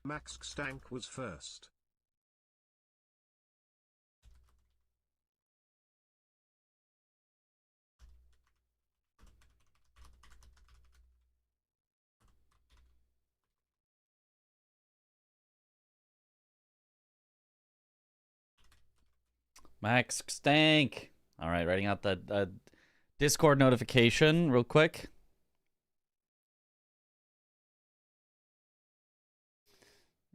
Max Stank was first. Max Stank. All right, writing out the Discord notification real quick.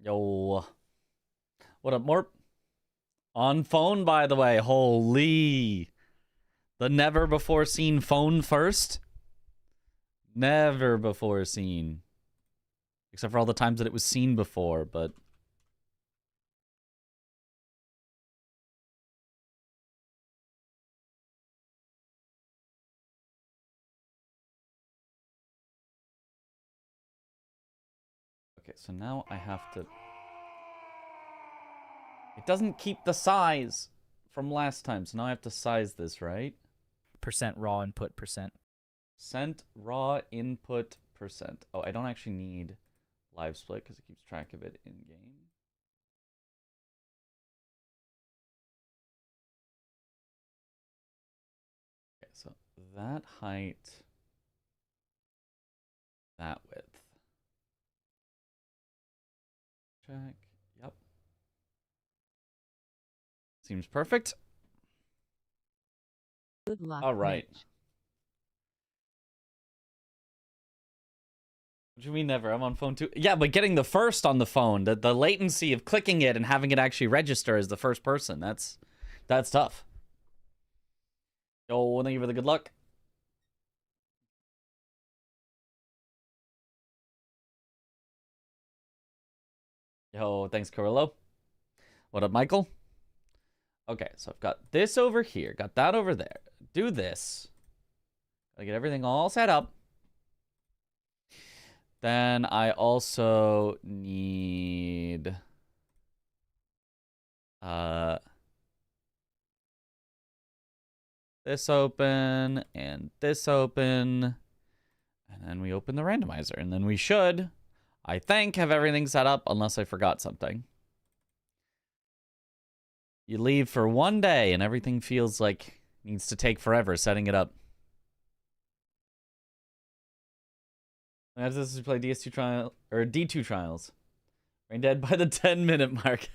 Yo. What up, Morp? On phone, by the way. Holy. The never before seen phone first. Never before seen. Except for all the times that it was seen before, but... Okay, so now I have to... It doesn't keep the size from last time, so now I have to size this, right? Percent raw input percent. Percent raw input percent. Oh, I don't actually need live split because it keeps track of it in game. Okay, so that height, that width. Check. Yep. Seems perfect. Good luck. All right. Mitch. What do you mean never? I'm on phone too. Yeah, but getting the first on the phone, the latency of clicking it and having it actually register as the first person, that's tough. Yo, thank you for the good luck. Yo, thanks, Carrillo. What up, Michael? Okay, so I've got this over here, got that over there. Do this. Gotta get everything all set up. Then I also need this open and this open. And then we open the randomizer. And then we should, I think, have everything set up unless I forgot something. You leave for one day and everything feels like needs to take forever setting it up. As this is play DS2 trial or D2 trials. Rain dead by the 10-minute mark.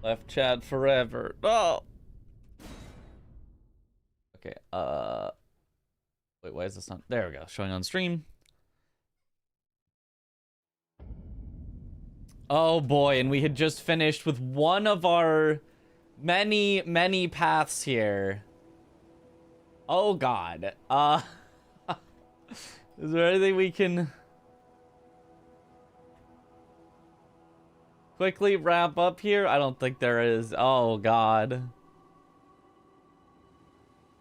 Left chat forever. Oh. Okay. Wait, why is this not? There we go. Showing on stream. Oh boy, and we had just finished with one of our many, many paths here. Oh god. Is there anything we can quickly wrap up here? I don't think there is. Oh god.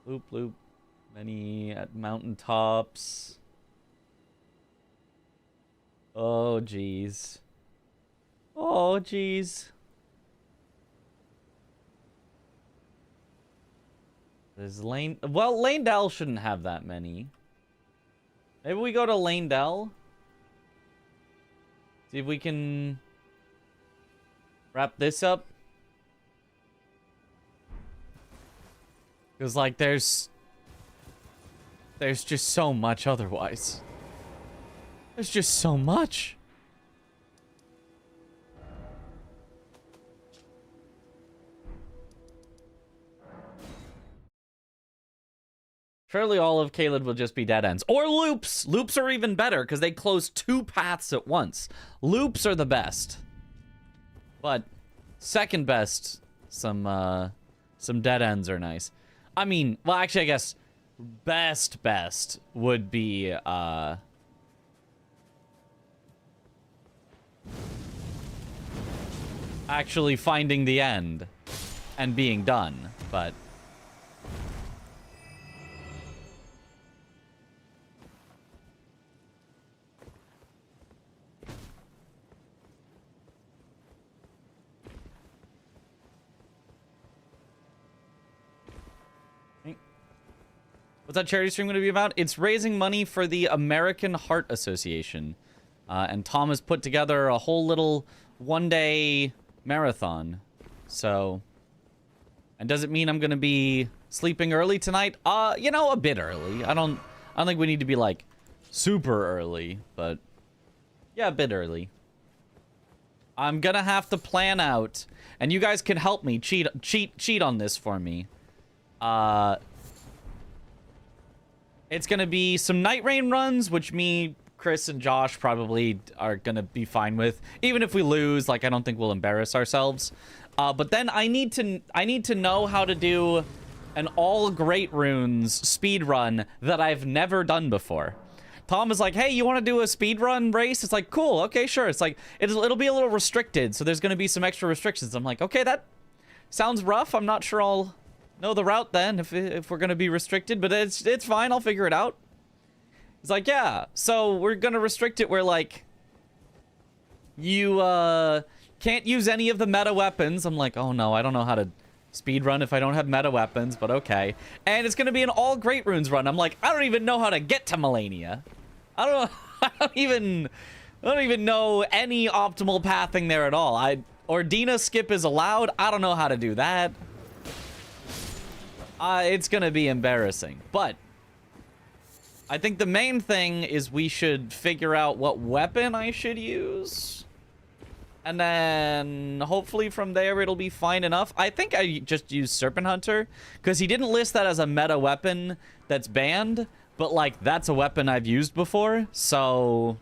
Loop, loop. Many at mountaintops. Oh, jeez. Oh, jeez. There's Lane... Well, Lanedell shouldn't have that many. Maybe we go to Lanedell. See if we can wrap this up. Because, like, there's just so much otherwise. There's just so much. Surely all of Caelid will just be dead ends. Or loops! Loops are even better because they close 2 paths at once. Loops are the best. But second best, some dead ends are nice. I mean, well, actually, I guess best would be actually finding the end and being done, but What's that charity stream going to be about? It's raising money for the American Heart Association. And Tom has put together a whole little one-day marathon. So, and does it mean I'm going to be sleeping early tonight? You know, a bit early. I don't think we need to be, like, super early, but yeah, a bit early. I'm going to have to plan out, and you guys can help me cheat on this for me. It's going to be some night rain runs, which me, Chris, and Josh probably are going to be fine with. Even if we lose, like, I don't think we'll embarrass ourselves. But then I need to know how to do an all great runes speed run that I've never done before. Tom is like, hey, you want to do a speed run race? It's like, cool, okay, sure. It's like, it'll be a little restricted, so there's going to be some extra restrictions. I'm like, okay, that sounds rough. I'm not sure I'll know the route then if we're going to be restricted, but it's fine. I'll figure it out. It's like, yeah, so we're going to restrict it where, like, you can't use any of the meta weapons. I'm like, oh no, I don't know how to speedrun if I don't have meta weapons, but okay. And it's going to be an all great runes run. I'm like, I don't even know how to get to Melania. I don't even know any optimal pathing there at all. Ordina skip is allowed. I don't know how to do that. It's going to be embarrassing, but I think the main thing is we should figure out what weapon I should use. And then hopefully from there it'll be fine enough. I think I just used Serpent Hunter because he didn't list that as a meta weapon that's banned, but like that's a weapon I've used before. So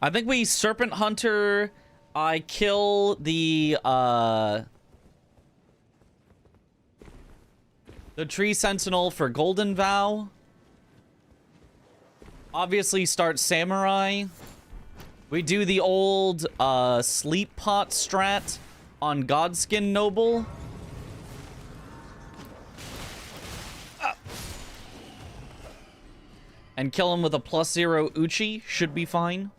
I think we Serpent Hunter. I kill the Tree Sentinel for Golden Vow. Obviously start Samurai. We do the old Sleep Pot strat on Godskin Noble. And kill him with a +0 Uchi. Should be fine.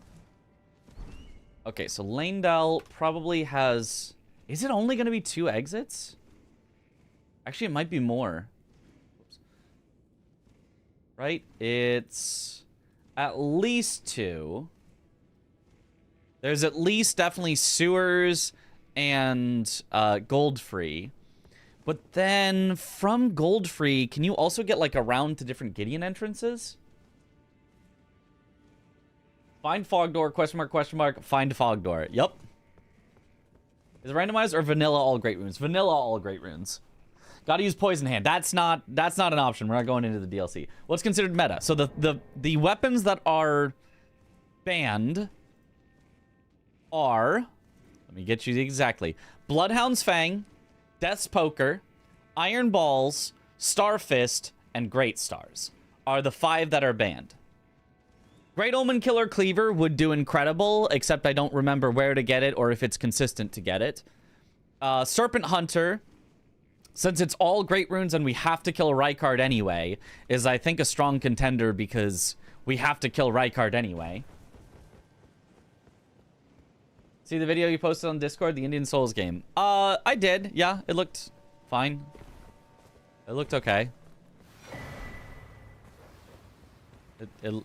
Okay, so Lanedal probably has... Is it only going to be 2 exits? Actually, it might be more. Oops. Right? It's at least 2. There's at least definitely sewers and gold free. But then from gold free, can you also get like around to different Gideon entrances? Find fog door, question mark, find fog door. Yep. Is it randomized or vanilla all great runes? Vanilla all great runes. Gotta use poison hand. That's not an option. We're not going into the DLC. What's considered meta? So the weapons that are banned are, let me get you exactly, Bloodhound's Fang, Death's Poker, Iron Balls, Star Fist, and Great Stars are the 5 that are banned. Great Omen Killer Cleaver would do incredible, except I don't remember where to get it or if it's consistent to get it. Serpent Hunter, since it's all great runes and we have to kill Rykard anyway, is I think a strong contender because we have to kill Rykard anyway. See the video you posted on Discord, the Indian Souls game? I did. Yeah, it looked fine. It looked okay. It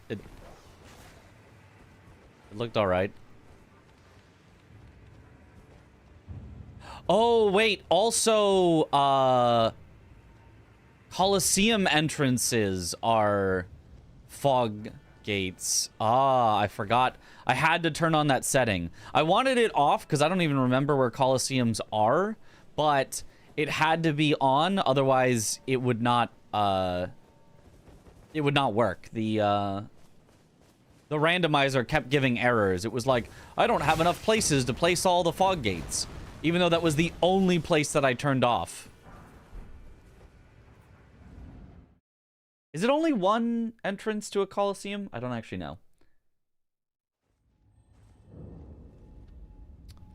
looked all right. Oh, wait. Also, Coliseum entrances are fog gates. I forgot. I had to turn on that setting. I wanted it off because I don't even remember where Coliseums are, but it had to be on, otherwise it would not work. The randomizer kept giving errors. It was like, I don't have enough places to place all the fog gates, even though that was the only place that I turned off. Is it only one entrance to a Coliseum? I don't actually know.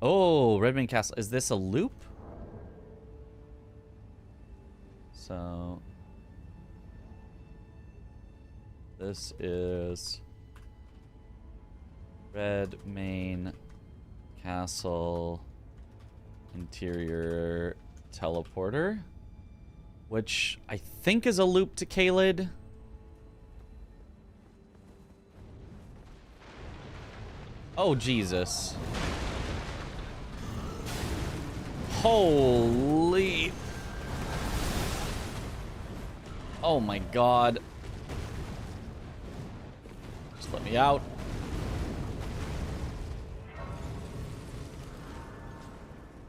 Oh, Redmond Castle. Is this a loop? So... this is... Redmane Castle interior teleporter. which I think is a loop to Kaled. Oh, Jesus. Holy... Oh my god. Just let me out.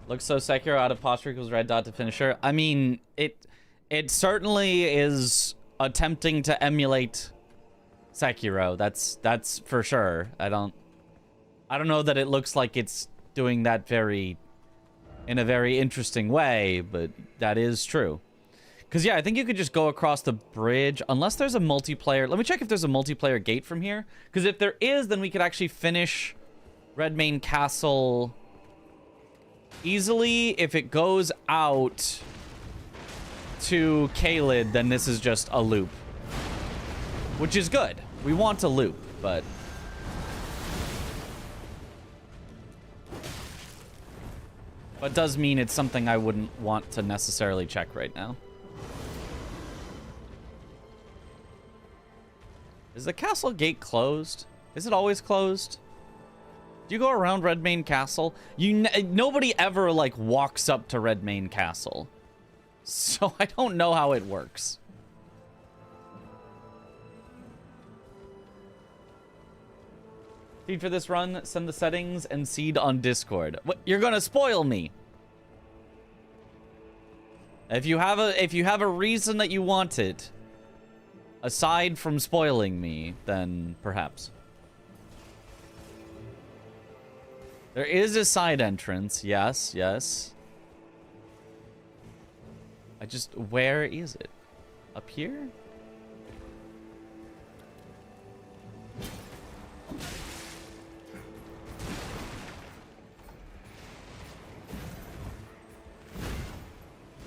Looks so Sekiro out of posture equals red dot to finisher. I mean, it certainly is attempting to emulate Sekiro. That's for sure. I don't know that it looks like it's doing that in a very interesting way, but that is true. Because, yeah, I think you could just go across the bridge, unless there's a multiplayer. Let me check if there's a multiplayer gate from here. Because if there is, then we could actually finish Redmane Castle easily. If it goes out to Kaled, then this is just a loop. Which is good. We want a loop, but... But does mean it's something I wouldn't want to necessarily check right now. Is the castle gate closed? Is it always closed? Do you go around Redmane Castle? Nobody ever, like, walks up to Redmane Castle. So I don't know how it works. Feed for this run, send the settings and seed on Discord. What? You're gonna spoil me. If you have a reason that you want it, aside from spoiling me, then perhaps. There is a side entrance. Yes, yes. Where is it? Up here?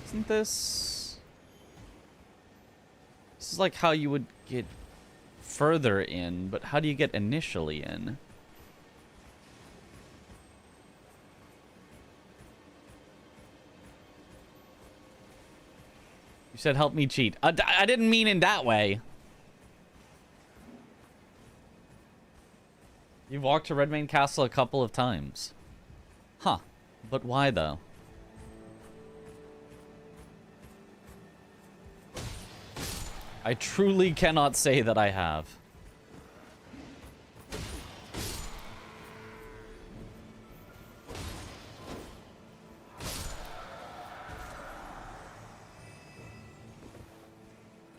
Isn't this... This is like how you would get further in, but how do you get initially in? You said help me cheat. I didn't mean in that way. You've walked to Redmane Castle a couple of times. Huh. But why though? I truly cannot say that I have.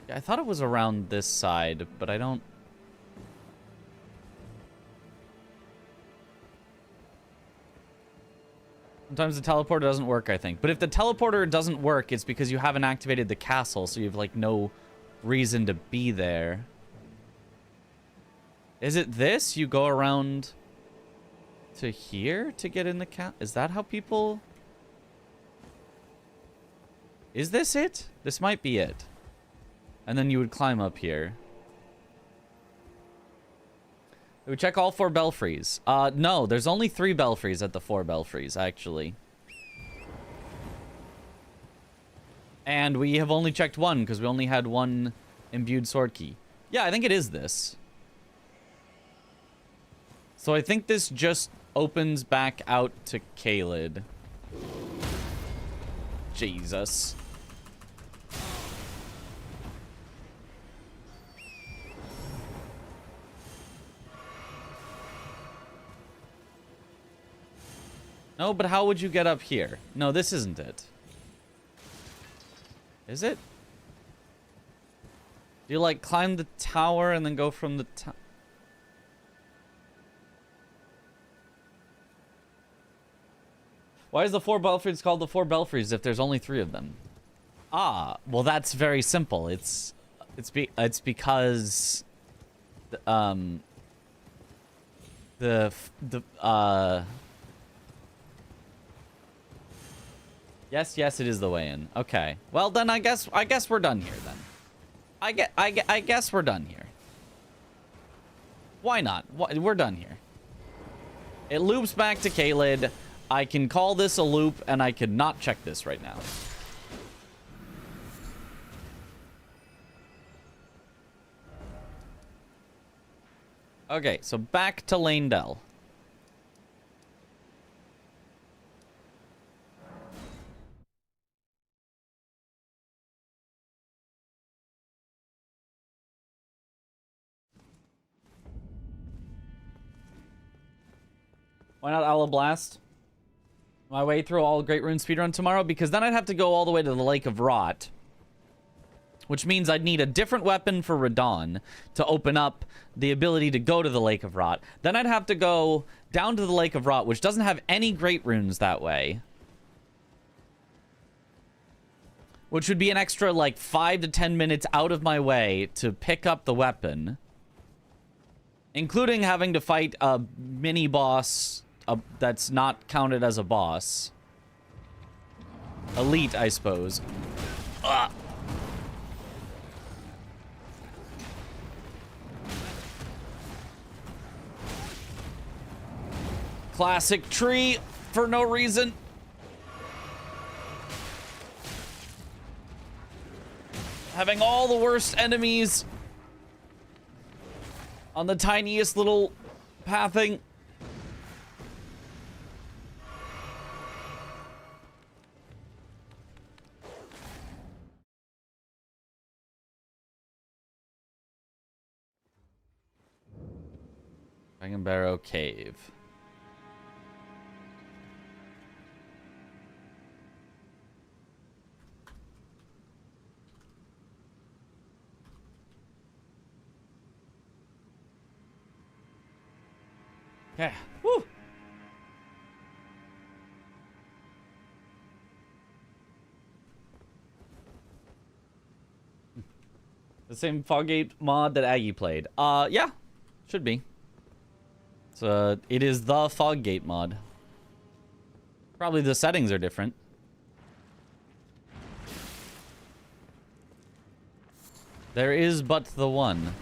Yeah, I thought it was around this side, but I don't... Sometimes the teleporter doesn't work, I think. But if the teleporter doesn't work, it's because you haven't activated the castle, so you have, like, no reason to be there. Is it this? You go around to here to get in the castle? Is that how people... Is this it? This might be it. And then you would climb up here. We check all 4 belfries. No, there's only 3 belfries at the 4 belfries, actually. And we have only checked 1, because we only had 1 imbued sword key. Yeah, I think it is this. So I think this just opens back out to Kaled. Jesus. No, but how would you get up here? No, this isn't it. Is it? Do you, like, climb the tower and then go from the tower? Why is the 4 belfries called the 4 belfries if there's only 3 of them? Ah, well, that's very simple. It's because Yes, it is the way in. Okay. Well, then I guess we're done here then. I guess we're done here. Why not? We're done here. It loops back to Kaled. I can call this a loop, and I could not check this right now. Okay, so back to Lanedell. Why not Alablast? My way through all Great Rune speedrun tomorrow? Because then I'd have to go all the way to the Lake of Rot. Which means I'd need a different weapon for Radon to open up the ability to go to the Lake of Rot. Then I'd have to go down to the Lake of Rot, which doesn't have any Great Runes that way. Which would be an extra, like, 5 to 10 minutes out of my way to pick up the weapon. Including having to fight a mini-boss that's not counted as a boss. Elite, I suppose. Ugh. Classic tree for no reason. Having all the worst enemies on the tiniest little pathing. Dragon Barrow Cave. Okay. Woo. The same Foggate mod that Aggie played. Yeah. Should be. So, it is the Foggate mod. Probably the settings are different. There is but the one.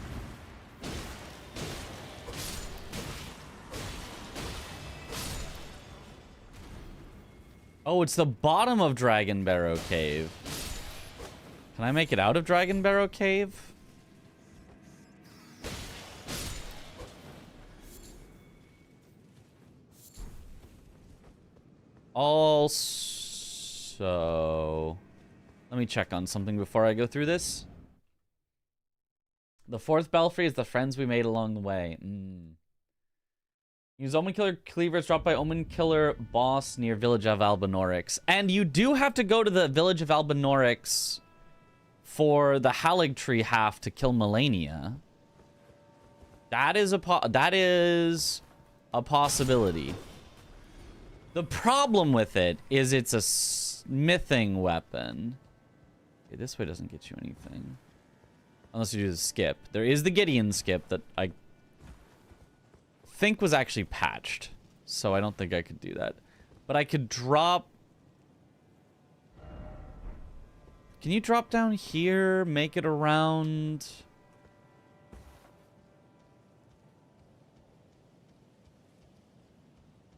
Oh, it's the bottom of Dragon Barrow Cave. Can I make it out of Dragon Barrow Cave? Also, let me check on something before I go through this. The fourth belfry is the friends we made along the way. Use Omen Killer Cleavers dropped by Omen Killer boss near Village of Albinorix. And you do have to go to the Village of Albinorix for the Halig Tree half to kill Melania. That is a possibility. The problem with it is it's a smithing weapon. Okay, this way doesn't get you anything. Unless you do the skip. There is the Gideon skip that I think was actually patched. So I don't think I could do that. But I could drop... Can you drop down here? Make it around...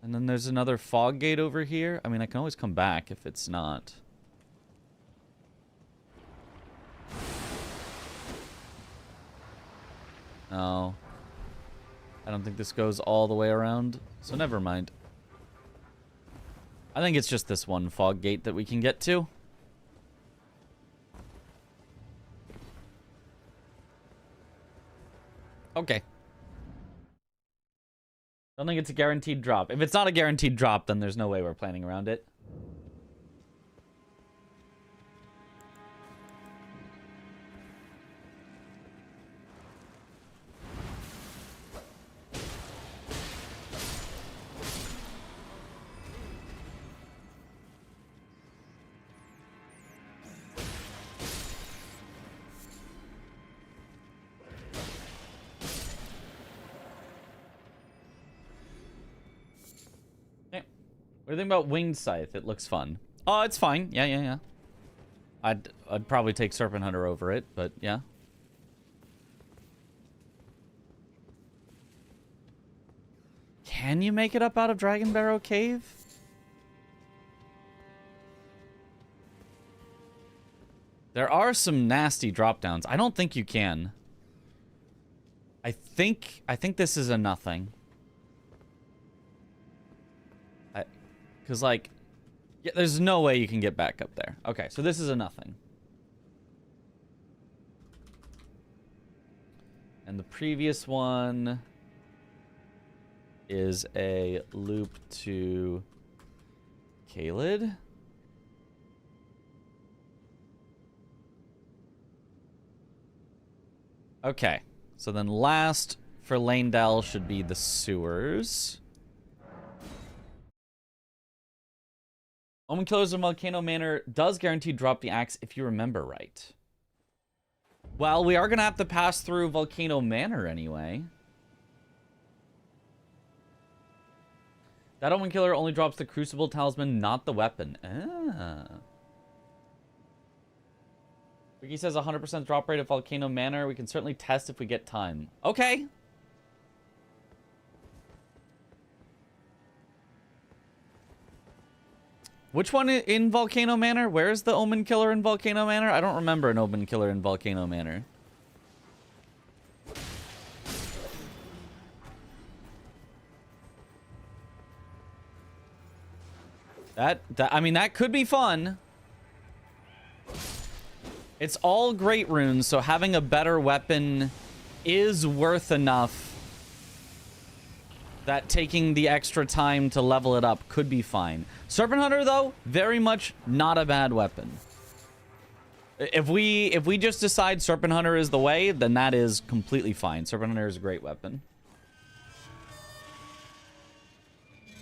And then there's another fog gate over here. I mean, I can always come back if it's not. No. I don't think this goes all the way around, so never mind. I think it's just this one fog gate that we can get to. Okay. Don't think it's a guaranteed drop. If it's not a guaranteed drop, then there's no way we're planning around it. What do you think about Winged Scythe? It looks fun. Oh, it's fine. Yeah. I'd probably take Serpent Hunter over it, but yeah. Can you make it up out of Dragon Barrow Cave? There are some nasty drop downs. I don't think you can. I think this is a nothing. Because, like, yeah, there's no way you can get back up there. Okay, so this is a nothing. And the previous one is a loop to Kaled. Okay, so then last for Lanedell should be the sewers. Omen Killers of Volcano Manor does guarantee drop the axe if you remember right. Well, we are going to have to pass through Volcano Manor anyway. That Omen Killer only drops the Crucible Talisman, not the weapon. Ah. Ricky says 100% drop rate at Volcano Manor. We can certainly test if we get time. Okay. Which one in Volcano Manor? Where's the Omen Killer in Volcano Manor? I don't remember an Omen Killer in Volcano Manor. I mean, that could be fun. It's all great runes, so having a better weapon is worth enough that taking the extra time to level it up could be fine. Serpent Hunter, though, very much not a bad weapon. If we just decide Serpent Hunter is the way, then that is completely fine. Serpent Hunter is a great weapon.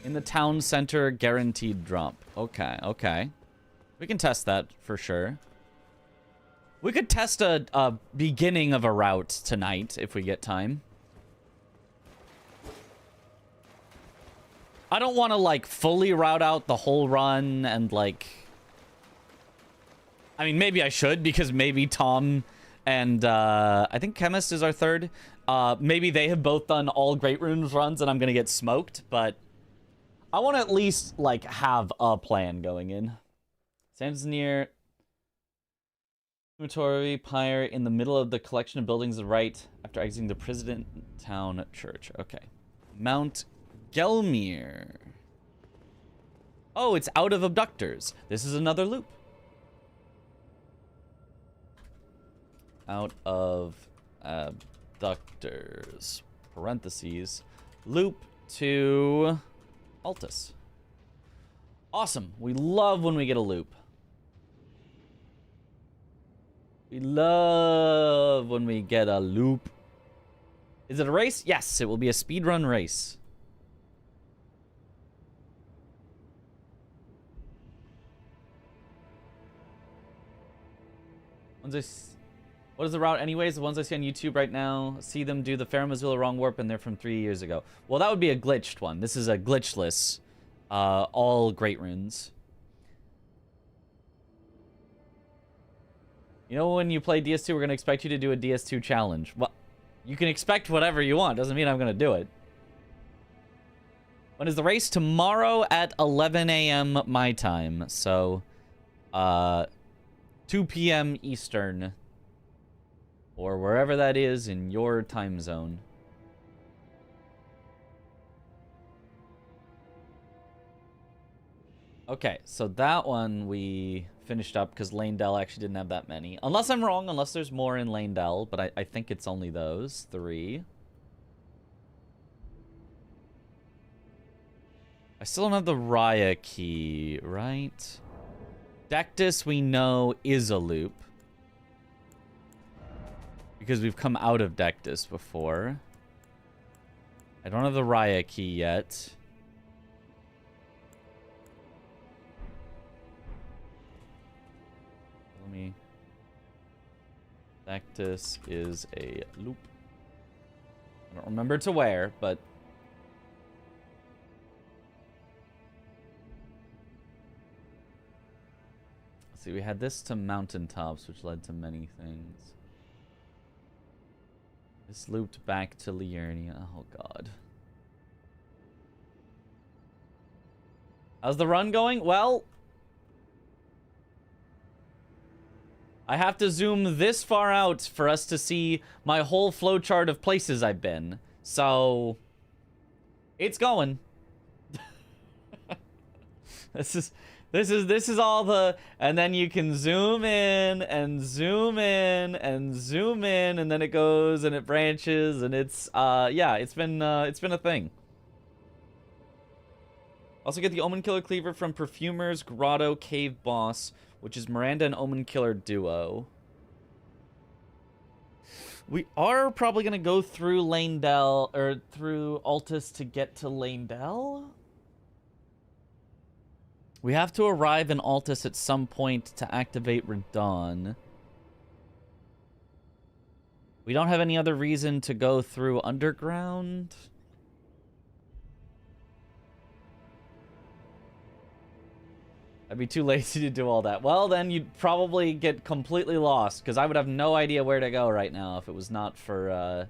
In the town center, guaranteed drop. Okay, okay. We can test that for sure. We could test a beginning of a route tonight if we get time. I don't want to, like, fully route out the whole run and, like... I mean, maybe I should, because maybe Tom and, I think Chemist is our third. Maybe they have both done all Great Runes runs and I'm gonna get smoked, but... I want to at least, like, have a plan going in. Sam's near... Crematory Pyre in the middle of the collection of buildings right after exiting the President Town Church. Okay. Mount Gelmir. Oh, it's out of abductors. This is another loop. Out of abductors. Parentheses. Loop to Altus. Awesome. We love when we get a loop. We love when we get a loop. Is it a race? Yes, it will be a speedrun race. What is the route anyways? The ones I see on YouTube right now, see them do the Farum Azula wrong warp and they're from 3 years ago. Well, that would be a glitched one. This is a glitchless, all Great Runes. You know, when you play DS2, we're going to expect you to do a DS2 challenge. Well, you can expect whatever you want. Doesn't mean I'm going to do it. When is the race? Tomorrow at 11 a.m. my time. So, 2 p.m. Eastern. Or wherever that is in your time zone. Okay, so that one we finished up because Lanedell actually didn't have that many. Unless I'm wrong, unless there's more in Lanedell, but I think it's only those 3. I still don't have the Raya key, right? Dectus, we know, is a loop. Because we've come out of Dectus before. I don't have the Raya key yet. Dectus is a loop. I don't remember to where, but... Let's see, we had this to mountaintops, which led to many things. This looped back to Liurnia. Oh, God. How's the run going? Well... I have to zoom this far out for us to see my whole flowchart of places I've been. So, it's going. This is all the, and then you can zoom in and zoom in and zoom in, and then it goes and it branches, and it's yeah, it's been a thing. Also get the Omen Killer Cleaver from Perfumer's Grotto Cave Boss, which is Miranda and Omen Killer duo. We are probably gonna go through Lanedell, or through Altus to get to Lanedell. We have to arrive in Altus at some point to activate Radon. We don't have any other reason to go through Underground. I'd be too lazy to do all that. Well, then you'd probably get completely lost, because I would have no idea where to go right now if it was not for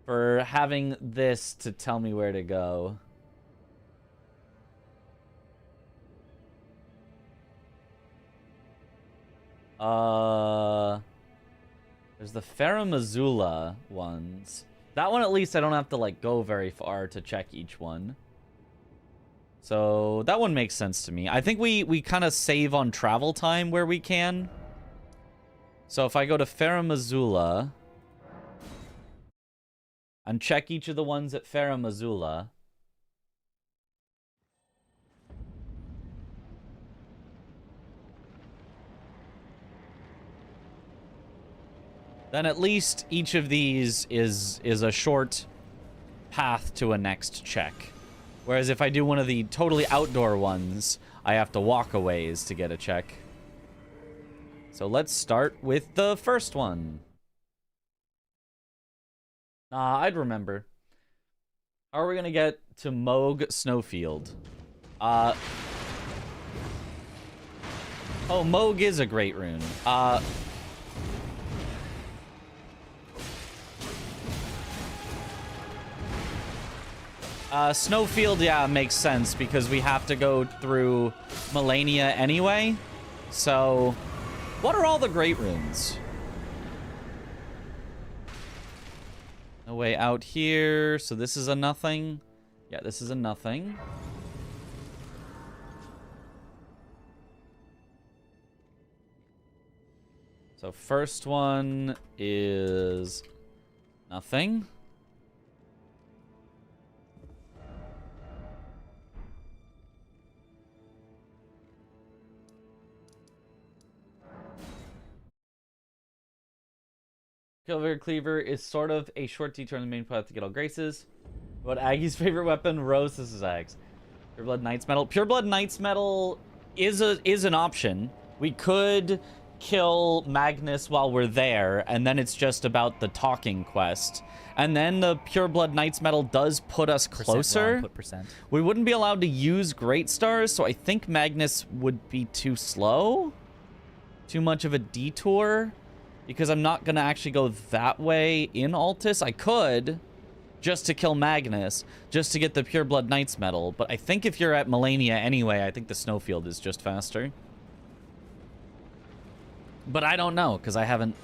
having this to tell me where to go. There's the Faramazula ones. That one, at least, I don't have to, like, go very far to check each one. So, that one makes sense to me. I think we kind of save on travel time where we can. So, if I go to Faramazula and check each of the ones at Faramazula, then at least each of these is a short path to a next check. Whereas if I do one of the totally outdoor ones, I have to walk a ways to get a check. So let's start with the first one. I'd remember. How are we gonna get to Moog Snowfield? Oh, Moog is a great rune. Snowfield, yeah, makes sense because we have to go through Melania anyway. So, what are all the great runes? No way out here. So this is a nothing. Yeah, this is a nothing. So first one is nothing. Silver Cleaver is sort of a short detour on the main path to get all graces. What Aggie's favorite weapon? Rose, this is Ag's. Pureblood Knight's Metal. Pureblood Knight's Metal is an option. We could kill Magnus while we're there, and then it's just about the talking quest. And then the Pureblood Knight's Metal does put us closer. We wouldn't be allowed to use Great Stars, so I think Magnus would be too slow. Too much of a detour. Because I'm not going to actually go that way in Altus. I could, just to kill Magnus, just to get the Pureblood Knight's Medal. But I think if you're at Melania anyway, I think the Snowfield is just faster. But I don't know, because I haven't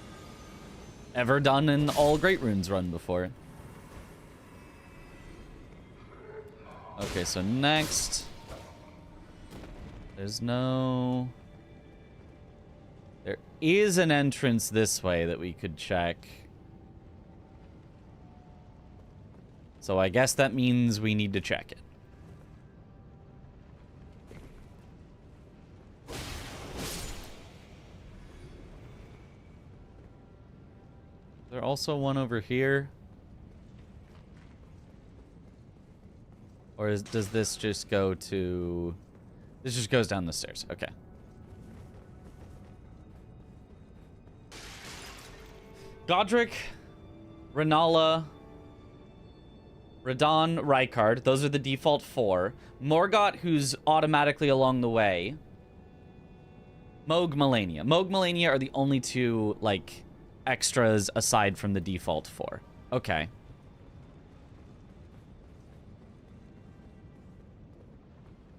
ever done an all Great Runes run before. Okay, so next. There's no... There is an entrance this way that we could check. So I guess that means we need to check it. Is there also one over here? Or does this just go to... This just goes down the stairs. Okay. Godric, Renala, Radon, Rykard. Those are the default 4. Morgott, who's automatically along the way. Moog, Melania. Moog, Melania are the only 2, like, extras aside from the default 4. Okay.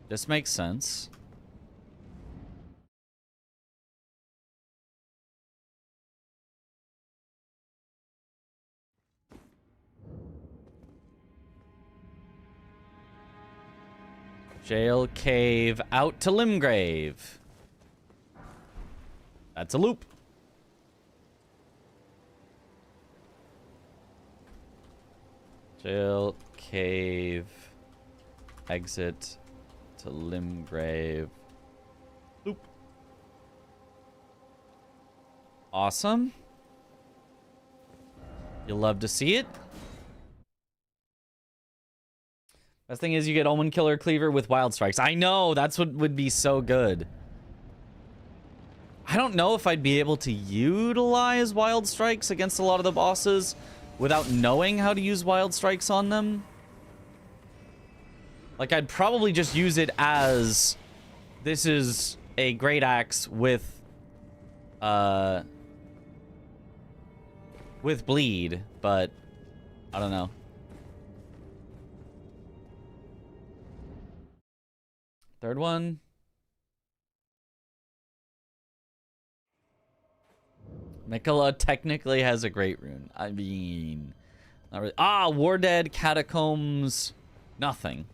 This makes sense. Jail cave out to Limgrave. That's a loop. Jail cave exit to Limgrave. Loop. Awesome. You'll love to see it. Best thing is you get Omen Killer Cleaver with Wild Strikes. I know, that's what would be so good. I don't know if I'd be able to utilize Wild Strikes against a lot of the bosses without knowing how to use Wild Strikes on them. Like, I'd probably just use it as this is a great axe with bleed, but I don't know. Third one. Mikola technically has a great rune. I mean, not really. Ah, War Dead, Catacombs, nothing.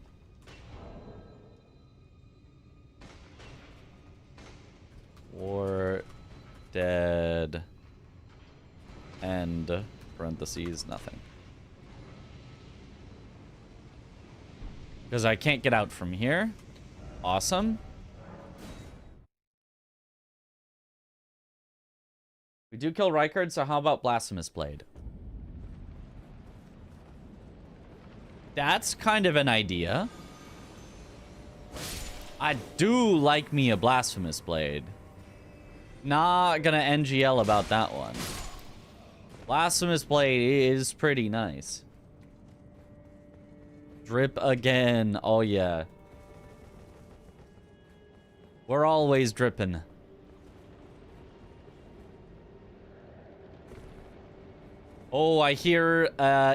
War Dead, and parentheses, nothing. Because I can't get out from here. Awesome. We do kill Rykard, so how about Blasphemous Blade? That's kind of an idea. I do like me a Blasphemous Blade. Not gonna NGL about that one. Blasphemous Blade is pretty nice. Drip again. Oh, yeah. We're always dripping. Oh, I hear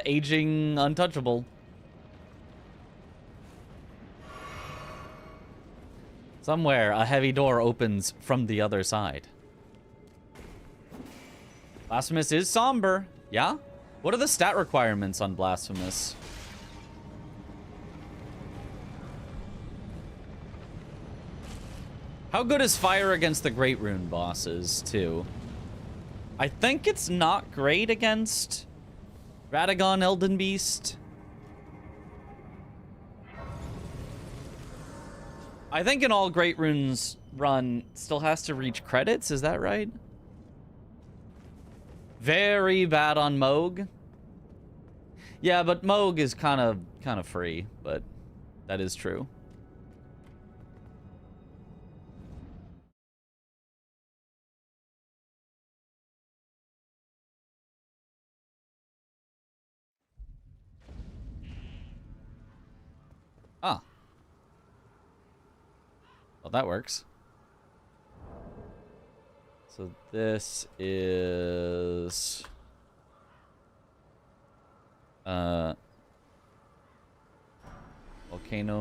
aging untouchable. Somewhere a heavy door opens from the other side. Blasphemous is somber. Yeah? What are the stat requirements on Blasphemous? How good is fire against the Great Rune bosses, too? I think it's not great against Radagon Elden Beast. I think an all Great Runes run still has to reach credits, is that right? Very bad on Moog. Yeah, but Moog is kind of free, but that is true. Ah. Well, that works. So this is Volcano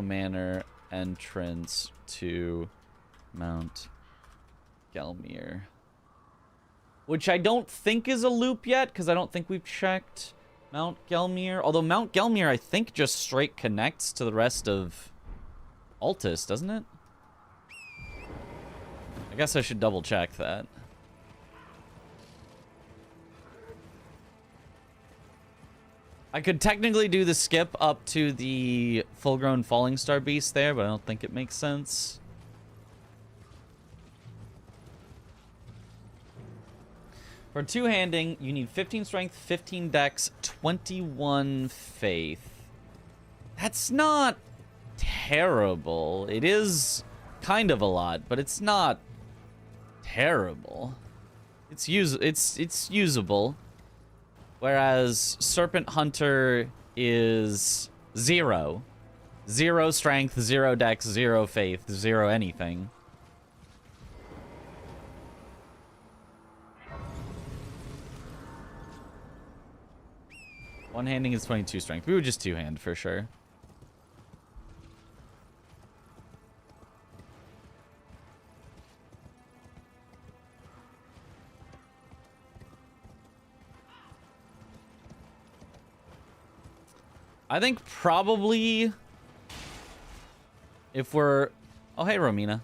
Manor entrance to Mount Gelmir. Which I don't think is a loop yet, because I don't think we've checked Mount Gelmir. Although Mount Gelmir, I think, just straight connects to the rest of Altus, doesn't it? I guess I should double check that. I could technically do the skip up to the full-grown Falling Star Beast there, but I don't think it makes sense. For two-handing, you need 15 strength, 15 dex, 21 faith. That's not terrible. It is kind of a lot, but it's not terrible. It's usable. Whereas Serpent Hunter is 0. 0 strength, 0 dex, 0 faith, 0 anything. One-handing is 22 strength. We would just two-hand for sure. I think probably if we're... Oh, hey, Romina.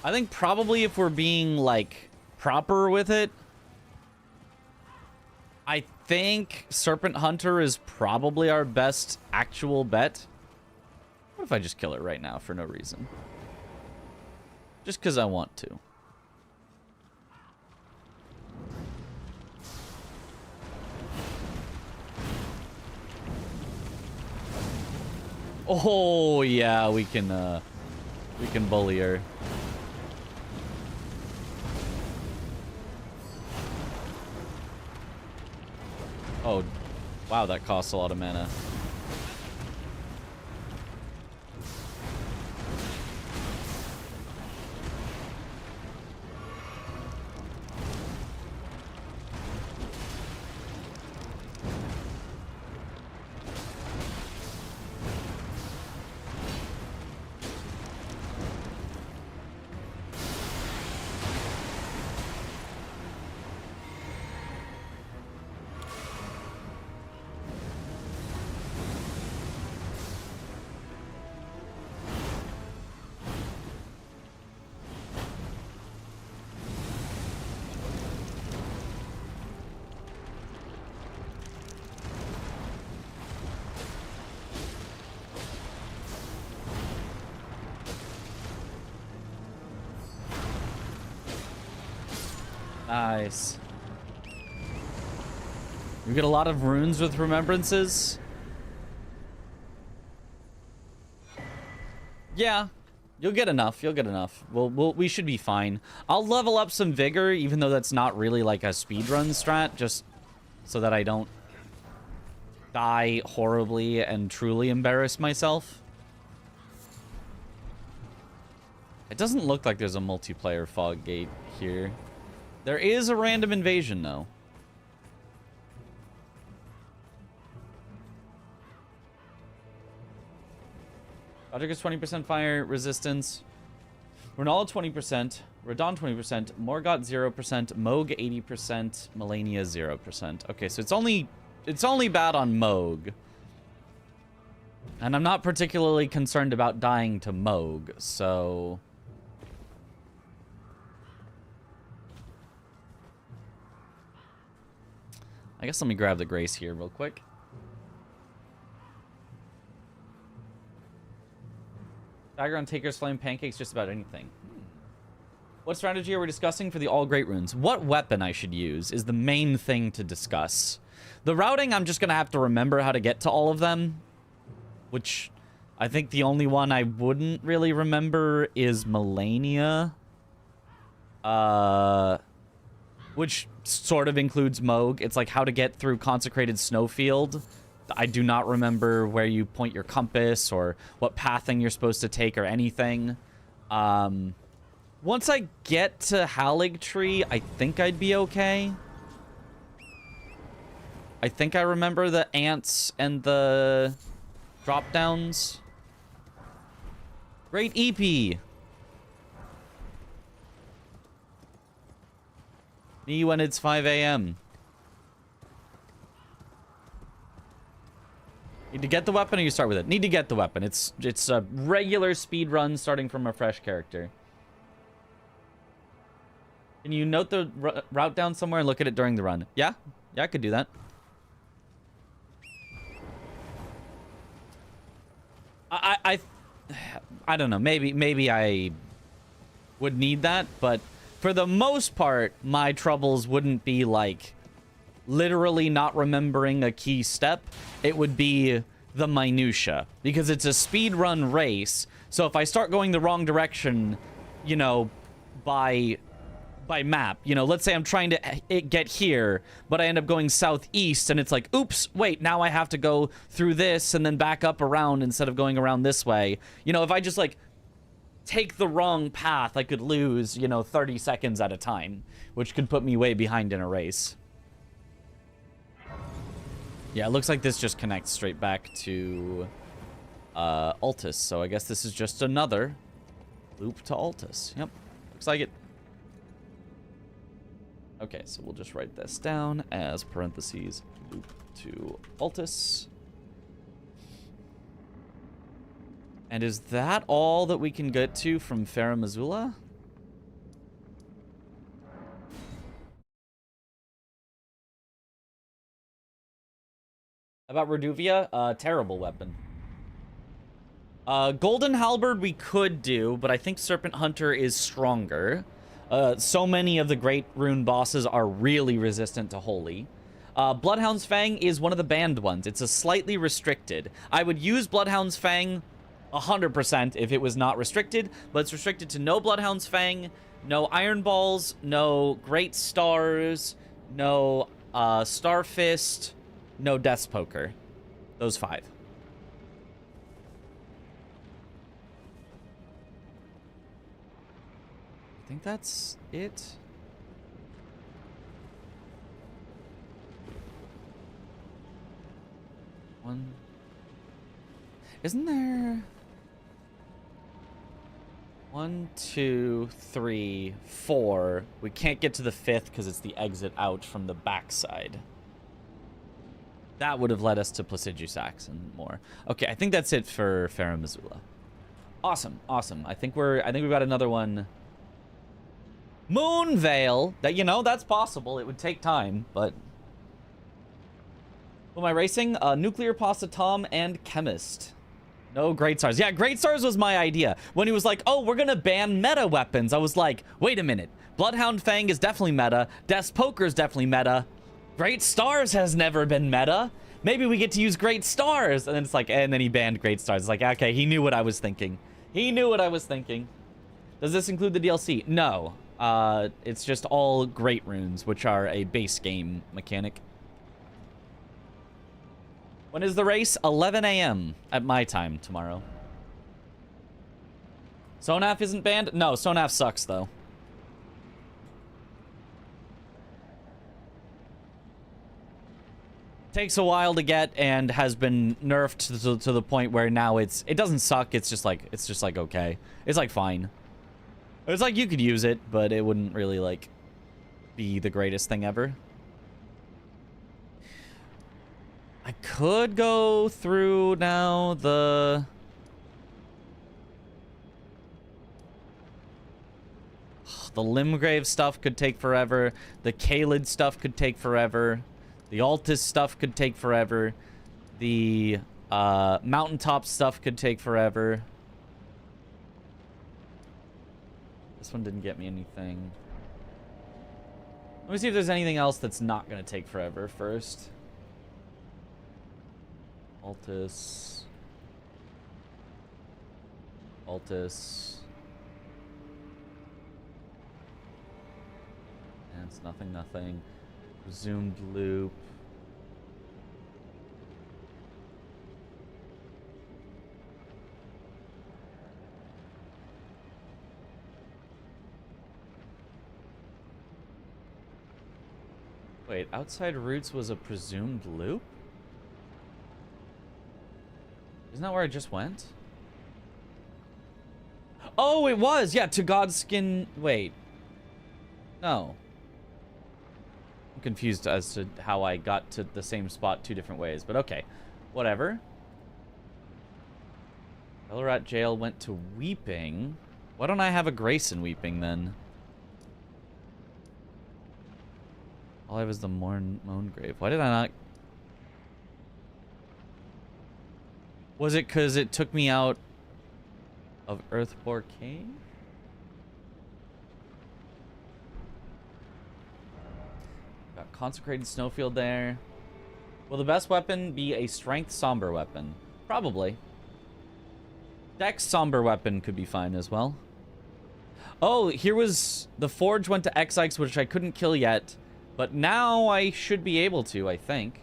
I think probably if we're being, like, proper with it, I think Serpent Hunter is probably our best actual bet. What if I just kill it right now for no reason? Just because I want to. Oh, yeah, we can bully her. Oh, wow, that costs a lot of mana. Nice. You get a lot of runes with remembrances. Yeah, you'll get enough. You'll get enough. We should be fine. I'll level up some vigor, even though that's not really like a speedrun strat, just so that I don't die horribly and truly embarrass myself. It doesn't look like there's a multiplayer fog gate here. There is a random invasion, though. Logic is 20% fire resistance. Ronaldo 20%. Radon 20%. Morgott 0%. Moog 80%. Melania 0%. Okay, so it's only bad on Moog. And I'm not particularly concerned about dying to Moog, so... I guess let me grab the Grace here real quick. Dagger on Taker's Flame Pancakes, just about anything. What strategy are we discussing for the all great runes? What weapon I should use is the main thing to discuss. The routing, I'm just going to have to remember how to get to all of them. Which, I think the only one I wouldn't really remember is Melania. Which sort of includes Moog. It's like how to get through Consecrated Snowfield. I do not remember where you point your compass or what pathing you're supposed to take or anything. Once I get to Haligtree, I think I'd be okay. I think I remember the ants and the drop-downs. Great EP. Me when it's 5 a.m. Need to get the weapon or you start with it? Need to get the weapon. It's a regular speed run starting from a fresh character. Can you note the route down somewhere and look at it during the run? Yeah? Yeah, I could do that. I don't know. Maybe I would need that, but for the most part, my troubles wouldn't be like literally not remembering a key step. It would be the minutia, because it's a speed run race. So if I start going the wrong direction, you know, by map, you know, let's say I'm trying to get here, but I end up going southeast, and it's like, oops, wait, now I have to go through this and then back up around instead of going around this way. You know, if I just like take the wrong path, I could lose, you know, 30 seconds at a time, which could put me way behind in a race. Yeah, it looks like this just connects straight back to Altus, so I guess this is just another loop to Altus. Yep, looks like it. Okay, so we'll just write this down as parentheses loop to Altus. And is that all that we can get to from Farah Missoula? About Reduvia? Terrible weapon. Golden Halberd we could do, but I think Serpent Hunter is stronger. So many of the Great Rune bosses are really resistant to Holy. Bloodhound's Fang is one of the banned ones. It's a slightly restricted. I would use Bloodhound's Fang 100% if it was not restricted, but it's restricted to no Bloodhound's Fang, no Iron Balls, no Great Stars, no Star Fist, no Death's Poker. Those 5. I think that's it. One. Isn't there... 1, 2, 3, 4. We can't get to the 5th because it's the exit out from the backside. That would have led us to Placidusax and more. Okay, I think that's it for Farah Missoula. Awesome, awesome. I think we've got another one. Moonveil. That, you know, that's possible. It would take time, but... Who am I racing? Nuclear Pasta Tom and Chemist. No Great Stars. Yeah, Great Stars was my idea. When he was like, oh, we're gonna ban meta weapons, I was like, wait a minute. Bloodhound Fang is definitely meta. Death's Poker is definitely meta. Great Stars has never been meta. Maybe we get to use Great Stars. And then it's like, and then he banned Great Stars. It's like, okay, he knew what I was thinking. He knew what I was thinking. Does this include the DLC? No. It's just all Great Runes, which are a base game mechanic. When is the race? 11 a.m. at my time tomorrow. Sonaf isn't banned? No, Sonaf sucks, though. Takes a while to get and has been nerfed to the point where now it doesn't suck. It's just like okay. It's like fine. It's like you could use it, but it wouldn't really like be the greatest thing ever. I could go through now the Limgrave stuff could take forever. The Kaled stuff could take forever. The Altus stuff could take forever. The Mountaintop stuff could take forever. This one didn't get me anything. Let me see if there's anything else that's not going to take forever first. Altus. Altus. And it's nothing, nothing. Resumed loop. Wait, outside roots was a presumed loop? Isn't that where I just went? Oh, it was! Yeah, to Godskin... Wait. No. I'm confused as to how I got to the same spot 2 different ways, but okay. Whatever. Elrat Jail went to Weeping. Why don't I have a Grace in Weeping, then? All I have is the Moan Grave. Why did I not... Was it because it took me out of Earthbore Cave? Got Consecrated Snowfield there. Will the best weapon be a Strength Somber weapon? Probably. Dex Somber weapon could be fine as well. Oh, here was... The Forge went to X-Ix, which I couldn't kill yet. But now I should be able to, I think.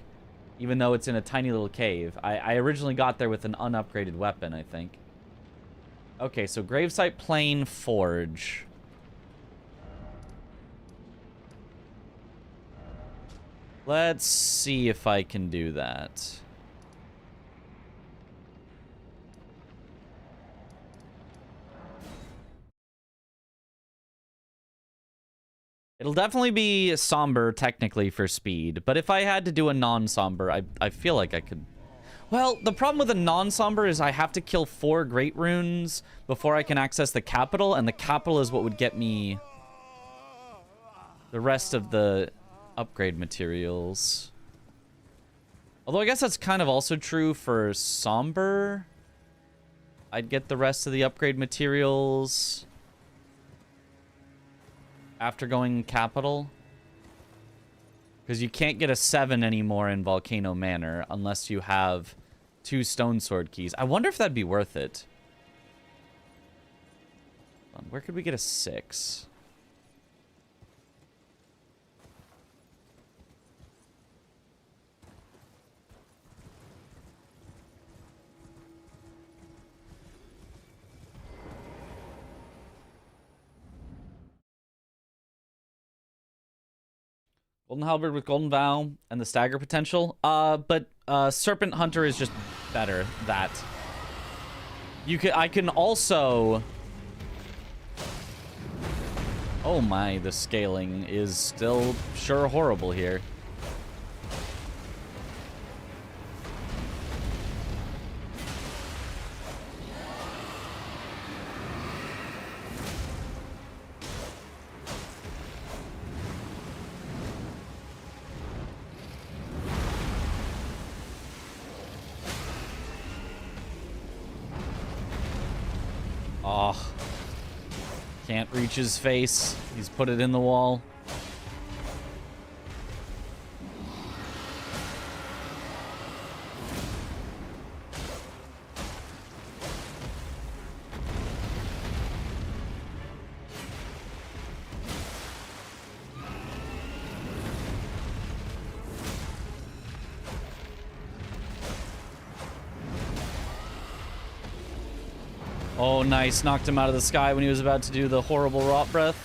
Even though it's in a tiny little cave. I originally got there with an unupgraded weapon, I think. Okay, so Gravesite Plain Forge. Let's see if I can do that. It'll definitely be somber, technically, for speed. But if I had to do a non-somber, I feel like I could... Well, the problem with a non-somber is I have to kill 4 great runes before I can access the capital, and the capital is what would get me the rest of the upgrade materials. Although I guess that's kind of also true for somber. I'd get the rest of the upgrade materials after going capital. Because you can't get a 7 anymore in Volcano Manor unless you have 2 Stone Sword keys. I wonder if that'd be worth it. Where could we get a 6? Golden Halberd with Golden Vow and the stagger potential. But Serpent Hunter is just better. That I can also. Oh my, the scaling is still sure horrible here. Oh, can't reach his face. He's put it in the wall. Oh, nice. Knocked him out of the sky when he was about to do the horrible rot breath.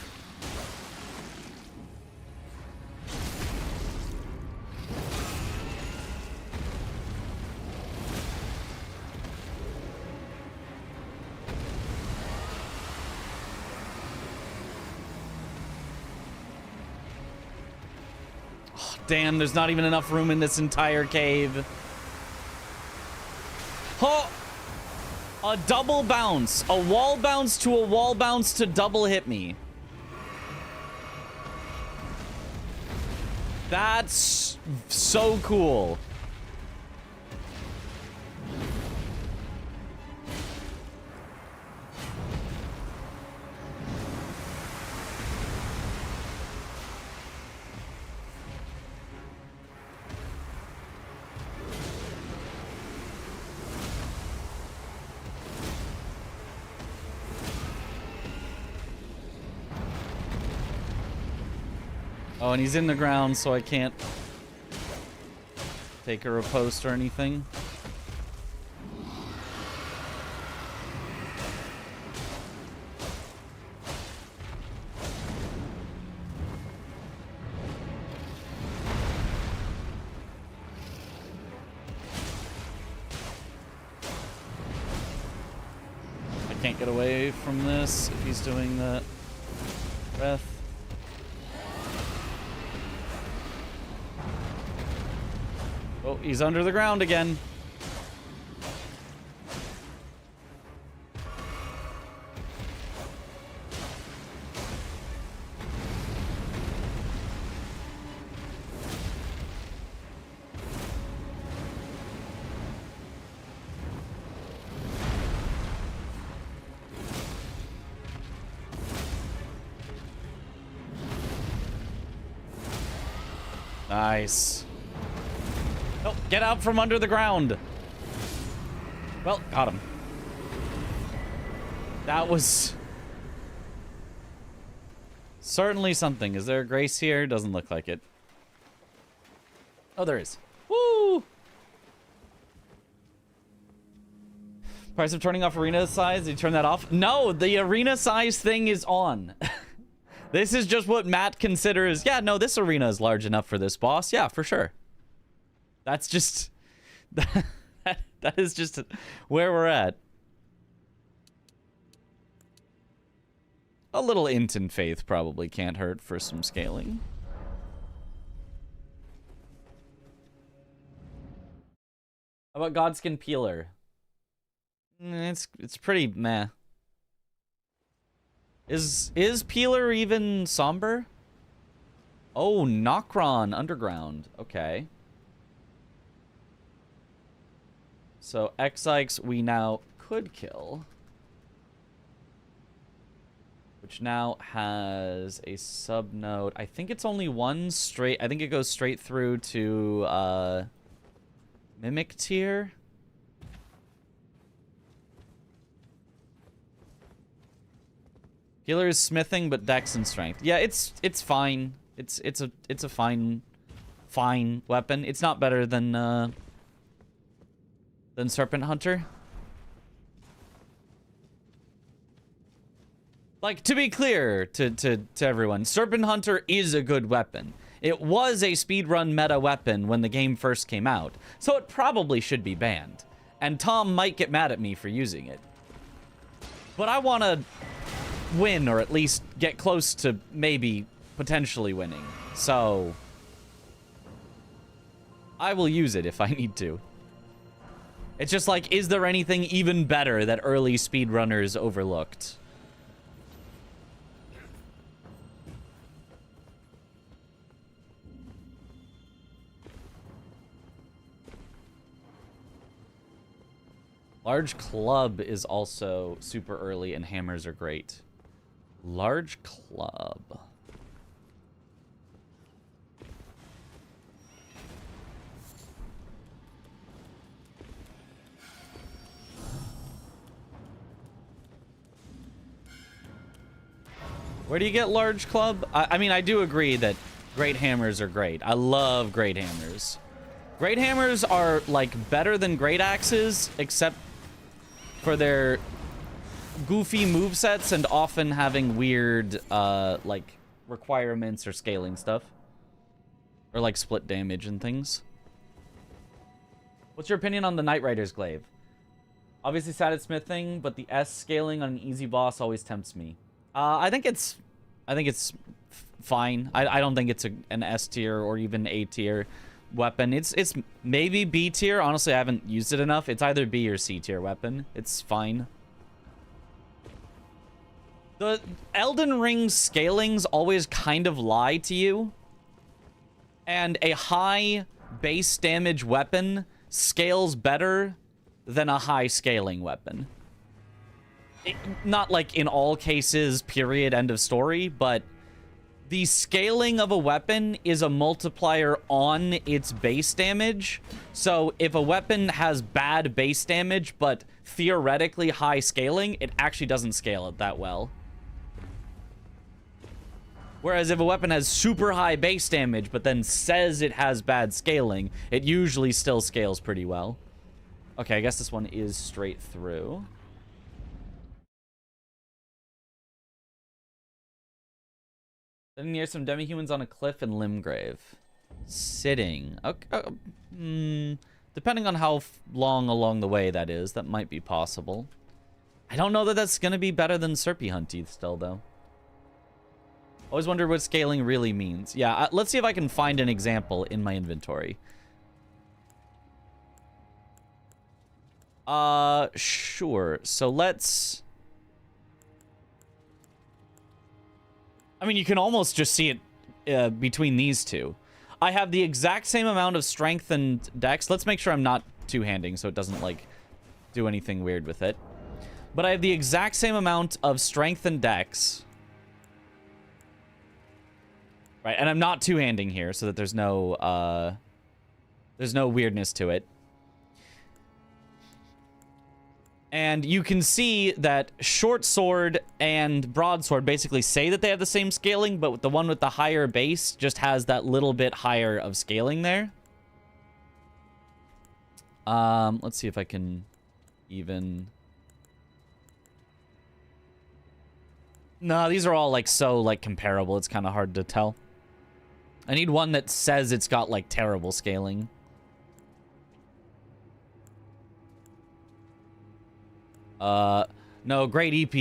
Oh, damn, there's not even enough room in this entire cave. Oh! A double bounce. A wall bounce to a wall bounce to double hit me. That's so cool. Oh, and he's in the ground, so I can't take a riposte or anything. I can't get away from this if he's doing that breath. Oh, he's under the ground again. Nice. Oh, get out from under the ground. Well, got him. That was certainly something. Is there a grace here? Doesn't look like it. Oh, there is. Woo! Price of turning off arena size. Did you turn that off? No, the arena size thing is on. This is just what Matt considers. Yeah, no, this arena is large enough for this boss. Yeah, for sure. That's just... that is just where we're at. A little int in faith probably can't hurt for some scaling. How How about Godskin Peeler? It's pretty meh. Is Peeler even somber? Oh, Nokron Underground. Okay. So X-Ikes we now could kill. Which now has a subnode. I think it's only one straight. I think it goes straight through to Mimic Tier. Healer is smithing, but dex and strength. Yeah, it's fine. It's a fine weapon. It's not better than Serpent Hunter. Like, to be clear to everyone, Serpent Hunter is a good weapon. It was a speedrun meta weapon when the game first came out, so it probably should be banned. And Tom might get mad at me for using it. But I want to win, or at least get close to maybe potentially winning. So I will use it if I need to. It's just like, is there anything even better that early speedrunners overlooked? Large Club is also super early, and hammers are great. Large Club. Where do you get Large Club? I mean, I do agree that great hammers are great. I love great hammers. Great hammers are, like, better than great axes, except for their goofy movesets and often having weird, like, requirements or scaling stuff. Or, like, split damage and things. What's your opinion on the Knight Rider's glaive? Obviously sad at smithing, but the S scaling on an easy boss always tempts me. I think it's fine. I don't think it's an S tier or even A tier weapon. It's maybe B tier. Honestly, I haven't used it enough. It's either B or C tier weapon. It's fine. The Elden Ring scalings always kind of lie to you. And a high base damage weapon scales better than a high scaling weapon. Not like in all cases, period, end of story, but the scaling of a weapon is a multiplier on its base damage. So if a weapon has bad base damage, but theoretically high scaling, it actually doesn't scale it that well. Whereas if a weapon has super high base damage, but then says it has bad scaling, it usually still scales pretty well. Okay, I guess this one is straight through. Sitting near some demi-humans on a cliff in Limgrave. Sitting. Okay. Depending on how long along the way that is, that might be possible. I don't know that that's going to be better than Serpy Hunt Teeth still, though. Always wondered what scaling really means. Yeah, let's see if I can find an example in my inventory. Sure. So let's... I mean, you can almost just see it between these two. I have the exact same amount of strength and dex. Let's make sure I'm not two-handing so it doesn't, like, do anything weird with it. But I have the exact same amount of strength and dex. Right, and I'm not two-handing here so that there's no weirdness to it. And you can see that short sword and broadsword basically say that they have the same scaling, but the one with the higher base just has that little bit higher of scaling there. Let's see if I can even... No, these are all, like, so, like, comparable. It's kind of hard to tell. I need one that says it's got, like, terrible scaling. No, great EP.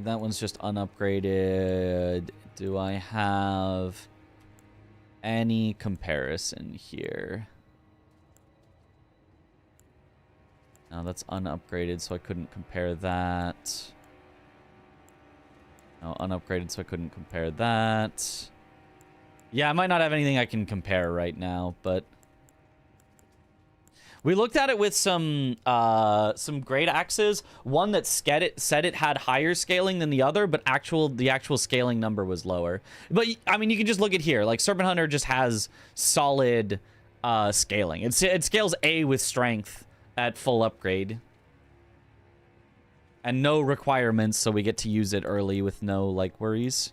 That one's just unupgraded. Do I have any comparison here? No, that's unupgraded, so I couldn't compare that. No, unupgraded, so I couldn't compare that. Yeah, I might not have anything I can compare right now, but we looked at it with some great axes. One that said it had higher scaling than the other, but the actual scaling number was lower. But I mean, you can just look at here. Like Serpent Hunter just has solid scaling. It scales A with strength at full upgrade. And no requirements, so we get to use it early with no, like, worries.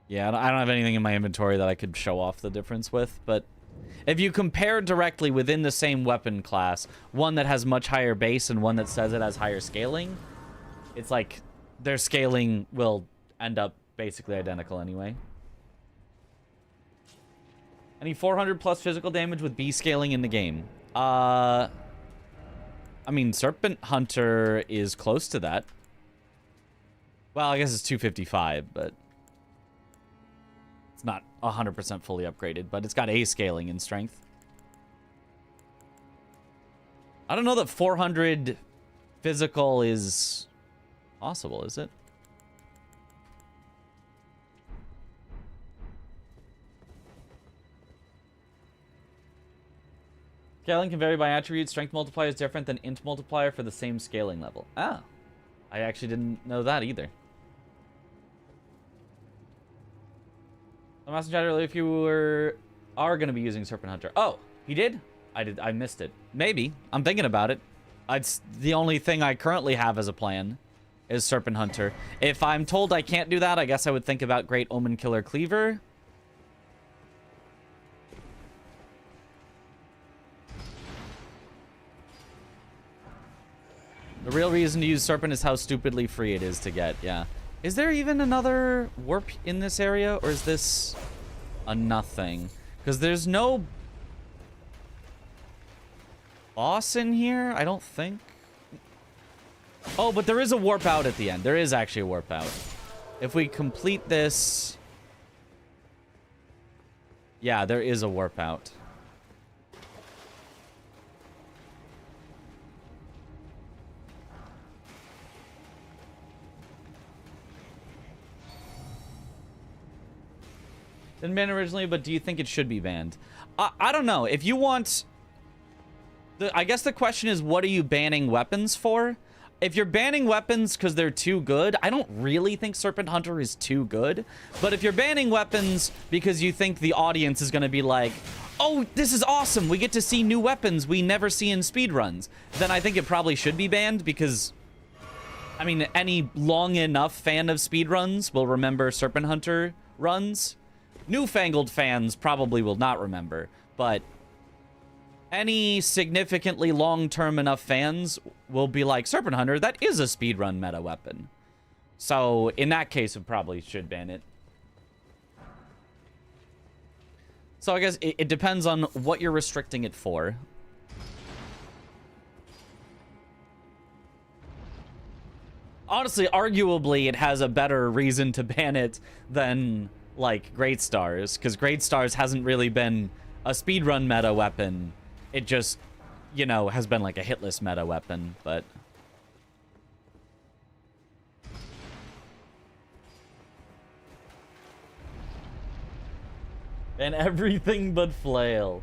Yeah, I don't have anything in my inventory that I could show off the difference with, but if you compare directly within the same weapon class, one that has much higher base and one that says it has higher scaling, it's like their scaling will end up basically identical anyway. Any 400 plus physical damage with B scaling in the game? I mean, Serpent Hunter is close to that. Well, I guess it's 255, but it's not 100% fully upgraded, but it's got A scaling in strength. I don't know that 400 physical is possible, is it? Scaling can vary by attribute. Strength multiplier is different than int multiplier for the same scaling level. Ah, I actually didn't know that either. I'm asking chat earlier if you are going to be using Serpent Hunter. Oh, he did? I missed it. Maybe. I'm thinking about it. It's the only thing I currently have as a plan is Serpent Hunter. If I'm told I can't do that, I guess I would think about Great Omen Killer Cleaver. The real reason to use Serpent is how stupidly free it is to get, yeah. Is there even another warp in this area, or is this a nothing? Because there's no boss in here, I don't think. Oh, but there is a warp out at the end. There is actually a warp out. If we complete this... Yeah, there is a warp out. Didn't ban originally, but do you think it should be banned? I don't know. If you want... I guess the question is, what are you banning weapons for? If you're banning weapons because they're too good, I don't really think Serpent Hunter is too good. But if you're banning weapons because you think the audience is going to be like, oh, this is awesome, we get to see new weapons we never see in speedruns, then I think it probably should be banned because... I mean, any long enough fan of speedruns will remember Serpent Hunter runs. Newfangled fans probably will not remember, but any significantly long-term enough fans will be like, Serpent Hunter, that is a speedrun meta weapon. So, in that case, it probably should ban it. So I guess it depends on what you're restricting it for. Honestly, arguably, it has a better reason to ban it than... like Great Stars, because Great Stars hasn't really been a speedrun meta weapon. It just, you know, has been like a hitless meta weapon, but... And everything but flail.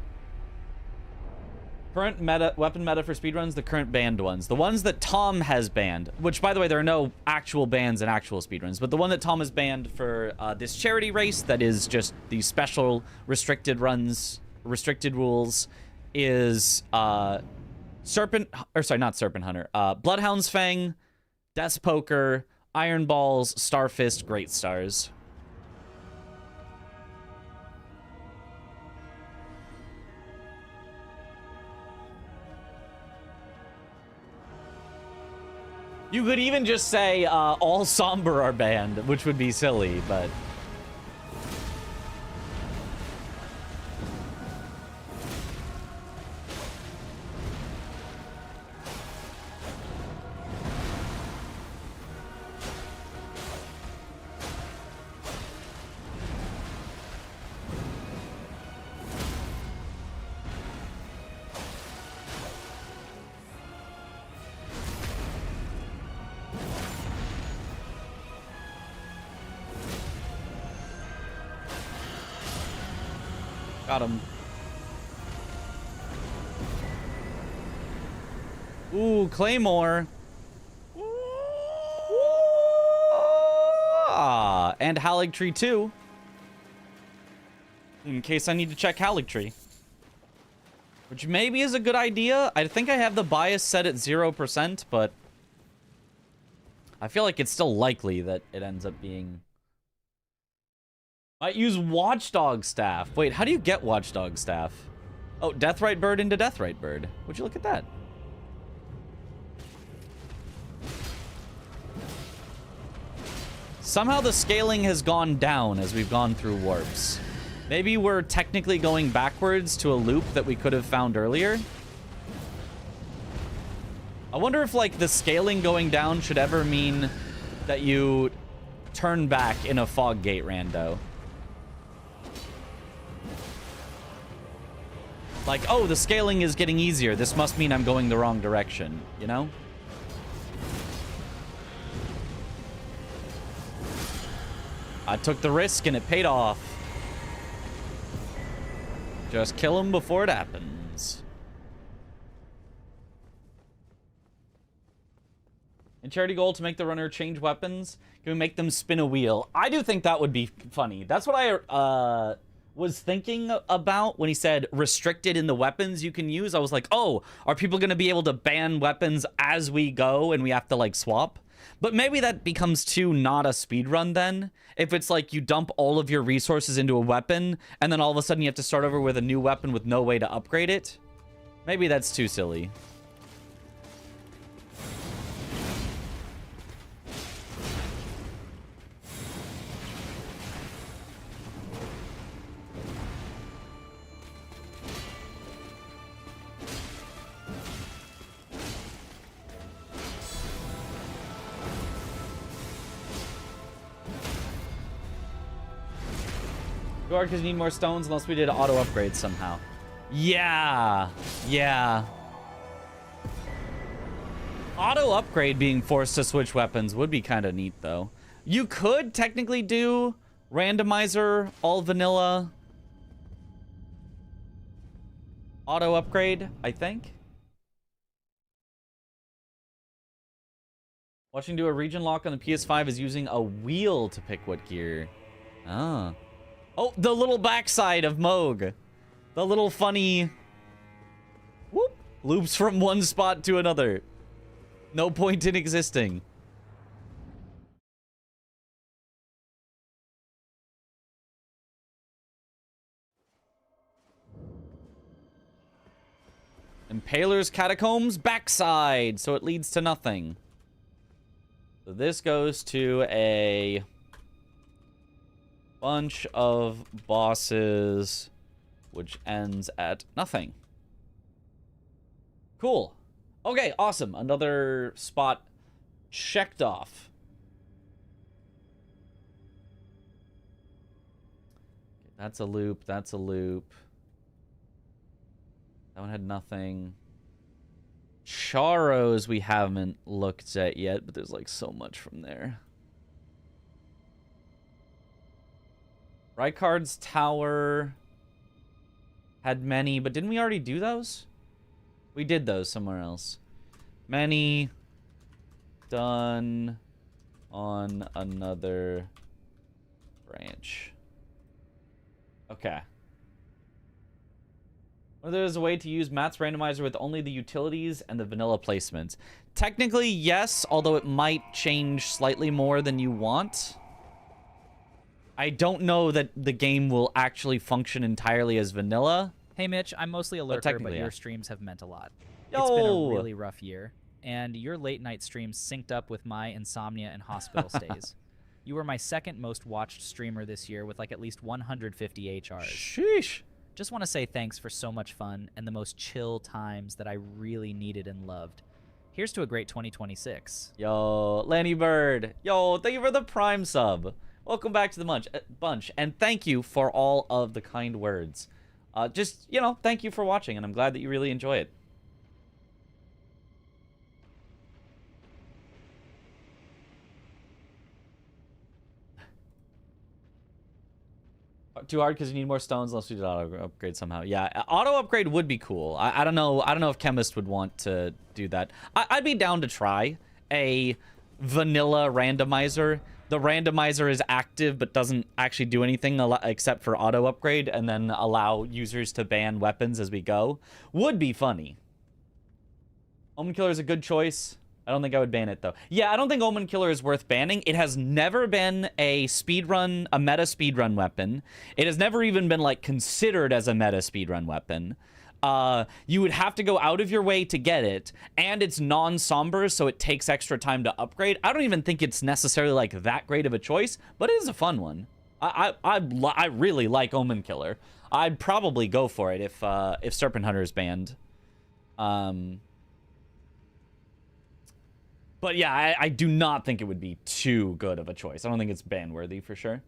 Current meta, weapon meta for speedruns, the current banned ones. The ones that Tom has banned, which, by the way, there are no actual bans in actual speedruns, but the one that Tom has banned for this charity race that is just these special restricted runs, restricted rules, is not Serpent Hunter, Bloodhound's Fang, Death's Poker, Iron Balls, Starfist, Great Stars. You could even just say all Somber are banned, which would be silly, but... Got him. Ooh, Claymore. Ah, and Halig Tree too. In case I need to check Halig Tree. Which maybe is a good idea. I think I have the bias set at 0%, but I feel like it's still likely that it ends up being... I use Watchdog Staff. Wait, how do you get Watchdog Staff? Oh, Deathrite Bird into Deathrite Bird. Would you look at that? Somehow the scaling has gone down as we've gone through warps. Maybe we're technically going backwards to a loop that we could have found earlier. I wonder if, like, the scaling going down should ever mean that you turn back in a fog gate rando. Like, oh, the scaling is getting easier. This must mean I'm going the wrong direction, you know? I took the risk and it paid off. Just kill him before it happens. In charity goal to make the runner change weapons, can we make them spin a wheel? I do think that would be funny. That's what I was thinking about when he said restricted in the weapons you can use. I was like, oh, are people going to be able to ban weapons as we go and we have to, like, swap? But maybe that becomes too not a speedrun then. If it's like you dump all of your resources into a weapon, and then all of a sudden you have to start over with a new weapon with no way to upgrade it. Maybe that's too silly. Hard because you need more stones unless we did auto upgrades somehow. Yeah. Yeah. Auto upgrade being forced to switch weapons would be kind of neat, though. You could technically do randomizer, all vanilla. Auto upgrade, I think. Watching do a region lock on the PS5 is using a wheel to pick what gear. Ah. Oh, the little backside of Moog. The little funny... Whoop. Loops from one spot to another. No point in existing. Impaler's Catacombs backside, so it leads to nothing. So this goes to a bunch of bosses, which ends at nothing. Cool. Okay, awesome. Another spot checked off. That's a loop. That's a loop. That one had nothing. Charos we haven't looked at yet, but there's like so much from there. Rykard's Tower had many, but didn't we already do those? We did those somewhere else. Many done on another branch. Okay. Whether there's a way to use Matt's randomizer with only the utilities and the vanilla placements. Technically, yes, although it might change slightly more than you want. I don't know that the game will actually function entirely as vanilla. Hey, Mitch, I'm mostly a lurker, but your streams have meant a lot. It's been a really rough year, and your late-night streams synced up with my insomnia and hospital stays. You were my second most watched streamer this year with like at least 150 HRs. Sheesh. Just want to say thanks for so much fun and the most chill times that I really needed and loved. Here's to a great 2026. Yo, Lanny Bird. Yo, thank you for the Prime sub. Welcome back to the bunch, and thank you for all of the kind words. Just, you know, thank you for watching, and I'm glad that you really enjoy it. Too hard because you need more stones unless we did auto upgrade somehow. Yeah, auto upgrade would be cool. I don't know. I don't know if Chemist would want to do that. I'd be down to try a vanilla randomizer. The randomizer is active but doesn't actually do anything except for auto upgrade, and then allow users to ban weapons as we go. Would be funny. Omen Killer is a good choice. I don't think I would ban it, though. Yeah, I don't think Omen Killer is worth banning. It has never been a speedrun, a meta speedrun weapon. It has never even been, like, considered as a meta speedrun weapon. You would have to go out of your way to get it, and it's non-somber, so it takes extra time to upgrade. I don't even think it's necessarily, like, that great of a choice, but it is a fun one. I really like Omen Killer. I'd probably go for it if Serpent Hunter is banned. But yeah, I do not think it would be too good of a choice. I don't think it's ban-worthy for sure.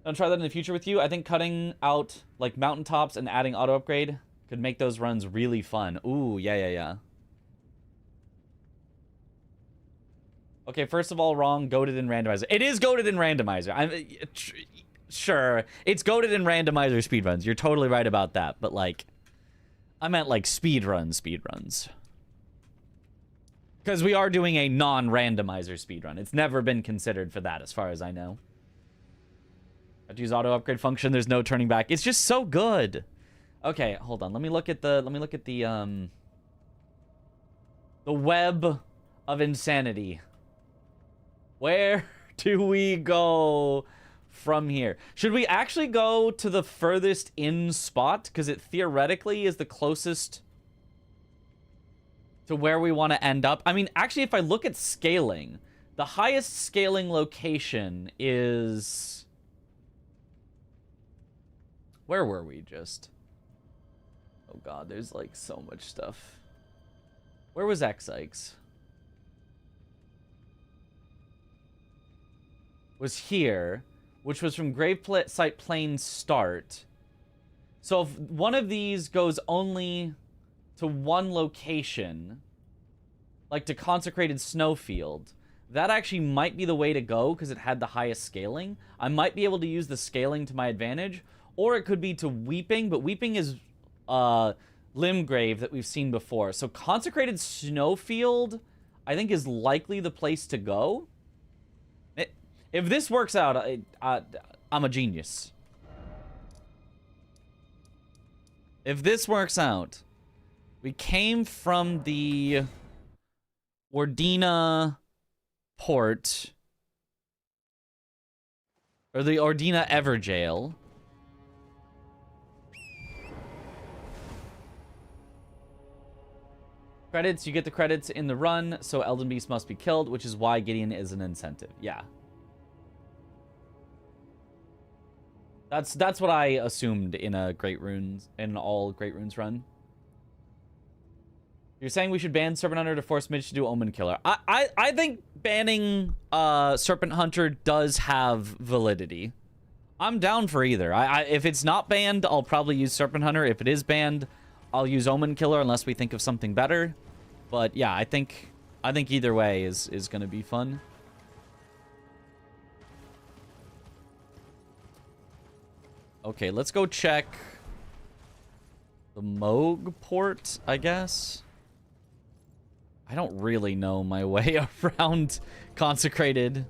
I'll try that in the future with you. I think cutting out like mountaintops and adding auto upgrade could make those runs really fun. Ooh, yeah. Okay, first of all, wrong. Goated in randomizer. It is goated in randomizer. Sure, it's goated in randomizer speedruns. You're totally right about that. But like, I meant like speedruns. Because we are doing a non-randomizer speedrun. It's never been considered for that, as far as I know. I have to use auto upgrade function. There's no turning back. It's just so good. Okay, hold on. Let me look at the web of insanity. Where do we go from here? Should we actually go to the furthest in spot? Because it theoretically is the closest to where we want to end up. I mean, actually, if I look at scaling, the highest scaling location is... Where were we just? Oh god, there's like so much stuff. Where was X-Ikes? Was here, which was from Gravesite Plain start. So if one of these goes only to one location, like to Consecrated Snowfield, that actually might be the way to go because it had the highest scaling. I might be able to use the scaling to my advantage, or it could be to Weeping, but Weeping is Limgrave that we've seen before. So Consecrated Snowfield, I think, is likely the place to go. If this works out, I'm a genius. If this works out, we came from the Ordina port, or the Ordina Everjail. Credits, you get the credits in the run, so Elden Beast must be killed, which is why Gideon is an incentive. Yeah. That's what I assumed in a all Great Runes run. You're saying we should ban Serpent Hunter to force Midge to do Omen Killer. I think banning Serpent Hunter does have validity. I'm down for either. If it's not banned, I'll probably use Serpent Hunter. If it is banned, I'll use Omen Killer unless we think of something better. But yeah, I think either way is gonna be fun. Okay, let's go check the Moog port, I guess. I don't really know my way around Consecrated.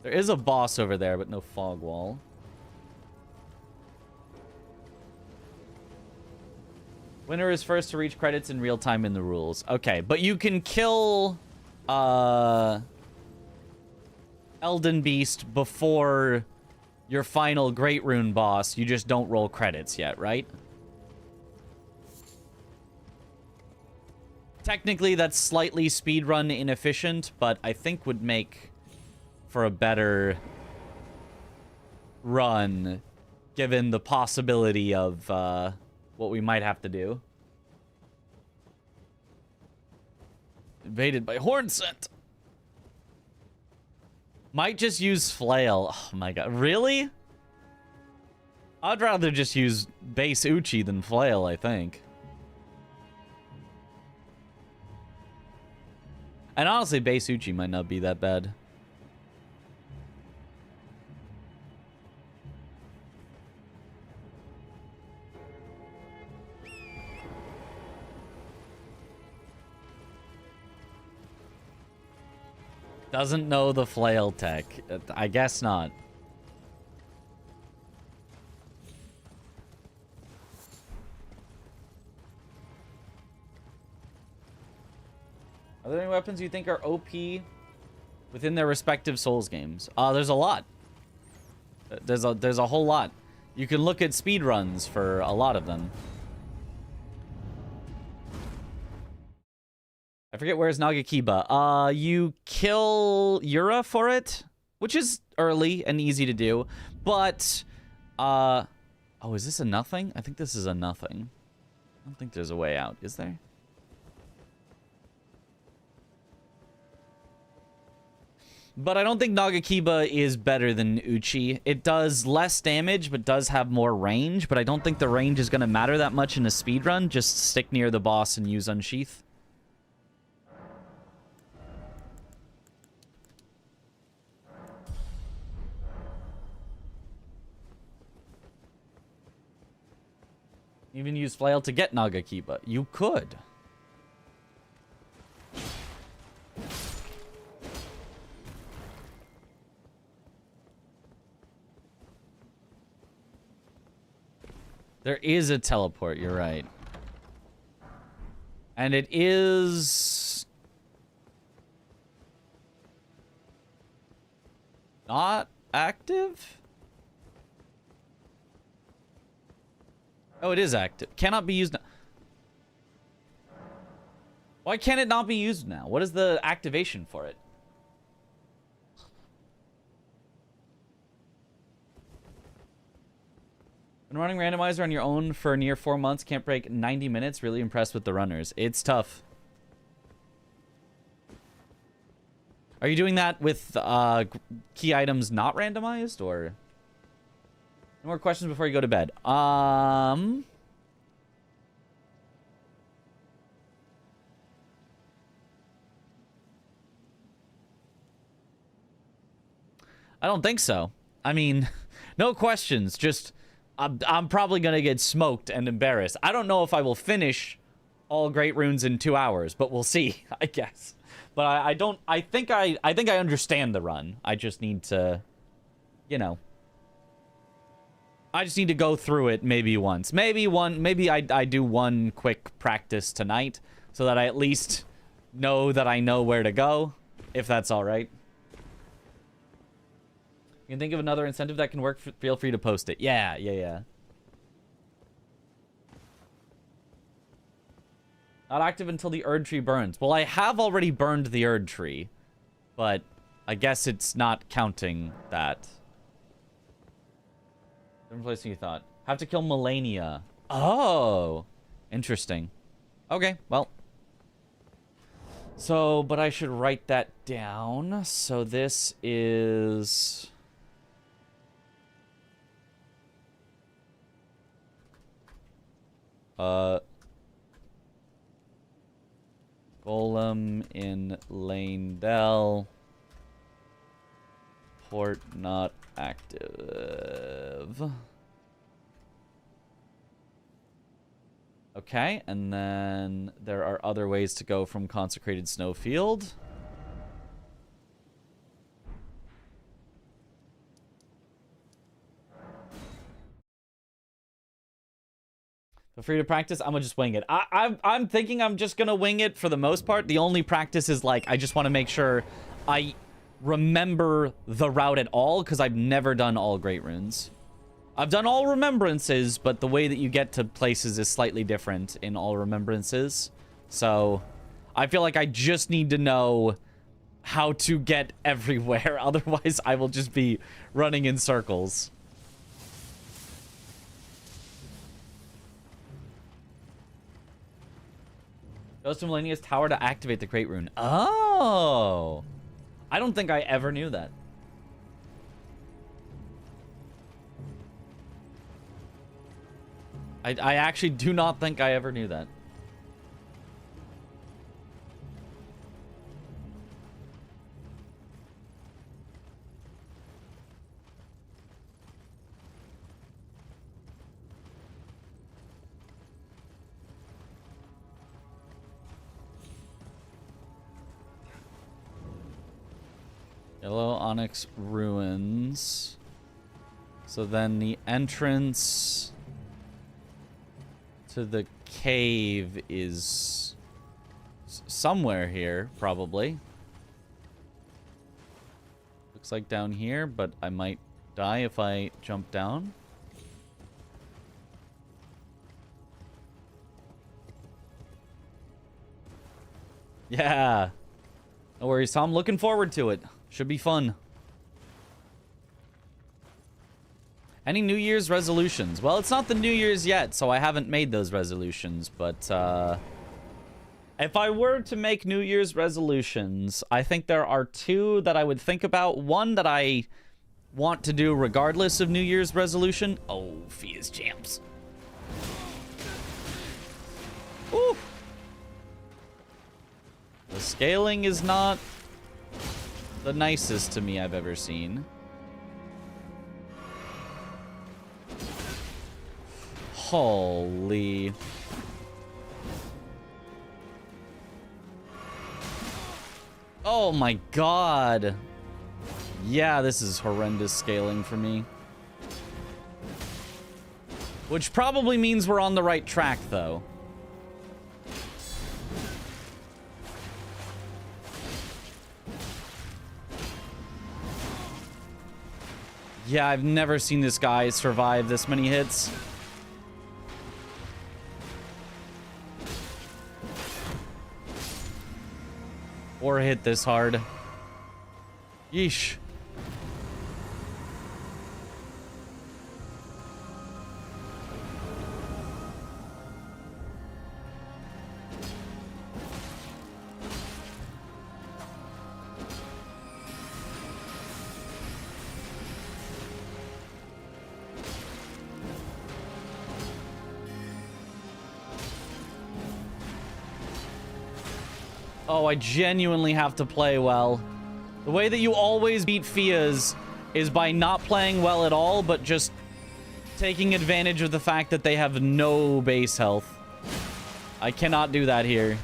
There is a boss over there, but no fog wall. Winner is first to reach credits in real time in the rules. Okay, but you can kill Elden Beast before your final Great Rune boss. You just don't roll credits yet, right? Technically, that's slightly speedrun inefficient, but I think would make for a better run, given the possibility of what we might have to do. Invaded by Horn Scent. Might just use Flail. Oh my god. Really? I'd rather just use base Uchi than Flail, I think. And honestly, base Uchi might not be that bad. Doesn't know the flail tech. I guess not. Are there any weapons you think are OP within their respective Souls games? There's a lot. There's a whole lot. You can look at speedruns for a lot of them. I forget where's Nagakiba. You kill Yura for it, which is early and easy to do. But, oh, is this a nothing? I think this is a nothing. I don't think there's a way out, is there? But I don't think Nagakiba is better than Uchi. It does less damage, but does have more range. But I don't think the range is going to matter that much in a speedrun. Just stick near the boss and use Unsheath. Even use Flail to get Nagakiba. You could. There is a teleport, you're right. And it is... not active? Oh, it is active. Cannot be used now. Why can't it not be used now? What is the activation for it? Been running Randomizer on your own for near 4 months. Can't break 90 minutes. Really impressed with the runners. It's tough. Are you doing that with key items not randomized, or... No more questions before you go to bed. I don't think so. I mean, no questions. Just, I'm probably going to get smoked and embarrassed. I don't know if I will finish all Great Runes in 2 hours, but we'll see, I guess. But I think I understand the run. I just need to, you know... I just need to go through it maybe once. Maybe I do one quick practice tonight so that I at least know that I know where to go, if that's all right. You can think of another incentive that can work. Feel free to post it. Yeah. Not active until the Erd tree burns. Well, I have already burned the Erd tree, but I guess it's not counting that. Different place than you thought. Have to kill Melania. Oh, interesting. Okay, well. So, but I should write that down. So this is... Golem in Lanedell. Port not active. Okay, and then there are other ways to go from Consecrated Snowfield. Feel free to practice. I'm gonna just wing it. I'm thinking I'm just gonna wing it for the most part. The only practice is like I just want to make sure I remember the route at all, because I've never done all Great Runes. I've done all Remembrances, but the way that you get to places is slightly different in all Remembrances. So I feel like I just need to know how to get everywhere. Otherwise, I will just be running in circles. Goes to Millennia's Tower to activate the Great Rune. Oh! I don't think I ever knew that. I actually do not think I ever knew that. Yellow Onyx Ruins. So then the entrance to the cave is somewhere here, probably. Looks like down here, but I might die if I jump down. Yeah. No worries, Tom. Looking forward to it. Should be fun. Any New Year's resolutions? Well, it's not the New Year's yet, so I haven't made those resolutions, but if I were to make New Year's resolutions, I think there are two that I would think about. One that I want to do regardless of New Year's resolution. Oh, Fia's champs. Ooh. The scaling is not the nicest to me I've ever seen. Holy. Oh my god. Yeah, this is horrendous scaling for me. Which probably means we're on the right track, though. Yeah, I've never seen this guy survive this many hits. Or hit this hard. Yeesh. Oh, I genuinely have to play well. The way that you always beat Fias is by not playing well at all, but just taking advantage of the fact that they have no base health. I cannot do that here.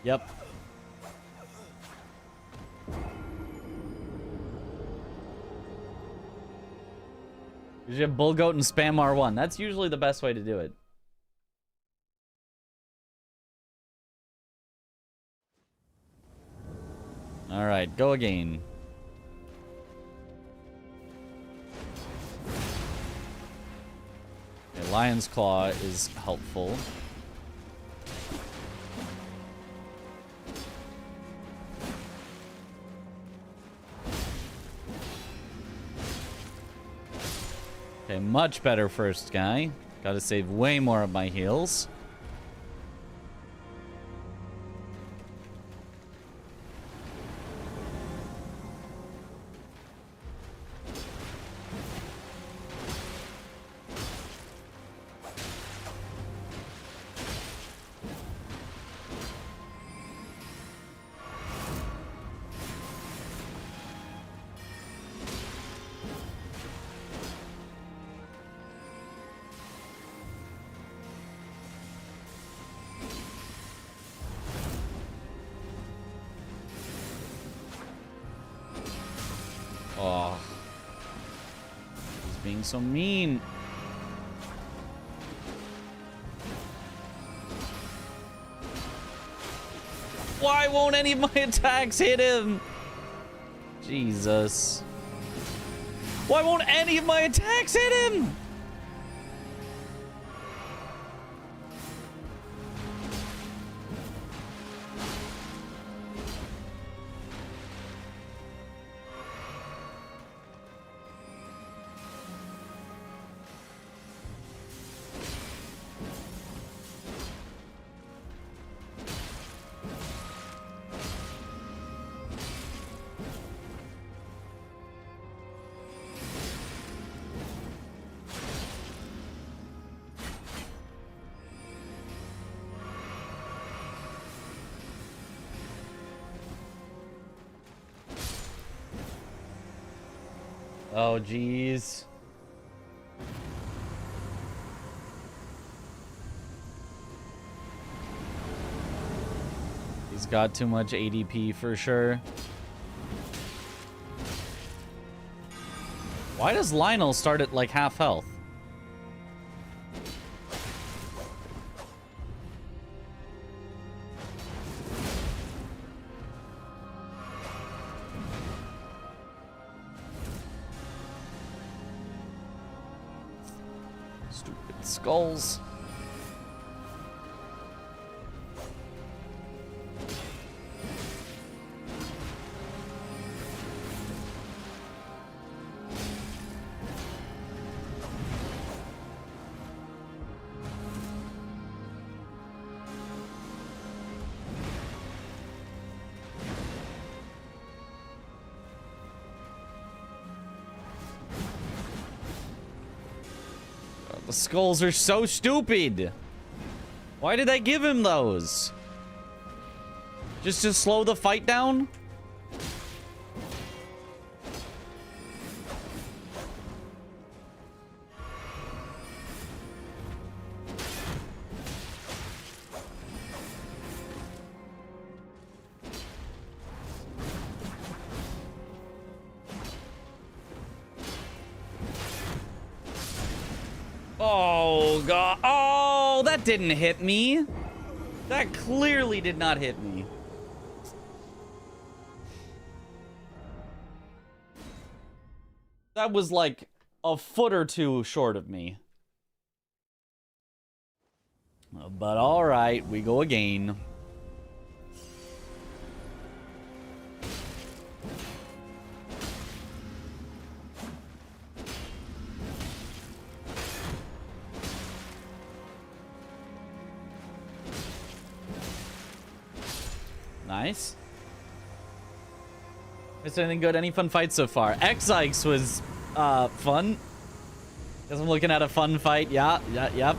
Yep. You have Bull Goat and spam R1. That's usually the best way to do it. Alright, go again. Okay, Lion's Claw is helpful. Okay, much better first guy. Gotta save way more of my heals. Oh. He's being so mean. Why won't any of my attacks hit him? Jesus. Why won't any of my attacks hit him? Oh, jeez. He's got too much ADP for sure. Why does Lionel start at like half health? Stupid skulls. The skulls are so stupid. Why did I give him those? Just to slow the fight down? Oh, God. Oh, that didn't hit me. That clearly did not hit me. That was like a foot or two short of me. But all right, we go again. Nice. Missed anything good? Any fun fights so far? X-Ikes was fun. Guess I'm looking at a fun fight. Yeah, yep.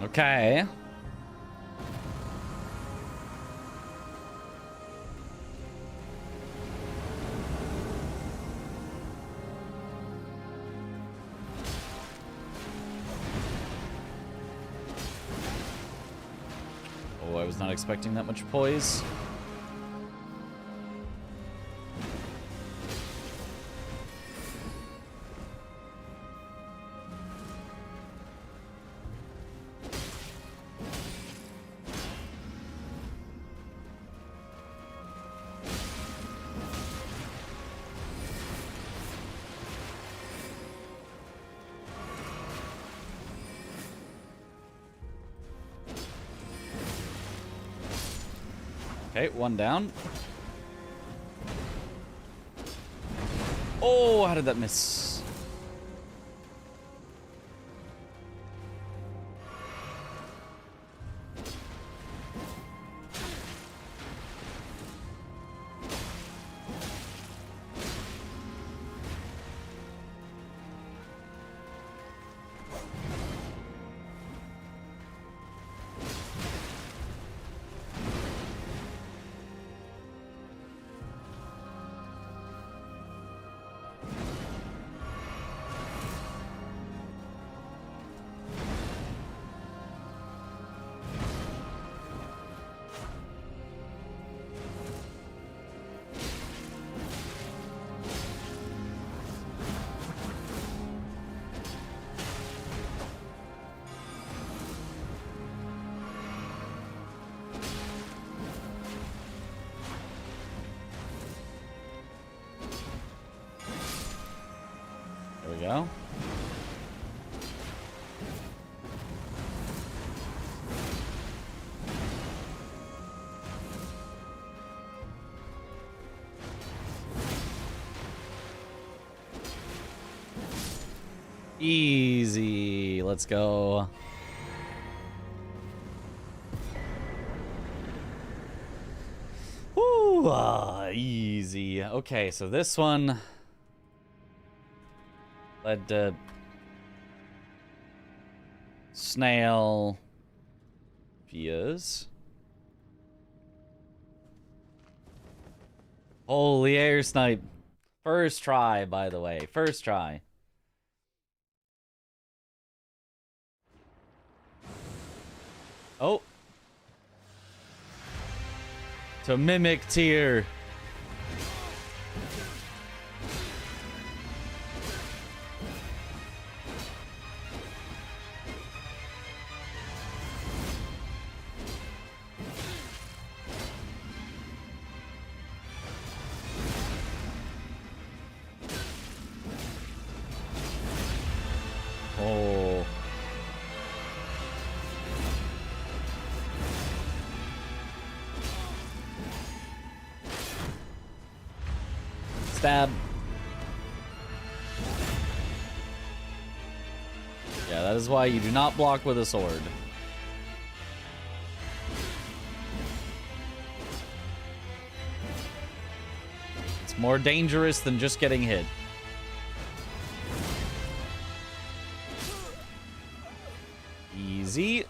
Okay. Oh, I was not expecting that much poise. Okay, one down. Oh, how did that miss? There we go. Easy. Let's go. Woo, easy. Okay, so this one led to snail vias. Holy air snipe. First try, by the way. First try. Oh. To mimic tier. Oh. Stab. Yeah, that is why you do not block with a sword. It's more dangerous than just getting hit. Easy.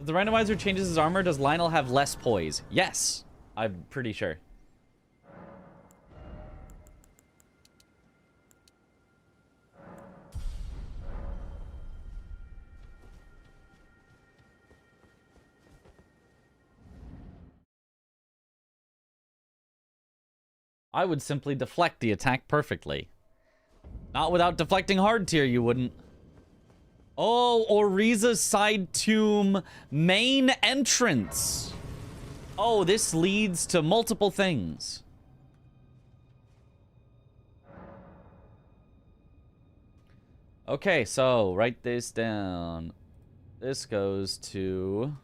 If the randomizer changes his armor, does Lionel have less poise? Yes, I'm pretty sure. I would simply deflect the attack perfectly. Not without deflecting hard tier, you wouldn't. Oh, Oriza's side tomb main entrance. Oh, this leads to multiple things. Okay, so write this down. This goes to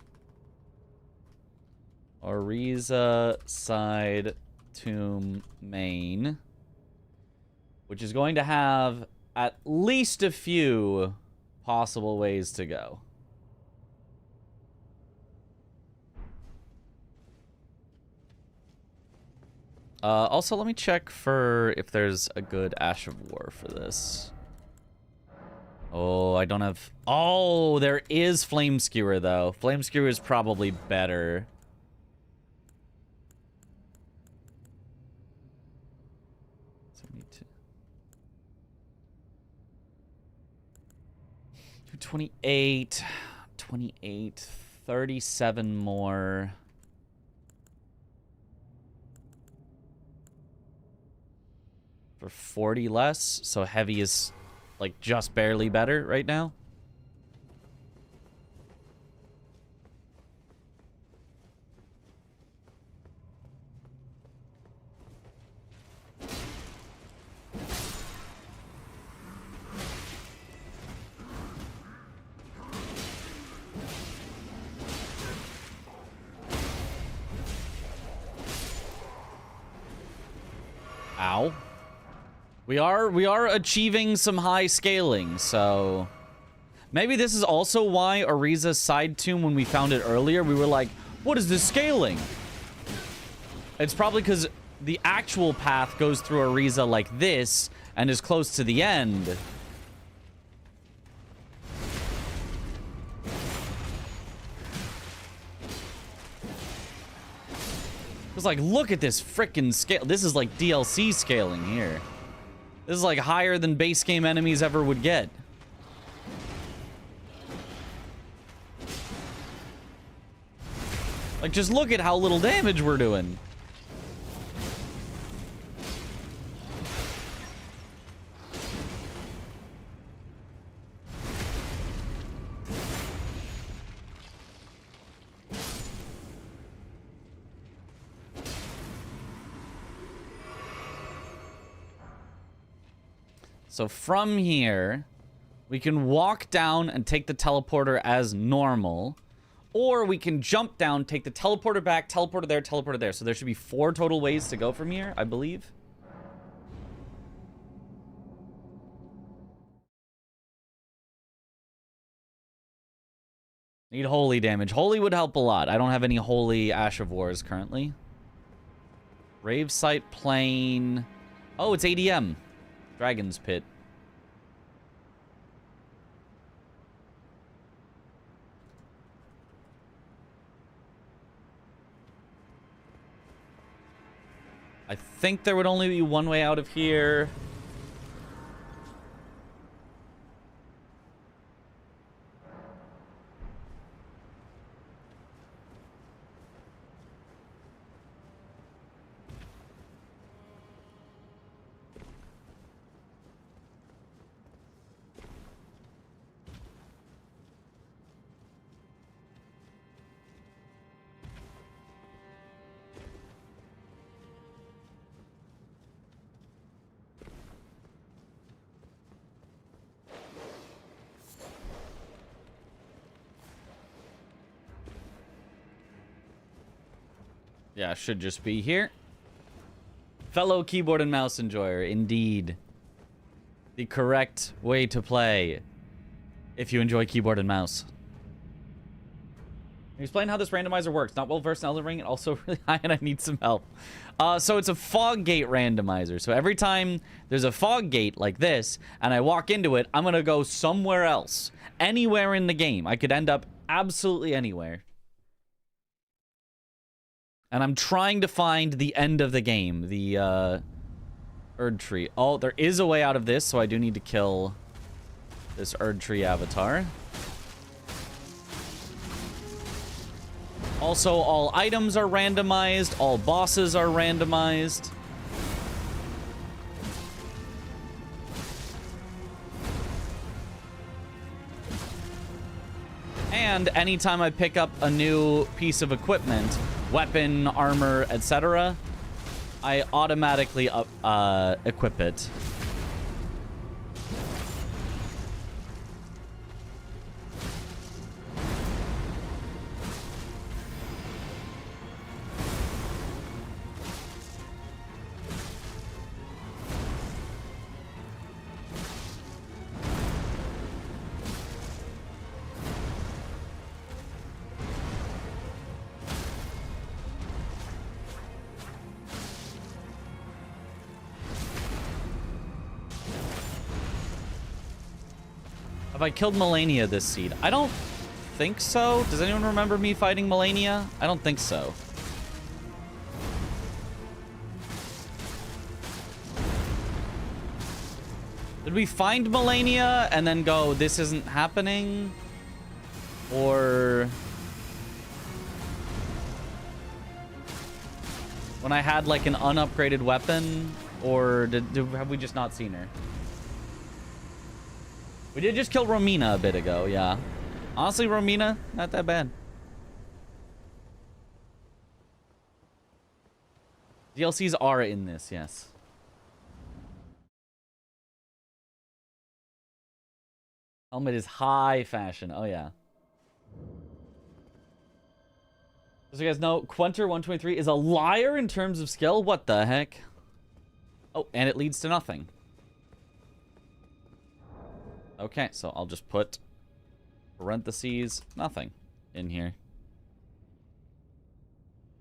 Oriza side tomb main, which is going to have at least a few possible ways to go. Also, let me check for if there's a good Ash of War for this. Oh, I don't have... Oh, there is Flame Skewer, though. Flame Skewer is probably better. So we need to... 28, 28, 37 more. For 40 less, so heavy is like just barely better right now. Ow. We are achieving some high scaling, so maybe this is also why Oriza's side tomb, when we found it earlier, we were like, what is this scaling? It's probably because the actual path goes through Oriza like this and is close to the end. It's like, look at this frickin' scale. This is like DLC scaling here. This is like higher than base game enemies ever would get. Like, just look at how little damage we're doing. So from here, we can walk down and take the teleporter as normal, Or we can jump down, take the teleporter back, teleporter there, teleporter there. So there should be 4 total ways to go from here, I believe. Need holy damage. Holy would help a lot. I don't have any holy Ash of Wars currently. Rave Site Plane. Oh, it's ADM. Dragon's Pit. I think there would only be one way out of here. Yeah, should just be here. Fellow keyboard and mouse enjoyer, indeed. The correct way to play if you enjoy keyboard and mouse. Explain how this randomizer works. Not well versed in Elden Ring and also really high and I need some help. So it's a fog gate randomizer. So every time there's a fog gate like this and I walk into it, I'm going to go somewhere else. Anywhere in the game. I could end up absolutely anywhere. And I'm trying to find the end of the game, the Erd Tree. Oh, there is a way out of this, so I do need to kill this Erd Tree avatar. Also, all items are randomized, all bosses are randomized. And anytime I pick up a new piece of equipment, weapon, armor, etc., I automatically equip it. Have I killed Melania this seed? I don't think so. Does anyone remember me fighting Melania? I don't think so. Did we find Melania and then go, this isn't happening? Or... when I had like an unupgraded weapon? Or have we just not seen her? We did just kill Romina a bit ago, yeah. Honestly, Romina, not that bad. DLCs are in this, yes. Helmet is high fashion. Oh, yeah. So you guys know, Quenter123 is a liar in terms of skill? What the heck? Oh, and it leads to nothing. Okay, so I'll just put parentheses, nothing in here.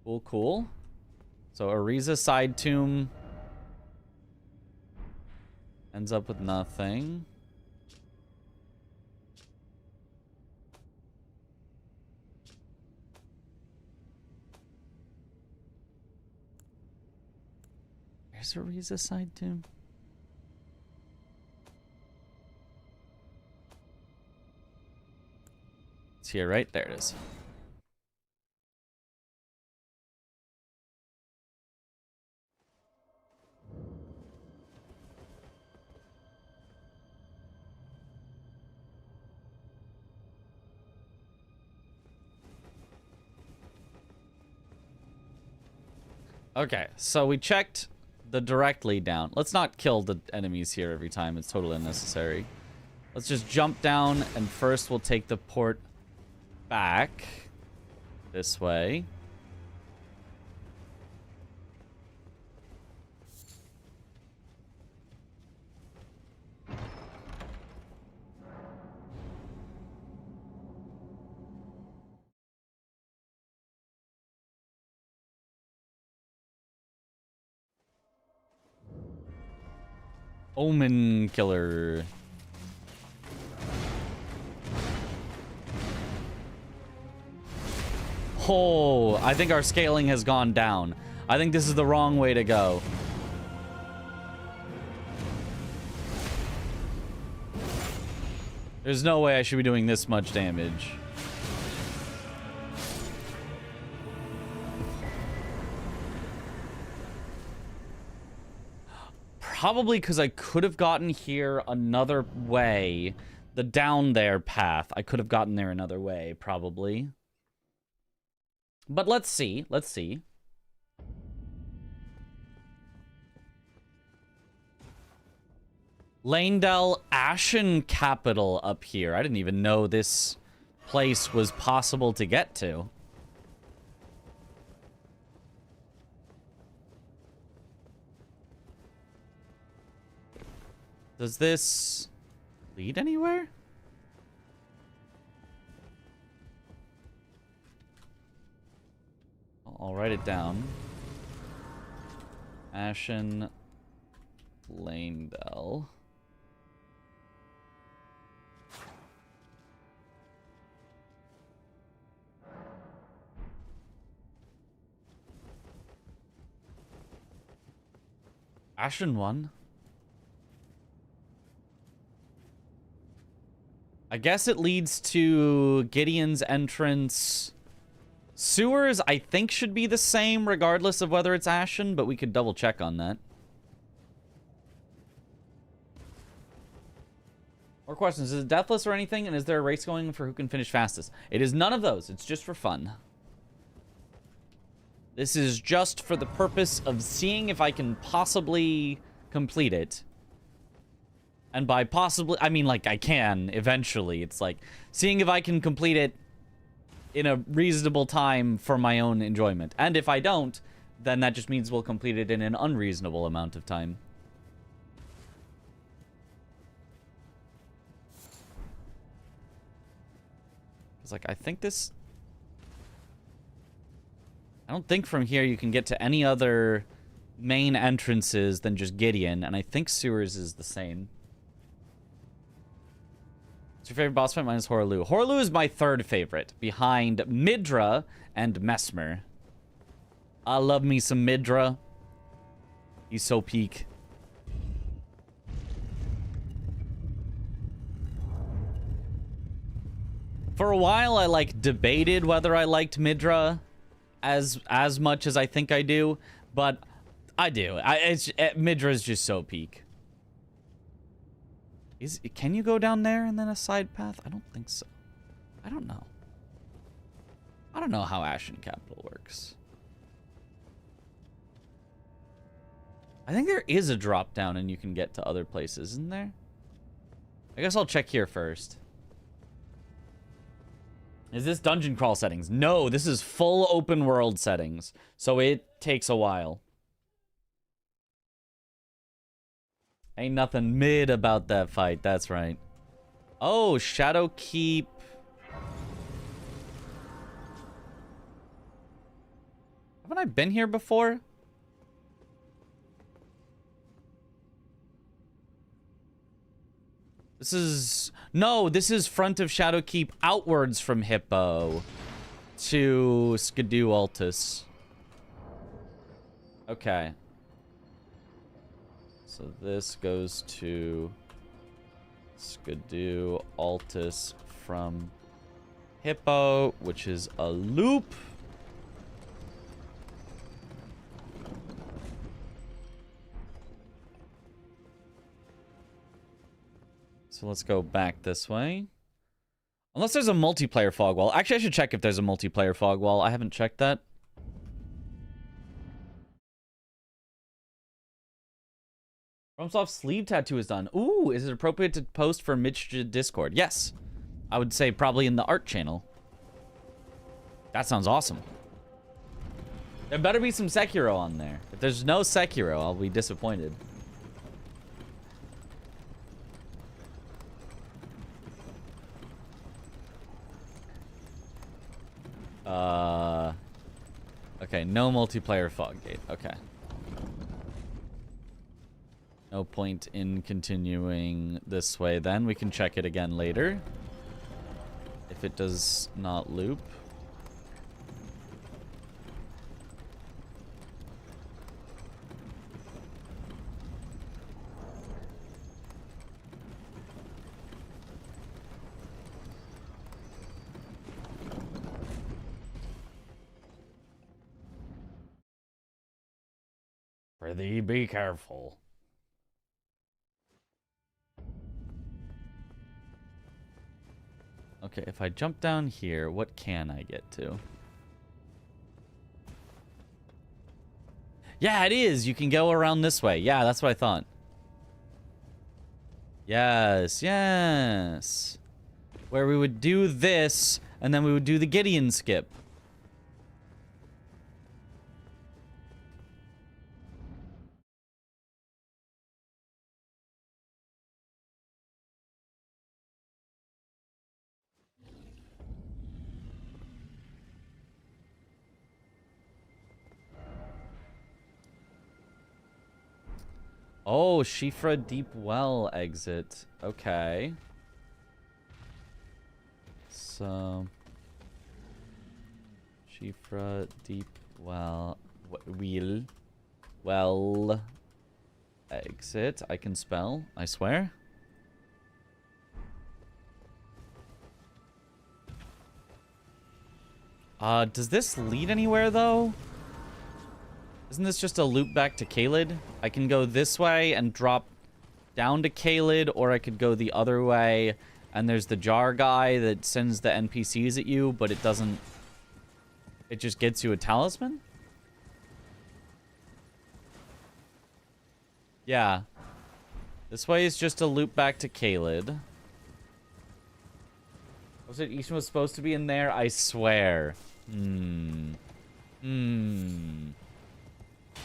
Cool, cool. So Ariza side tomb ends up with nothing. Where's Ariza side tomb? It's here, right? There it is. Okay, so we checked the direct lead down. Let's not kill the enemies here every time. It's totally unnecessary. Let's just jump down, and first we'll take the port back. this way. Omen Killer. Oh, I think our scaling has gone down. I think this is the wrong way to go. There's no way I should be doing this much damage. Probably because I could have gotten here another way. The down there path. I could have gotten there another way, probably. But let's see. Let's see. Lanedell Ashen Capital up here. I didn't even know this place was possible to get to. Does this lead anywhere? I'll write it down. Ashen Lanedell. Ashen one. I guess it leads to Gideon's entrance. Sewers, I think, should be the same regardless of whether it's Ashen, but we could double check on that. More questions. Is it deathless or anything? And is there a race going for who can finish fastest? It is none of those. It's just for fun. This is just for the purpose of seeing if I can possibly complete it. And by possibly, I mean, like, I can eventually. It's like seeing if I can complete it in a reasonable time for my own enjoyment. And if I don't, then that just means we'll complete it in an unreasonable amount of time. It's like, I think this... I don't think from here you can get to any other main entrances than just Gideon, and I think Sewers is the same. What's your favorite boss fight? Mine is Horaloo. Horaloo is my third favorite, behind Midra and Mesmer. I love me some Midra. He's so peak. For a while, I, like, debated whether I liked Midra as much as I think I do, but I do. Midra is just so peak. Can you go down there and then a side path? I don't think so. I don't know. I don't know how Ashen Capital works. I think there is a drop down and you can get to other places, isn't there? I guess I'll check here first. Is this dungeon crawl settings? No, this is full open world settings. So it takes a while. Ain't nothing mid about that fight, that's right. Oh, Shadowkeep. Haven't I been here before? This is... No, this is front of Shadowkeep outwards from Hippo to Skidoo Altus. Okay. So this goes to Skidoo Altus from Hippo, which is a loop. So let's go back this way. Unless there's a multiplayer fog wall. Actually, I should check if there's a multiplayer fog wall. I haven't checked that. FromSoft's sleeve tattoo is done. Ooh, is it appropriate to post for Mitch Discord? Yes. I would say probably in the art channel. That sounds awesome. There better be some Sekiro on there. If there's no Sekiro, I'll be disappointed. Okay, no multiplayer fog gate. Okay. No point in continuing this way then. We can check it again later. If it does not loop. Prithee, be careful. Okay, if I jump down here, what can I get to? Yeah, it is. You can go around this way. Yeah, that's what I thought. Yes, yes. Where we would do this, and then we would do the Gideon skip. Oh, Shifra Deep Well exit. Okay. So... Shifra Deep Well... Well... Exit. I can spell, I swear. Does this lead anywhere, though? Isn't this just a loop back to Caelid? I can go this way and drop down to Caelid, or I could go the other way, and there's the jar guy that sends the NPCs at you, but it doesn't... It just gets you a talisman? Yeah. This way is just a loop back to Caelid. Was it Ishan was supposed to be in there? I swear.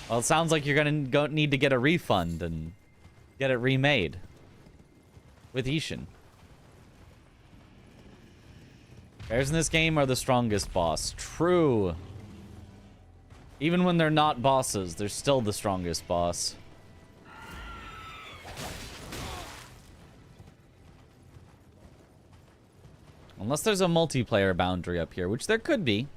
Well, it sounds like you're gonna need to get a refund and get it remade. With Ishin. Bears in this game are the strongest boss. True. Even when they're not bosses, they're still the strongest boss. Unless there's a multiplayer boundary up here, which there could be.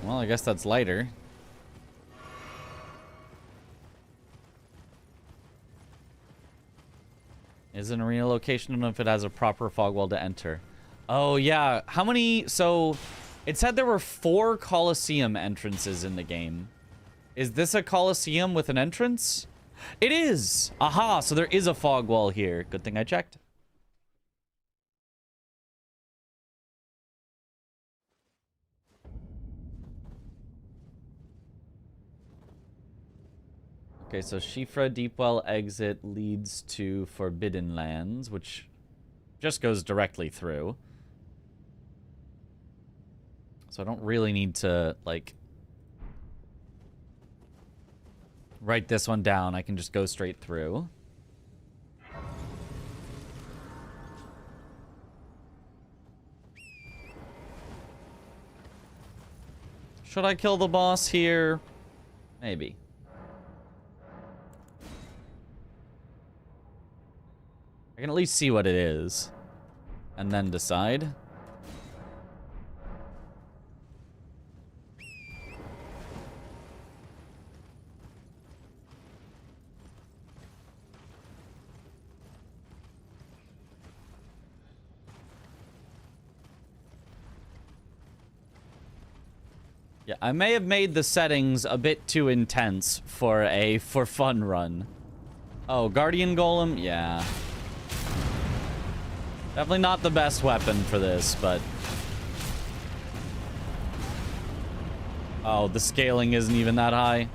Well, I guess that's lighter. Is an arena location? I don't know if it has a proper fog wall to enter. Oh, yeah. How many... So, it said there were 4 Colosseum entrances in the game. Is this a Colosseum with an entrance? It is! Aha! So there is a fog wall here. Good thing I checked. Okay, so Shifra Deepwell exit leads to Forbidden Lands, which just goes directly through. So I don't really need to, like, write this one down. I can just go straight through. Should I kill the boss here? Maybe. I can at least see what it is. And then decide. Yeah, I may have made the settings a bit too intense for a for fun run. Oh, Guardian Golem? Yeah. Definitely not the best weapon for this, but... Oh, the scaling isn't even that high.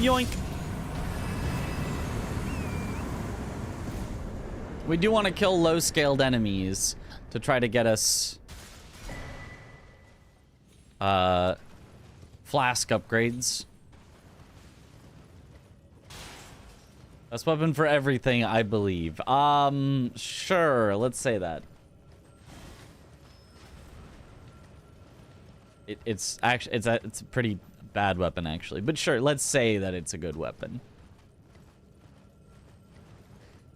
Yoink. We do want to kill low-scaled enemies to try to get us flask upgrades. Best weapon for everything, I believe. Sure, let's say that. It's actually it's a pretty bad weapon actually, but sure, let's say that it's a good weapon.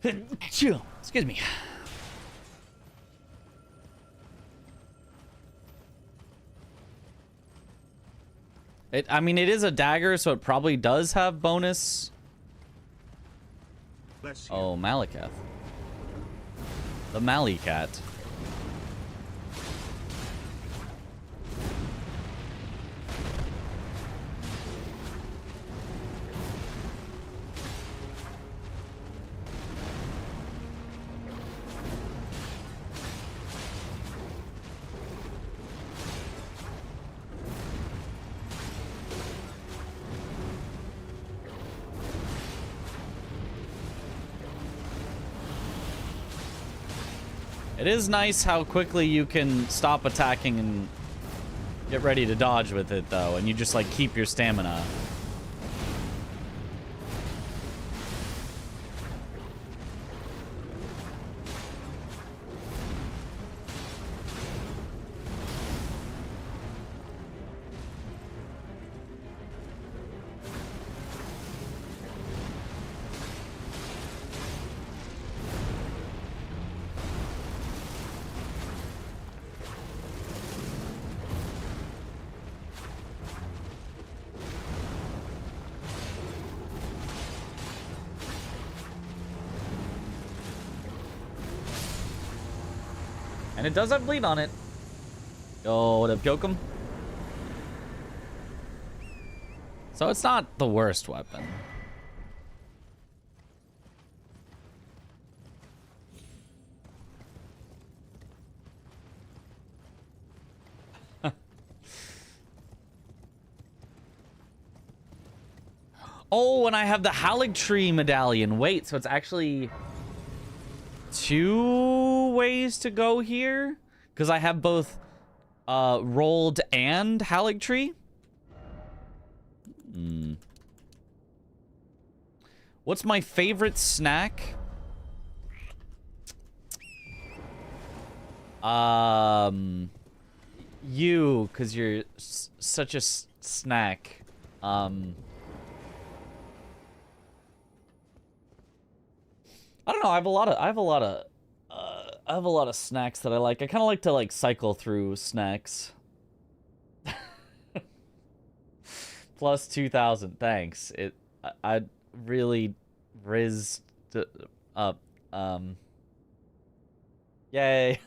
Excuse me. I mean, it is a dagger, so it probably does have bonus. Oh, Malakath. The Malicat. It is nice how quickly you can stop attacking and get ready to dodge with it, though, and you just, like, keep your stamina. And it does have bleed on it. Yo, what up, Jokum? So it's not the worst weapon. Oh, and I have the Haligtree medallion. Wait, so it's actually 2 ways to go here? Because I have both rolled and Haligtree? What's my favorite snack? You, because you're such a snack. I don't know. I have a lot of snacks that I like. I kind of like to like cycle through snacks. Plus 2,000. Thanks. I really rizzed up. Yay.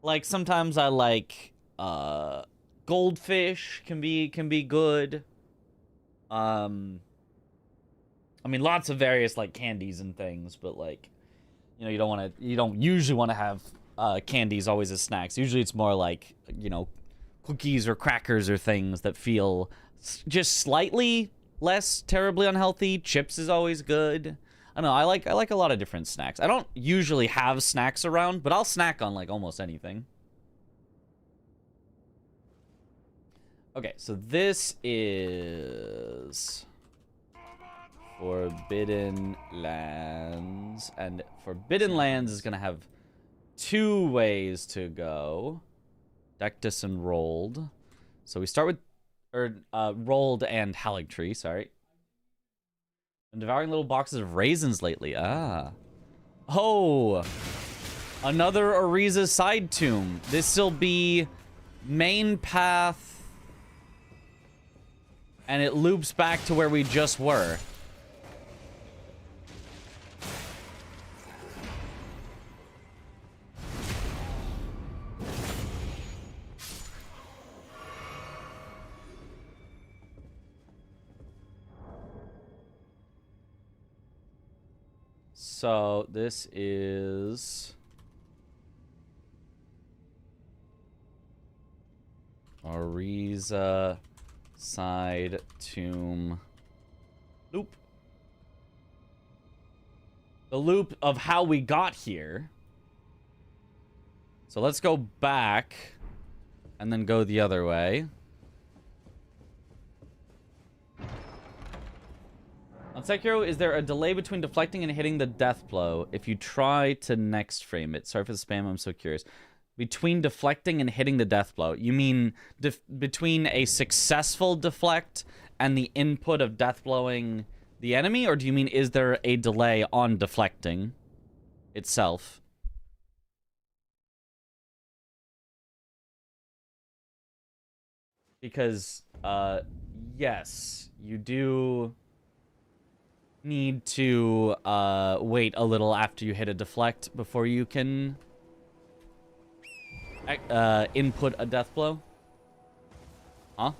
Like sometimes I like goldfish can be good. I mean, lots of various like candies and things, but like, you know, you don't usually want to have candies always as snacks. Usually it's more like, you know, cookies or crackers or things that feel just slightly less terribly unhealthy. Chips is always good. I don't know, I like a lot of different snacks. I don't usually have snacks around, but I'll snack on like almost anything. Okay, so this is Forbidden Lands, and Forbidden Lands is gonna have 2 ways to go. Dectus and rolled. So we start with, Or, rolled and Haligtree, sorry. Been devouring little boxes of raisins lately. Ah. Oh! Another Ariza side tomb. This'll be main path. And it loops back to where we just were. So this is Ariza side tomb loop. The loop of how we got here. So let's go back and then go the other way. On Sekiro, is there a delay between deflecting and hitting the death blow if you try to next frame it? Sorry for the spam, I'm so curious. Between deflecting and hitting the death blow, you mean between a successful deflect and the input of death blowing the enemy? Or do you mean, is there a delay on deflecting itself? Because, yes, you do need to wait a little after you hit a deflect before you can input a death blow. Huh?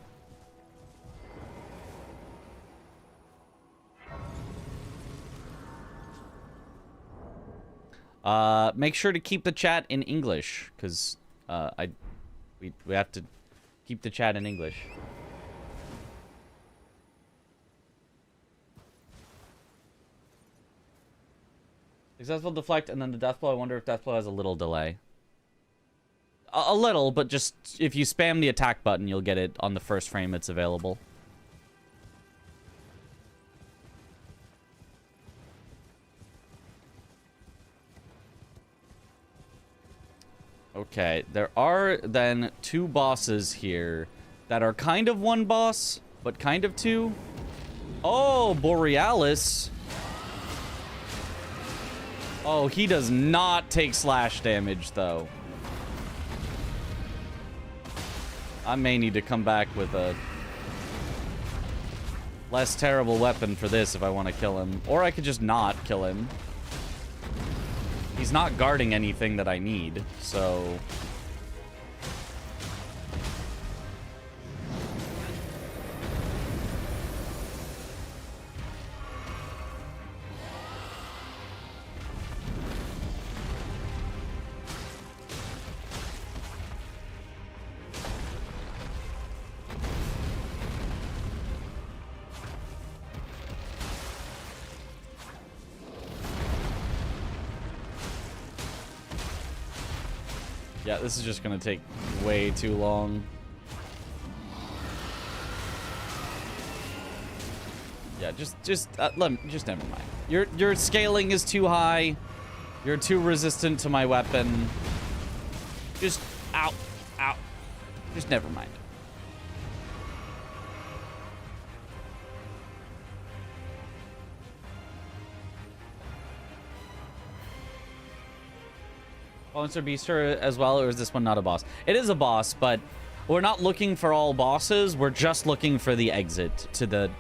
Make sure to keep the chat in English, because we have to keep the chat in English. Successful deflect and then the death blow. I wonder if death blow has a little delay. A little, but just if you spam the attack button, you'll get it on the first frame it's available. Okay, there are then two bosses here that are kind of one boss, but kind of two. Oh, Borealis. Oh, he does not take slash damage, though. I may need to come back with a less terrible weapon for this if I want to kill him. Or I could just not kill him. He's not guarding anything that I need, so... Yeah, this is just gonna take way too long. Yeah, just never mind. Your scaling is too high. You're too resistant to my weapon. Just ow. Just never mind. Monster Beaster as well, or is this one not a boss? It is a boss, but we're not looking for all bosses. We're just looking for the exit to the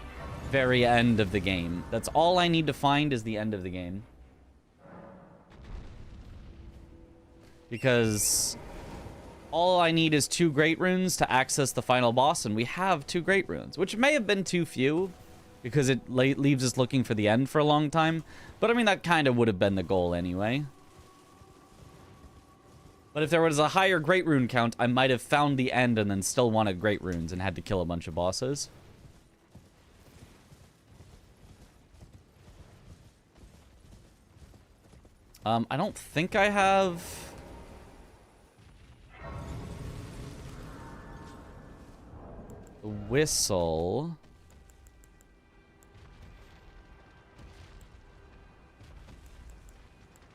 very end of the game. That's all I need to find is the end of the game. Because all I need is 2 Great Runes to access the final boss, and we have 2 Great Runes, which may have been too few, because it leaves us looking for the end for a long time. But I mean, that kind of would have been the goal anyway. But if there was a higher Great Rune count, I might have found the end and then still wanted Great Runes and had to kill a bunch of bosses. I don't think I have... the whistle.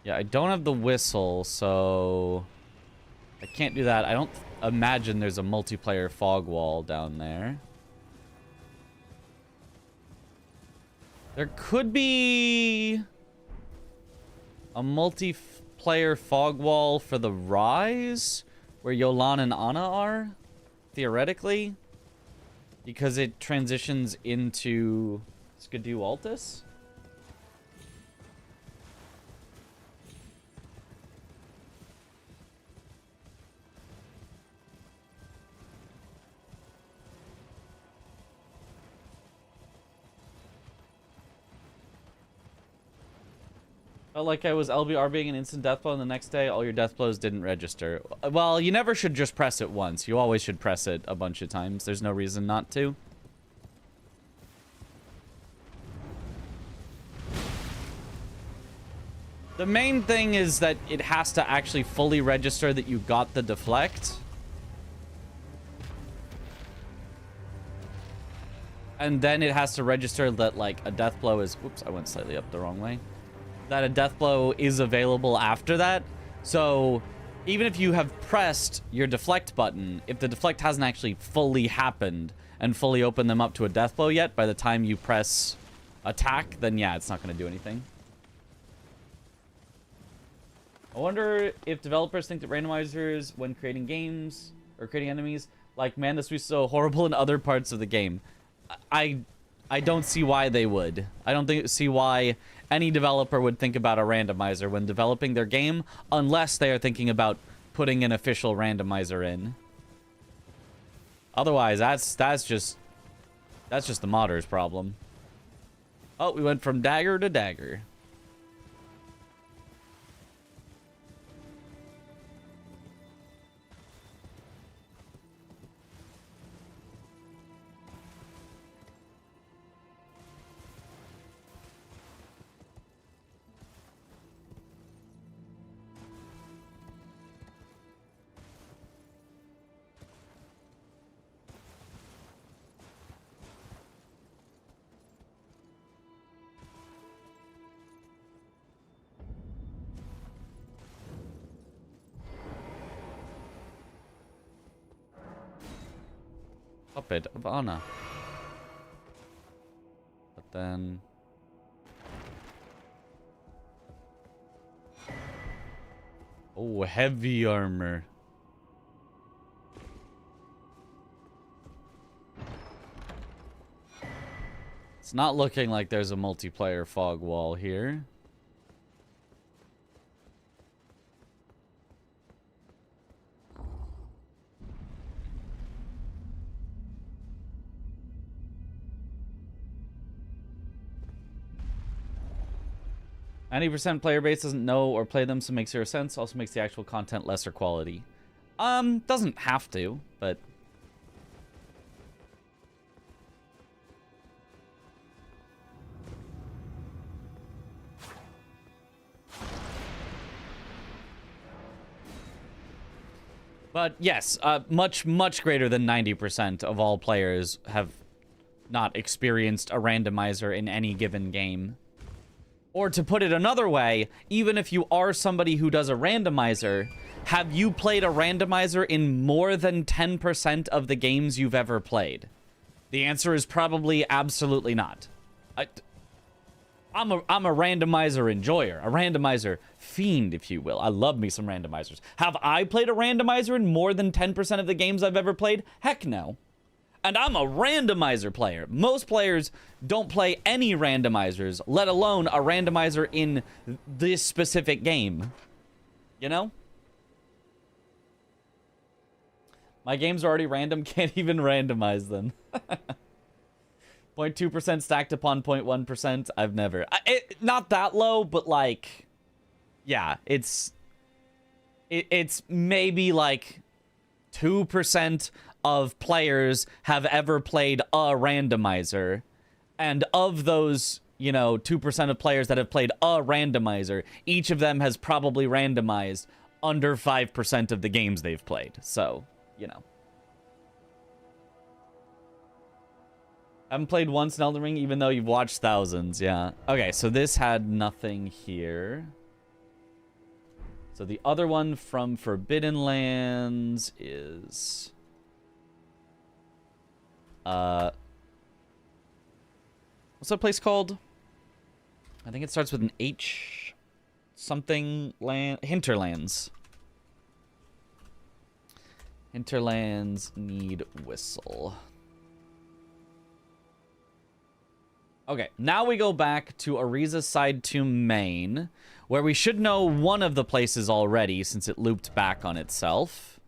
Yeah, I don't have the whistle, so... I can't do that. I don't imagine there's a multiplayer fog wall down there. There could be a multiplayer fog wall for the Rise, where Yolan and Ana are, theoretically, because it transitions into Skidoo Altus. Felt like I was LBR being an instant death blow, and the next day all your death blows didn't register. Well, you never should just press it once. You always should press it a bunch of times. There's no reason not to. The main thing is that it has to actually fully register that you got the deflect. And then it has to register that, like, a death blow is... Whoops, I went slightly up the wrong way. That a death blow is available after that. So even if you have pressed your deflect button, if the deflect hasn't actually fully happened and fully opened them up to a death blow yet, by the time you press attack, then yeah, it's not going to do anything. I wonder if developers think that randomizers, when creating games or creating enemies, like, man, this would be so horrible in other parts of the game. I don't see why they would. I don't see why any developer would think about a randomizer when developing their game, unless they are thinking about putting an official randomizer in. Otherwise, that's just the modder's problem. Oh, we went from dagger to dagger. Puppet of Ana. But then... Oh, heavy armor. It's not looking like there's a multiplayer fog wall here. %, player base doesn't know or play them, so makes zero sense. Also makes the actual content lesser quality. Doesn't have to, but... But yes, much greater than 90% of all players have not experienced a randomizer in any given game. Or to put it another way, even if you are somebody who does a randomizer, have you played a randomizer in more than 10% of the games you've ever played? The answer is probably absolutely not. I'm a randomizer enjoyer, a randomizer fiend, if you will. I love me some randomizers. Have I played a randomizer in more than 10% of the games I've ever played? Heck no. And I'm a randomizer player. Most players don't play any randomizers, let alone a randomizer in this specific game. You know? My games are already random, can't even randomize them. 0.2% stacked upon 0.1%, I've never. Not that low, but like... Yeah, it's maybe like 2% of players have ever played a randomizer. And of those, you know, 2% of players that have played a randomizer, each of them has probably randomized under 5% of the games they've played. So, you know. Haven't played once in Elden Ring, even though you've watched thousands, yeah. Okay, so this had nothing here. So the other one from Forbidden Lands is... what's that place called? I think it starts with an H something land. Hinterlands. Hinterlands need whistle. Okay, now we go back to Ariza's side to main, where we should know one of the places already since it looped back on itself.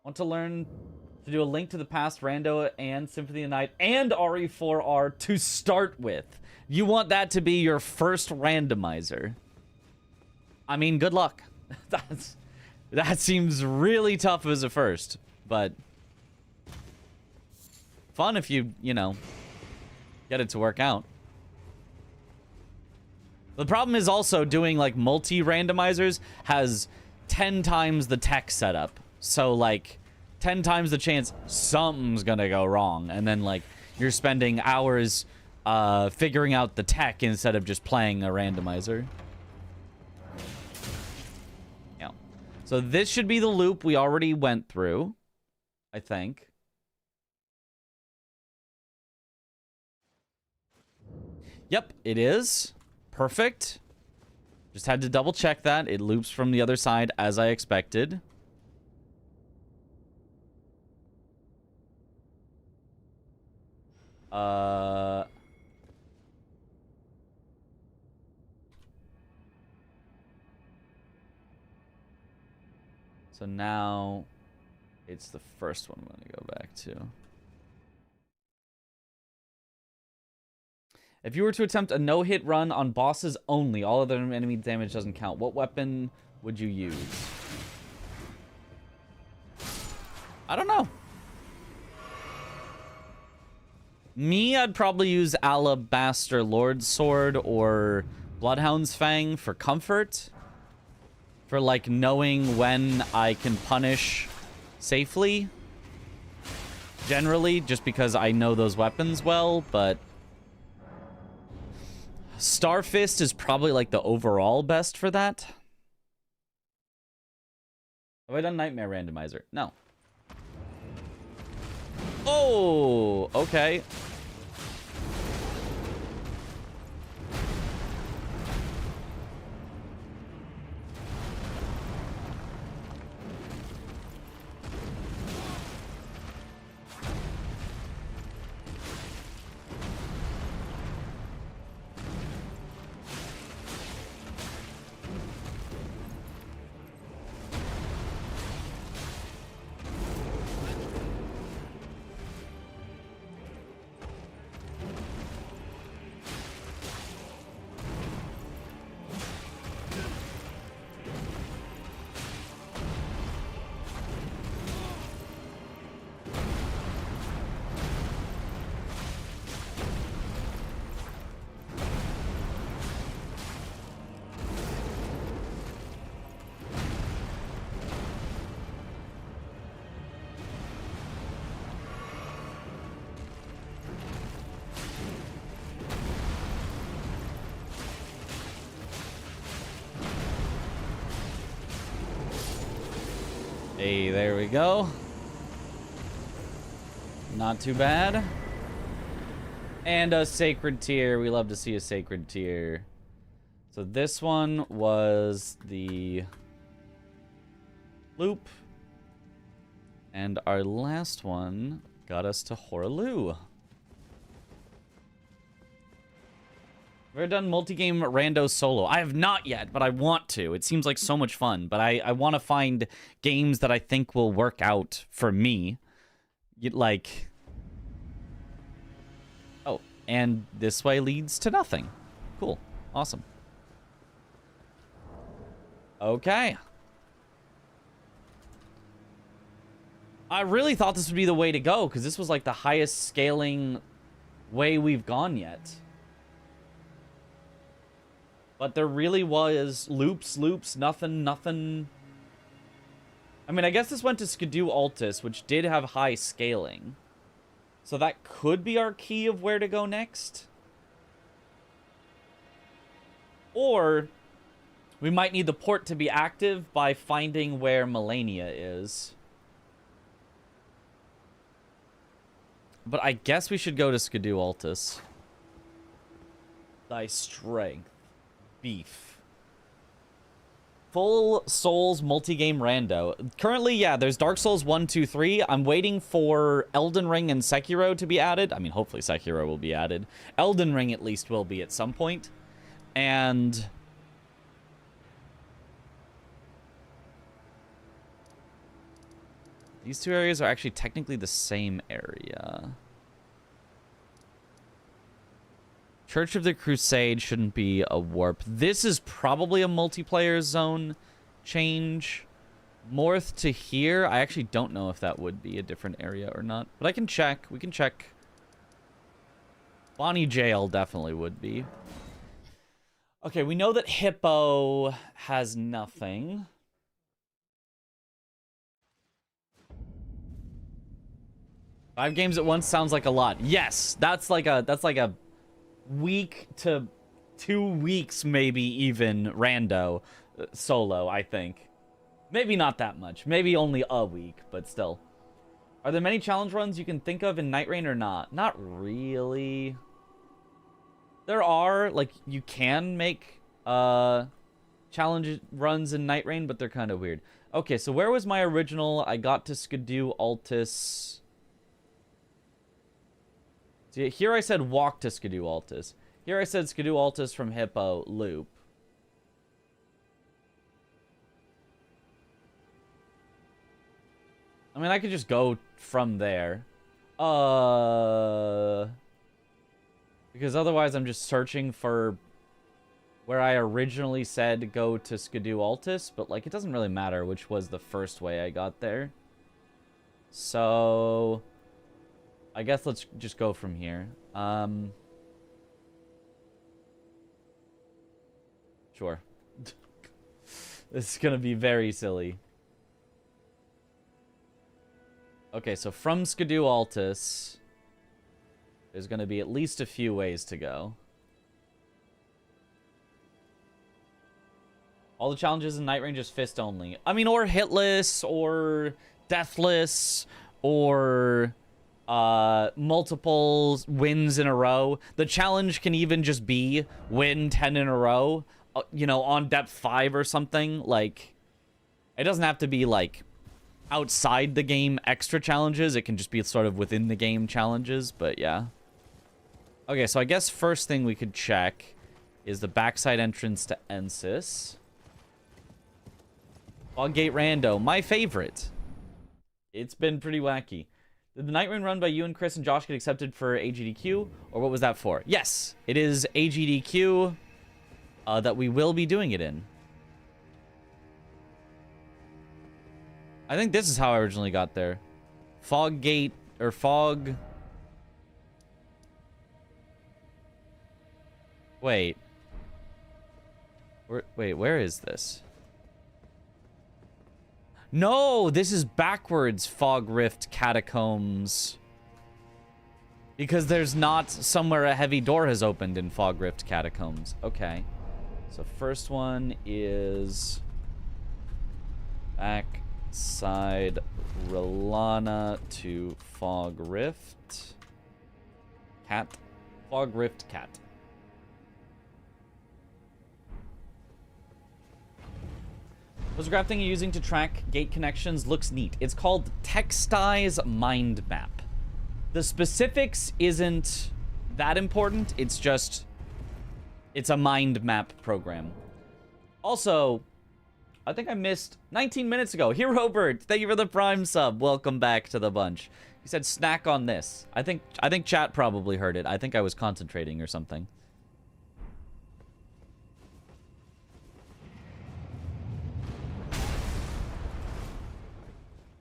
Want to learn to do a Link to the Past, Rando, and Symphony of the Night, and RE4R to start with. You want that to be your first randomizer. I mean, good luck. That seems really tough as a first, but fun if you know, get it to work out. The problem is also doing, like, multi-randomizers has 10 times the tech setup. So, like, 10 times the chance something's gonna go wrong. And then, like, you're spending hours figuring out the tech instead of just playing a randomizer. Yeah. So this should be the loop we already went through, I think. Yep, it is. Perfect. Just had to double check that. It loops from the other side as I expected. So now it's the first one I'm going to go back to. If you were to attempt a no-hit run on bosses only, all other enemy damage doesn't count, what weapon would you use? I don't know. Me, I'd probably use Alabaster Lord's Sword or Bloodhound's Fang for comfort. For, like, knowing when I can punish safely. Generally, just because I know those weapons well, but Starfist is probably, like, the overall best for that. Have I done Nightmare Randomizer? No. Oh, okay. Hey, there we go. Not too bad. And a sacred tier. We love to see a sacred tier. So this one was the loop. And our last one got us to Horaloo. Ever done multi-game rando solo? I have not yet, but I want to. It seems like so much fun, but I want to find games that I think will work out for me. Like... Oh, and this way leads to nothing. Cool. Awesome. Okay. I really thought this would be the way to go, because this was like the highest scaling way we've gone yet. But there really was loops, nothing. I mean, I guess this went to Skidoo Altus, which did have high scaling. So that could be our key of where to go next. Or We might need the port to be active by finding where Melania is. But I guess we should go to Skidoo Altus. Thy strength. Beef. Full Souls multi-game rando. Currently, yeah, there's Dark Souls 1, 2, 3. I'm waiting for Elden Ring and Sekiro to be added. I mean, hopefully Sekiro will be added. Elden Ring, at least, will be at some point. And... these two areas are actually technically the same area. Church of the Crusade shouldn't be a warp. This is probably a multiplayer zone change. Morth to here, I actually don't know if that would be a different area or not. But I can check. We can check. Bonnie Jail definitely would be. Okay, we know that Hippo has nothing. Five games at once sounds like a lot. Yes, that's like a week to 2 weeks, maybe even rando solo, I think. Maybe not that much. Maybe only a week, but still. Are there many challenge runs you can think of in Night Rain or not? Not really. There are, like, you can make challenge runs in Night Rain, but they're kind of weird. Okay, so where was my original? I got to Skidoo Altus. See, here I said walk to Skidoo Altus. Here I said Skidoo Altus from Hippo loop. I mean, I could just go from there. Because otherwise I'm just searching for where I originally said go to Skidoo Altus, but like it doesn't really matter which was the first way I got there. So I guess let's just go from here. Sure. This is gonna be very silly. Okay, so from Skidoo Altus, there's gonna be at least a few ways to go. All the challenges in Night Rain just fist only. I mean, or hitless, or deathless, or multiple wins in a row. The challenge can even just be win 10 in a row, you know, on depth 5 or something. Like, it doesn't have to be like outside the game extra challenges. It can just be sort of within the game challenges, but yeah. Okay, so I guess first thing we could check is the backside entrance to Ensis. Foggate Rando, my favorite. It's been pretty wacky. Did the Night Rain run by you and Chris and Josh get accepted for AGDQ? Or what was that for? Yes, it is AGDQ that we will be doing it in. I think this is how I originally got there. Foggate, or Fog... Wait. Wait, where is this? No, this is backwards Fog Rift Catacombs. Because there's not somewhere a heavy door has opened in Fog Rift Catacombs. Okay. So first one is... backside Rolana to Fog Rift. Cat. Fog Rift Cat. What's the graph thing you're using to track gate connections looks neat. It's called Textize Mind Map. The specifics isn't that important. It's just, it's a mind map program. Also, I think I missed 19 minutes ago. Hero Bird, thank you for the Prime sub. Welcome back to the bunch. He said snack on this. I think chat probably heard it. I think I was concentrating or something.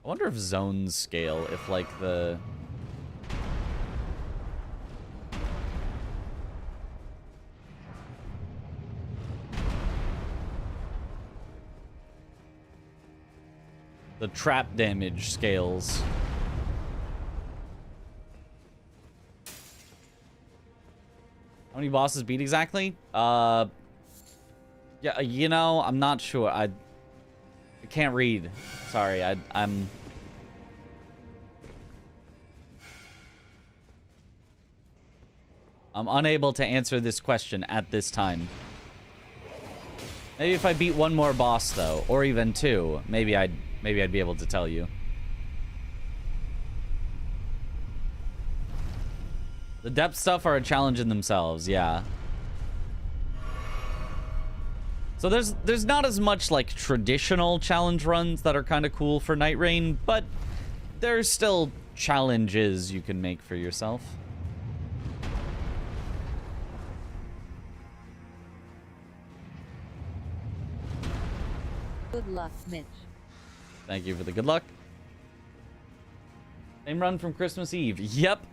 I wonder if zones scale, if like the... the trap damage scales. How many bosses beat exactly? Yeah, you know, I'm not sure. I can't read. Sorry, I'm unable to answer this question at this time. Maybe if I beat one more boss though, or even two, maybe I'd be able to tell you. The depth stuff are a challenge in themselves, yeah. So there's not as much like traditional challenge runs that are kind of cool for Night Rain, but there's still challenges you can make for yourself. Good luck, Mitch. Thank you for the good luck. Same run from Christmas Eve. Yep.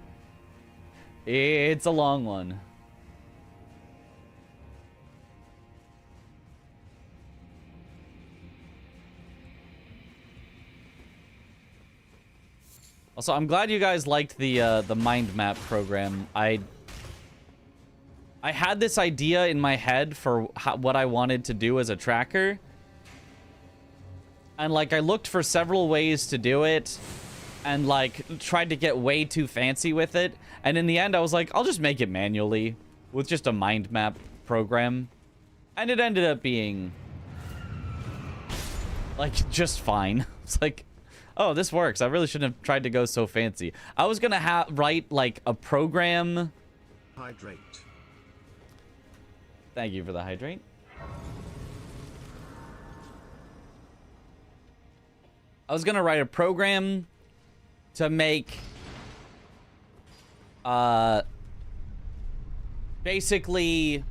It's a long one. Also, I'm glad you guys liked the mind map program. I had this idea in my head for what I wanted to do as a tracker. And, like, I looked for several ways to do it. And, like, tried to get way too fancy with it. And in the end, I was like, I'll just make it manually. With just a mind map program. And it ended up being... like, just fine. It's like... oh, this works. I really shouldn't have tried to go so fancy. I was gonna write, like, a program... Hydrate. Thank you for the hydrate. I was gonna write a program to make... basically...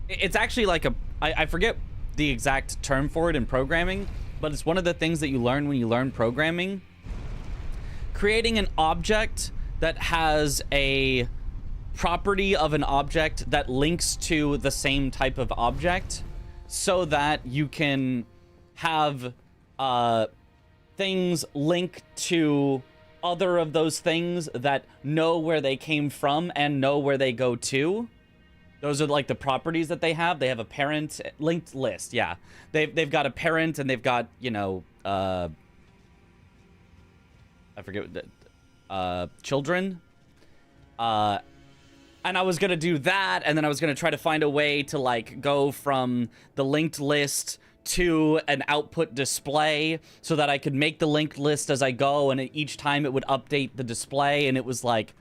it's actually like a... I forget the exact term for it in programming, but it's one of the things that you learn when you learn programming. Creating an object that has a property of an object that links to the same type of object so that you can have things link to other of those things that know where they came from and know where they go to. Those are like the properties that they have. They have a parent linked list. Yeah, they've got a parent and they've got, you know, I forget what children. And I was gonna do that, and then I was gonna try to find a way to like go from the linked list to an output display so that I could make the linked list as I go, and each time it would update the display, and it was like,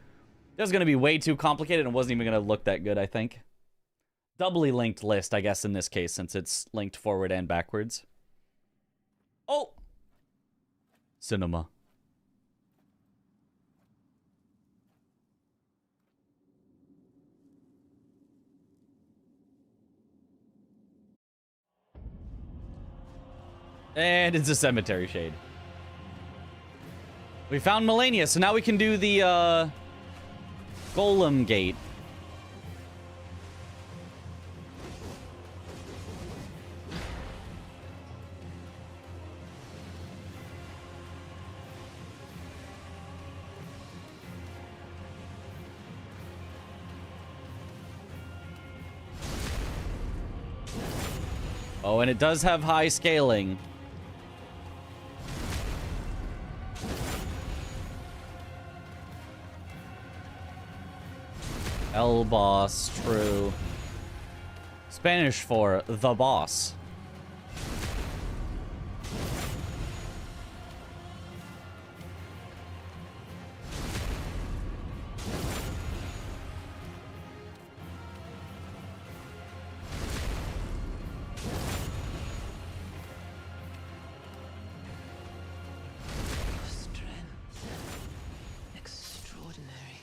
it was gonna be way too complicated and it wasn't even gonna look that good, I think. Doubly linked list, I guess, in this case, since it's linked forward and backwards. Oh! Cinema. And it's a cemetery shade. We found Melania, so now we can do the, Golem Gate. Oh, and it does have high scaling. El boss, true. Spanish for the boss.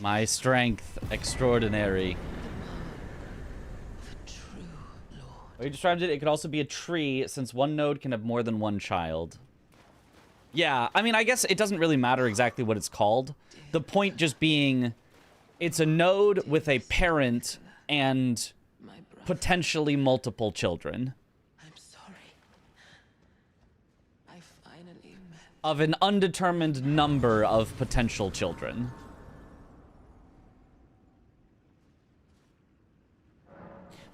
My strength extraordinary. Oh, you described it. It could also be a tree, since one node can have more than one child. Yeah, I mean, I guess it doesn't really matter exactly what it's called. The point just being, it's a node with a parent and potentially multiple children. I'm sorry. I finally met. Of an undetermined number of potential children.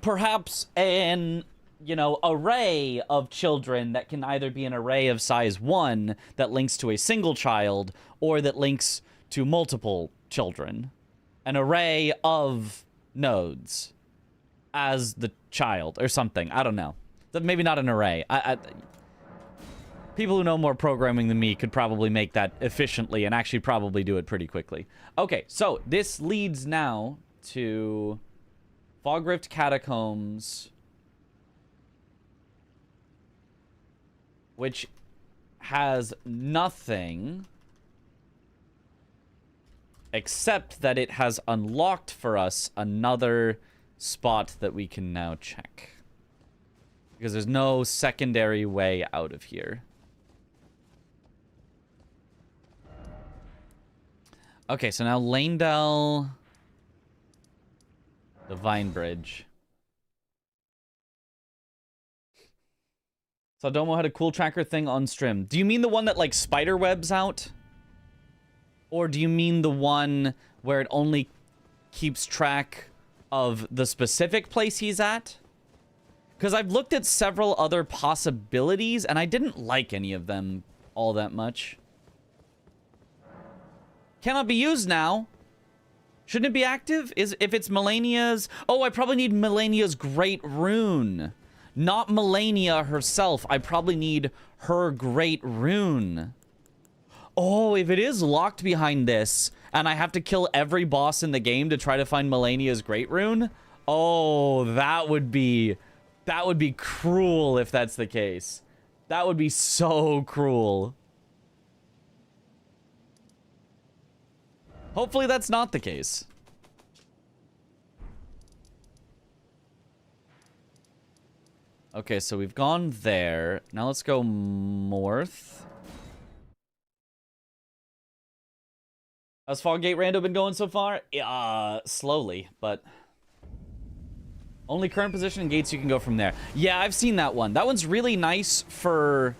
Perhaps an you know, array of children that can either be an array of size 1 that links to a single child or that links to multiple children. An array of nodes as the child or something. I don't know. Maybe not an array. People who know more programming than me could probably make that efficiently and actually probably do it pretty quickly. Okay, so this leads now to Fog Rift Catacombs, which has nothing except that it has unlocked for us another spot that we can now check. Because there's no secondary way out of here. Okay, so now Lanedell, the Vine Bridge. So Domo had a cool tracker thing on stream. Do you mean the one that like spider webs out? Or do you mean the one where it only keeps track of the specific place he's at? Because I've looked at several other possibilities and I didn't like any of them all that much. Cannot be used now. Shouldn't it be active? If it's Melania's... Oh, I probably need Melania's Great Rune. Not Melania herself. I probably need her Great Rune. Oh, if it is locked behind this, and I have to kill every boss in the game to try to find Melania's Great Rune, oh, that would be cruel if that's the case. That would be so cruel. Hopefully that's not the case. Okay, so we've gone there. Now let's go north. How's Foggate Rando been going so far? Slowly, but... Only current position and gates you can go from there. Yeah, I've seen that one. That one's really nice for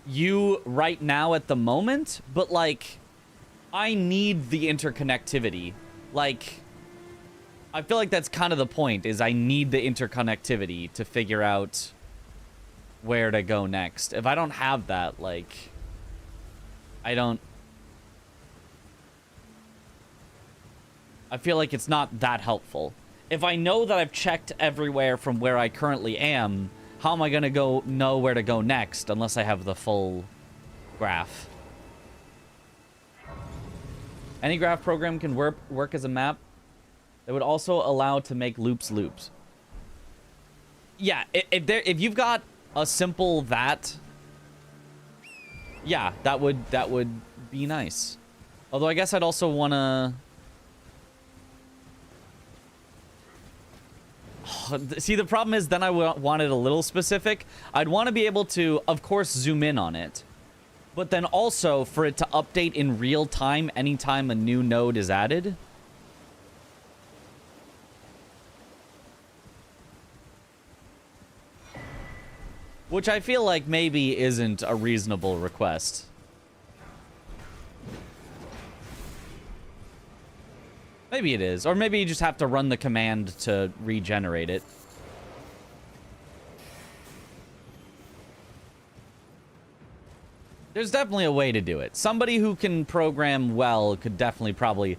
you right now at the moment, but, like, I need the interconnectivity. Like, I feel like that's kind of the point, is I need the interconnectivity to figure out where to go next. If I don't have that, like, I feel like it's not that helpful. If I know that I've checked everywhere from where I currently am, how am I going to know where to go next unless I have the full graph? Any graph program can work as a map that would also allow to make loops. Yeah, if you've got a simple that, yeah, that would be nice. Although I guess I'd also want to... See, the problem is then I want it a little specific. I'd want to be able to, of course, zoom in on it. But then also for it to update in real time anytime a new node is added. Which I feel like maybe isn't a reasonable request. Maybe it is. Or maybe you just have to run the command to regenerate it. There's definitely a way to do it. Somebody who can program well could definitely probably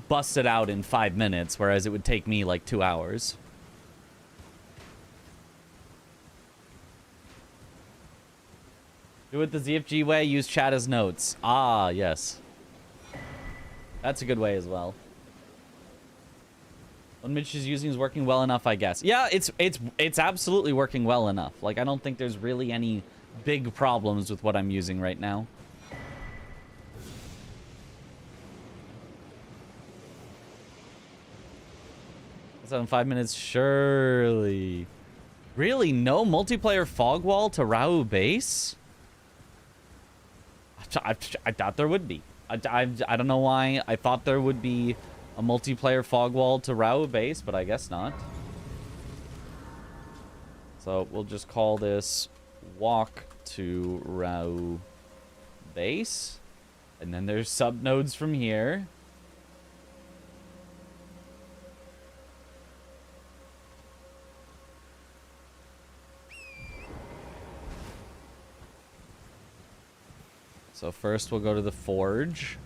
bust it out in 5 minutes, whereas it would take me like 2 hours. Do it the ZFG way, use chat as notes. Ah, yes. That's a good way as well. What Mitch is using is working well enough, I guess. Yeah, it's absolutely working well enough. Like, I don't think there's really any big problems with what I'm using right now. Is that in 5 minutes? Surely. Really? No multiplayer fog wall to Rau base? I thought there would be. I don't know why I thought there would be a multiplayer fog wall to Rau base, but I guess not. So we'll just call this walk to Rau base. And then there's subnodes from here. So first we'll go to the forge.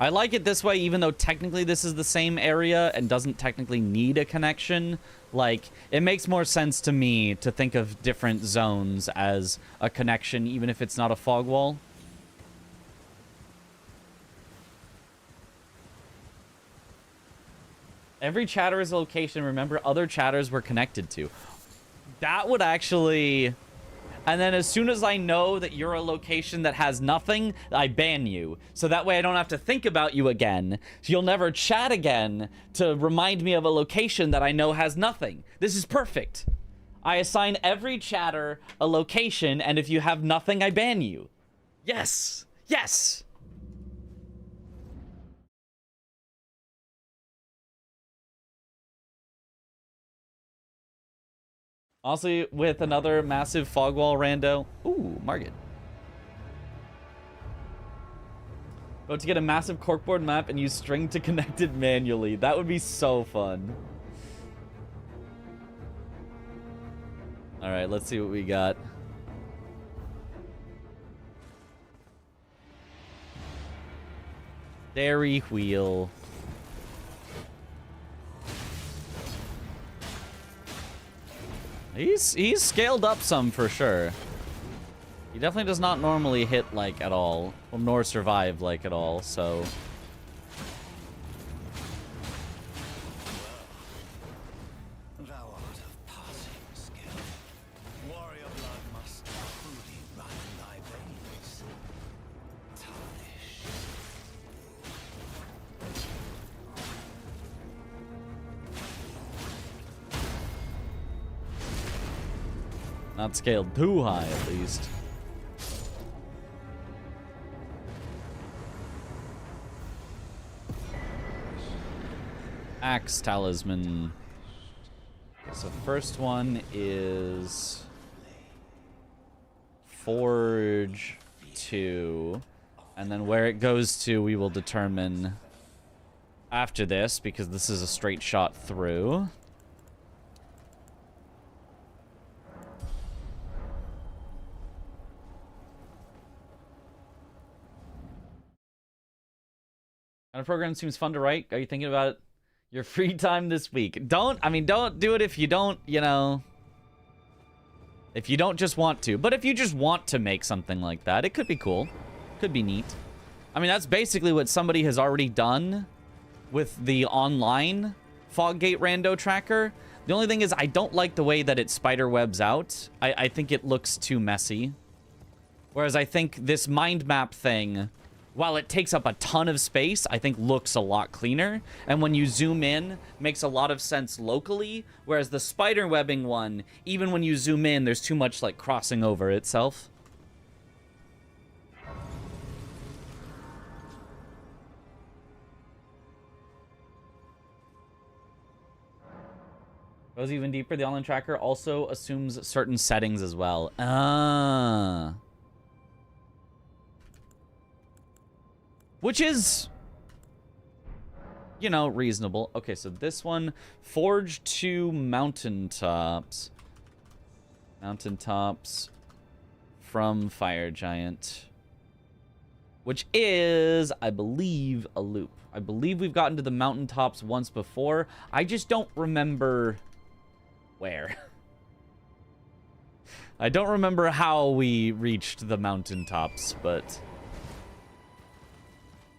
I like it this way, even though technically this is the same area and doesn't technically need a connection. Like, it makes more sense to me to think of different zones as a connection, even if it's not a fog wall. Every chatter is a location. Remember, other chatters were connected to. That would actually... And then as soon as I know that you're a location that has nothing, I ban you. So that way I don't have to think about you again. So you'll never chat again to remind me of a location that I know has nothing. This is perfect. I assign every chatter a location, and if you have nothing, I ban you. Yes! Yes! Honestly, with another massive fog wall rando. Ooh, Margit. About to get a massive corkboard map and use string to connect it manually. That would be so fun. Alright, let's see what we got. Dairy wheel. He's scaled up some for sure. He definitely does not normally hit like at all, well, nor survive like at all, so. Thou art of passing skill. Warrior blood must truly run in thy veins. Tarnish. Not scaled too high, at least. Axe talisman. So first one is Forge 2. And then where it goes to, we will determine after this, because this is a straight shot through. Kind of program seems fun to write. Are you thinking about your free time this week? Don't do it if you don't, you know, if you don't just want to. But if you just want to make something like that, it could be cool. Could be neat. I mean, that's basically what somebody has already done with the online Foggate rando tracker. The only thing is I don't like the way that it spider webs out. I think it looks too messy. Whereas I think this mind map thing, while it takes up a ton of space, I think looks a lot cleaner. And when you zoom in, makes a lot of sense locally. Whereas the spider webbing one, even when you zoom in, there's too much like crossing over itself. Goes even deeper. The online tracker also assumes certain settings as well. Ah. Which is, you know, reasonable. Okay, so this one, Forge 2 Mountaintops. Mountaintops from Fire Giant. Which is, I believe, a loop. I believe we've gotten to the mountaintops once before. I just don't remember where. I don't remember how we reached the mountaintops, but...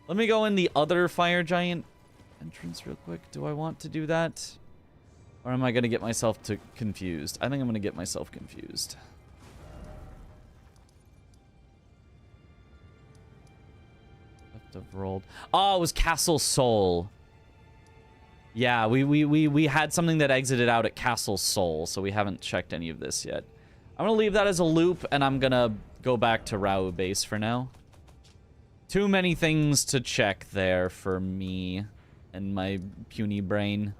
Let me go in the other Fire Giant entrance real quick. Do I want to do that? Or am I going to get myself confused? I think I'm going to get myself confused. Left of rolled. Oh, it was Castle Soul. Yeah, we had something that exited out at Castle Soul, so we haven't checked any of this yet. I'm going to leave that as a loop, and I'm going to go back to Rao base for now. Too many things to check there for me and my puny brain.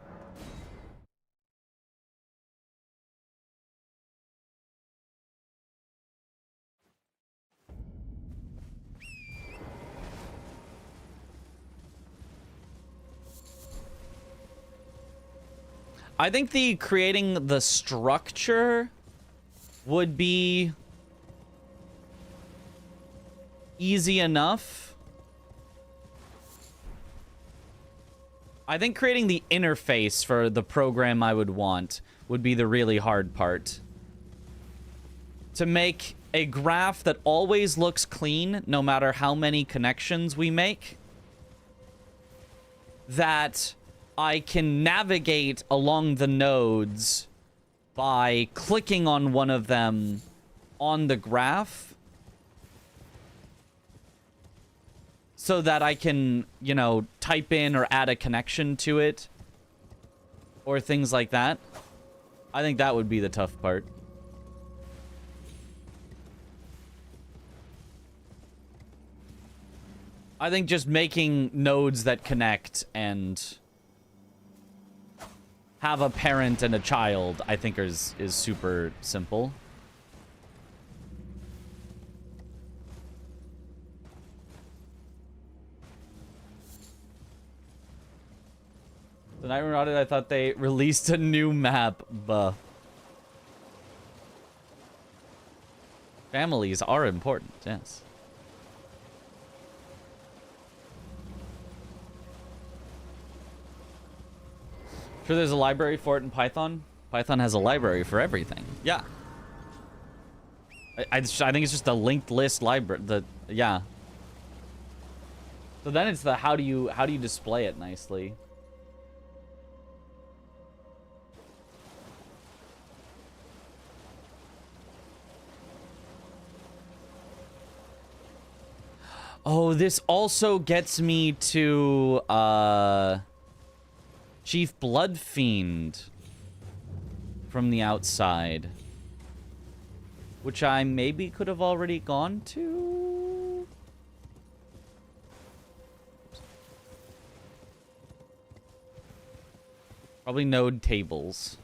I think the creating the structure would be easy enough. I think creating the interface for the program I would want would be the really hard part. To make a graph that always looks clean, no matter how many connections we make, that I can navigate along the nodes by clicking on one of them on the graph, so that I can, you know, type in or add a connection to it, or things like that. I think that would be the tough part. I think just making nodes that connect and have a parent and a child, I think is super simple. The Night Rotted, I thought they released a new map, buh. Families are important, yes. Sure, there's a library for it in Python. Python has a library for everything. Yeah. I think it's just a linked list library. Yeah. So then it's the how do you display it nicely? Oh, this also gets me to Chief Bloodfiend from the outside, which I maybe could have already gone to. Probably node tables.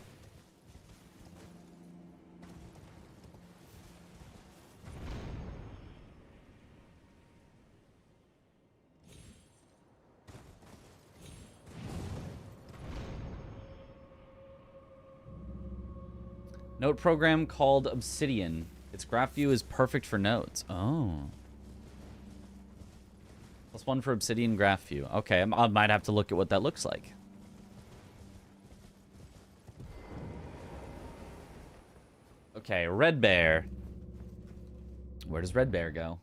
Node program called Obsidian. Its graph view is perfect for nodes. Oh. +1 for Obsidian graph view. Okay, I might have to look at what that looks like. Okay, Red Bear. Where does Red Bear go?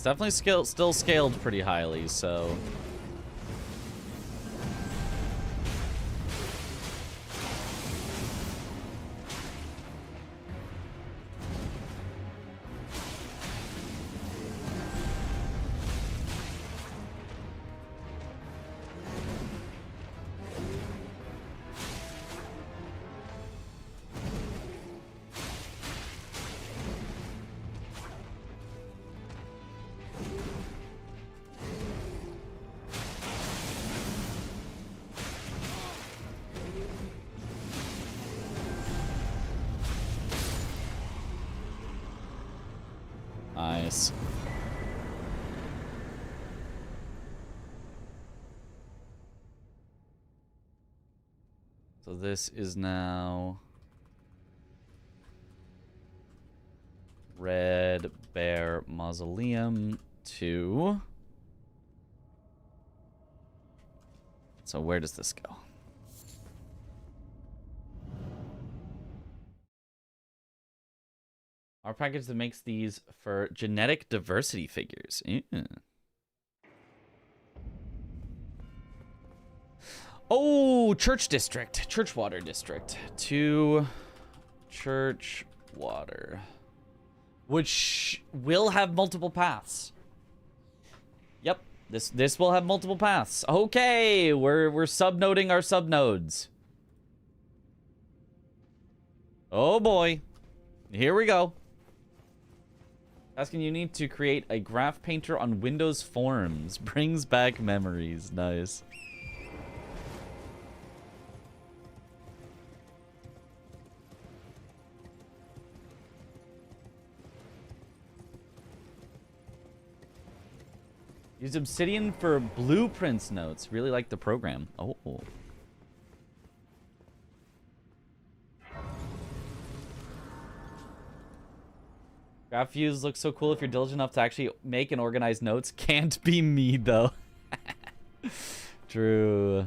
Definitely still scaled pretty highly, so... Nice. So this is now Red Bear Mausoleum 2. So where does this go? Our package that makes these for genetic diversity figures. Ew. Oh, Church District. Churchwater District. To Churchwater. Which will have multiple paths. Yep. This will have multiple paths. Okay, we're subnoding our subnodes. Oh boy. Here we go. Asking you need to create a graph painter on Windows Forms. Brings back memories. Nice. Use Obsidian for blueprints notes. Really like the program. Oh. Graph views look so cool if you're diligent enough to actually make and organize notes. Can't be me, though. True.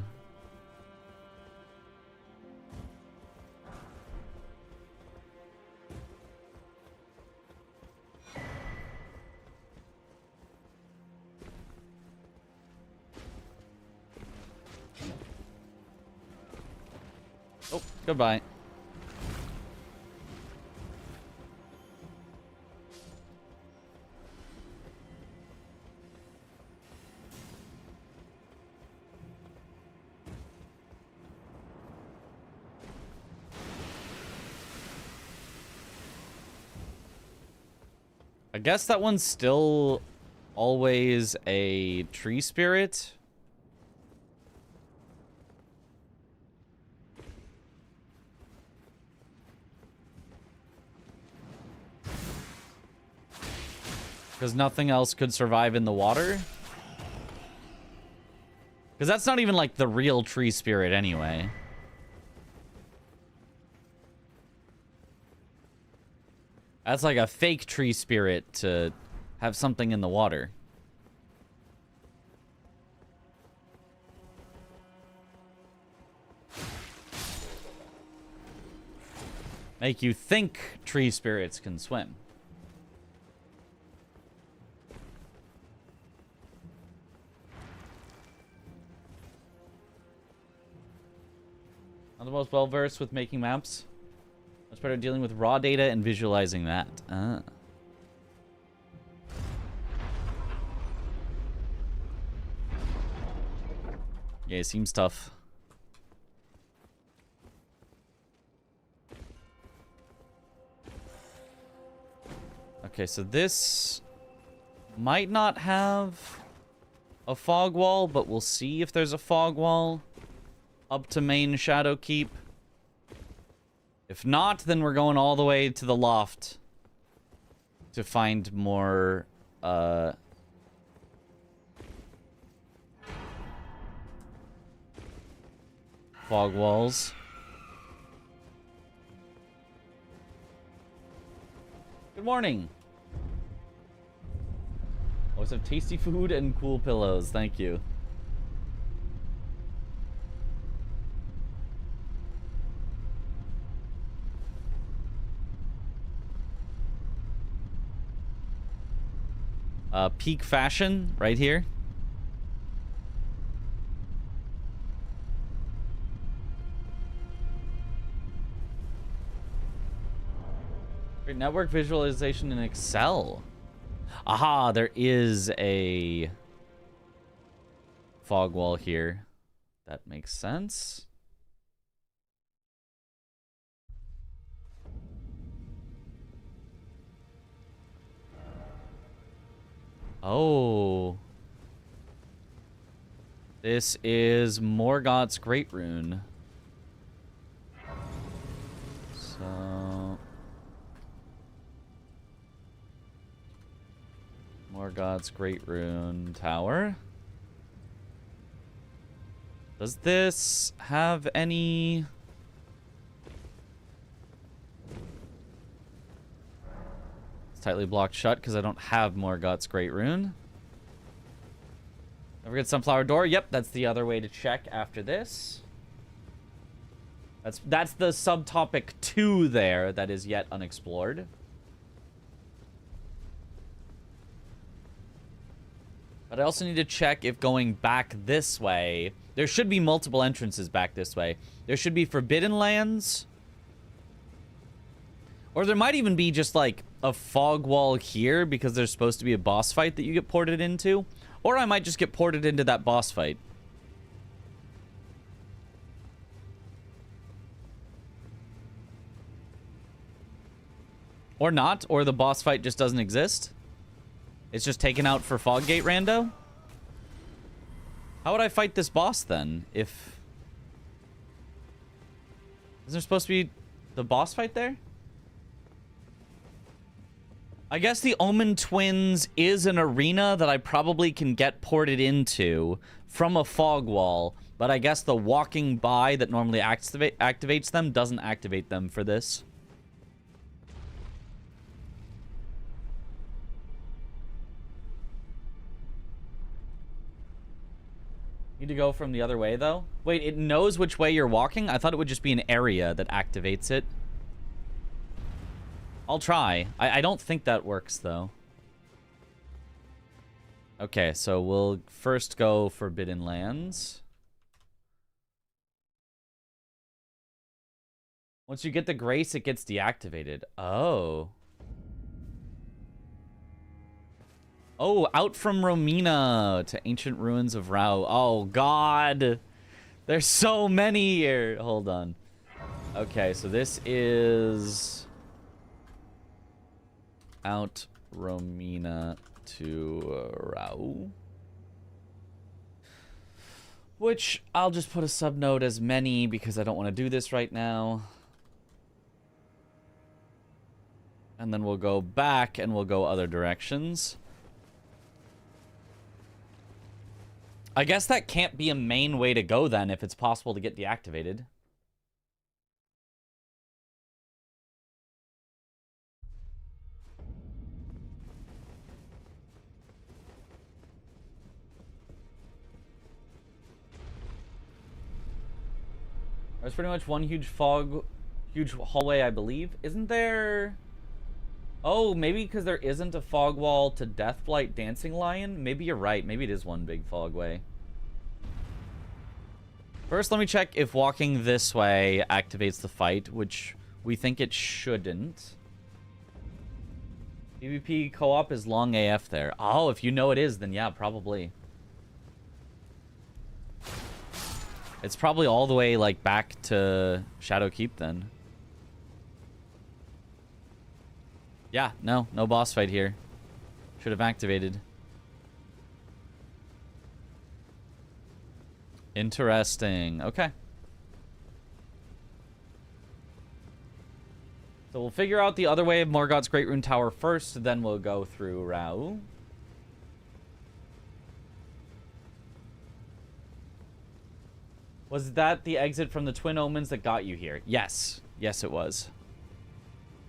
Oh, goodbye. I guess that one's still always a tree spirit. Because nothing else could survive in the water. Because that's not even like the real tree spirit anyway. That's like a fake tree spirit to have something in the water. Make you think tree spirits can swim. Not the most well-versed with making maps. Much better dealing with raw data and visualizing that. Ah. Yeah, it seems tough. Okay, so this might not have a fog wall, but we'll see if there's a fog wall up to main Shadow Keep. If not, then we're going all the way to the loft to find more fog walls. Good morning. Always have tasty food and cool pillows. Thank you. Peak fashion right here. Great network visualization in Excel. Aha, there is a fog wall here. That makes sense. Oh. This is Morgoth's Great Rune. So... Morgoth's Great Rune Tower. Does this have any... tightly blocked shut because I don't have Morgoth's Great Rune. Never get Sunflower Door. Yep, that's the other way to check after this. That's the subtopic 2 there that is yet unexplored. But I also need to check if going back this way... There should be multiple entrances back this way. There should be Forbidden Lands. Or there might even be just like a fog wall here because there's supposed to be a boss fight that you get ported into. Or I might just get ported into that boss fight. Or not, or the boss fight just doesn't exist. It's just taken out for Foggate rando. How would I fight this boss then? If... Isn't there supposed to be the boss fight there? I guess the Omen Twins is an arena that I probably can get ported into from a fog wall, but I guess the walking by that normally activates them doesn't activate them for this. Need to go from the other way, though? Wait, it knows which way you're walking? I thought it would just be an area that activates it. I'll try. I don't think that works, though. Okay, so we'll first go Forbidden Lands. Once you get the Grace, it gets deactivated. Oh. Oh, out from Romina to Ancient Ruins of Rao. Oh, God. There's so many here. Hold on. Okay, so this is... out Romina to Rao. Which I'll just put a subnote as many because I don't want to do this right now. And then we'll go back and we'll go other directions. I guess that can't be a main way to go then if it's possible to get deactivated. There's pretty much one huge hallway, I believe. Isn't there... Oh, maybe because there isn't a fog wall to Deathblight Dancing Lion? Maybe you're right. Maybe it is one big fogway. First, let me check if walking this way activates the fight, which we think it shouldn't. PvP co-op is long AF there. Oh, if you know it is, then yeah, probably. It's probably all the way, like, back to Shadowkeep, then. Yeah, no boss fight here. Should have activated. Interesting. Okay. So we'll figure out the other way of Morgoth's Great Rune Tower first, then we'll go through Rao. Was that the exit from the Twin Omens that got you here? Yes. Yes, it was.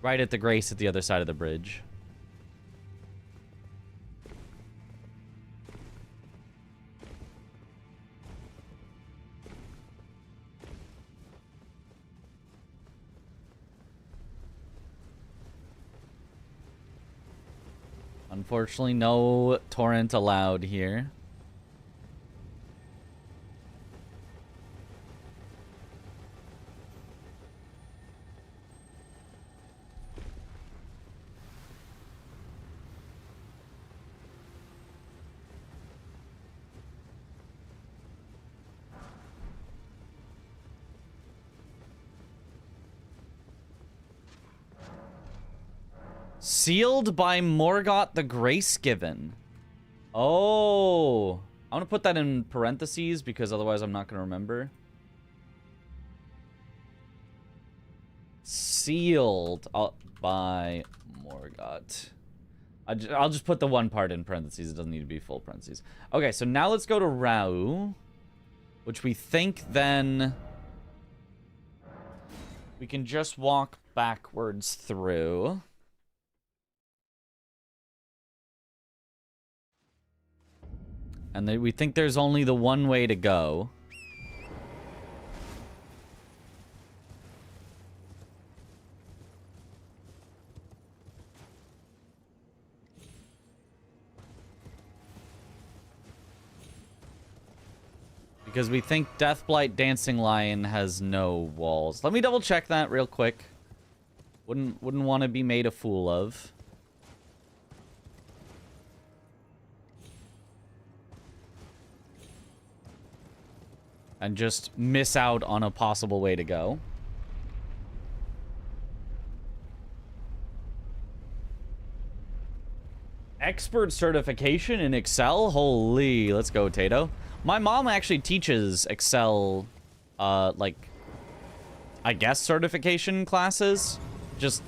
Right at the Grace at the other side of the bridge. Unfortunately, no torrent allowed here. Sealed by Morgoth the Grace Given. Oh. I want to put that in parentheses because otherwise I'm not going to remember. Sealed by Morgoth. I'll just put the one part in parentheses. It doesn't need to be full parentheses. Okay, so now let's go to Rao. Which we think then... we can just walk backwards through. And we think there's only the one way to go. Because we think Deathblight Dancing Lion has no walls. Let me double check that real quick. Wouldn't want to be made a fool of. And just miss out on a possible way to go. expert certification in Excel? Holy, let's go, Tato. My mom actually teaches Excel, like, I guess certification classes. Just,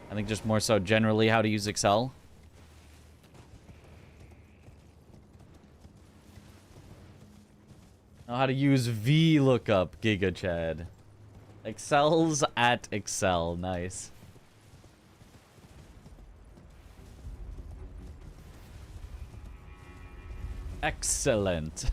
I think just more so generally how to use Excel. Know how to use VLOOKUP, Giga Chad. Excels at Excel, nice. Excellent.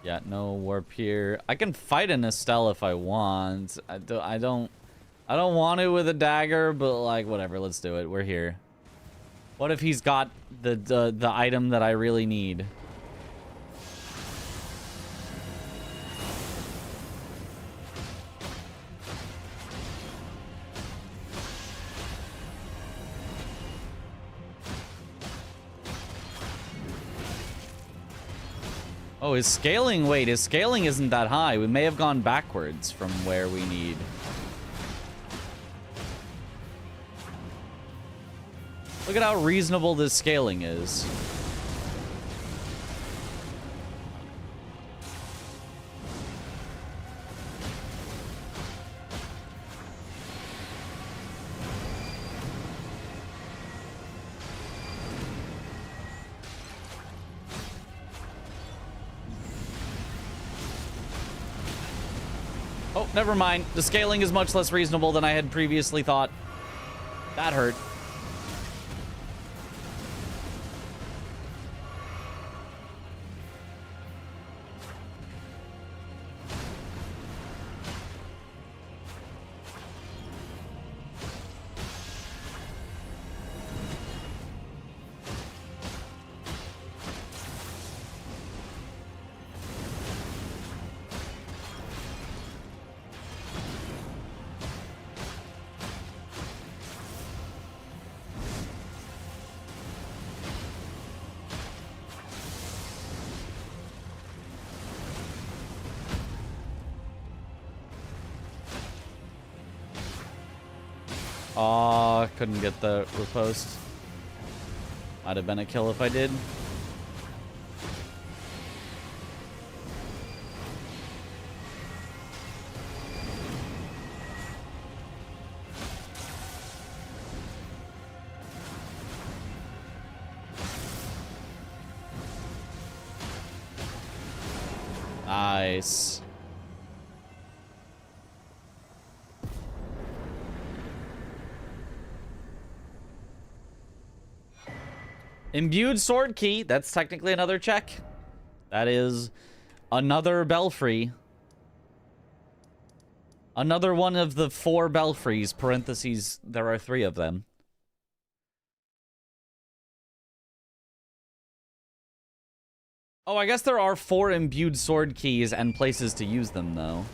Yeah, no warp here. I can fight an Estelle if I want. I don't want to with a dagger, but like whatever, let's do it. We're here. What if he's got the item that I really need? Oh, his scaling, wait, his scaling isn't that high. We may have gone backwards from where we need. Look at how reasonable this scaling is. Oh, never mind. The scaling is much less reasonable than I had previously thought. That hurt. Oh, couldn't get the riposte. Might have been a kill if I did. Nice. Imbued sword key. That's technically another check. That is another belfry. Another one of the 4 belfries. Parentheses, there are 3 of them. Oh, I guess there are 4 imbued sword keys and places to use them, though.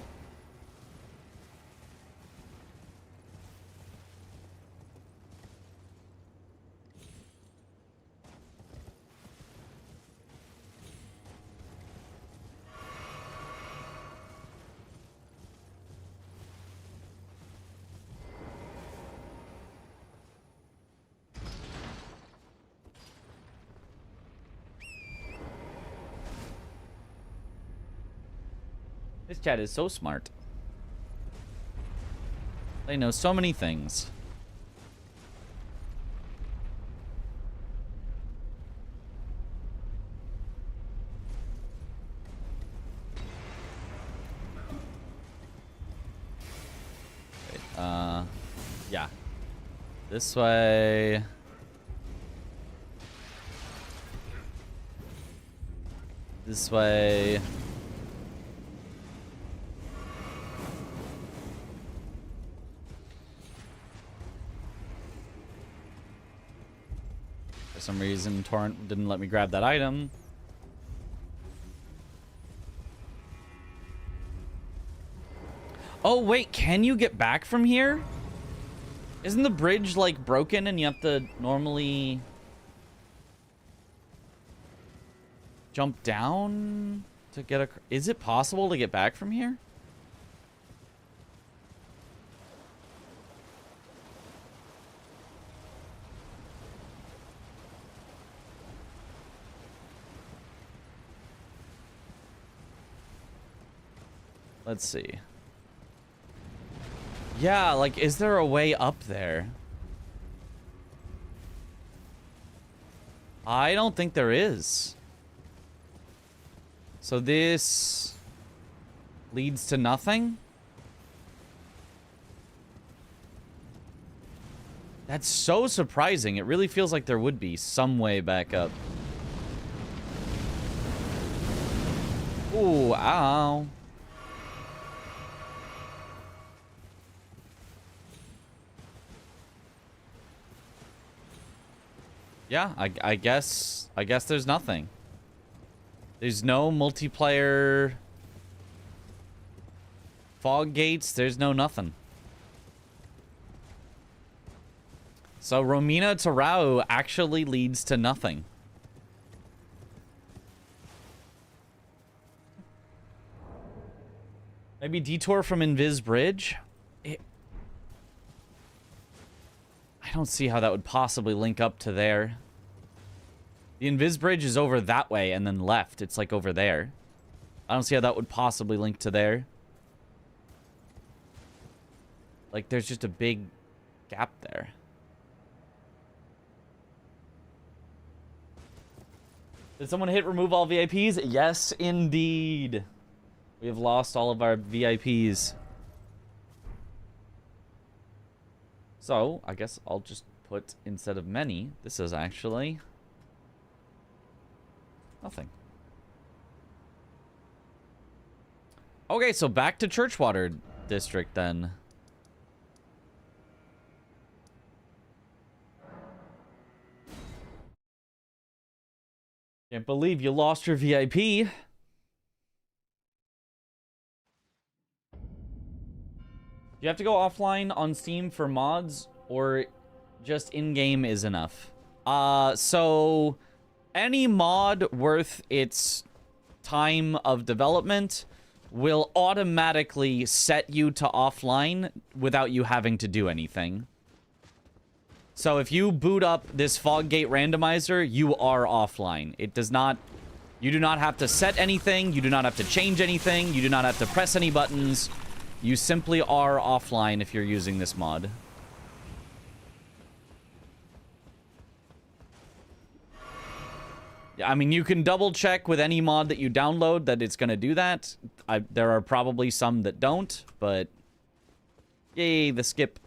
This chat is so smart. They know so many things. Wait, yeah. This way. This way. For some reason, Torrent didn't let me grab that item. Oh, wait, can you get back from here? Isn't the bridge, like, broken and you have to normally... jump down to get a... Is it possible to get back from here? Let's see. Yeah, like, is there a way up there? I don't think there is. So this leads to nothing? That's so surprising. It really feels like there would be some way back up. Ooh, ow. Yeah, I guess there's nothing. There's no multiplayer fog gates. There's no nothing. So Romina to Rao actually leads to nothing. Maybe detour from Invis Bridge? I don't see how that would possibly link up to there. The Invis Bridge is over that way and then left. It's like over there. I don't see how that would possibly link to there. Like, there's just a big gap there. Did someone hit remove all VIPs? Yes, indeed. We have lost all of our VIPs. So, I guess I'll just put, instead of many, this is actually nothing. Okay, so back to Churchwater District then. Can't believe you lost your VIP. You have to go offline on Steam for mods, or just in-game is enough? So any mod worth its time of development will automatically set you to offline without you having to do anything. So if you boot up this Foggate randomizer, you are offline. It does not... You do not have to set anything. You do not have to change anything. You do not have to press any buttons. You simply are offline if you're using this mod. Yeah, I mean, you can double check with any mod that you download that it's going to do that. There are probably some that don't, but... Yay, the skip.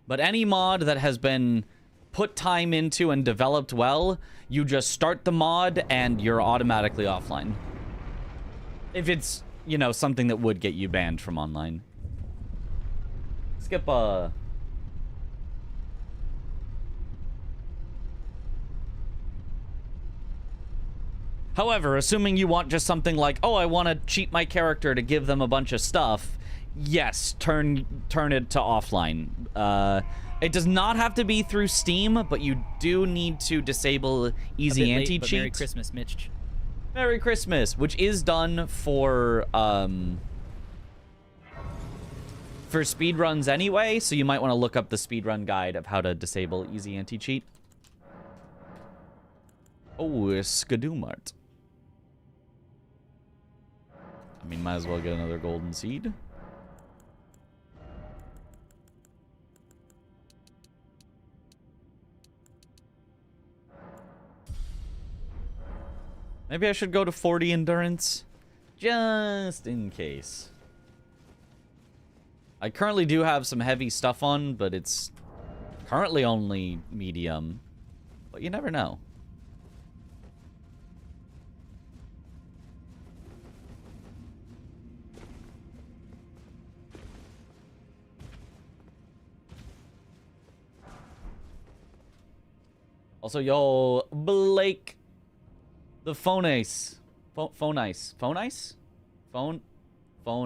But any mod that has been put time into and developed well, you just start the mod and you're automatically offline. If it's, you know, something that would get you banned from online. Skip, However, assuming you want just something like, oh, I want to cheat my character to give them a bunch of stuff, yes, turn it to offline. It does not have to be through Steam, but you do need to disable easy anti-cheat. Merry Christmas, Mitch. Merry Christmas, which is done for speedruns anyway, so you might want to look up the speedrun guide of how to disable easy anti-cheat. Oh, Skadumart. I mean, might as well get another golden seed. Maybe I should go to 40 endurance, just in case. I currently do have some heavy stuff on, but it's currently only medium. But you never know. Also, yo, Blake, the phone ice. Phone ice. Phone ice? Phone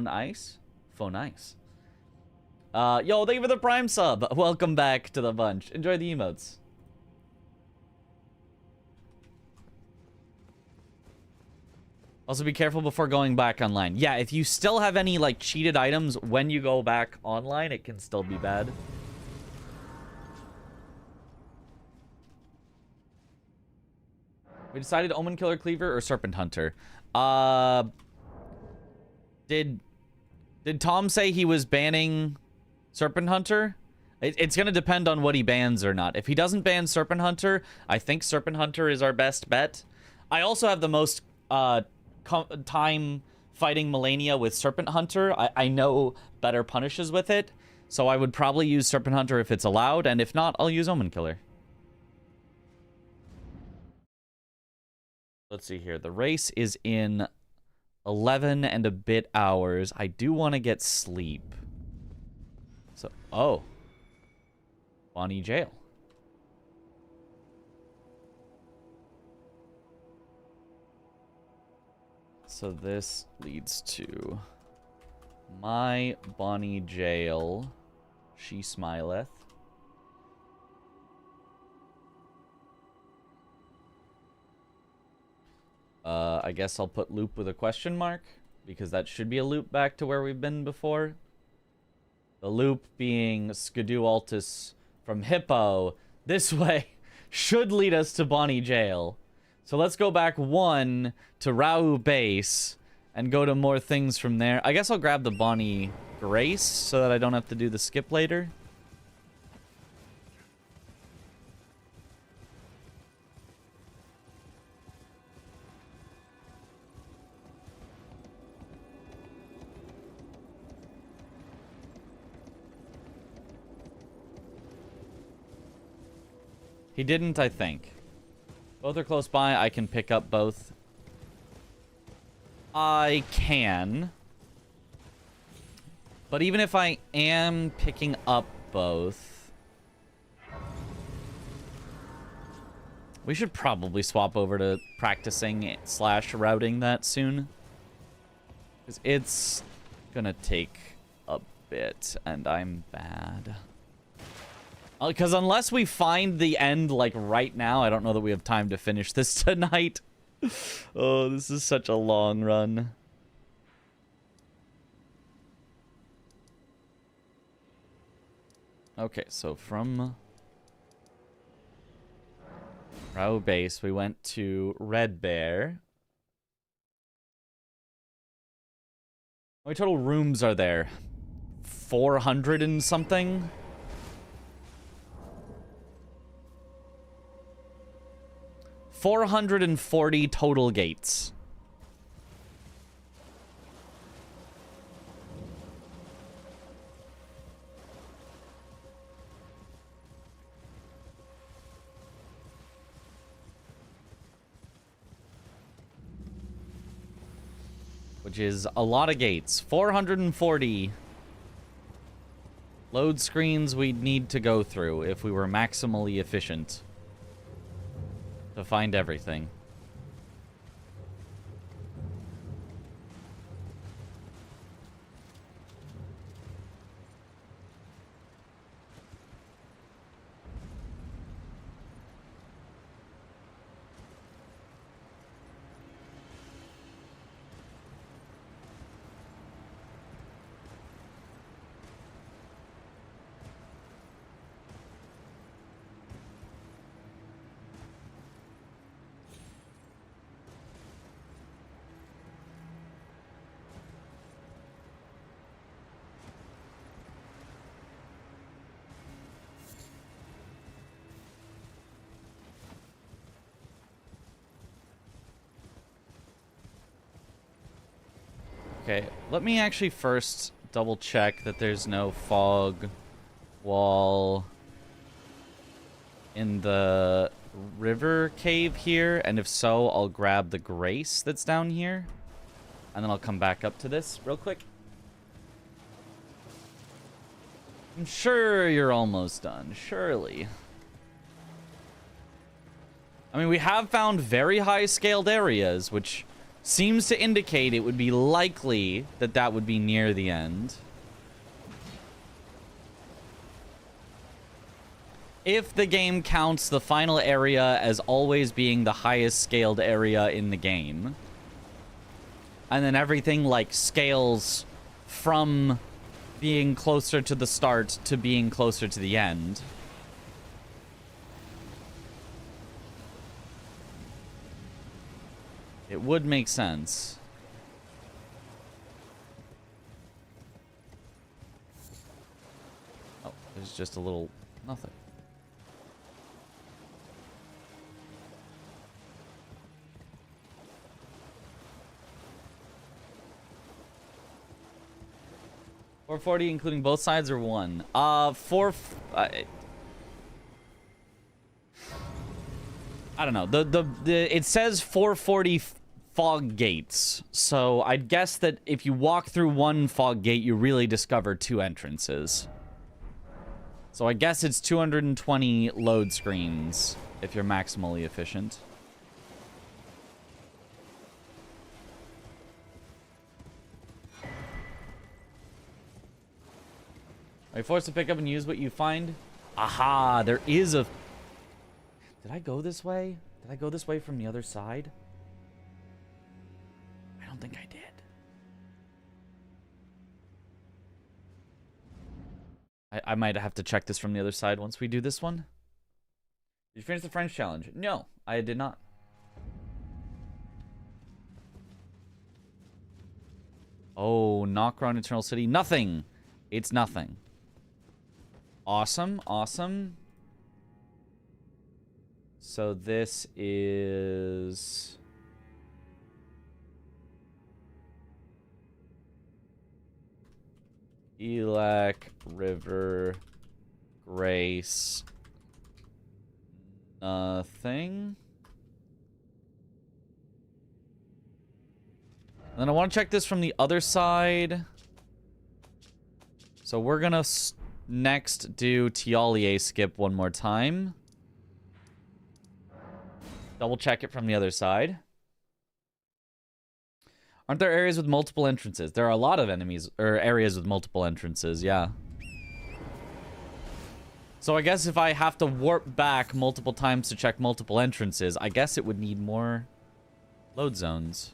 ice? Phone ice. Yo, thank you for the Prime sub. Welcome back to the bunch. Enjoy the emotes. Also, be careful before going back online. Yeah, if you still have any, like, cheated items when you go back online, it can still be bad. We decided Omen Killer Cleaver or Serpent Hunter. Did Tom say he was banning Serpent Hunter? It's going to depend on what he bans or not. If he doesn't ban Serpent Hunter, I think Serpent Hunter is our best bet. I also have the most time fighting Melania with Serpent Hunter. I know better punishes with it, so I would probably use Serpent Hunter if it's allowed, and if not, I'll use Omen Killer. Let's see here. The race is in 11 and a bit hours. I do want to get sleep. So, oh. Bonnie Jail. So this leads to my Bonnie Jail. She smileth. I guess I'll put loop with a question mark, because that should be a loop back to where we've been before. The loop being Skidoo Altus from Hippo this way should lead us to Bonnie Jail. So let's go back 1 to Rau base and go to more things from there. I guess I'll grab the Bonnie Grace so that I don't have to do the skip later. He didn't, I think. Both are close by. I can pick up both. I can. But even if I am picking up both, we should probably swap over to practicing / routing that soon. Because it's gonna take a bit, and I'm bad. Because unless we find the end, like, right now, I don't know that we have time to finish this tonight. Oh, this is such a long run. Okay, so from Rau base, we went to Red Bear. How many total rooms are there? 400 and something? $440 total gates. Which is a lot of gates. 440 load screens we'd need to go through if we were maximally efficient to find everything. Okay, let me actually first double check that there's no fog wall in the river cave here, and if so, I'll grab the Grace that's down here, and then I'll come back up to this real quick. I'm sure you're almost done, surely. I mean, we have found very high-scaled areas, which seems to indicate it would be likely that that would be near the end. If the game counts the final area as always being the highest scaled area in the game. and then everything like scales from being closer to the start to being closer to the end. It would make sense. Oh, there's just a little nothing. $440 including both sides or one? I don't know. It says 440 fog gates. So I'd guess that if you walk through one fog gate, you really discover 2 entrances. So I guess it's 220 load screens if you're maximally efficient. Are you forced to pick up and use what you find? Aha, there is a... Did I go this way? Did I go this way from the other side? I don't think I did. I might have to check this from the other side once we do this one. Did you finish the French challenge? No, I did not. Oh, knock around Eternal City. Nothing. It's nothing. Awesome, awesome. So this is... Elec, River, Grace, nothing. And then I want to check this from the other side. So we're gonna next do Tialier skip one more time. Double check it from the other side. Aren't there areas with multiple entrances? There are a lot of enemies, or areas with multiple entrances, yeah. So I guess if I have to warp back multiple times to check multiple entrances, I guess it would need more load zones.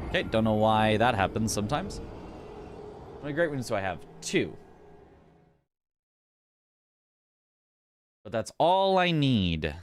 Okay, don't know why that happens sometimes. How many great rooms do I have? 2. But that's all I need.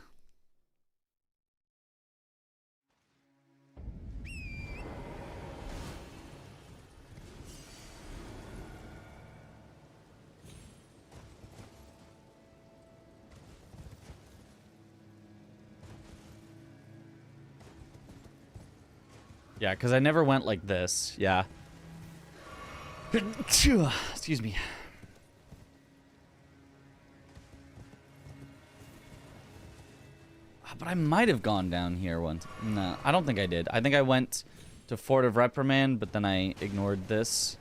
Yeah, because I never went like this. Yeah. Excuse me. But I might have gone down here once. No, I don't think I did. I think I went to Fort of Reprimand, but then I ignored this.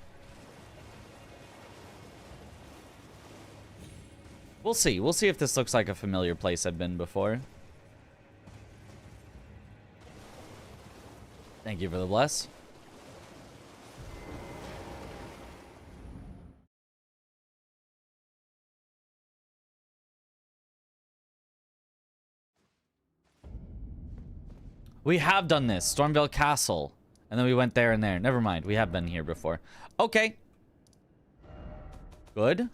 We'll see. We'll see if this looks like a familiar place I've been before. Thank you for the bless. We have done this. Stormvale Castle. And then we went there and there. Never mind. We have been here before. Okay. Good.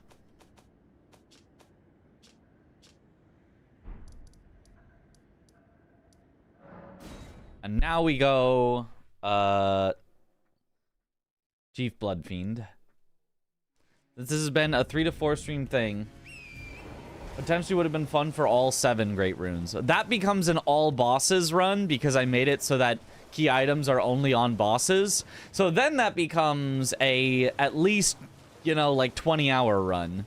And now we go, Chief Bloodfiend. This has been a 3 to 4 stream thing. Potentially would have been fun for all 7 Great Runes. That becomes an all bosses run because I made it so that key items are only on bosses. So then that becomes a, at least, you know, like 20-hour run.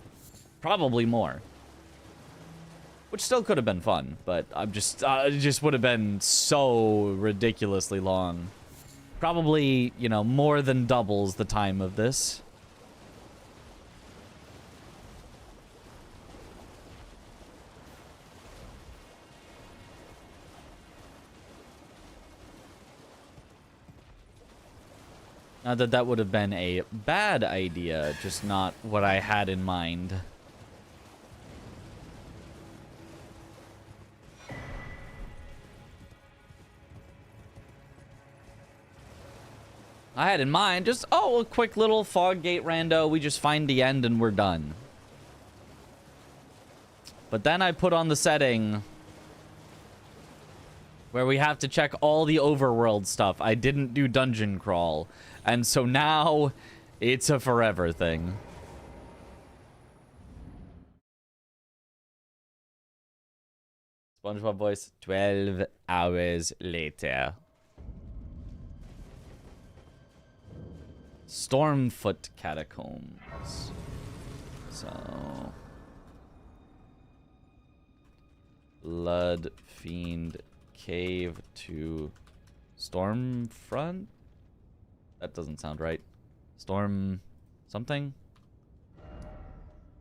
Probably more. Which still could have been fun, but I'm just, it just would have been so ridiculously long. Probably, you know, more than doubles the time of this. Not that that would have been a bad idea, just not what I had in mind. I had in mind just, oh, a quick little fog gate rando. We just find the end and we're done. But then I put on the setting where we have to check all the overworld stuff. I didn't do dungeon crawl. And so now it's a forever thing. SpongeBob voice. 12 hours later. Stormfoot Catacombs. So... Blood Fiend Cave to Stormfront? That doesn't sound right. Storm... something?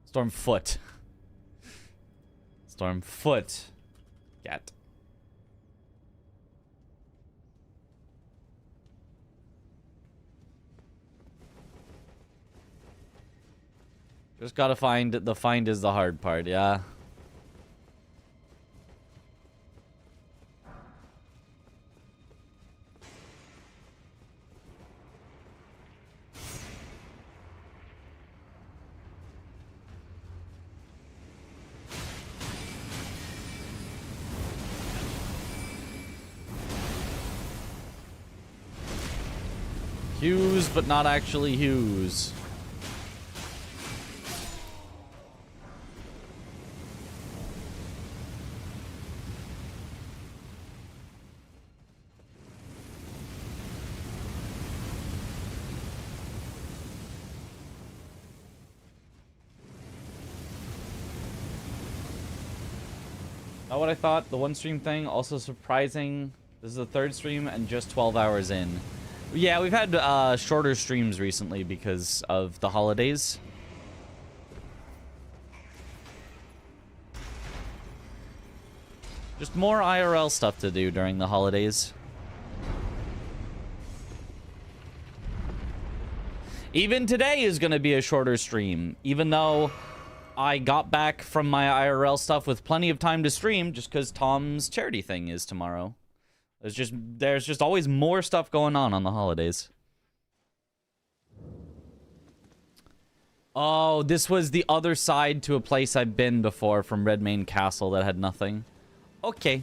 Stormfoot. Stormfoot. Cat. Just gotta find... the find is the hard part, yeah. Hughes, but not actually Hughes. Not what I thought. The one stream thing, also surprising. This is the third stream and just 12 hours in. Yeah, we've had shorter streams recently because of the holidays. Just more IRL stuff to do during the holidays. Even today is going to be a shorter stream, even though I got back from my IRL stuff with plenty of time to stream just because Tom's charity thing is tomorrow. There's just always more stuff going on the holidays. Oh, this was the other side to a place I've been before from Redmane Castle that had nothing. Okay.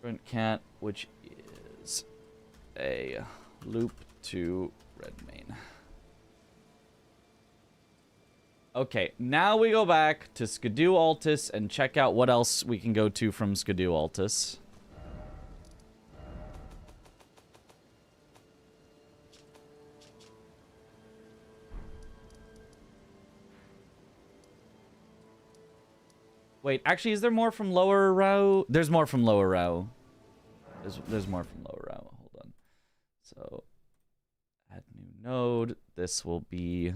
Brent Cat, which is a loop to Redmane. Okay, now we go back to Skidoo Altus and check out what else we can go to from Skidoo Altus. Wait, actually, is there more from Lower Row? There's more from Lower Row. There's more from Lower Row. Hold on. So, add new node. This will be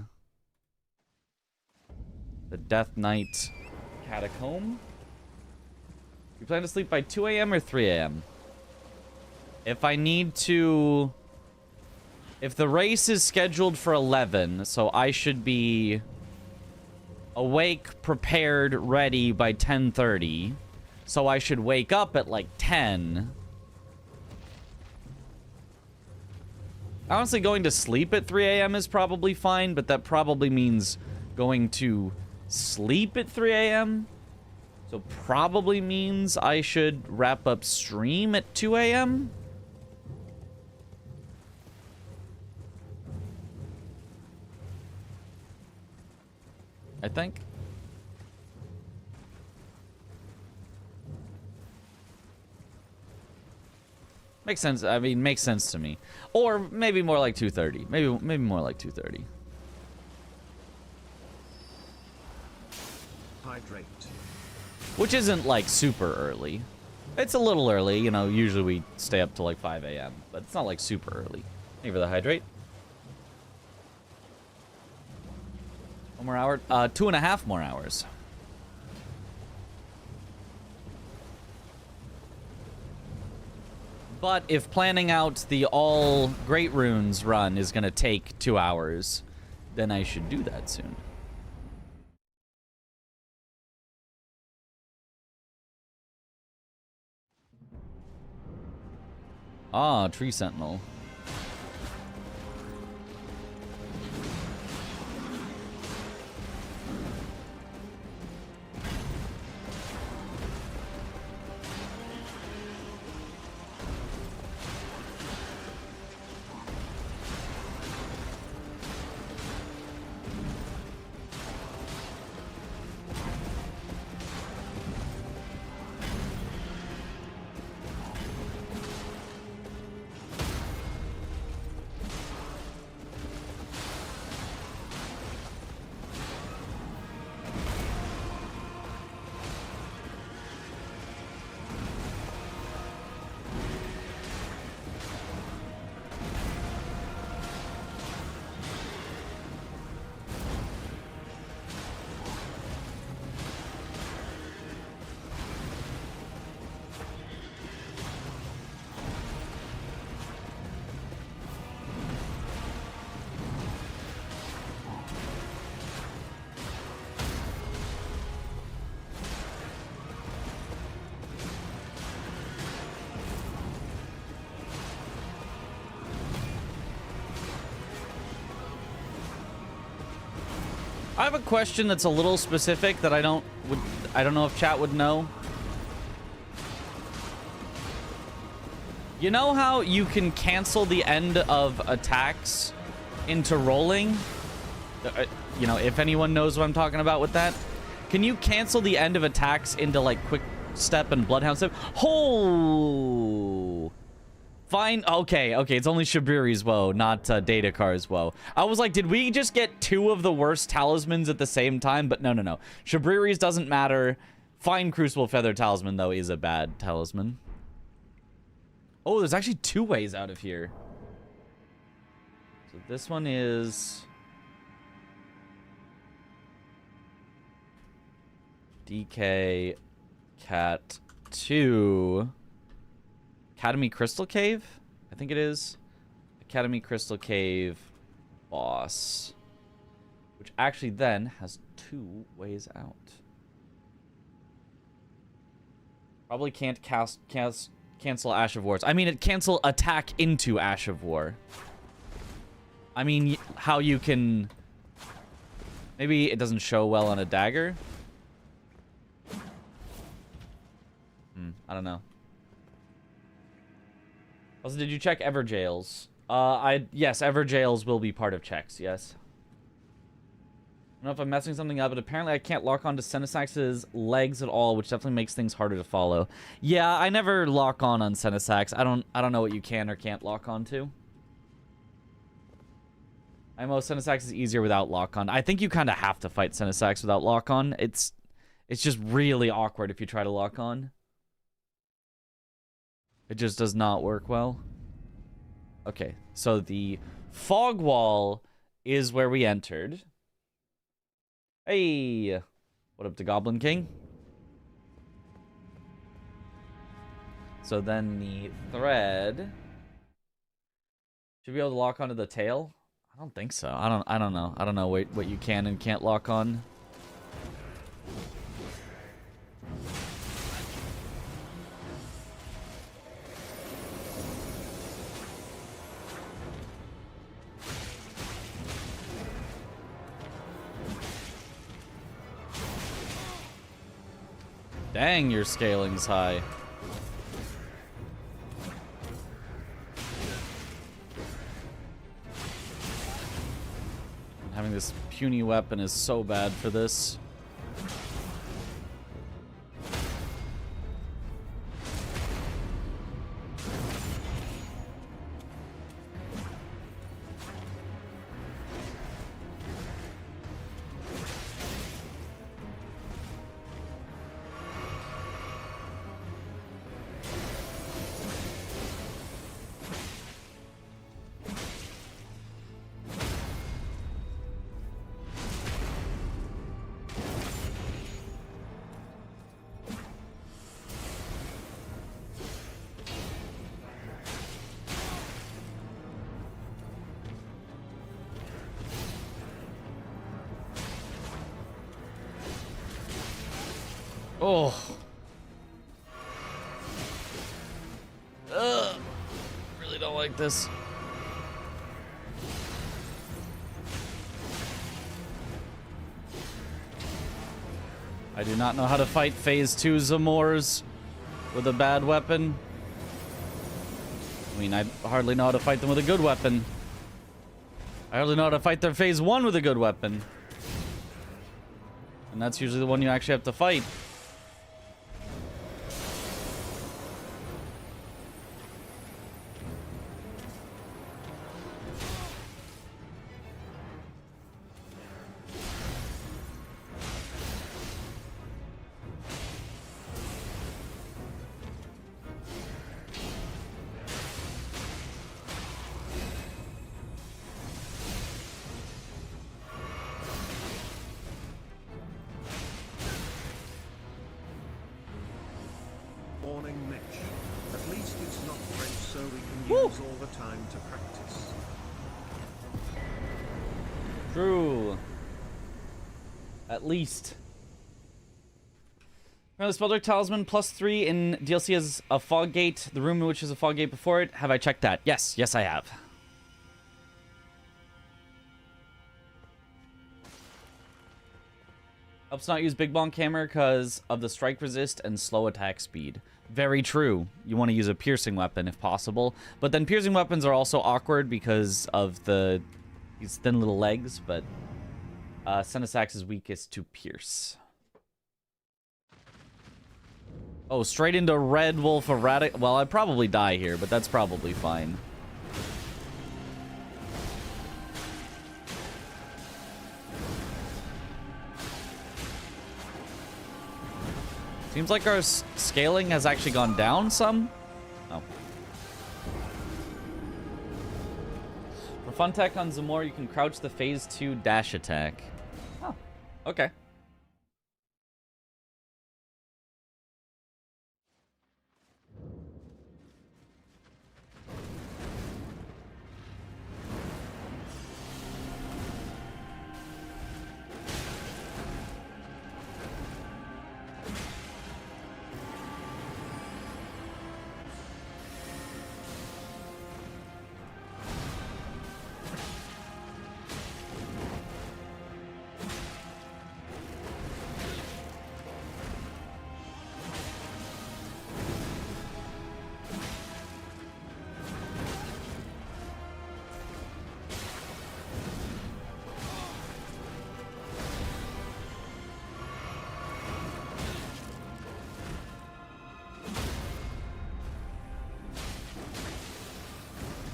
the Death Knight Catacomb. You plan to sleep by 2 a.m. or 3 a.m.? If I need to... If the race is scheduled for 11, so I should be awake, prepared, ready by 10:30. So I should wake up at like 10. Honestly, going to sleep at 3 a.m. is probably fine, but that probably means going to sleep at 3 a.m. So probably means I should wrap up stream at 2 a.m. I think. Makes sense. I mean, makes sense to me. Or maybe more like 2:30. Maybe more like 2:30. Hydrate. Which isn't like super early. It's a little early, you know, usually we stay up till like 5 a.m. But it's not like super early. Thank you for the hydrate. 1 more hour. 2.5 more hours. But if planning out the all Great Runes run is going to take 2 hours, then I should do that soon. Ah, Tree Sentinel. I have a question that's a little specific that I don't know if chat would know. You know how you can cancel the end of attacks into rolling? You know, if anyone knows what I'm talking about with that. Can you cancel the end of attacks into like quick step and bloodhound step? Oh, fine. Okay, it's only Shabiri's woe, not Datakar's woe. I was like, did we just get two of the worst talismans at the same time? But no. Shabiri's doesn't matter. Fine Crucible Feather Talisman, though, is a bad talisman. Oh, there's actually two ways out of here. So this one is... DK Cat 2... Academy Crystal Cave? I think it is. Academy Crystal Cave boss. Which actually then has two ways out. Probably can't cancel Ash of Wars. I mean, it cancel attack into Ash of War. I mean, how you can... Maybe it doesn't show well on a dagger? I don't know. Also, did you check Everjails? Yes, Everjails will be part of checks, yes. I don't know if I'm messing something up, but apparently I can't lock onto Senesax's legs at all, which definitely makes things harder to follow. Yeah, I never lock on Senesax. I don't know what you can or can't lock onto. I know Senesax is easier without lock on. I think you kind of have to fight Senesax without lock on. It's just really awkward if you try to lock on. It just does not work well. Okay, so the fog wall is where we entered. Hey, what up to Goblin King? So then the thread should be able to lock onto the tail. I don't think so. I don't know. I don't know what you can and can't lock on. Dang, your scaling's high. Having this puny weapon is so bad for this. Oh. Ugh. like this. I do not know how to fight Phase 2 Zamors with a bad weapon. I mean, I hardly know how to fight them with a good weapon. I hardly know how to fight their Phase 1 with a good weapon. And that's usually the one you actually have to fight. Warning Mitch. At least it's not French, so we can use all the time to practice. True. At least. The Spelter Talisman +3 in DLC has a fog gate. The room in which is a fog gate before it. Have I checked that? Yes. Yes, I have. Helps not use Big Bonk Hammer because of the strike resist and slow attack speed. Very true. You want to use a piercing weapon if possible. But then piercing weapons are also awkward because of these thin little legs. But Senesax is weakest to pierce. Oh, straight into Red Wolf Erratic. Well, I'd probably die here, but that's probably fine. Seems like our scaling has actually gone down some. Oh. For fun tech on Zamor, you can crouch the phase 2 dash attack. Oh, okay.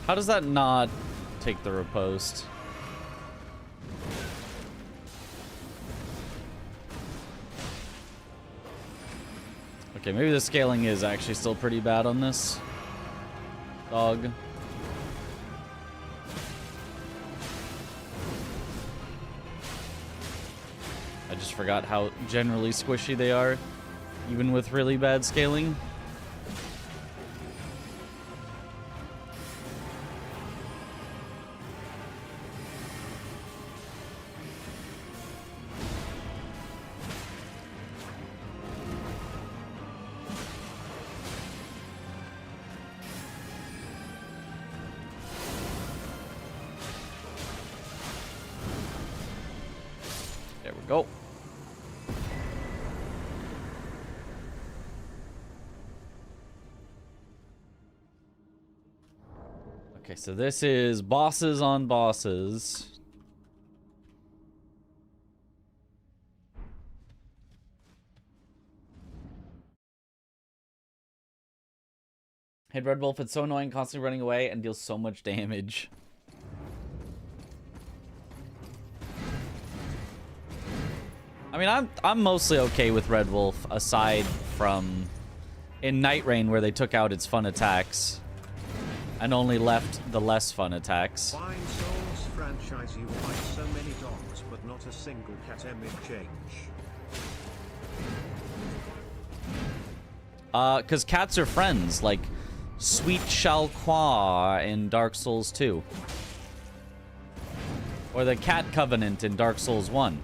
How does that not take the riposte? Okay, maybe the scaling is actually still pretty bad on this dog. I just forgot how generally squishy they are, even with really bad scaling. Go. Okay, so this is bosses on bosses. Hit Red Wolf, it's so annoying, constantly running away and deals so much damage. I mean, I'm mostly okay with Red Wolf, aside from in Night Rain, where they took out its fun attacks and only left the less fun attacks. Fine Souls franchise, you fight so many dogs, but not a single cat change. Because cats are friends, like Sweet Shalqua in Dark Souls 2. Or the Cat Covenant in Dark Souls 1.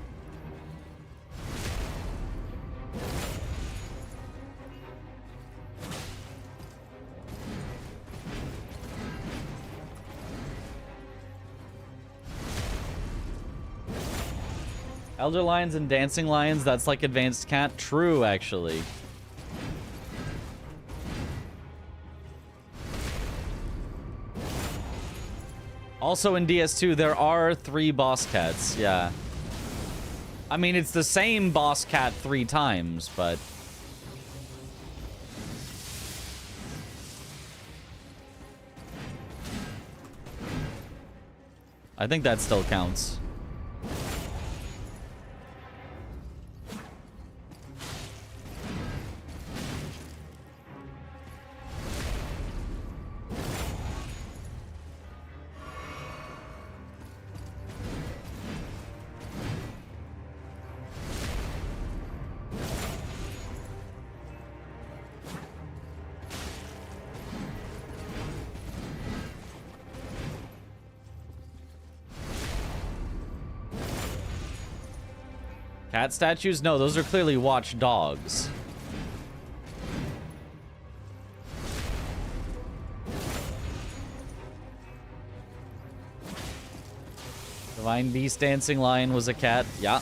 Elder lions and dancing lions, that's like advanced cat. True, actually. Also in DS2, there are 3 boss cats, yeah. I mean, it's the same boss cat 3 times, but... I think that still counts. Cat statues? No, those are clearly watch dogs. Divine Beast Dancing Lion was a cat. Yeah.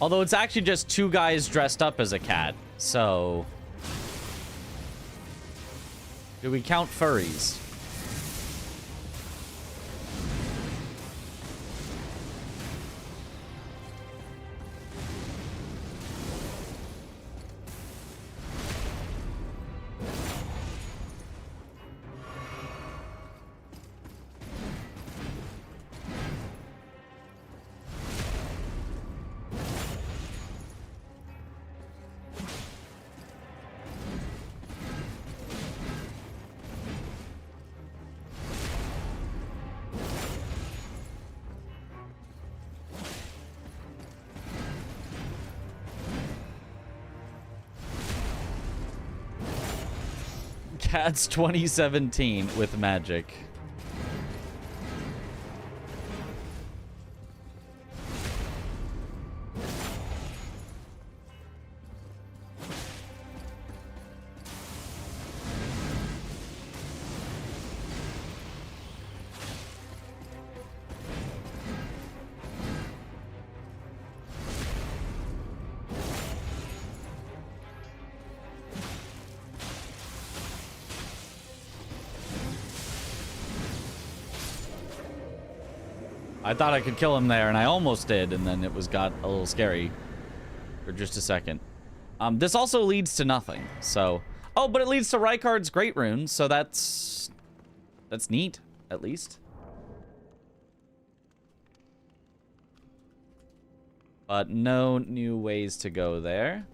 Although it's actually just 2 guys dressed up as a cat. So... do we count furries? Cats 2017 with magic. I thought I could kill him there, and I almost did, and then it got a little scary for just a second. This also leads to nothing, so... oh, but it leads to Rykard's Great Rune, so that's neat, at least. But no new ways to go there.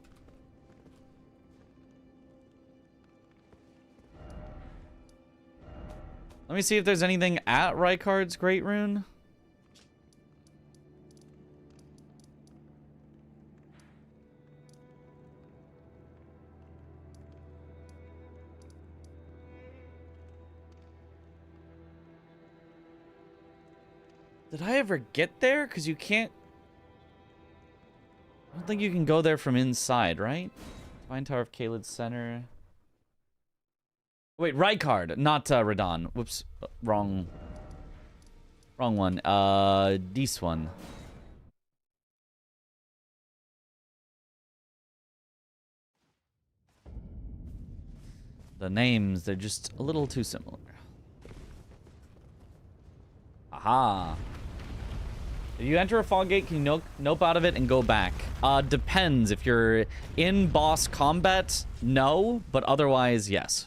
Let me see if there's anything at Rykard's Great Rune. Did I ever get there? Because you can't... I don't think you can go there from inside, right? Divine Tower of Caelid's Center. Wait, Rykard, not Radon. Whoops. Wrong one. This one. The names, they're just a little too similar. Aha. If you enter a fog gate, can you nope out of it and go back? Depends. If you're in boss combat, no, but otherwise, yes.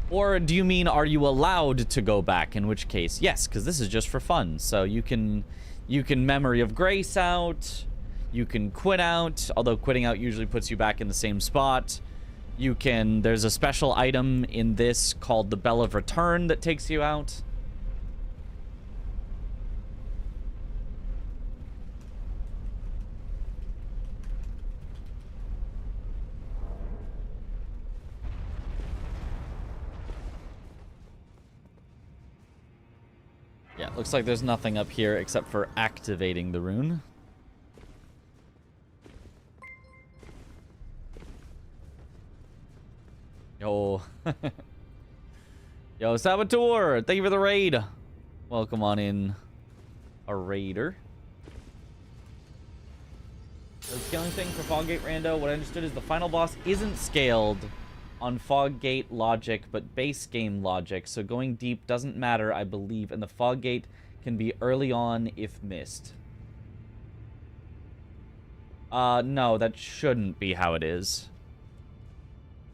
Or do you mean, are you allowed to go back? In which case, yes, because this is just for fun. So you can Memory of Grace out. You can quit out, although quitting out usually puts you back in the same spot. You can, there's a special item in this called the Bell of Return that takes you out. Yeah, looks like there's nothing up here except for activating the rune. Yo. Yo, Saboteur, thank you for the raid. Welcome on in, a raider. The scaling thing for Foggate Rando, what I understood is the final boss isn't scaled on Foggate logic, but base game logic, so going deep doesn't matter, I believe, and the Foggate can be early on if missed. No, that shouldn't be how it is.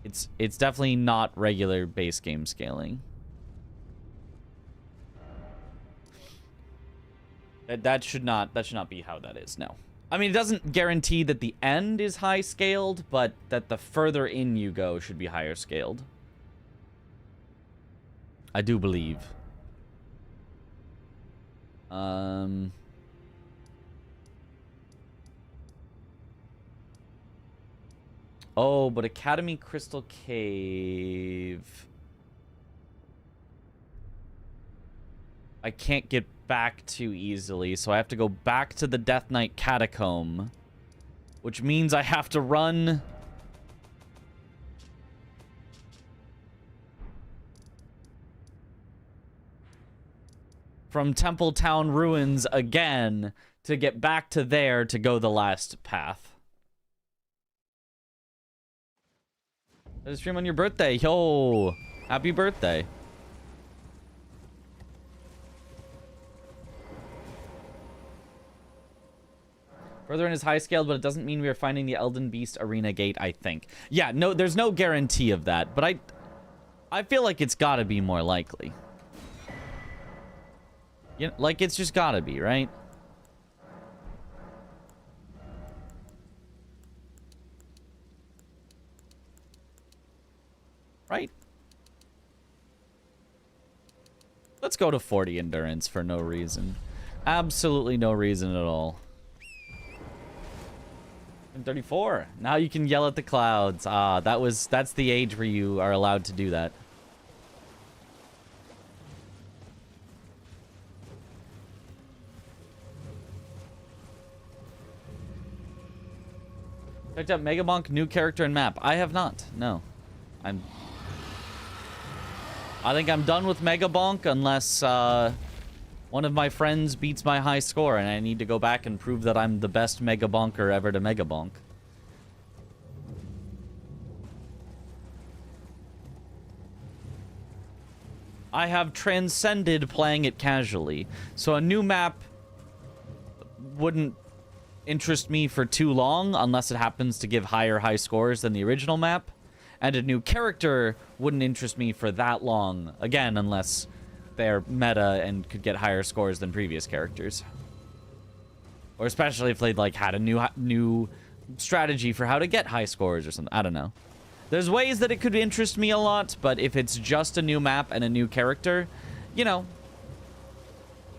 It's definitely not regular base game scaling. That should not be how that is, no. I mean, it doesn't guarantee that the end is high scaled, but that the further in you go should be higher scaled. I do believe. Oh, but Academy Crystal Cave. I can't get back too easily, so I have to go back to the Death Knight Catacomb, which means I have to run from Temple Town Ruins again to get back to there to go the last path. There's a stream on your birthday. Yo, happy birthday. Further in is high scaled, but it doesn't mean we are finding the Elden Beast Arena Gate, I think. Yeah, no, there's no guarantee of that, but I feel like it's gotta be more likely. You know, like, it's just gotta be, right? Right? Let's go to 40 endurance for no reason. Absolutely no reason at all. And 34. Now you can yell at the clouds. Ah, that's the age where you are allowed to do that. Checked out Megabonk new character and map. I have not. No. I think I'm done with Megabonk unless one of my friends beats my high score and I need to go back and prove that I'm the best Megabonker ever to Megabonk. I have transcended playing it casually, so a new map wouldn't interest me for too long unless it happens to give high scores than the original map. And a new character wouldn't interest me for that long, again, unless they're meta and could get higher scores than previous characters. Or especially if they'd, like, had a new strategy for how to get high scores or something. I don't know. There's ways that it could interest me a lot, but if it's just a new map and a new character, you know,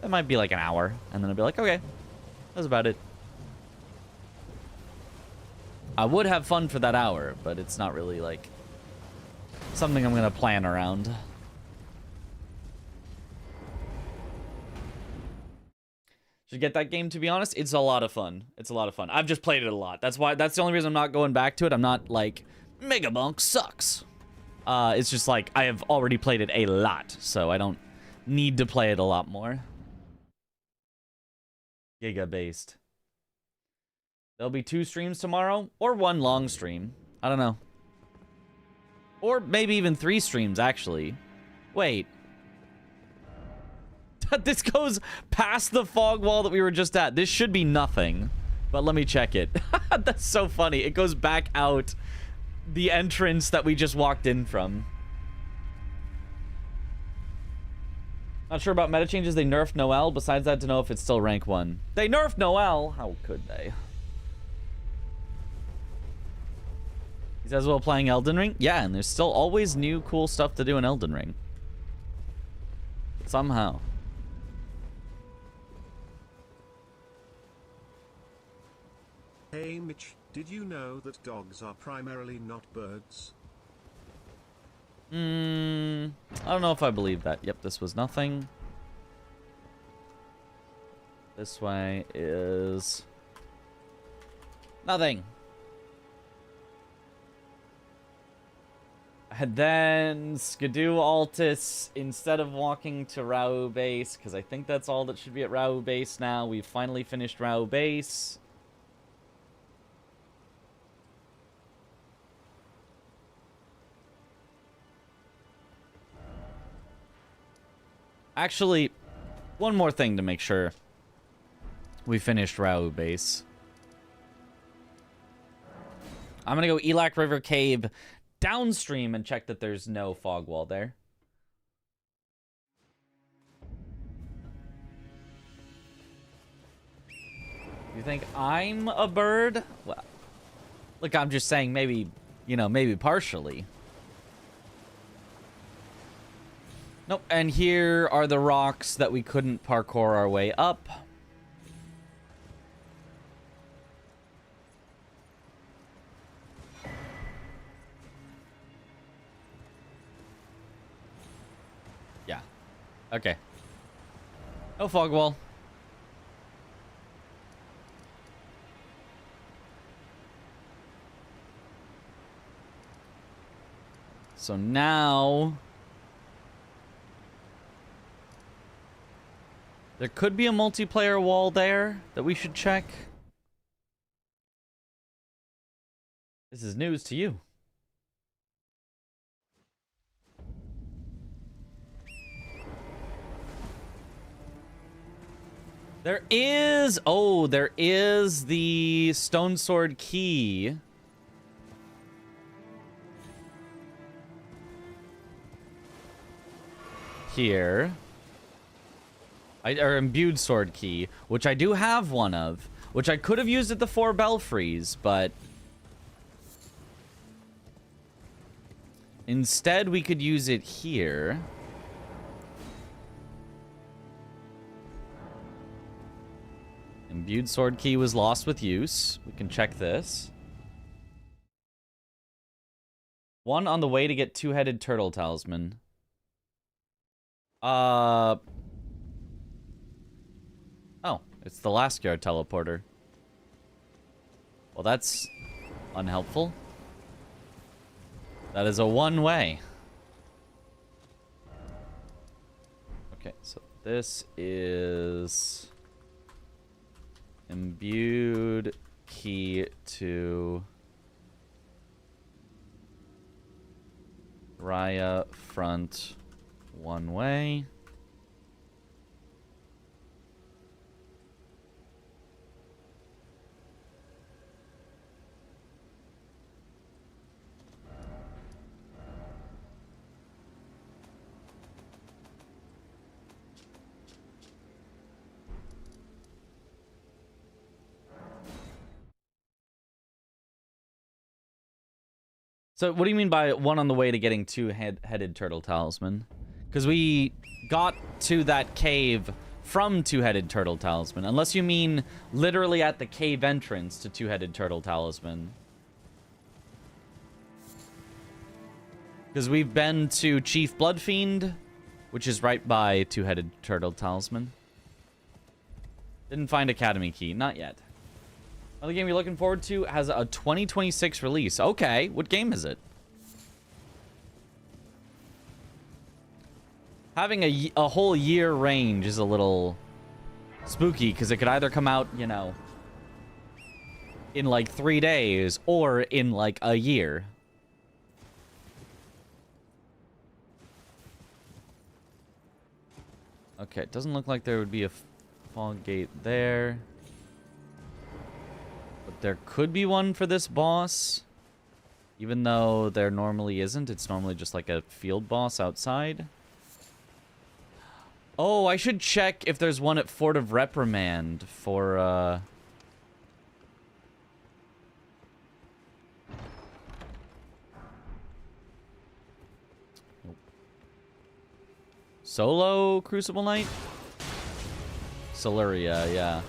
it might be like an hour, and then I'll be like, okay, that's about it. I would have fun for that hour, but it's not really, like, something I'm going to plan around. Should get that game, to be honest. It's a lot of fun. It's a lot of fun. I've just played it a lot. That's the only reason I'm not going back to it. I'm not, like, Megabonk sucks. It's just, like, I have already played it a lot, so I don't need to play it a lot more. Giga-based. There'll be 2 streams tomorrow, or 1 long stream. I don't know. Or maybe even 3 streams, actually. Wait. This goes past the fog wall that we were just at. This should be nothing. But let me check it. That's so funny. It goes back out the entrance that we just walked in from. Not sure about meta changes. They nerfed Noelle. Besides that, to know if it's still rank 1. They nerfed Noelle. How could they? He says, well, playing Elden Ring? Yeah, and there's still always new cool stuff to do in Elden Ring. Somehow. Hey Mitch, did you know that dogs are primarily not birds? I don't know if I believe that. Yep, this was nothing. This way is nothing. And then Skidoo Altus, instead of walking to Rao base, because I think that's all that should be at Rao base now. We've finally finished Rao base. Actually, one more thing to make sure we finished Rao base. I'm gonna go Elak River Cave downstream and check that there's no fog wall there. You think I'm a bird? Well, look, I'm just saying maybe, you know, maybe partially. Nope, and here are the rocks that we couldn't parkour our way up. Yeah. Okay. No fog wall. So now there could be a multiplayer wall there that we should check. This is news to you. There is the Stone Sword key. Here. Or imbued sword key, which I do have one of, which I could have used at the 4 belfries, but instead we could use it here. Imbued sword key was lost with use. We can check this. One on the way to get two-headed turtle talisman. Oh, it's the last yard teleporter. Well, that's unhelpful. That is a one-way. Okay, so this is imbued key to Raya front one way. So what do you mean by one on the way to getting two-headed turtle talisman? Because we got to that cave from two-headed turtle talisman. Unless you mean literally at the cave entrance to two-headed turtle talisman. Because we've been to Chief Bloodfiend, which is right by two-headed turtle talisman. Didn't find Academy key. Not yet. Another game you're looking forward to has a 2026 release. Okay, what game is it? Having a whole year range is a little spooky, because it could either come out, you know, in like 3 days or in like a year. Okay, it doesn't look like there would be a fog gate there. But there could be one for this boss. Even though there normally isn't. It's normally just like a field boss outside. Oh, I should check if there's one at Fort of Reprimand for, Solo Crucible Knight? Siluria, yeah.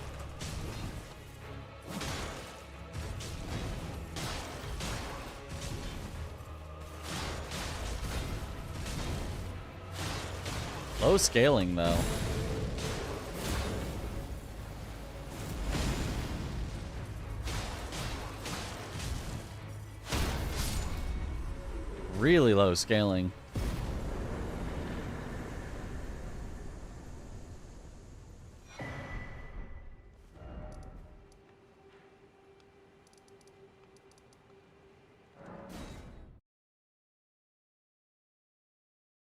Low scaling, though. really low scaling.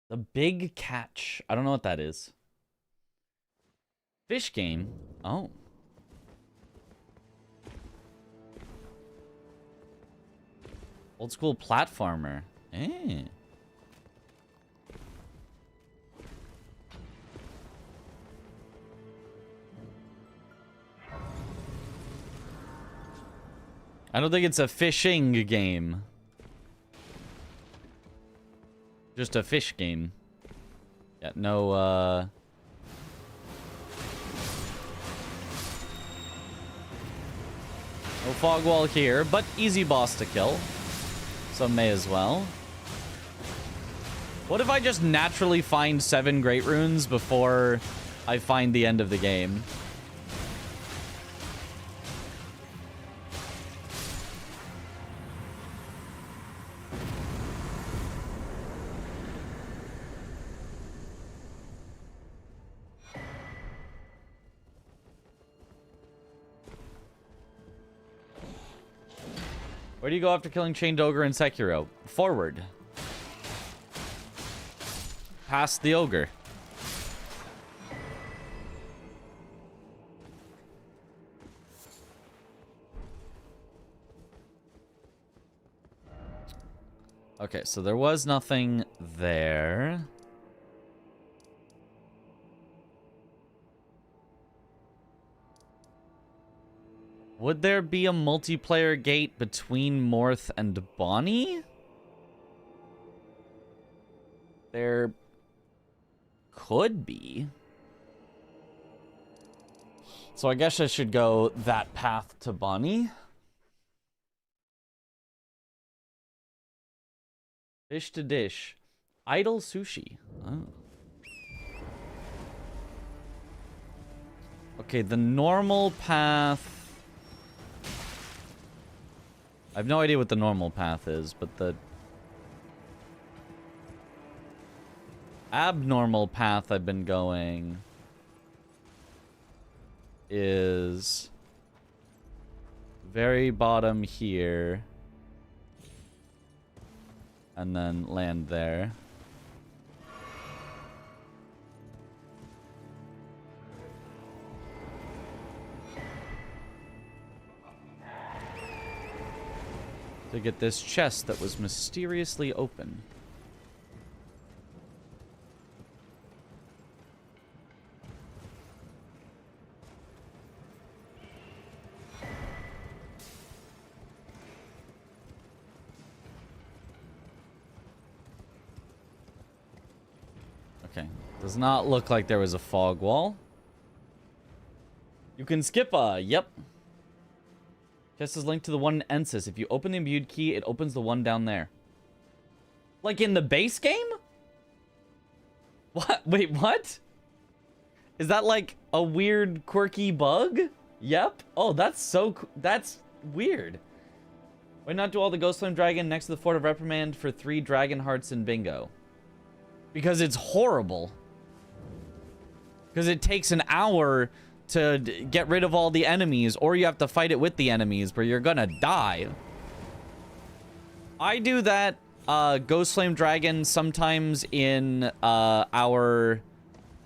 The Big Catch. I don't know what that is. Fish game. Oh. Old school platformer. Eh. I don't think it's a fishing game. Just a fish game. Yeah, no, no fog wall here, but easy boss to kill. So may as well. What if I just naturally find 7 Great Runes before I find the end of the game? Where do you go after killing Chained Ogre in Sekiro? Forward. Past the ogre. Okay, so there was nothing there. Would there be a multiplayer gate between Morth and Bonnie? There could be. So I guess I should go that path to Bonnie. Fish to dish. Idle sushi. Oh. Okay, the normal path. I have no idea what the normal path is, but the abnormal path I've been going is very bottom here and then land there. To get this chest that was mysteriously open. Okay, does not look like there was a fog wall. You can skip yep. Chest is linked to the one in Ensis. If you open the imbued key, it opens the one down there. Like in the base game? What? Wait, what? Is that like a weird, quirky bug? Yep. Oh, that's so... That's weird. Why not do all the Ghost Flame Dragon next to the Fort of Reprimand for 3 Dragon Hearts in bingo? Because it's horrible. Because it takes an hour to get rid of all the enemies, or you have to fight it with the enemies, where you're gonna die. I do that Ghost Flame Dragon sometimes in our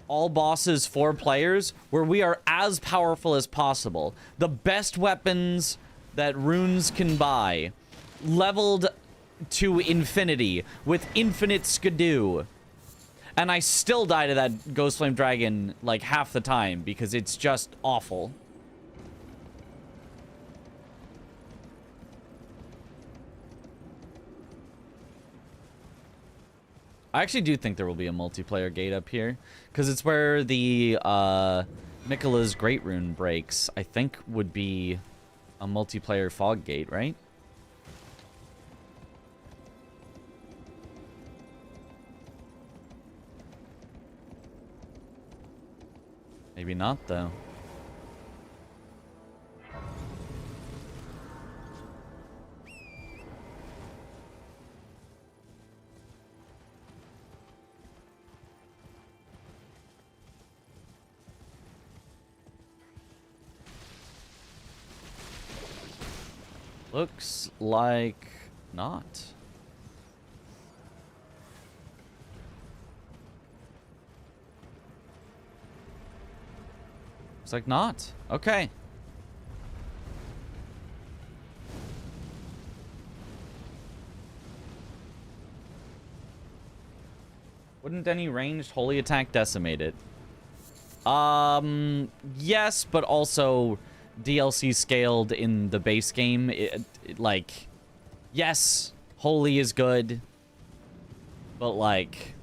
all bosses 4 players, where we are as powerful as possible. The best weapons that runes can buy, leveled to infinity, with infinite skidoo. And I still die to that Ghost Flame Dragon like half the time because it's just awful. I actually do think there will be a multiplayer gate up here because it's where the Miquella's Great Rune breaks. I think would be a multiplayer fog gate, right? Maybe not, though. Looks like not. Looks like not. Okay. Wouldn't any ranged holy attack decimate it? Yes, but also DLC scaled in the base game. Like, yes, holy is good, but like,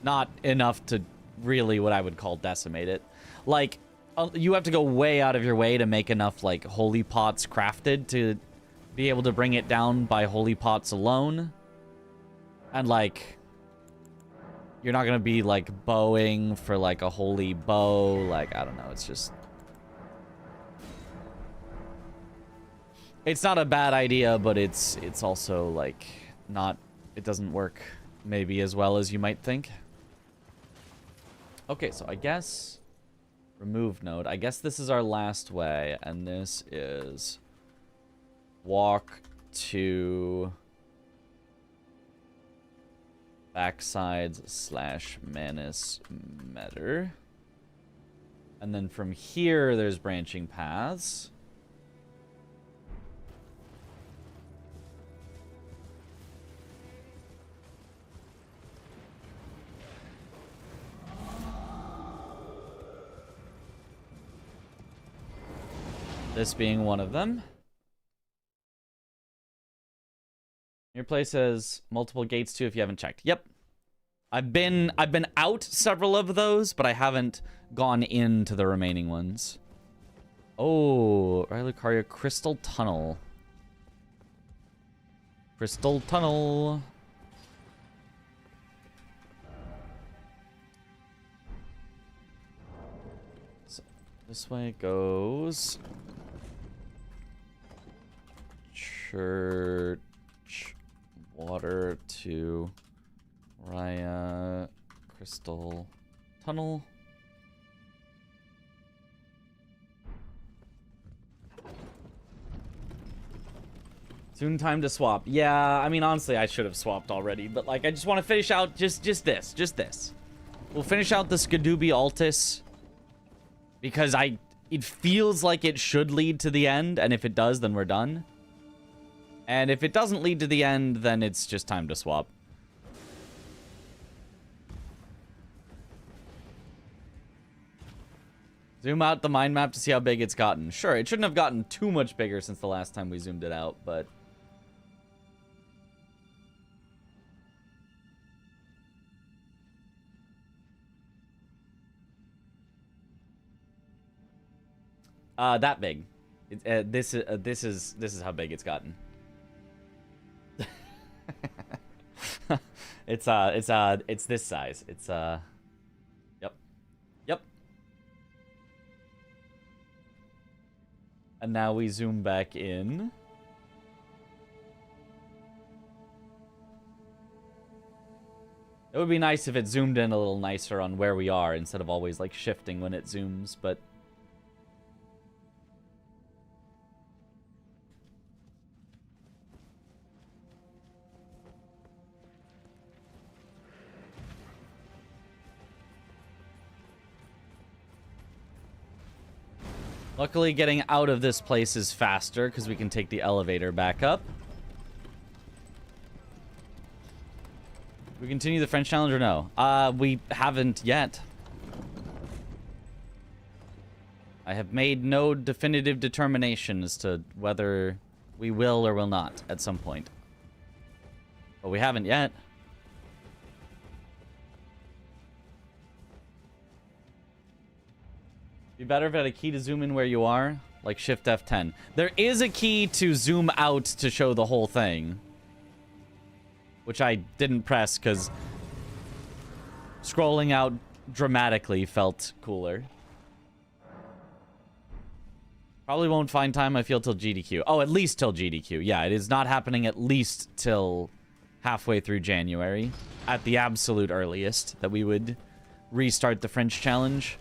not enough to really what I would call decimate it. Like, you have to go way out of your way to make enough like holy pots crafted to be able to bring it down by holy pots alone, and like, you're not gonna be like bowing for like a holy bow. Like, I don't know. It's just, it's not a bad idea, but it's also like not, it doesn't work maybe as well as you might think. Okay, so I guess remove node. I guess this is our last way, and this is walk to backsides / Manus Meader. And then from here, there's branching paths. This being one of them. Your place has multiple gates too if you haven't checked. Yep. I've been out several of those, but I haven't gone into the remaining ones. Oh, Lucaria Crystal Tunnel. Crystal Tunnel. So this way it goes. Church. Water to Raya Crystal Tunnel. Soon time to swap. Yeah, I mean, honestly, I should have swapped already, but like, I just want to finish out just this. We'll finish out the Skadooby Altis because it feels like it should lead to the end, and if it does, then we're done. And if it doesn't lead to the end, then it's just time to swap. Zoom out the mind map to see how big it's gotten. Sure, it shouldn't have gotten too much bigger since the last time we zoomed it out, but... that big. This is how big it's gotten. It's this size. It's yep. And now we zoom back in. It would be nice if it zoomed in a little nicer on where we are instead of always like shifting when it zooms, but luckily, getting out of this place is faster because we can take the elevator back up. We continue the French challenge or no? We haven't yet. I have made no definitive determination as to whether we will or will not at some point. But we haven't yet. Be better if it had a key to zoom in where you are, like Shift F10. There is a key to zoom out to show the whole thing, which I didn't press because scrolling out dramatically felt cooler. Probably won't find time, I feel, till GDQ. Oh, at least till GDQ. Yeah, it is not happening at least till halfway through January, at the absolute earliest, that we would restart the French challenge.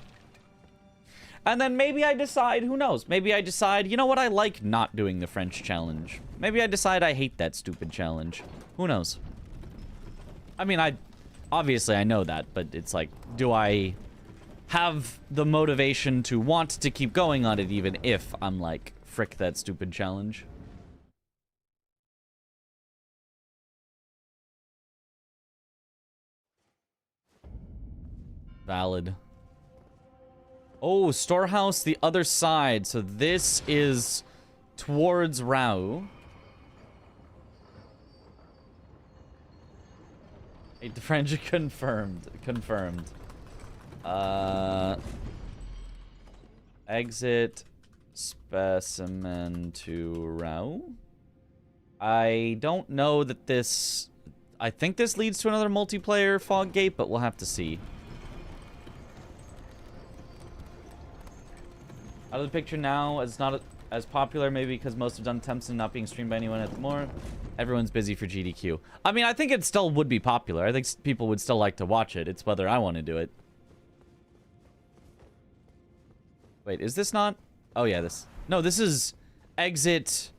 And then maybe I decide, who knows? Maybe I decide, you know what? I like not doing the French challenge. Maybe I decide I hate that stupid challenge. Who knows? I mean, obviously I know that, but it's like, do I have the motivation to want to keep going on it even if I'm like, frick that stupid challenge? Valid. Oh, storehouse the other side. So this is towards Rao. The French confirmed. Confirmed. Exit specimen to Rao. I don't know that this... I think this leads to another multiplayer fog gate, but we'll have to see. Out of the picture now, it's not as popular, maybe because most have done attempts and not being streamed by anyone at the more. Everyone's busy for GDQ. I mean, I think it still would be popular. I think people would still like to watch it. It's whether I want to do it. Wait, is this not? Oh, yeah, this... No, this is exit...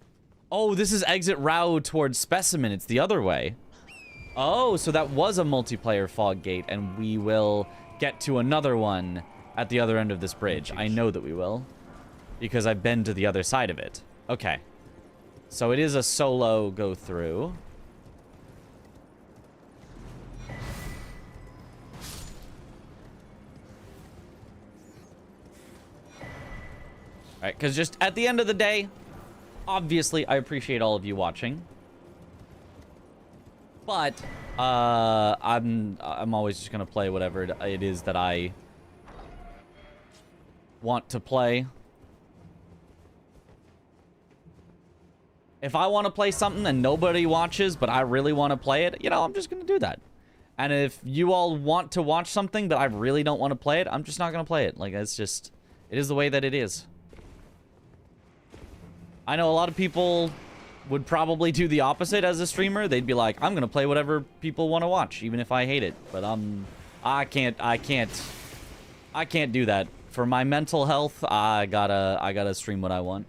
Oh, this is exit Rao towards Specimen. It's the other way. Oh, so that was a multiplayer fog gate, and we will get to another one at the other end of this bridge. I know that we will, because I've been to the other side of it. Okay. So it is a solo go through. Alright, because just at the end of the day, obviously I appreciate all of you watching. But I'm always just gonna play whatever it is that I want to play. If I want to play something and nobody watches, but I really want to play it, you know, I'm just gonna do that. And if you all want to watch something but I really don't want to play it, I'm just not gonna play it. Like, it's just, it is the way that it is. I know a lot of people would probably do the opposite as a streamer. They'd be like, I'm gonna play whatever people want to watch, even if I hate it. But I can't do that. For my mental health, I gotta stream what I want.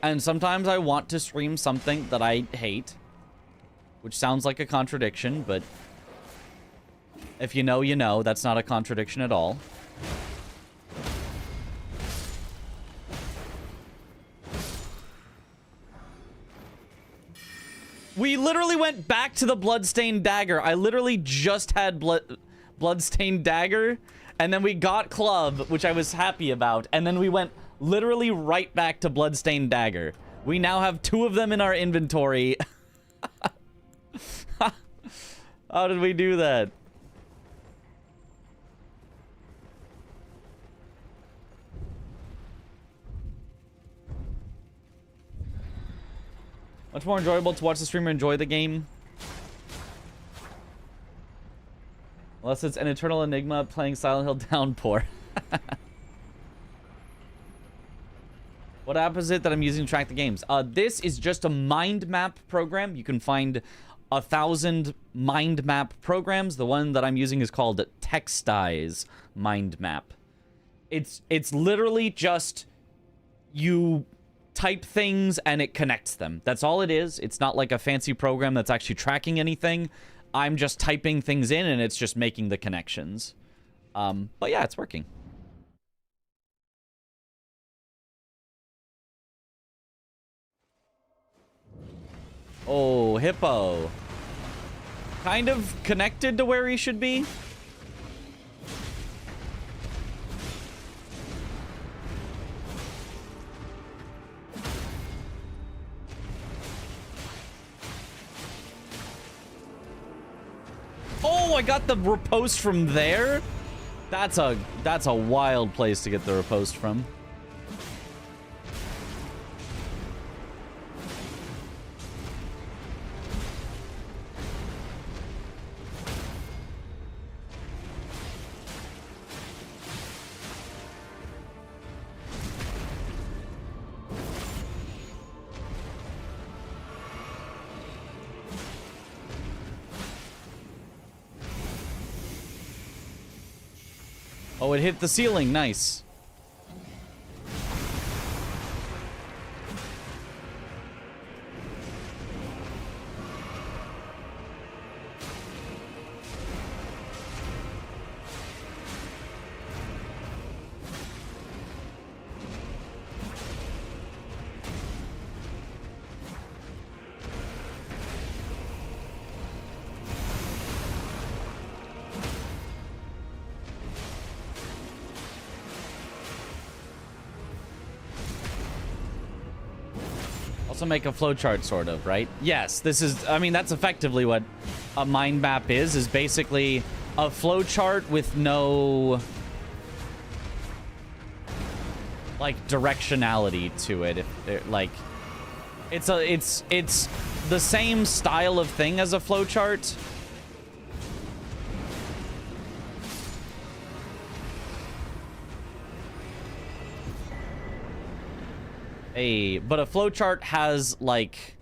And sometimes I want to stream something that I hate, which sounds like a contradiction, but if you know, you know. That's not a contradiction at all. We literally went back to the Bloodstained Dagger. I literally just had Bloodstained Dagger, and then we got Club, which I was happy about, and then we went literally right back to Bloodstained Dagger. We now have 2 of them in our inventory. How did we do that? Much more enjoyable to watch the streamer enjoy the game. Unless it's an Eternal Enigma playing Silent Hill Downpour. What app is it that I'm using to track the games? This is just a mind map program. You can find 1,000 mind map programs. The one that I'm using is called Textize Mind Map. It's literally just you type things and it connects them. That's all it is. It's not like a fancy program that's actually tracking anything. I'm just typing things in and it's just making the connections. But yeah, it's working. Oh, Hippo. Kind of connected to where he should be. Oh, I got the riposte from there? That's a wild place to get the riposte from. Oh, it hit the ceiling. Nice. Also make a flowchart, sort of, right? Yes, this is, I mean, that's effectively what a mind map is basically a flowchart with no, like, directionality to it. Like, it's the same style of thing as a flowchart. But a flowchart has, like,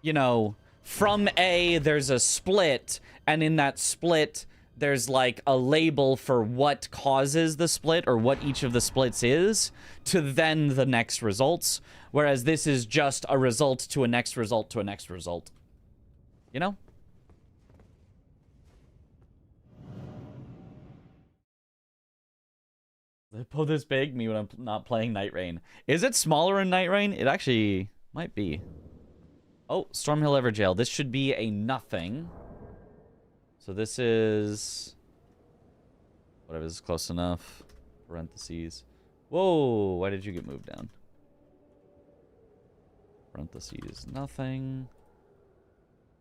you know, from A, there's a split, and in that split, there's, like, a label for what causes the split, or what each of the splits is, to then the next results, whereas this is just a result to a next result to a next result. You know? They pull this big me when I'm not playing Night Rain. Is it smaller in Night Rain? It actually might be. Oh, Stormhill Everjail. This should be a nothing. So this is... whatever, this is close enough. Parentheses. Whoa, why did you get moved down? Parentheses, nothing.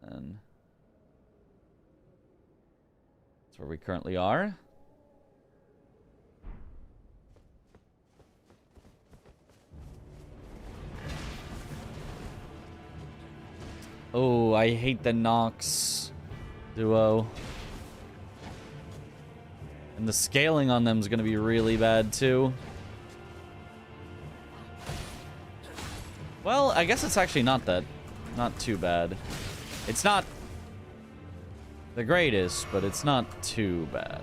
And... that's where we currently are. Oh, I hate the Nox duo. And the scaling on them is going to be really bad, too. Well, I guess it's actually not too bad. It's not the greatest, but it's not too bad.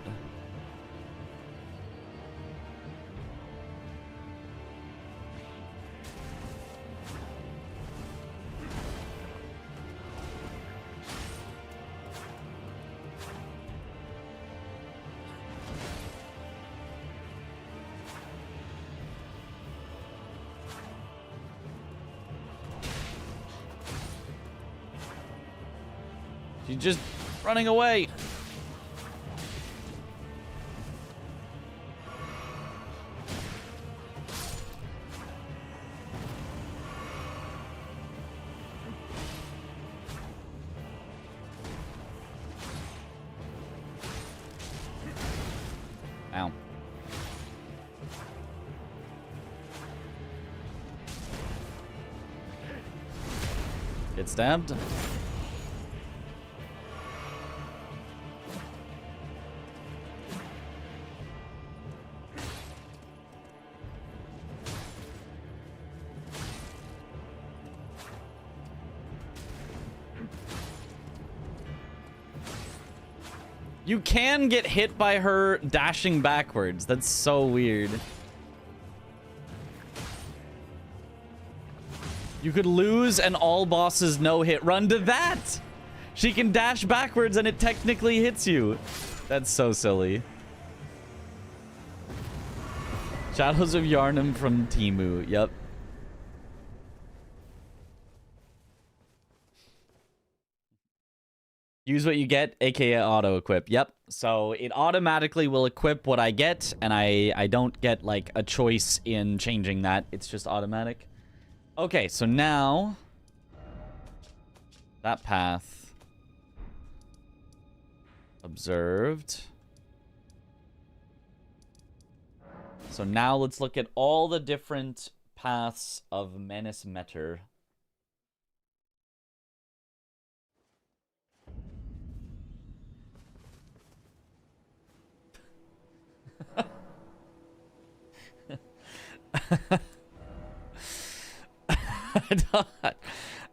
She's just running away. Ow. Get stabbed. You can get hit by her dashing backwards. That's so weird. You could lose an all bosses no-hit run to that. She can dash backwards and it technically hits you. That's so silly. Shadows of Yharnam from Temu. Yep. Use what you get, aka auto-equip. Yep. So it automatically will equip what I get, and I don't get, like, a choice in changing that. It's just automatic. Okay, so now... that path... observed. So now let's look at all the different paths of Menace Meter.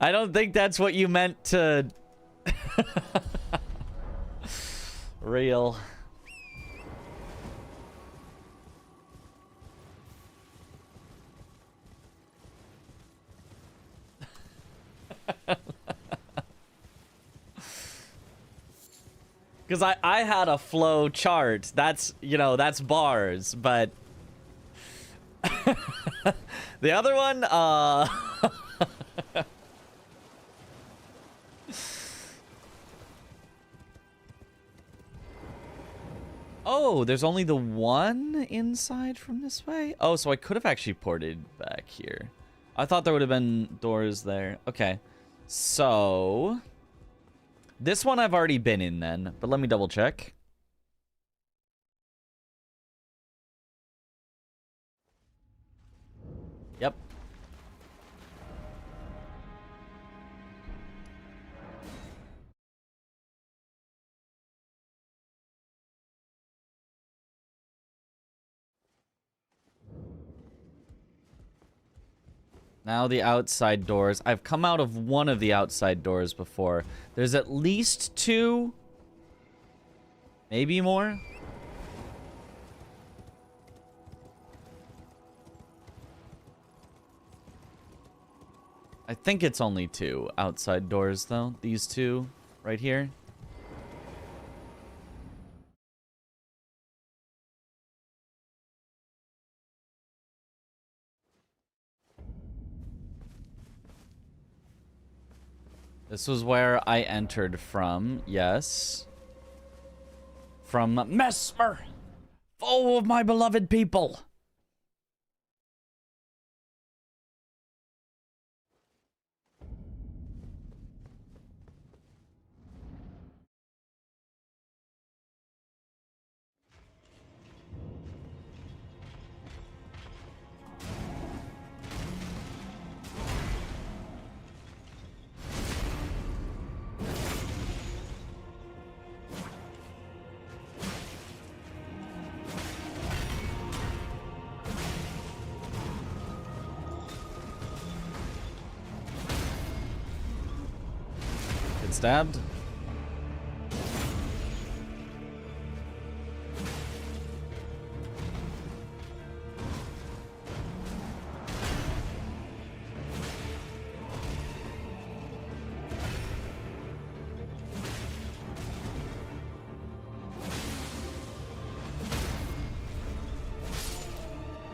I don't think that's what you meant to... Real. Because I had a flow chart. That's, you know, that's bars, but... the other one, Oh, there's only the one inside from this way? Oh, so I could have actually ported back here. I thought there would have been doors there. Okay. So... this one I've already been in then, but let me double check. Yep. Now the outside doors. I've come out of one of the outside doors before. There's at least two. Maybe more. I think it's only two outside doors, though. These two right here. This was where I entered from, yes. From Mesmer, foe of my beloved people. Stabbed.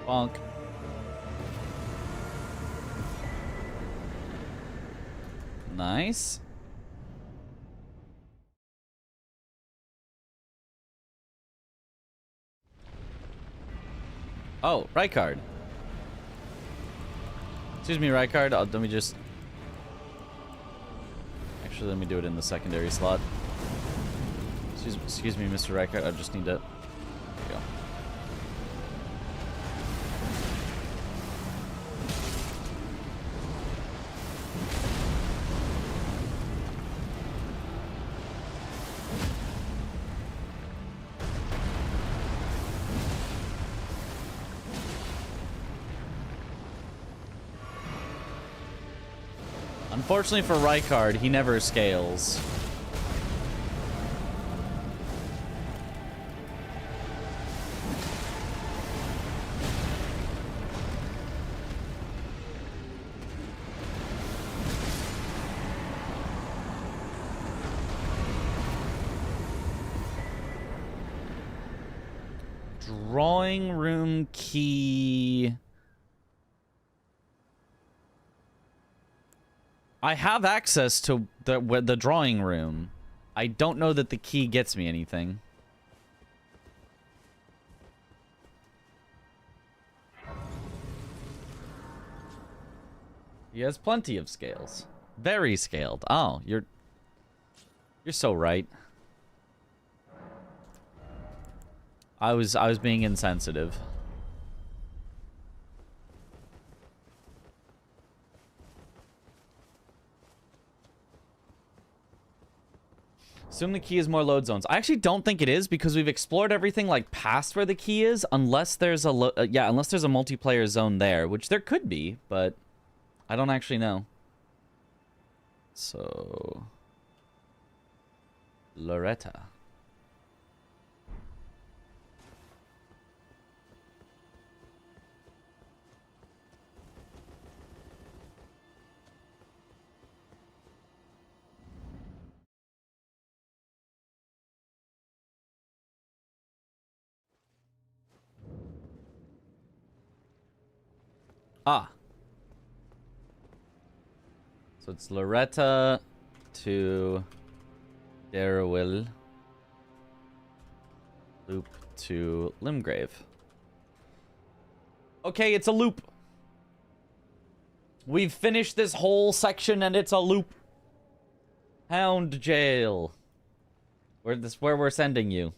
Bonk. Nice. Oh, right card. Excuse me, right card. Let me just... actually, let me do it in the secondary slot. Excuse me, Mr. Right card. I just need to... there you go. Unfortunately for Rykard, he never scales. Drawing room key... I have access to the drawing room. I don't know that the key gets me anything. He has plenty of scales. Very scaled. Oh, you're so right. I was being insensitive. Assume the key is more load zones. I actually don't think it is because we've explored everything like past where the key is, unless there's a unless there's a multiplayer zone there, which there could be, but I don't actually know. So Loretta. Ah. So it's Loretta to Darrowil. Loop to Limgrave. Okay, it's a loop. We've finished this whole section and it's a loop. Hound Jail. Where we're sending you.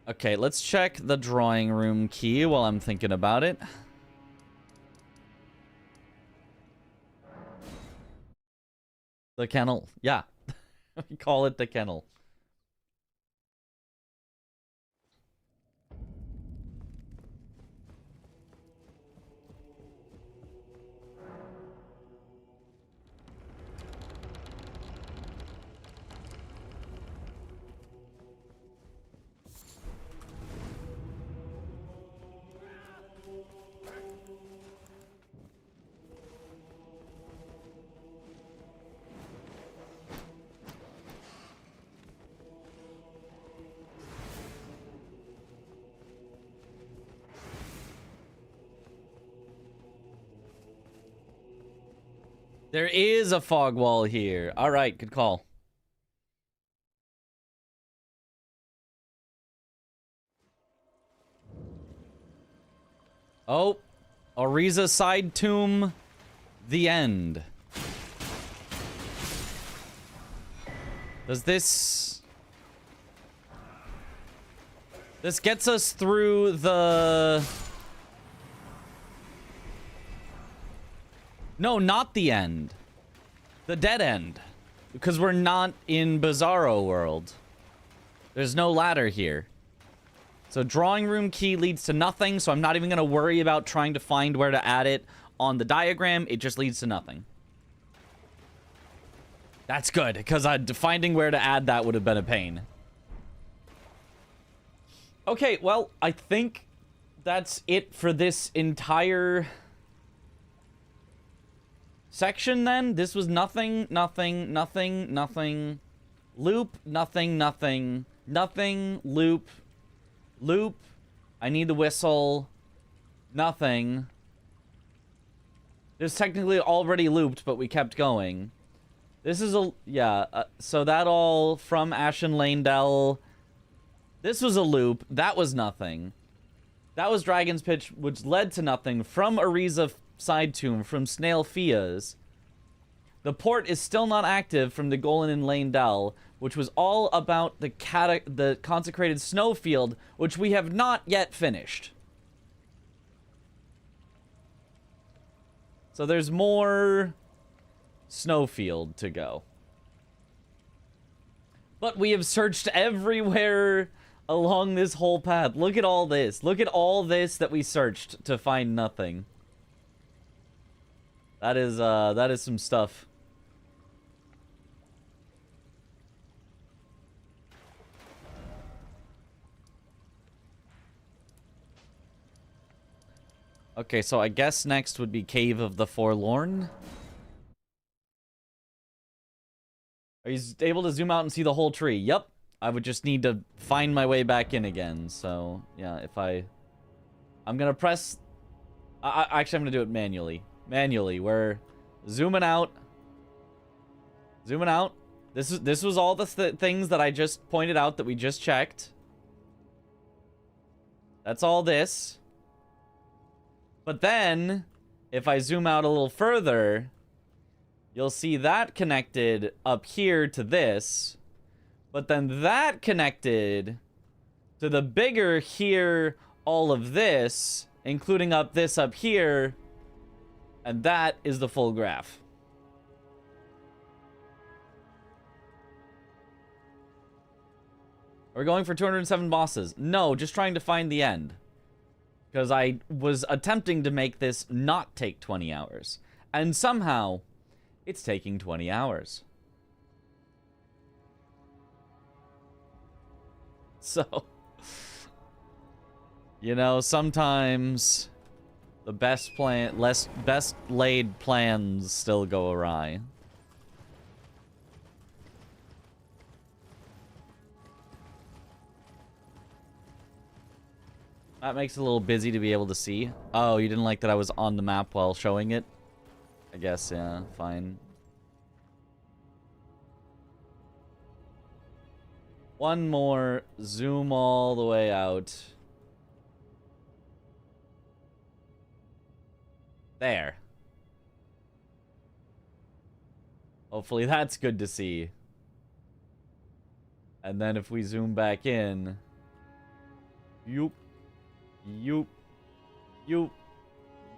Okay, let's check the drawing room key while I'm thinking about it. The kennel. Yeah. We call it the kennel. There is a fog wall here. All right, good call. Oh, Ariza side tomb, the end. Does this... This gets us through the... No, not the end. The dead end. Because we're not in Bizarro World. There's no ladder here. So drawing room key leads to nothing, so I'm not even going to worry about trying to find where to add it on the diagram. It just leads to nothing. That's good, because finding where to add that would have been a pain. Okay, well, I think that's it for this entire... section, then. This was nothing, nothing, nothing, nothing. Loop, nothing, nothing. Nothing, loop. Loop. I need the whistle. Nothing. This technically already looped, but we kept going. This is a... yeah, so that all from Ashen Lanedell. This was a loop. That was nothing. That was Dragon's Pitch, which led to nothing. From Ariza side tomb, from Snail Fia's. The port is still not active from the Golem in Lanedell, which was all about the consecrated snowfield, which we have not yet finished. So there's more snowfield to go. But we have searched everywhere along this whole path. Look at all this. Look at all this that we searched to find nothing. That is some stuff. Okay, so I guess next would be Cave of the Forlorn. Are you able to zoom out and see the whole tree? Yep. I would just need to find my way back in again. So, yeah, if I'm gonna press... actually, I'm gonna do it manually. Manually, we're zooming out. Zooming out. This was all the things that I just pointed out that we just checked. That's all this. But then, if I zoom out a little further, you'll see that connected up here to this. But then that connected to the bigger here, all of this, including up this up here. And that is the full graph. We're going for 207 bosses. No, just trying to find the end. Because I was attempting to make this not take 20 hours. And somehow, it's taking 20 hours. So, you know, sometimes the best laid plans still go awry. That makes it a little busy to be able to see. Oh, you didn't like that I was on the map while showing it? I guess, yeah, fine. One more. Zoom all the way out. There. Hopefully that's good to see. And then if we zoom back in... Yoop. Yoop. Yoop.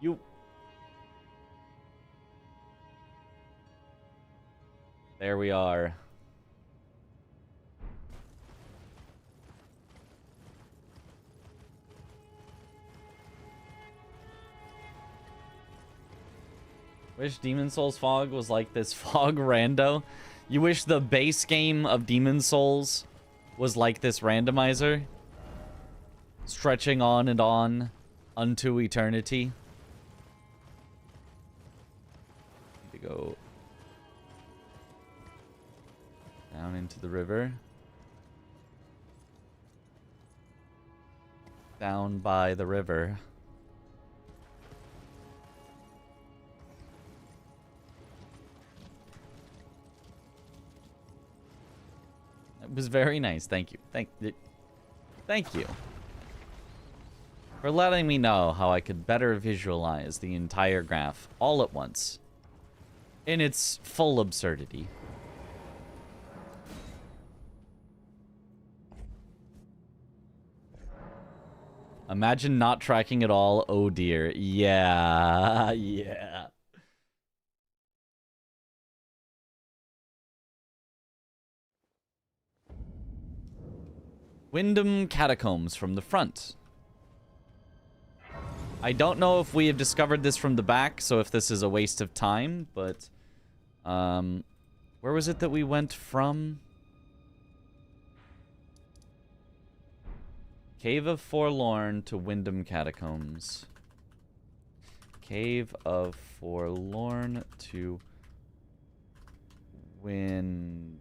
Yoop. There we are. Wish Demon Souls Fog was like this Fog Rando. You wish the base game of Demon Souls was like this randomizer? Stretching on and on unto eternity. Need to go down into the river. Down by the river. It was very nice. Thank you. Thank you. For letting me know how I could better visualize the entire graph all at once. In its full absurdity. Imagine not tracking at all. Oh dear. Yeah. Yeah. Wyndham Catacombs from the front. I don't know if we have discovered this from the back, so if this is a waste of time, but... where was it that we went from? Cave of Forlorn to Wyndham Catacombs. Cave of Forlorn to Wyndham.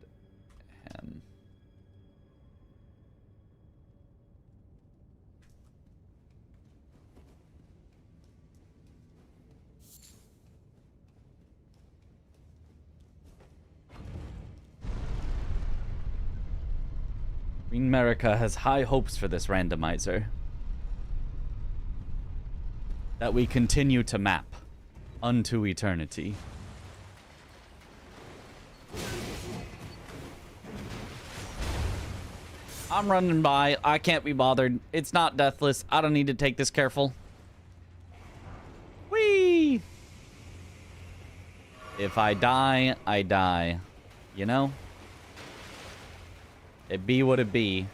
Green America has high hopes for this randomizer. That we continue to map unto eternity. I'm running by. I can't be bothered. It's not deathless. I don't need to take this careful. Whee! If I die, I die. You know? It be what it be.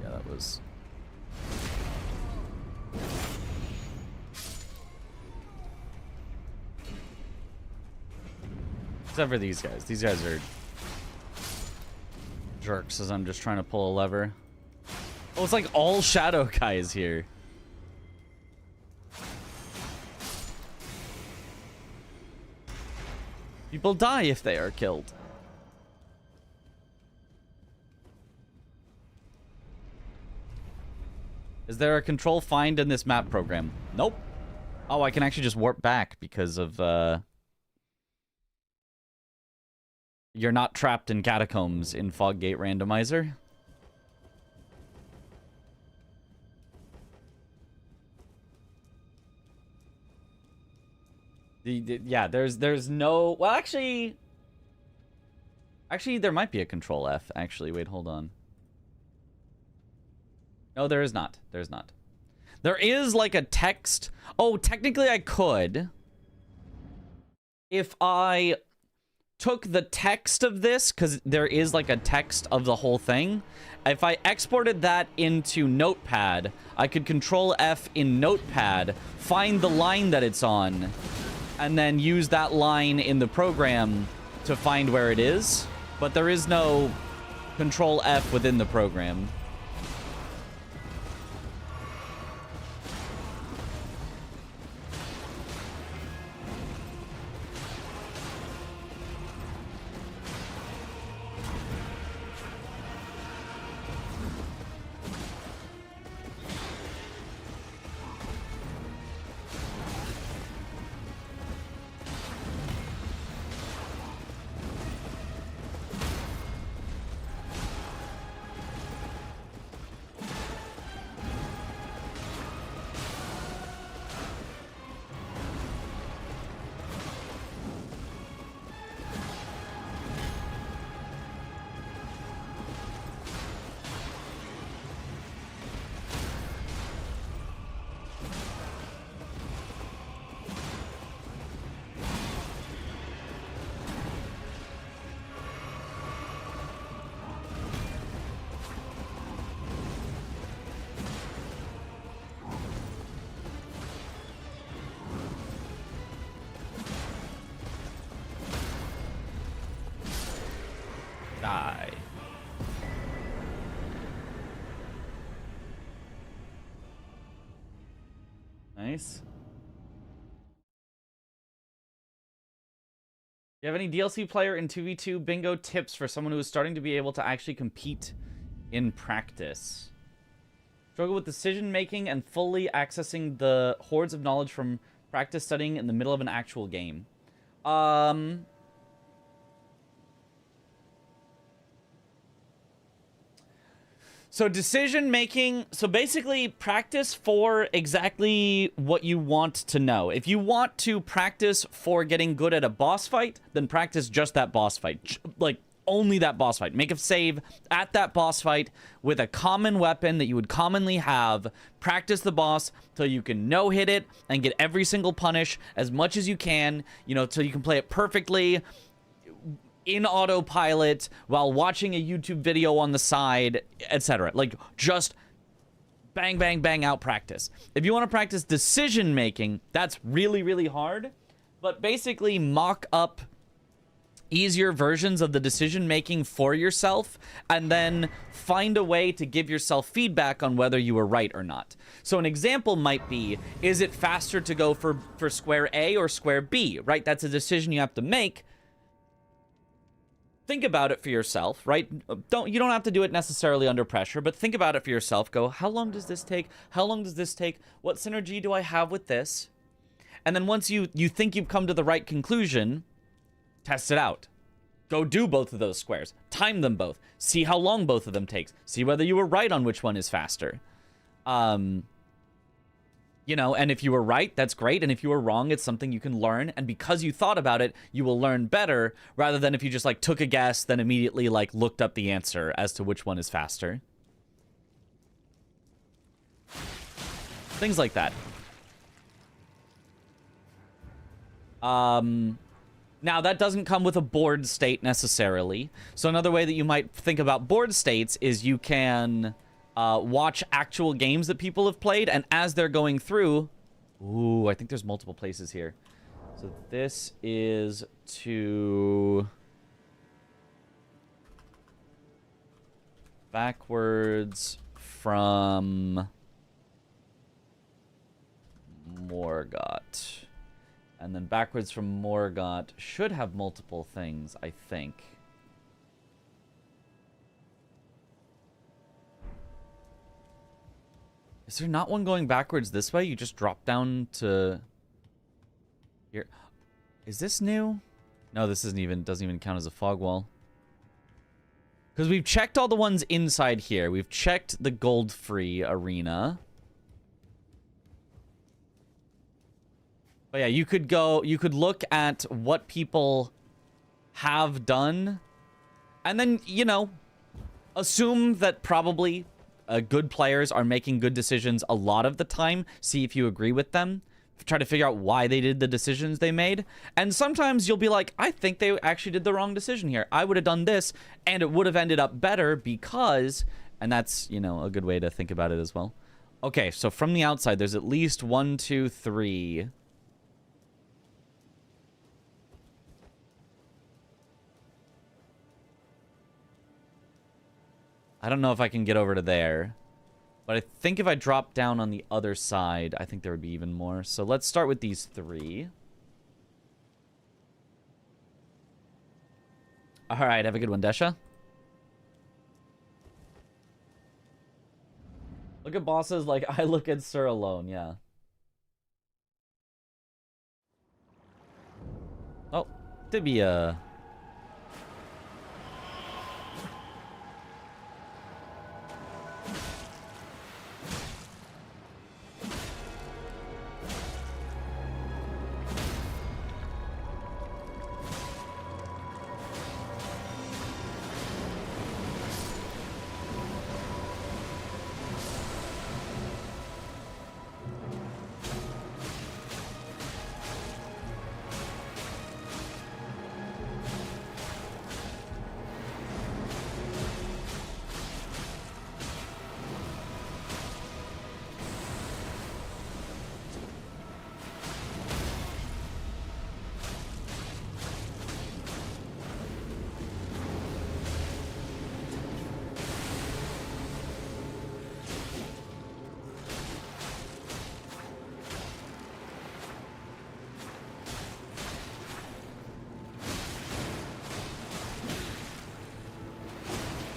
Yeah, that was... Except for these guys. These guys are jerks as I'm just trying to pull a lever. Oh, it's like all shadow guys here. People die if they are killed. Is there a control find in this map program? Nope. Oh, I can actually just warp back because of, You're not trapped in catacombs in Foggate Randomizer. Yeah, there's no... Well, actually, there might be a Control F, actually. Wait, hold on. No, there is not. There's not. There is, like, a text... Oh, technically I could. If I took the text of this, because there is, like, a text of the whole thing. If I exported that into Notepad, I could Control F in Notepad, find the line that it's on, and then use that line in the program to find where it is. But there is no Control F within the program. Die. Nice. Do you have any DLC player in 2v2 bingo tips for someone who is starting to be able to actually compete in practice? Struggle with decision making and fully accessing the hordes of knowledge from practice studying in the middle of an actual game. So decision making, so basically practice for exactly what you want to know. If you want to practice for getting good at a boss fight, then practice just that boss fight. Like, only that boss fight. Make a save at that boss fight with a common weapon that you would commonly have. Practice the boss till you can no-hit it and get every single punish as much as you can, you know, till you can play it perfectly in autopilot while watching a YouTube video on the side, etc. Like, just bang, bang, bang out practice. If you want to practice decision making, that's really, really hard. But basically mock up easier versions of the decision making for yourself and then find a way to give yourself feedback on whether you were right or not. So an example might be, is it faster to go for square A or square B, right? That's a decision you have to make. Think about it for yourself, right? You don't have to do it necessarily under pressure, but think about it for yourself. Go, how long does this take? How long does this take? What synergy do I have with this? And then once you think you've come to the right conclusion, test it out. Go do both of those squares. Time them both. See how long both of them takes. See whether you were right on which one is faster. You know, and if you were right, that's great. And if you were wrong, it's something you can learn. And because you thought about it, you will learn better rather than if you just like took a guess, then immediately like looked up the answer as to which one is faster. Things like that. Now, that doesn't come with a board state necessarily. So another way that you might think about board states is you can watch actual games that people have played, and as they're going through... Ooh, I think there's multiple places here. So this is to... backwards from... Morgott. And then backwards from Morgott should have multiple things, I think. Is there not one going backwards this way? You just drop down to... here. Is this new? No, this doesn't even count as a fog wall. Because we've checked all the ones inside here. We've checked the gold-free arena. But yeah, you could look at what people have done. And then, you know, assume that probably good players are making good decisions a lot of the time. See if you agree with them. Try to figure out why they did the decisions they made. And sometimes you'll be like, I think they actually did the wrong decision here. I would have done this, and it would have ended up better because... And that's, you know, a good way to think about it as well. Okay, so from the outside, there's at least 1, 2, 3... I don't know if I can get over to there. But I think if I drop down on the other side, I think there would be even more. So let's start with these 3. Alright, have a good one, Desha. Look at bosses like I look at Sir alone, yeah. Oh, did be a...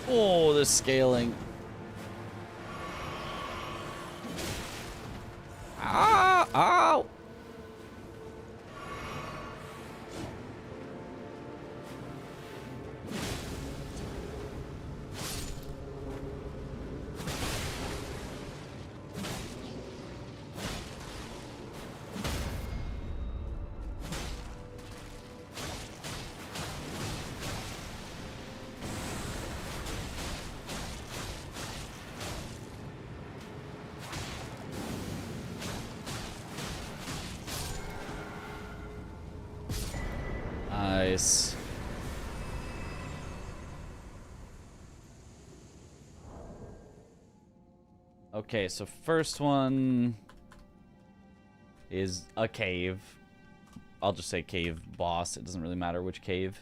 Oh, the scaling. Ah! Ow! Nice. Okay, so first one is a cave. I'll just say cave boss. It doesn't really matter which cave.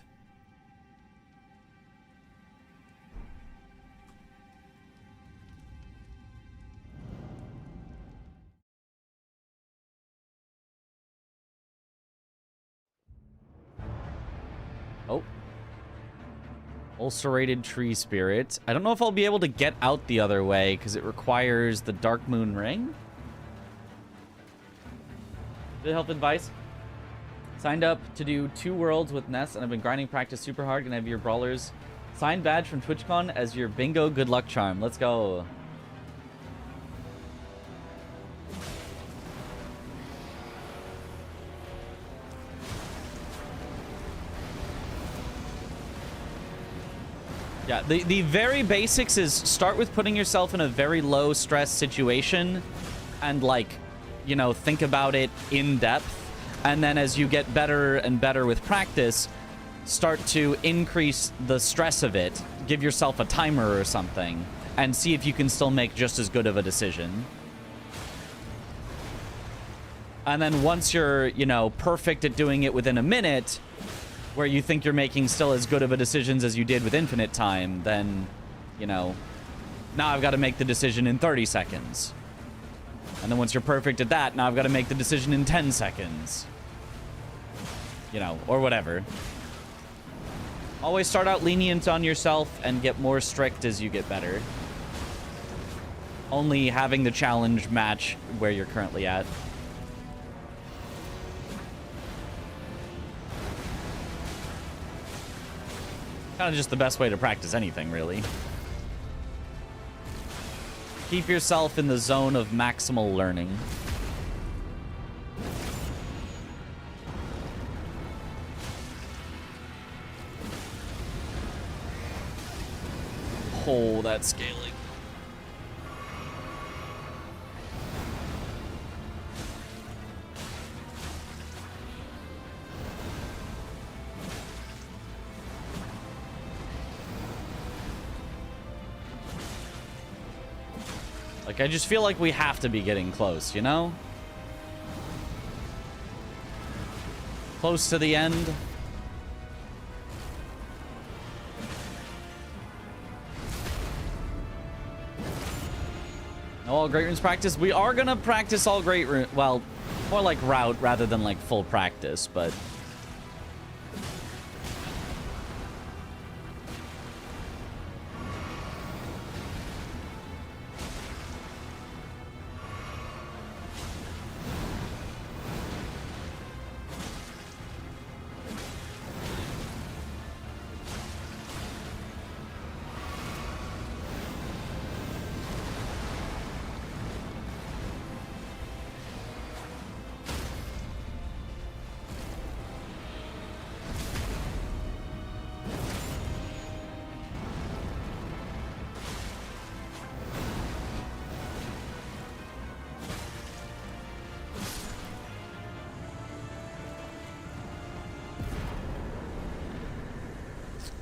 Oh. Ulcerated tree spirit. I don't know if I'll be able to get out the other way because it requires the Dark Moon Ring. Good help advice. Signed up to do 2 worlds with Ness and I've been grinding practice super hard. Gonna have your brawlers signed badge from TwitchCon as your bingo good luck charm. Let's go. Yeah, the very basics is start with putting yourself in a very low stress situation and, like, you know, think about it in depth. And then as you get better and better with practice, start to increase the stress of it. Give yourself a timer or something and see if you can still make just as good of a decision. And then once you're, you know, perfect at doing it within a minute, where you think you're making still as good of a decisions as you did with infinite time, then, you know, now I've got to make the decision in 30 seconds. And then once you're perfect at that, now I've got to make the decision in 10 seconds. You know, or whatever. Always start out lenient on yourself and get more strict as you get better. Only having the challenge match where you're currently at. Kind of just the best way to practice anything, really. Keep yourself in the zone of maximal learning. Oh, that scaling. Like, I just feel like we have to be getting close, you know? Close to the end. All Great Runes practice. We are gonna practice all Great Runes. Well, more like route rather than like full practice, but.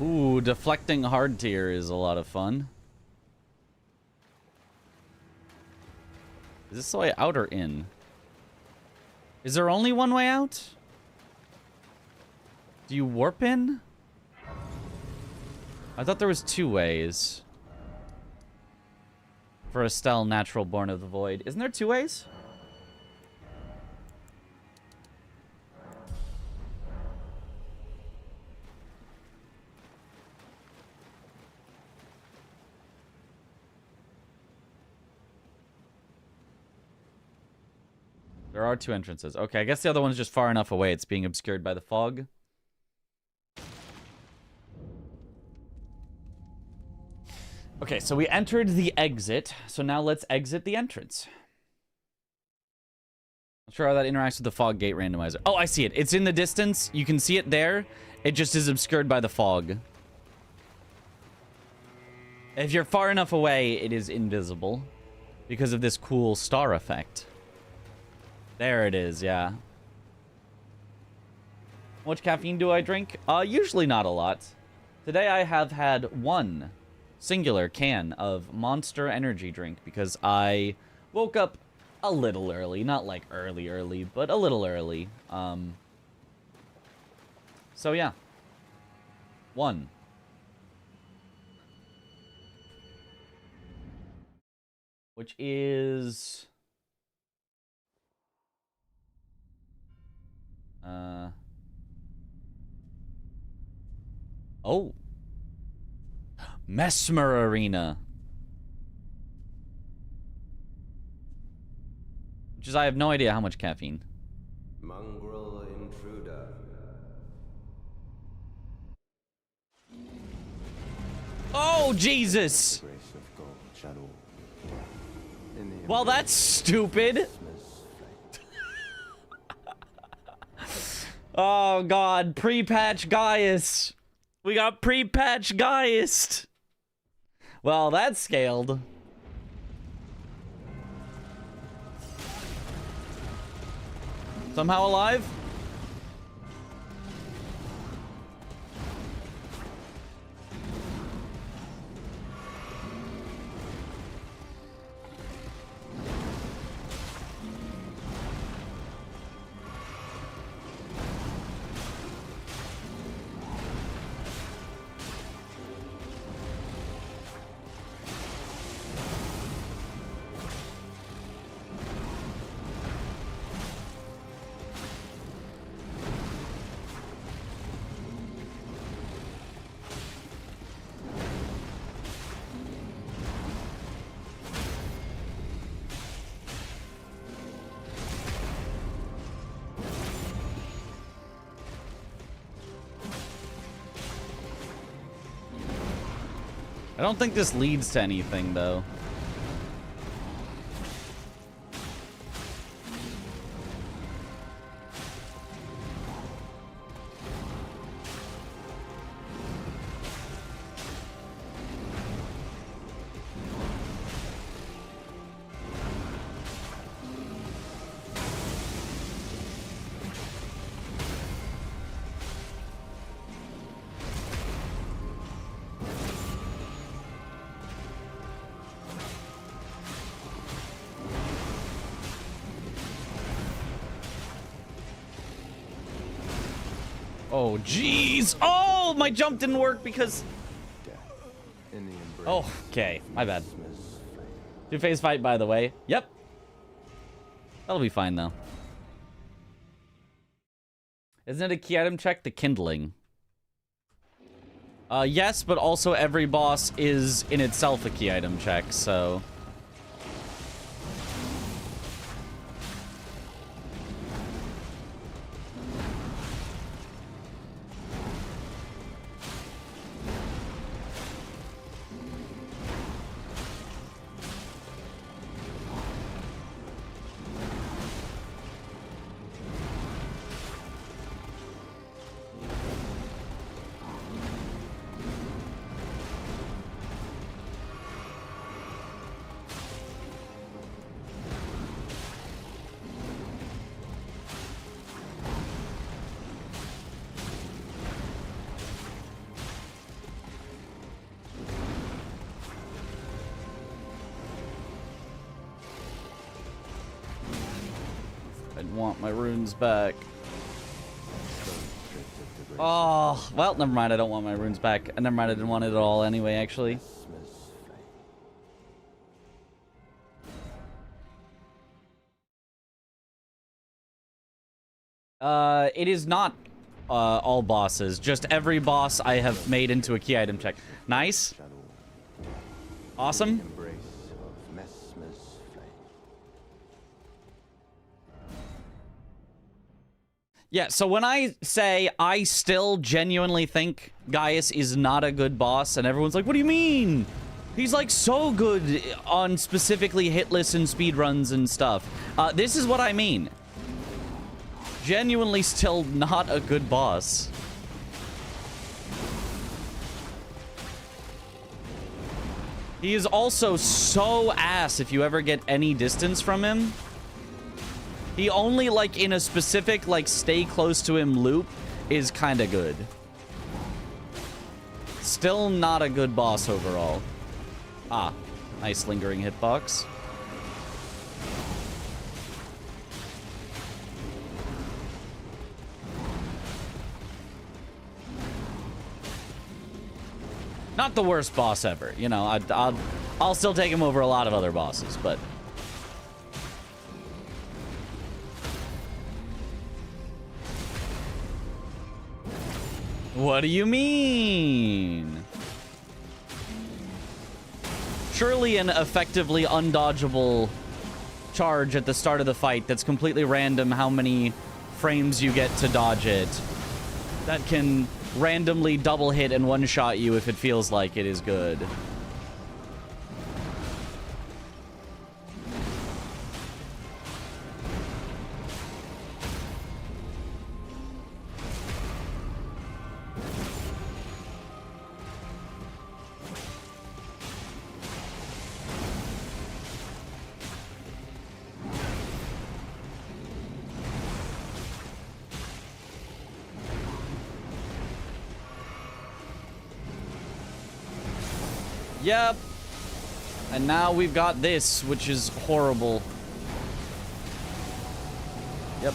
Ooh, deflecting hard tier is a lot of fun. Is this the way out or in? Is there only one way out? Do you warp in? I thought there was 2 ways. For Estelle, natural born of the void. Isn't there 2 ways? There are 2 entrances. Okay, I guess the other one's just far enough away. It's being obscured by the fog. Okay, so we entered the exit. So now let's exit the entrance. Not sure how that interacts with the fog gate randomizer. Oh, I see it. It's in the distance. You can see it there. It just is obscured by the fog. If you're far enough away, it is invisible because of this cool star effect. There it is, yeah. How much caffeine do I drink? Usually not a lot. Today I have had 1 singular can of Monster energy drink because I woke up a little early. Not like early, but a little early. So yeah. 1. Which is... Oh. Mesmer Arena. Which is, I have no idea how much caffeine. Mongrel intruder. Oh, Jesus! Grace of gold shadow. Well, that's stupid. Oh, God. Pre-patch Gaius. We got pre-patch Gaius. Well, that scaled. Somehow alive? I don't think this leads to anything, though. Oh, jeez. Oh, my jump didn't work because... Oh, okay. My bad. Two-phase fight, by the way. Yep. That'll be fine, though. Isn't it a key item check? The kindling. Yes, but also every boss is in itself a key item check, so... Want my runes back. Oh, well, never mind. I don't want my runes back. Never mind. I didn't want it at all anyway, actually. It is not all bosses. Just every boss I have made into a key item check. Nice. Awesome. Yeah, so when I say I still genuinely think Gaius is not a good boss, and everyone's like, what do you mean? He's like so good on specifically hit lists and speedruns and stuff. This is what I mean. Genuinely still not a good boss. He is also so ass if you ever get any distance from him. He only, like, in a specific, like, stay close to him loop is kind of good. Still not a good boss overall. Ah, nice lingering hitbox. Not the worst boss ever. You know, I'll still take him over a lot of other bosses, but... What do you mean? Surely an effectively undodgeable charge at the start of the fight that's completely random how many frames you get to dodge it. That can randomly double hit and one-shot you if it feels like it is good. Yep. And now we've got this, which is horrible. Yep.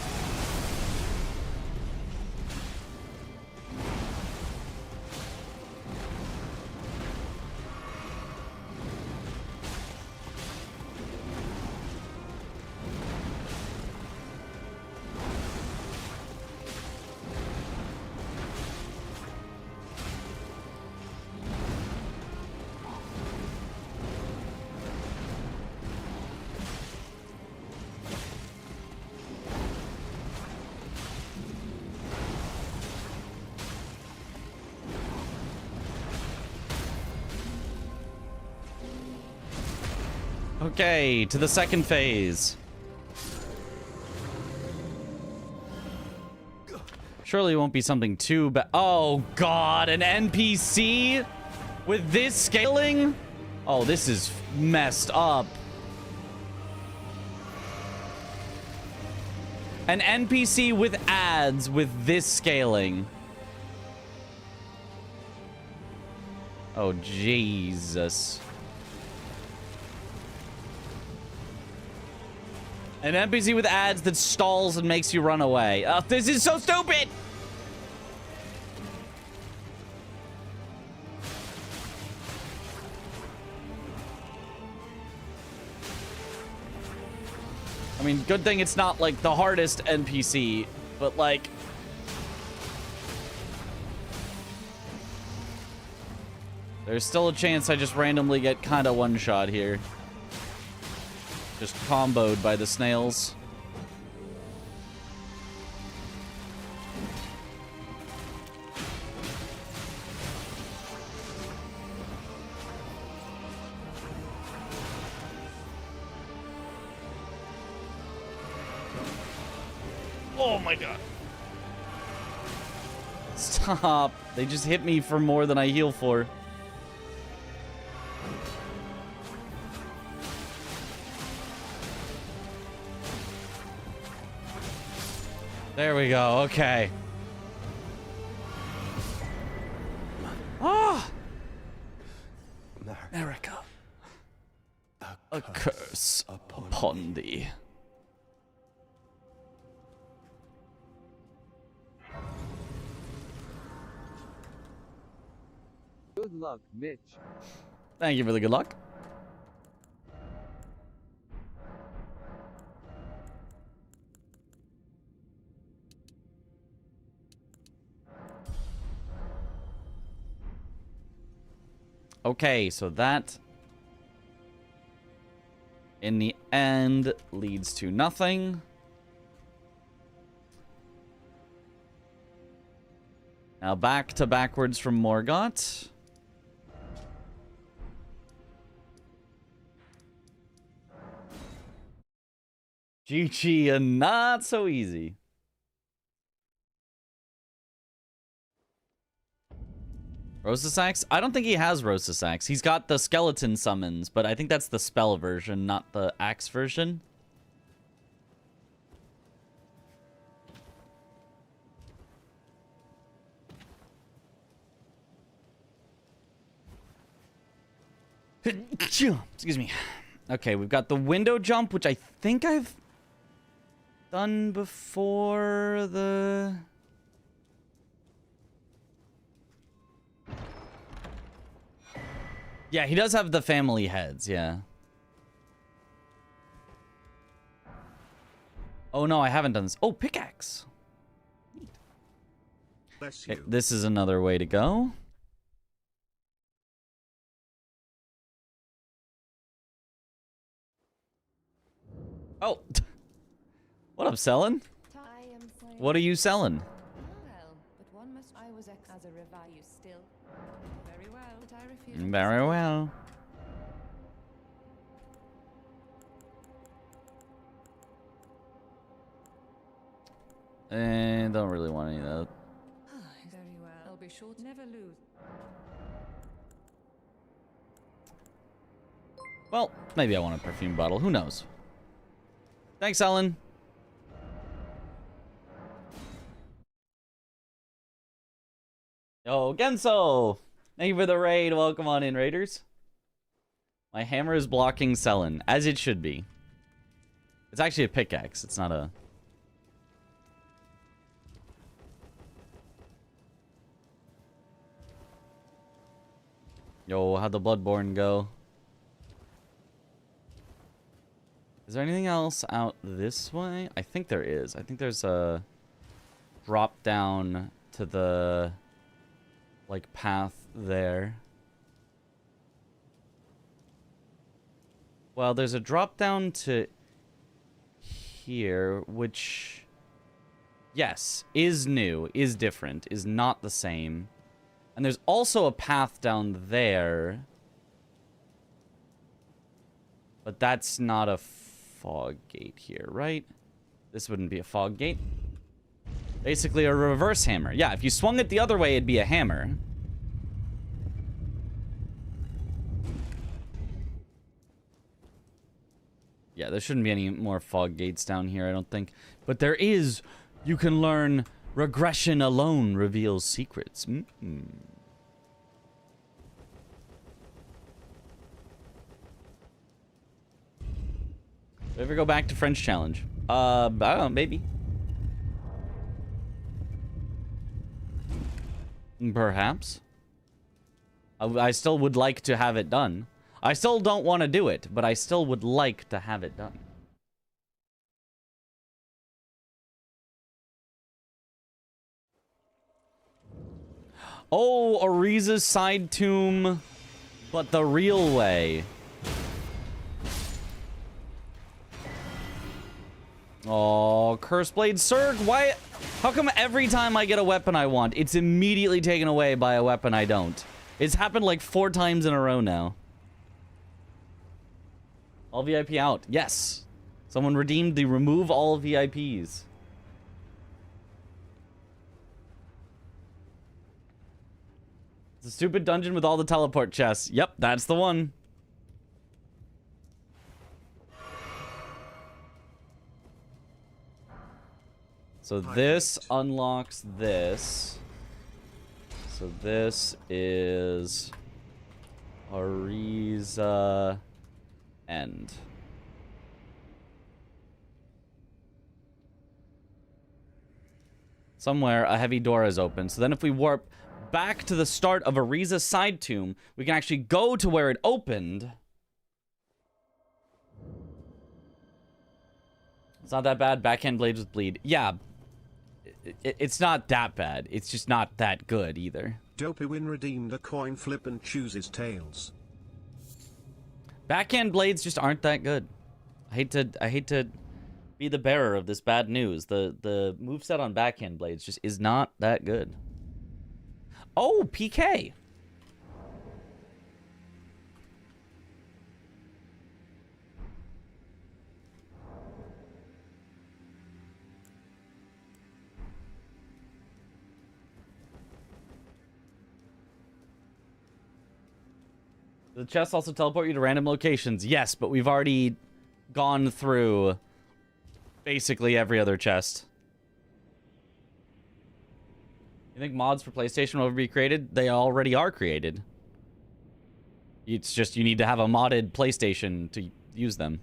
Okay, to the second phase. Surely it won't be something too bad. Oh, God, an NPC with this scaling? Oh, this is messed up. An NPC with ads with this scaling. Oh, Jesus. An NPC with ads that stalls and makes you run away. Oh, this is so stupid! mean, good thing it's not, like, the hardest NPC, but, like... There's still a chance I just randomly get kind of one-shot here. Just comboed by the snails. Oh my god. Stop. They just hit me for more than I heal for. There we go. Okay. Ah! America. A curse upon thee. Good luck, Mitch. Thank you for the good luck. Okay, so that in the end leads to nothing. Now back to backwards from Morgott. GG and not so easy. Rosa's Axe? I don't think he has Rosa's Axe. He's got the skeleton summons, but I think that's the spell version, not the axe version. Excuse me. Okay, we've got the window jump, which I think I've done before the... Yeah, he does have the family heads, yeah. Oh no, I haven't done this. Oh, pickaxe. Bless Okay, you. this is another way to go. Oh. What up, selling? What are you selling? Well, but one must. I was as a revalue still. Very well, but I refuse. Very well. And don't really want any of that. Very well. I'll be sure to never lose. Well, maybe I want a perfume bottle. Who knows? Thanks, Ellen. Yo, Genso! Thank you for the raid. Welcome on in, raiders. My hammer is blocking Selen, as it should be. It's actually a pickaxe. It's not a... Yo, how'd the Bloodborne go? Is there anything else out this way? I think there is. I think there's a drop down to the, like, path there. Well, there's a drop down to here, which, yes, is new, is different, is not the same. And there's also a path down there. But that's not a fog gate here, right? This wouldn't be a fog gate. Basically a reverse hammer. Yeah, if you swung it the other way, it'd be a hammer. Yeah, there shouldn't be any more fog gates down here, I don't think. But there is. You can learn regression alone reveals secrets. Ever go back to French Challenge? I don't know, maybe. Perhaps. I still would like to have it done. I still don't want to do it, but I still would like to have it done. Oh, Ariza's side tomb, but the real way. Oh, Curseblade Surg, why? How come every time I get a weapon I want, it's immediately taken away by a weapon I don't? It's happened like 4 times in a row now. All VIP out. Yes. Someone redeemed the remove all VIPs. It's a stupid dungeon with all the teleport chests. Yep, that's the one. So this unlocks this. So this is Ariza End. Somewhere a heavy door is open. So then if we warp back to the start of Ariza's side tomb, we can actually go to where it opened. It's not that bad. Backhand blades with bleed. Yeah. It's not that bad. It's just not that good either. Dopey redeemed a coin flip and chooses tails. Backhand blades just aren't that good. I hate to be the bearer of this bad news. The moveset on backhand blades just is not that good. Oh, PK. The chests also teleport you to random locations. Yes, but we've already gone through basically every other chest. You think mods for PlayStation will ever be created? They already are created. It's just you need to have a modded PlayStation to use them.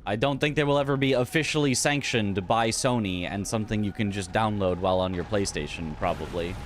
I don't think they will ever be officially sanctioned by Sony and something you can just download while on your PlayStation, probably.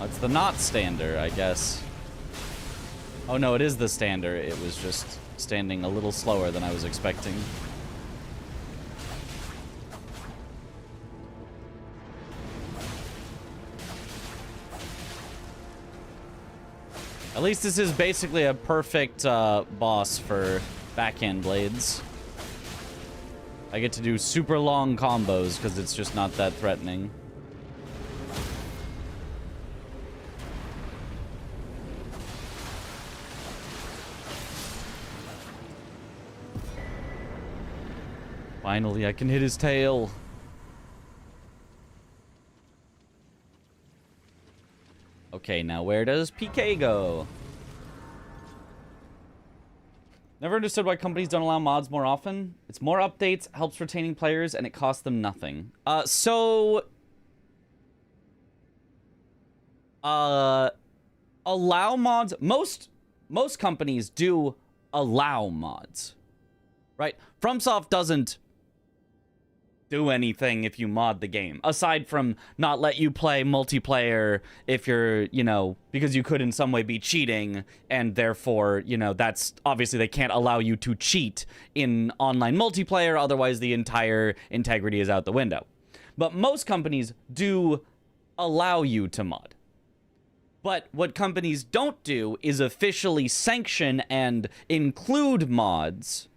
It's the not stander, I guess. Oh no, it is the stander. It was just standing a little slower than I was expecting. At least this is basically a perfect boss for backhand blades. I get to do super long combos because it's just not that threatening. Finally, I can hit his tail. Okay, now where does PK go? Never understood why companies don't allow mods more often. It's more updates, helps retaining players, and it costs them nothing. Allow mods. Most companies do allow mods, right? FromSoft doesn't do anything if you mod the game, aside from not let you play multiplayer if you're, you know, because you could in some way be cheating, and therefore, you know, that's obviously they can't allow you to cheat in online multiplayer, otherwise the entire integrity is out the window. But most companies do allow you to mod. But what companies don't do is officially sanction and include mods,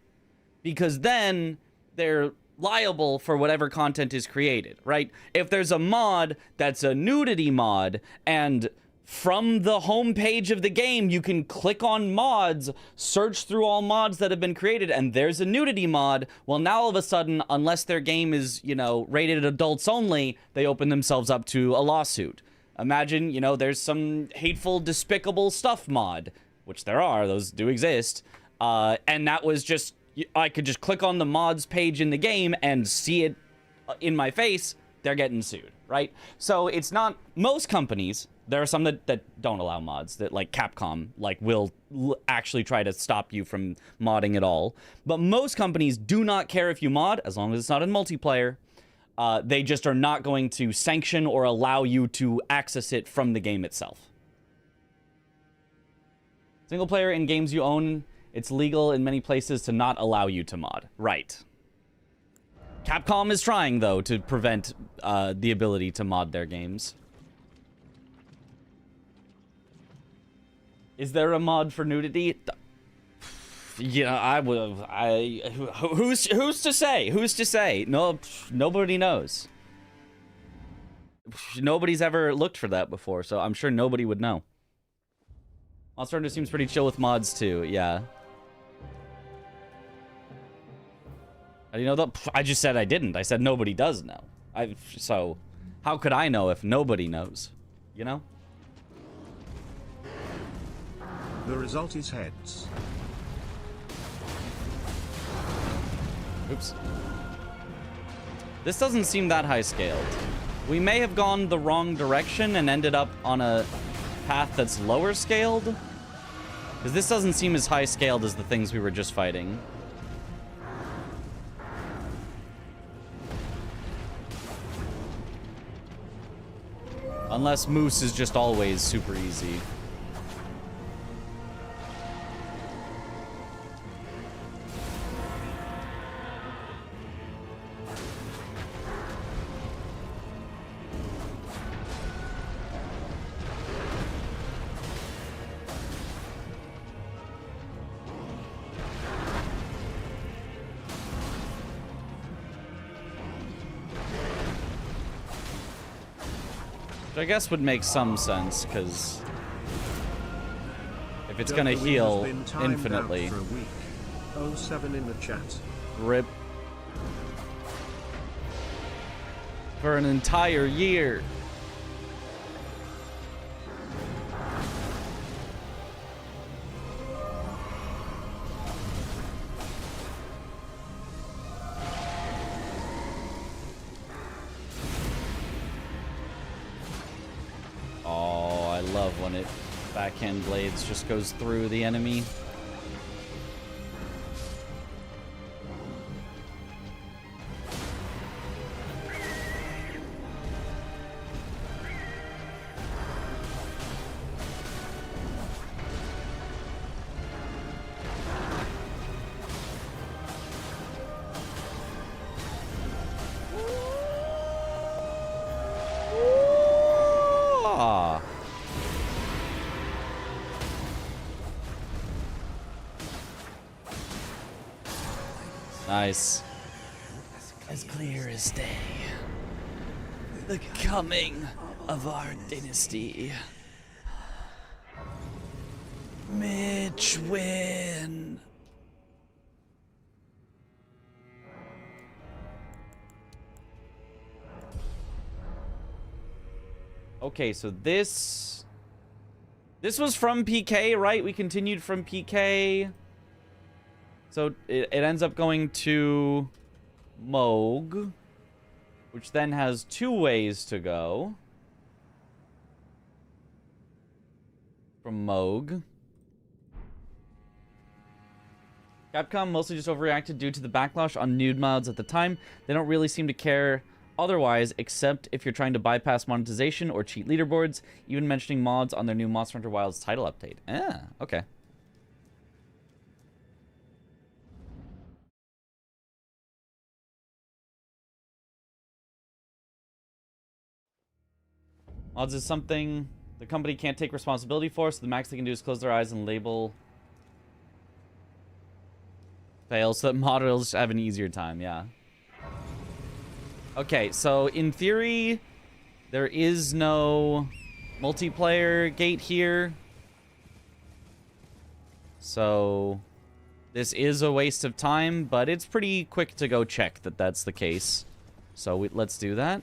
because then they're liable for whatever content is created, right? If there's a mod that's a nudity mod and From the home page of the game, you can click on mods, search through all mods that have been created, and there's a nudity mod. Well, now all of a sudden, unless their game is, you know, rated adults only, they open themselves up to a lawsuit. Imagine, you know, there's some hateful, despicable stuff mod, which there are, those do exist, and that was just, I could just click on the mods page in the game and see it in my face, they're getting sued, right? So it's not, most companies, there are some that don't allow mods, that like Capcom, like will actually try to stop you from modding at all. But most companies do not care if you mod, as long as it's not in multiplayer. They just are not going to sanction or allow you to access it from the game itself. Single player in games you own, it's legal in many places to not allow you to mod. Right. Capcom is trying, though, to prevent the ability to mod their games. Is there a mod for nudity? Yeah, who's to say? Who's to say? No, nobody knows. Nobody's ever looked for that before, so I'm sure nobody would know. Monster Hunter seems pretty chill with mods too. Yeah. How do you know that? I just said I didn't. I said nobody does know. So how could I know if nobody knows? You know? The result is heads. Oops. This doesn't seem that high scaled. We may have gone the wrong direction and ended up on a path that's lower scaled. Because this doesn't seem as high scaled as the things we were just fighting. Unless Moose is just always super easy. I guess would make some sense, because if it's gonna heal infinitely. For a week. 07 in the chat. Rip. For an entire year. When it backhand blades just goes through the enemy. Nice. As clear as day. The coming of our dynasty. Mitch win. Okay, so this was from PK, right? We continued from PK. So it ends up going to Moog, which then has 2 ways to go from Moog. Capcom mostly just overreacted due to the backlash on nude mods at the time. They don't really seem to care otherwise, except if you're trying to bypass monetization or cheat leaderboards, even mentioning mods on their new Monster Hunter Wilds title update. Ah, okay. Mods is something the company can't take responsibility for, so the max they can do is close their eyes and label fail so that modders have an easier time, yeah. Okay, so in theory, there is no multiplayer gate here. So this is a waste of time, but it's pretty quick to go check that that's the case. So let's do that.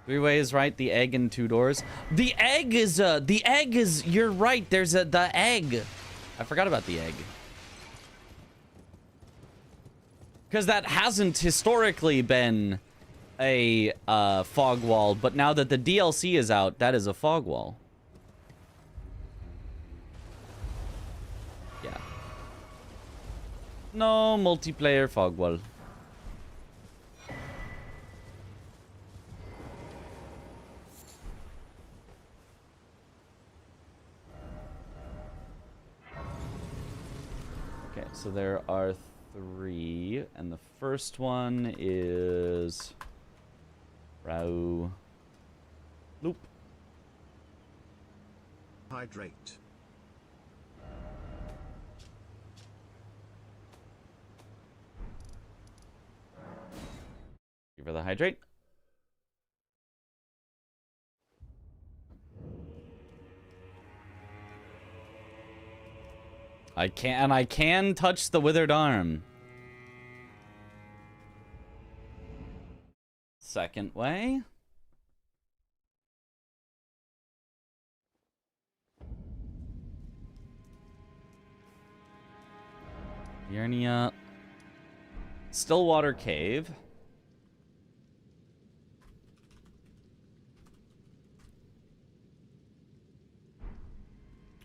Three-way is right. The egg and 2 doors. The egg is you're right. There's the egg. I forgot about the egg. Because that hasn't historically been a fog wall, but now that the DLC is out, that is a fog wall. Yeah. No multiplayer fog wall. Okay, so there are 3, and the first one is Row Loop. Hydrate. Give her the hydrate. I can touch the withered arm. Second way. Yernia. Stillwater Cave.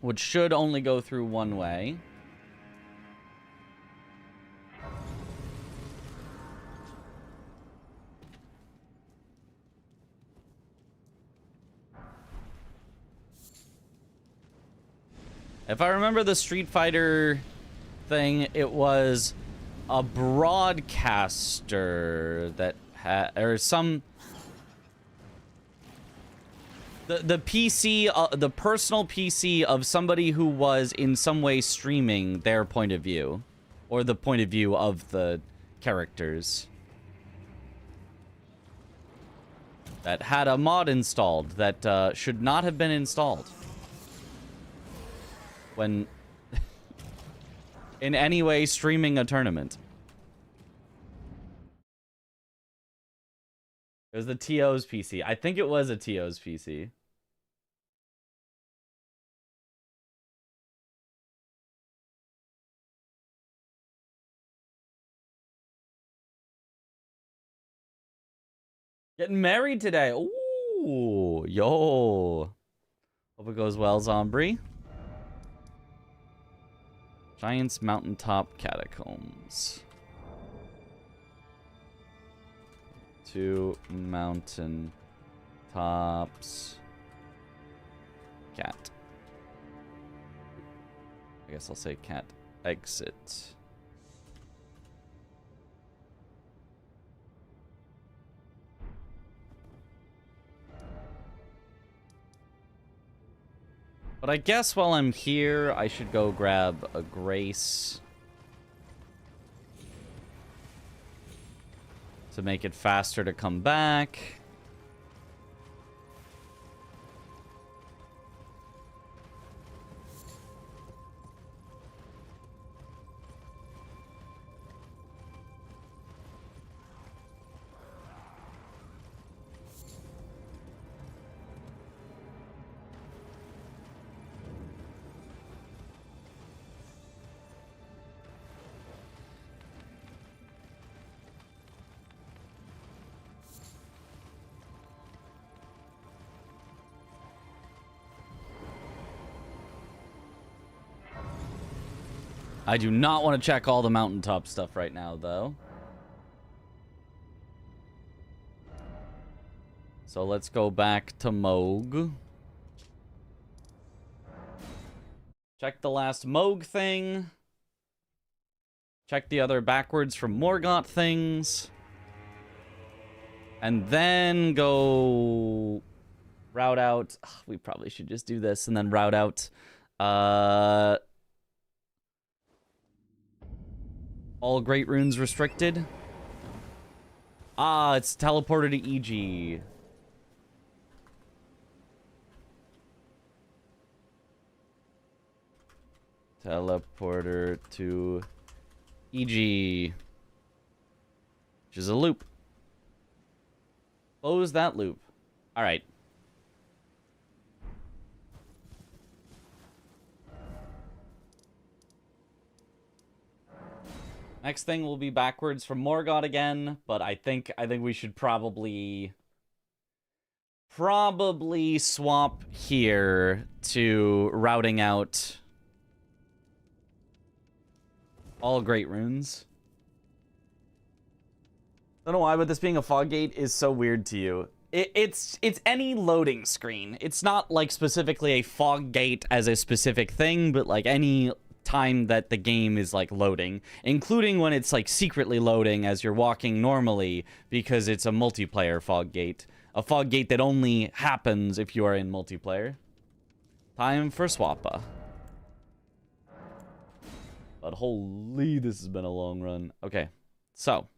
Which should only go through one way. If I remember the Street Fighter thing, it was a broadcaster that had, or some... The PC, the personal PC of somebody who was in some way streaming their point of view. Or the point of view of the characters. That had a mod installed that should not have been installed. When in any way streaming a tournament. It was the TO's PC. I think it was a TO's PC. Getting married today. Ooh, yo. Hope it goes well, Zombie. Giant's Mountaintop Catacombs. 2 mountain tops. Cat. I guess I'll say cat exit. But I guess while I'm here, I should go grab a Grace. To make it faster to come back. I do not want to check all the mountaintop stuff right now, though. So let's go back to Moog. Check the last Moog thing. Check the other backwards from Morgott things. And then go route out. Ugh, we probably should just do this and then route out. All Great Runes restricted. Ah, it's teleported to EG. Teleporter to EG. Which is a loop. Close that loop. Alright. Next thing will be backwards from Morgoth again, but I think we should probably swap here to routing out all great runes. I don't know why, but this being a fog gate is so weird to you. It's any loading screen. It's not like specifically a fog gate as a specific thing, but like any time that the game is like loading, including when it's like secretly loading as you're walking normally, because it's a multiplayer fog gate. A fog gate that only happens if you are in multiplayer. Time for swappa. But holy, this has been a long run. Okay, so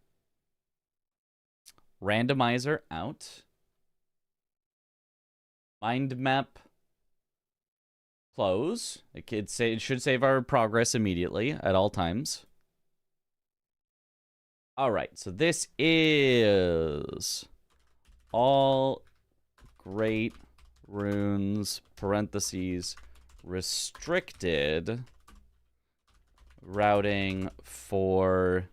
randomizer out. Mind map close. It should save our progress immediately at all times. All right, so this is all great runes, parentheses, restricted routing for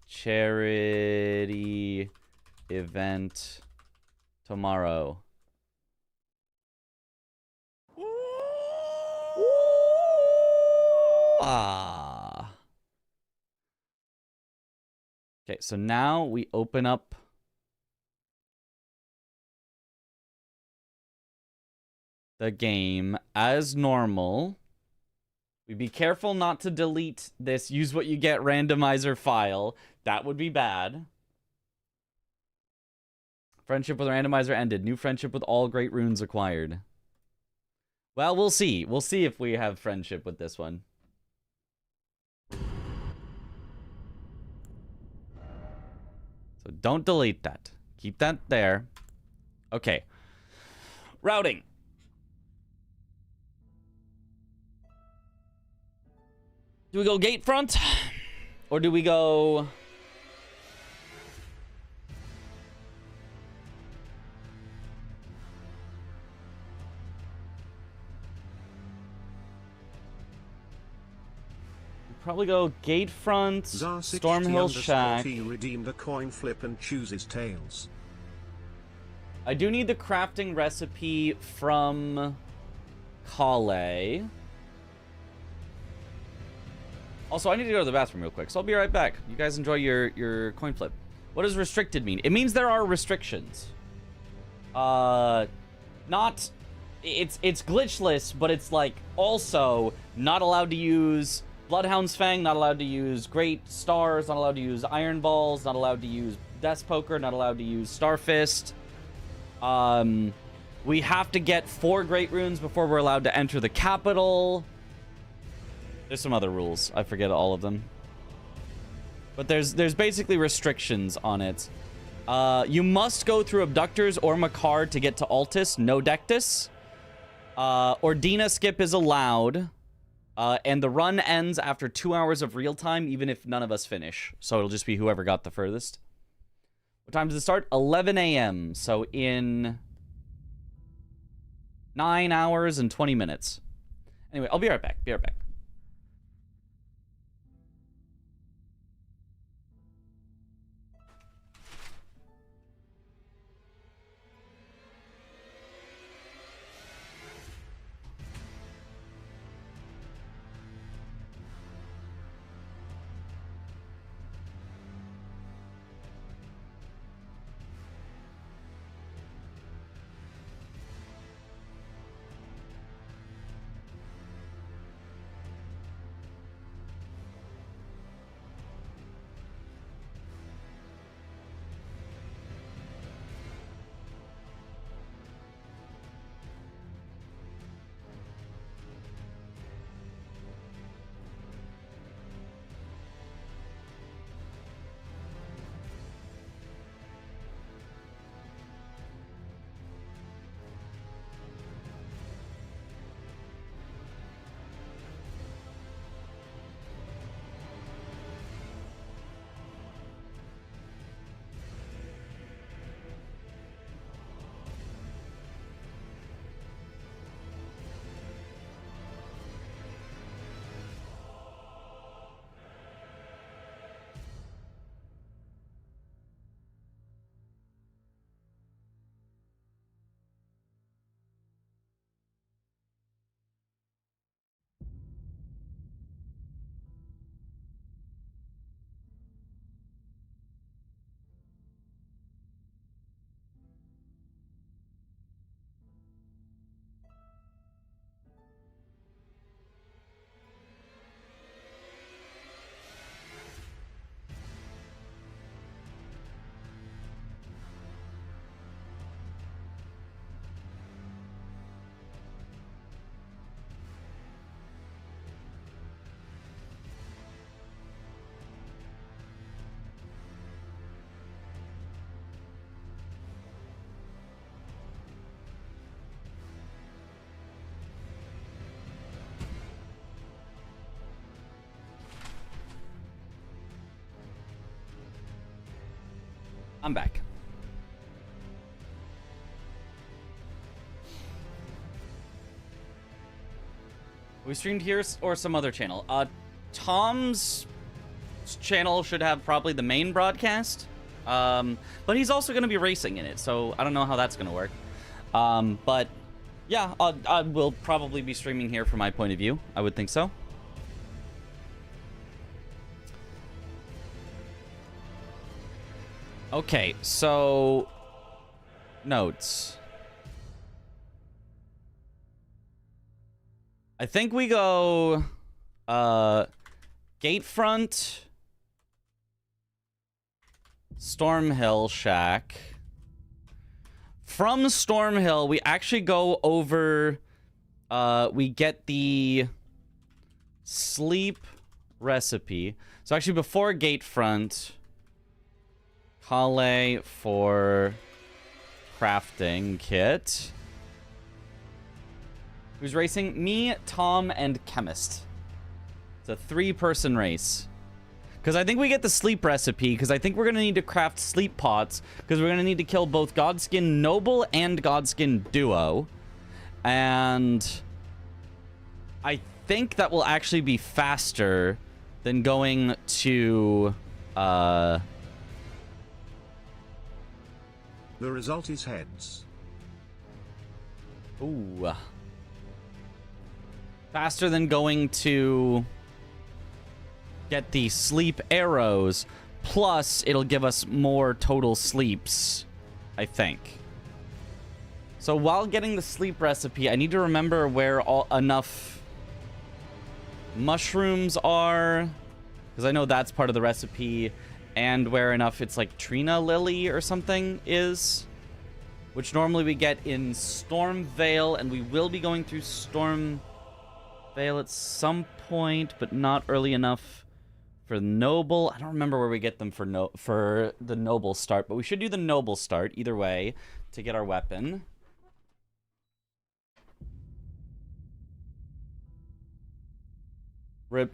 charity event tomorrow. Ah. Okay, so now we open up the game as normal. We be careful not to delete this use what you get randomizer file. That would be bad. Friendship with randomizer ended. New friendship with all great runes acquired. Well, we'll see. We'll see if we have friendship with this one. So don't delete that. Keep that there. Okay. Routing. Do we go gate front? Or do we go... Probably go gate front, Stormhill Shack. Redeemed a coin flip and chooses tails. I do need the crafting recipe from Kale. Also, I need to go to the bathroom real quick, so I'll be right back. You guys enjoy your coin flip. What does restricted mean? It means there are restrictions. Not... It's glitchless, but it's like also not allowed to use Bloodhound's Fang, not allowed to use Great Stars, not allowed to use Iron Balls, not allowed to use Death Poker, not allowed to use Starfist. We have to get 4 Great Runes before we're allowed to enter the capital. There's some other rules. I forget all of them. But there's basically restrictions on it. You must go through Abductors or Makar to get to Altus, no Dectus. Ordina skip is allowed. And the run ends after 2 hours of real time, even if none of us finish. So it'll just be whoever got the furthest. What time does it start? 11 a.m. So in 9 hours and 20 minutes. Anyway, I'll be right back. Be right back. I'm back. We streamed here or some other channel? Tom's channel should have probably the main broadcast. But he's also going to be racing in it, so I don't know how that's going to work. But yeah, I will probably be streaming here from my point of view. I would think so. Okay, so notes. I think we go Gatefront, Stormhill Shack. From Stormhill, we actually go over, we get the sleep recipe. So actually before Gatefront, Kale for crafting kit. Who's racing? Me, Tom, and Chemist. It's a 3-person race. Because I think we get the sleep recipe, because I think we're going to need to craft sleep pots, because we're going to need to kill both Godskin Noble and Godskin Duo. And I think that will actually be faster than going to... The result is heads. Ooh. Faster than going to get the sleep arrows. Plus, it'll give us more total sleeps, I think. So while getting the sleep recipe, I need to remember where enough mushrooms are. Because I know that's part of the recipe. And where enough, it's like Trina Lily or something is. Which normally we get in Stormvale. And we will be going through Stormvale at some point, but not early enough for Noble. I don't remember where we get them for the Noble start, but we should do the Noble start either way to get our weapon. Rip.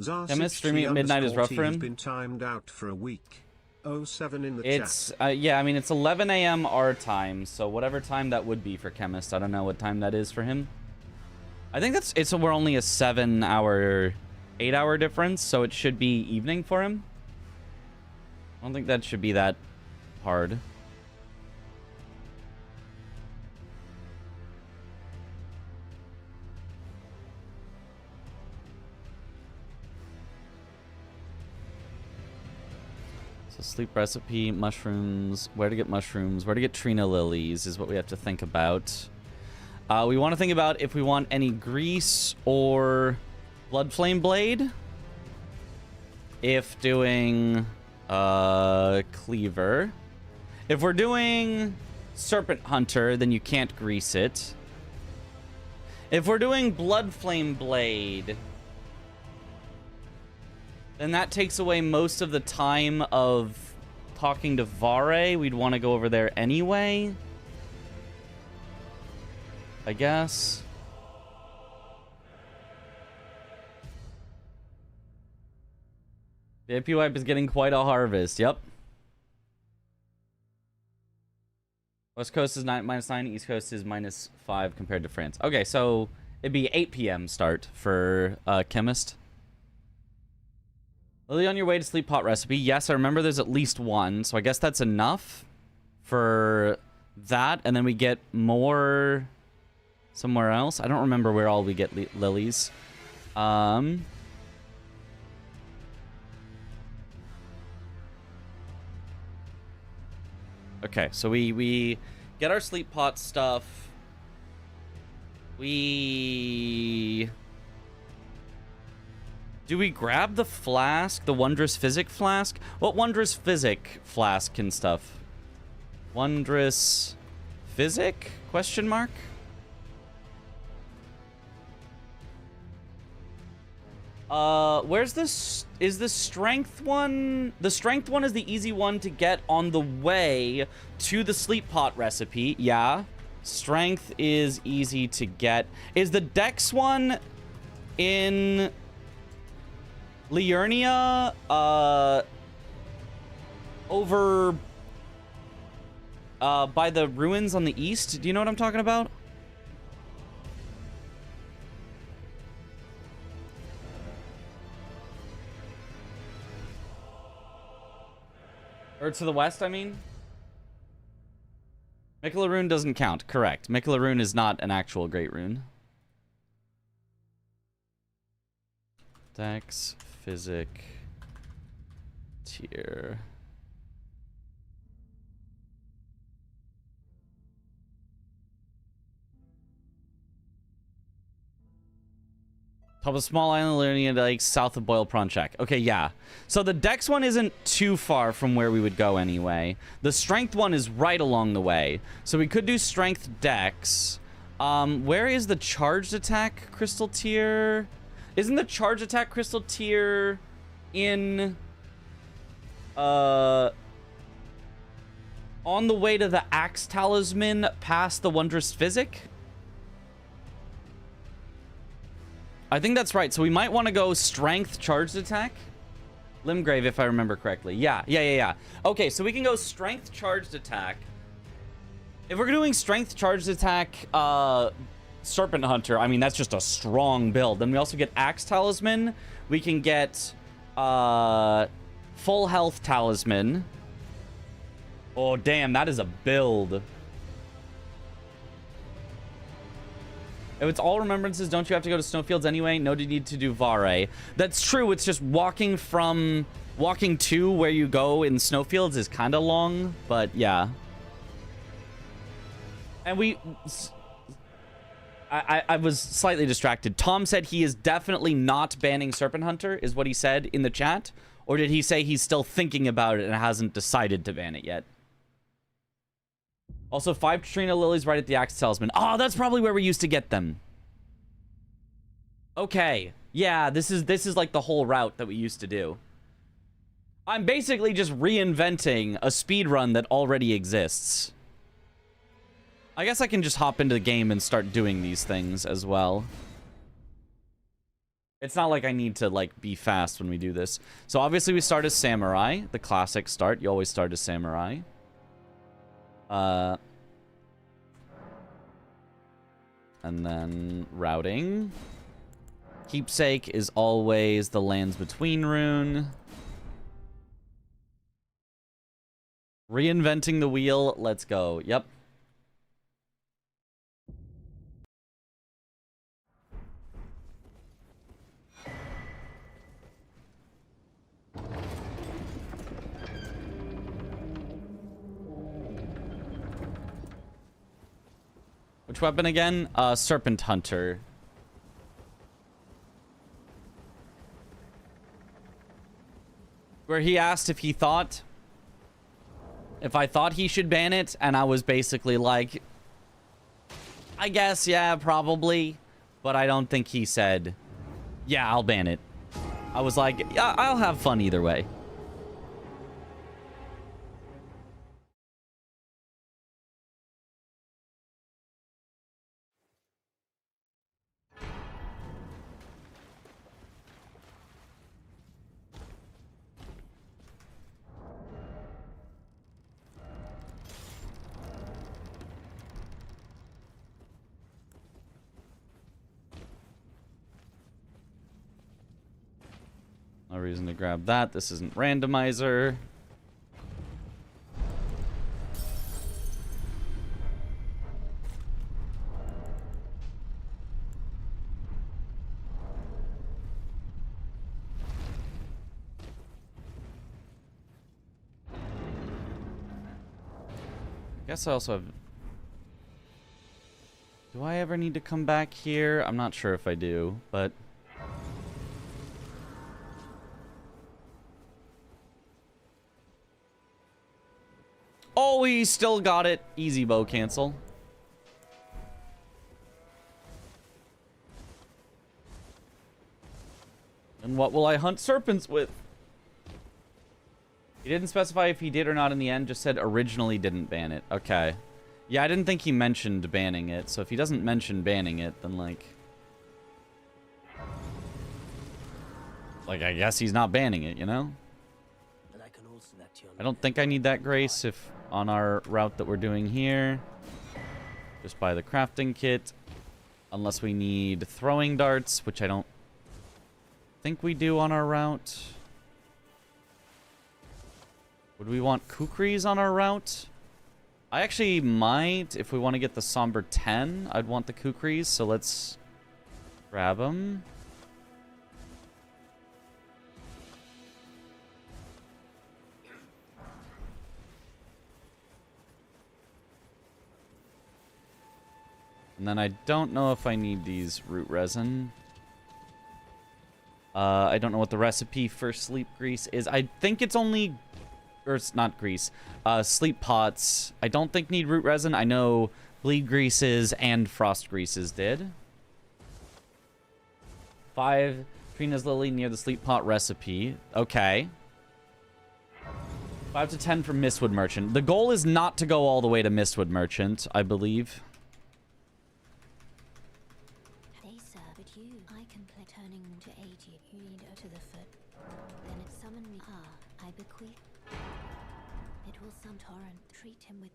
Chemist streaming at midnight is rough for him. Been timed out for a week. 07 in the it's yeah, I mean it's 11 a.m. our time, so whatever time that would be for Chemist. I don't know what time that is for him. I think we're only a 7-hour, 8-hour difference, so it should be evening for him. I don't think that should be that hard. Sleep recipe, mushrooms, where to get mushrooms, where to get Trina lilies is what we have to think about. We want to think about if we want any grease or blood flame blade. If doing cleaver. If we're doing serpent hunter, then you can't grease it. If we're doing blood flame blade, then that takes away most of the time of talking to Vare. We'd want to go over there anyway, I guess. The AP wipe is getting quite a harvest. Yep. West Coast is -9, East Coast is -5 compared to France. Okay, so it'd be 8 p.m. start for Chemist. Lily, on your way to sleep pot recipe. Yes, I remember there's at least one, so I guess that's enough for that. And then we get more somewhere else. I don't remember where all we get lilies. Okay, so we get our sleep pot stuff. Do we grab the flask, the Wondrous Physic flask? What Wondrous Physic flask and stuff? Wondrous Physic? Question mark? Where's this? Is the strength one? The strength one is the easy one to get on the way to the sleep pot recipe. Yeah. Strength is easy to get. Is the dex one in Liurnia, over by the ruins on the east. Do you know what I'm talking about? Or to the west, I mean? Mikula Rune doesn't count. Correct. Mikula Rune is not an actual great rune. Dex, Physic, Tier. Top of small island, Liurnia Lake, south of Boil Prawn Check. Okay, yeah. So the Dex one isn't too far from where we would go anyway. The Strength one is right along the way. So we could do Strength Dex. Where is the Charged Attack Crystal Tier? Isn't the Charged Attack Crystal Tier in... on the way to the Axe Talisman past the Wondrous Physic? I think that's right. So we might want to go Strength Charged Attack. Limgrave, if I remember correctly. Yeah. Okay, so we can go Strength Charged Attack. If we're doing Strength Charged Attack, Serpent Hunter, I mean, that's just a strong build. Then we also get Axe Talisman. We can get Full Health Talisman. Oh, damn, that is a build. If it's all remembrances, don't you have to go to Snowfields anyway? No need to do Vare. That's true. It's just walking to where you go in Snowfields is kind of long, but yeah. And I was slightly distracted. Tom said he is definitely not banning Serpent Hunter, is what he said in the chat. Or did he say he's still thinking about it and hasn't decided to ban it yet? Also, 5 Trina Lilies right at the Axe Talisman. Oh, that's probably where we used to get them. Okay. Yeah, this is like the whole route that we used to do. I'm basically just reinventing a speed run that already exists. I guess I can just hop into the game and start doing these things as well. It's not like I need to, like, be fast when we do this. So, obviously, we start as Samurai. The classic start. You always start as Samurai. And then routing. Keepsake is always the Lands Between rune. Reinventing the wheel. Let's go. Yep. Which weapon again? Serpent Hunter. Where he asked if I thought he should ban it, and I was basically like, I guess, yeah, probably. But I don't think he said, yeah, I'll ban it. I was like, yeah, I'll have fun either way. No reason to grab that. This isn't Randomizer. I guess I also have... Do I ever need to come back here? I'm not sure if I do, but... Oh, he still got it. Easy bow cancel. And what will I hunt serpents with? He didn't specify if he did or not in the end, just said originally didn't ban it. Okay. Yeah, I didn't think he mentioned banning it, so if he doesn't mention banning it, then like... Like, I guess he's not banning it, you know? I don't think I need that grace if on our route that we're doing here. Just buy the crafting kit. Unless we need throwing darts, which I don't think we do on our route. Would we want kukris on our route? I actually might, if we want to get the Somber 10, I'd want the kukris, so let's grab them. And then I don't know if I need these root resin. I don't know what the recipe for sleep grease is. I think it's only... Or it's not grease. Sleep pots. I don't think need root resin. I know bleed greases and frost greases did. 5 Trina's Lily near the sleep pot recipe. Okay. 5 to 10 for Mistwood Merchant. The goal is not to go all the way to Mistwood Merchant, I believe. They serve it you. I can play turning to 80. You need to the foot. Then it summon me. Ah, I bequeath. It will some torrent. Treat him with.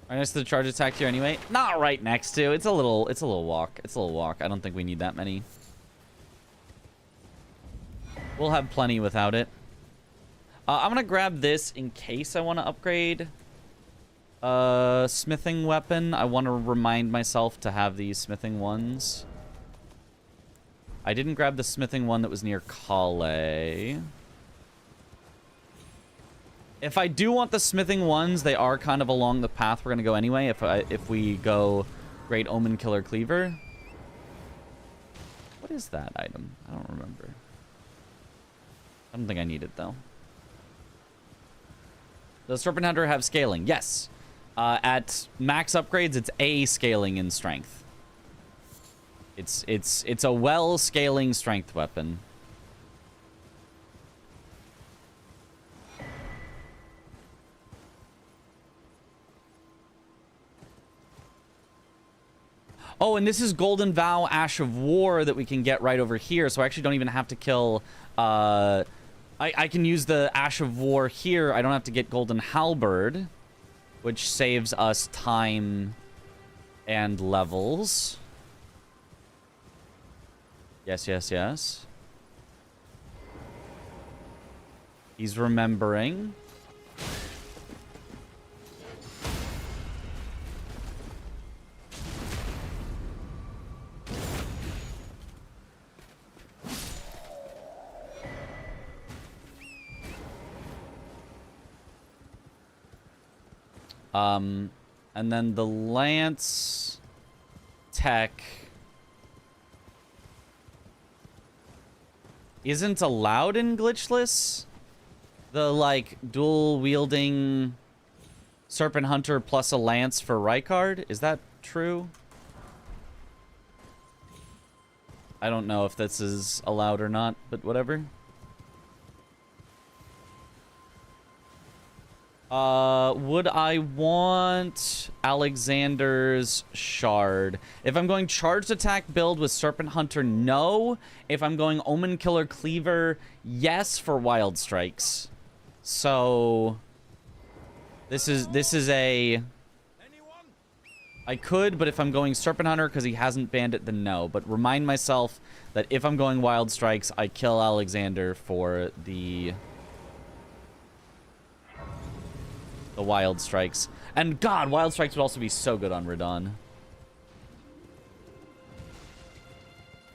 Right next to the charge attack here anyway. Not right next to. It's a little walk. It's a little walk. I don't think we need that many. We'll have plenty without it. I'm gonna grab this in case I want to upgrade smithing weapon. I want to remind myself to have these smithing ones. I didn't grab the smithing one that was near Kale. If I do want the smithing ones, they are kind of along the path we're gonna go anyway. If we go Great Omen Killer Cleaver. What is that item? I don't remember. I don't think I need it though. Does Serpent Hunter have scaling? Yes. At max upgrades, it's A scaling in strength. It's a well scaling strength weapon. Oh, and this is Golden Vow Ash of War that we can get right over here, so I actually don't even have to kill... I can use the Ash of War here. I don't have to get Golden Halberd, which saves us time and levels. Yes, yes, yes. He's remembering. And then the Lance tech isn't allowed in glitchless. The like dual wielding Serpent Hunter plus a Lance for Rykard. Is that true? I don't know if this is allowed or not, but whatever. Would I want Alexander's Shard? If I'm going charged attack build with Serpent Hunter, no. If I'm going Omen Killer Cleaver, yes for Wild Strikes. So this is a... I could, but if I'm going Serpent Hunter because he hasn't banned it, then no. But remind myself that if I'm going Wild Strikes, I kill Alexander for the Wild Strikes. And God, Wild Strikes would also be so good on Radon.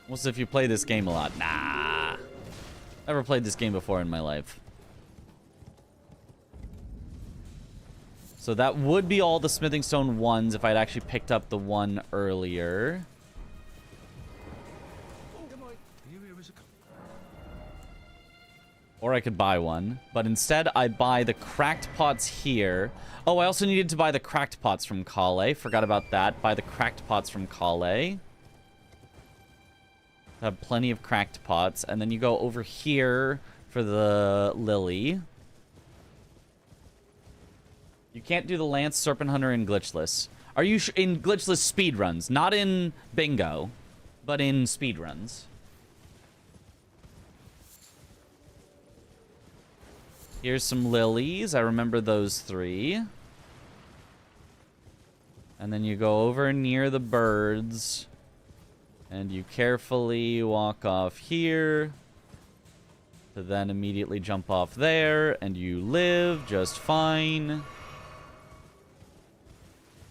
What's if you play this game a lot? Nah. Never played this game before in my life. So that would be all the Smithing Stone ones if I'd actually picked up the one earlier. Or I could buy one. But instead, I buy the cracked pots here. Oh, I also needed to buy the cracked pots from Kale. Forgot about that. Buy the cracked pots from Kale. Have plenty of cracked pots. And then you go over here for the lily. You can't do the Lance, Serpent Hunter, and Glitchless. Are you in Glitchless speedruns? Not in bingo, but in speedruns. Here's some lilies. I remember those 3. And then you go over near the birds. And you carefully walk off here. To then immediately jump off there. And you live just fine.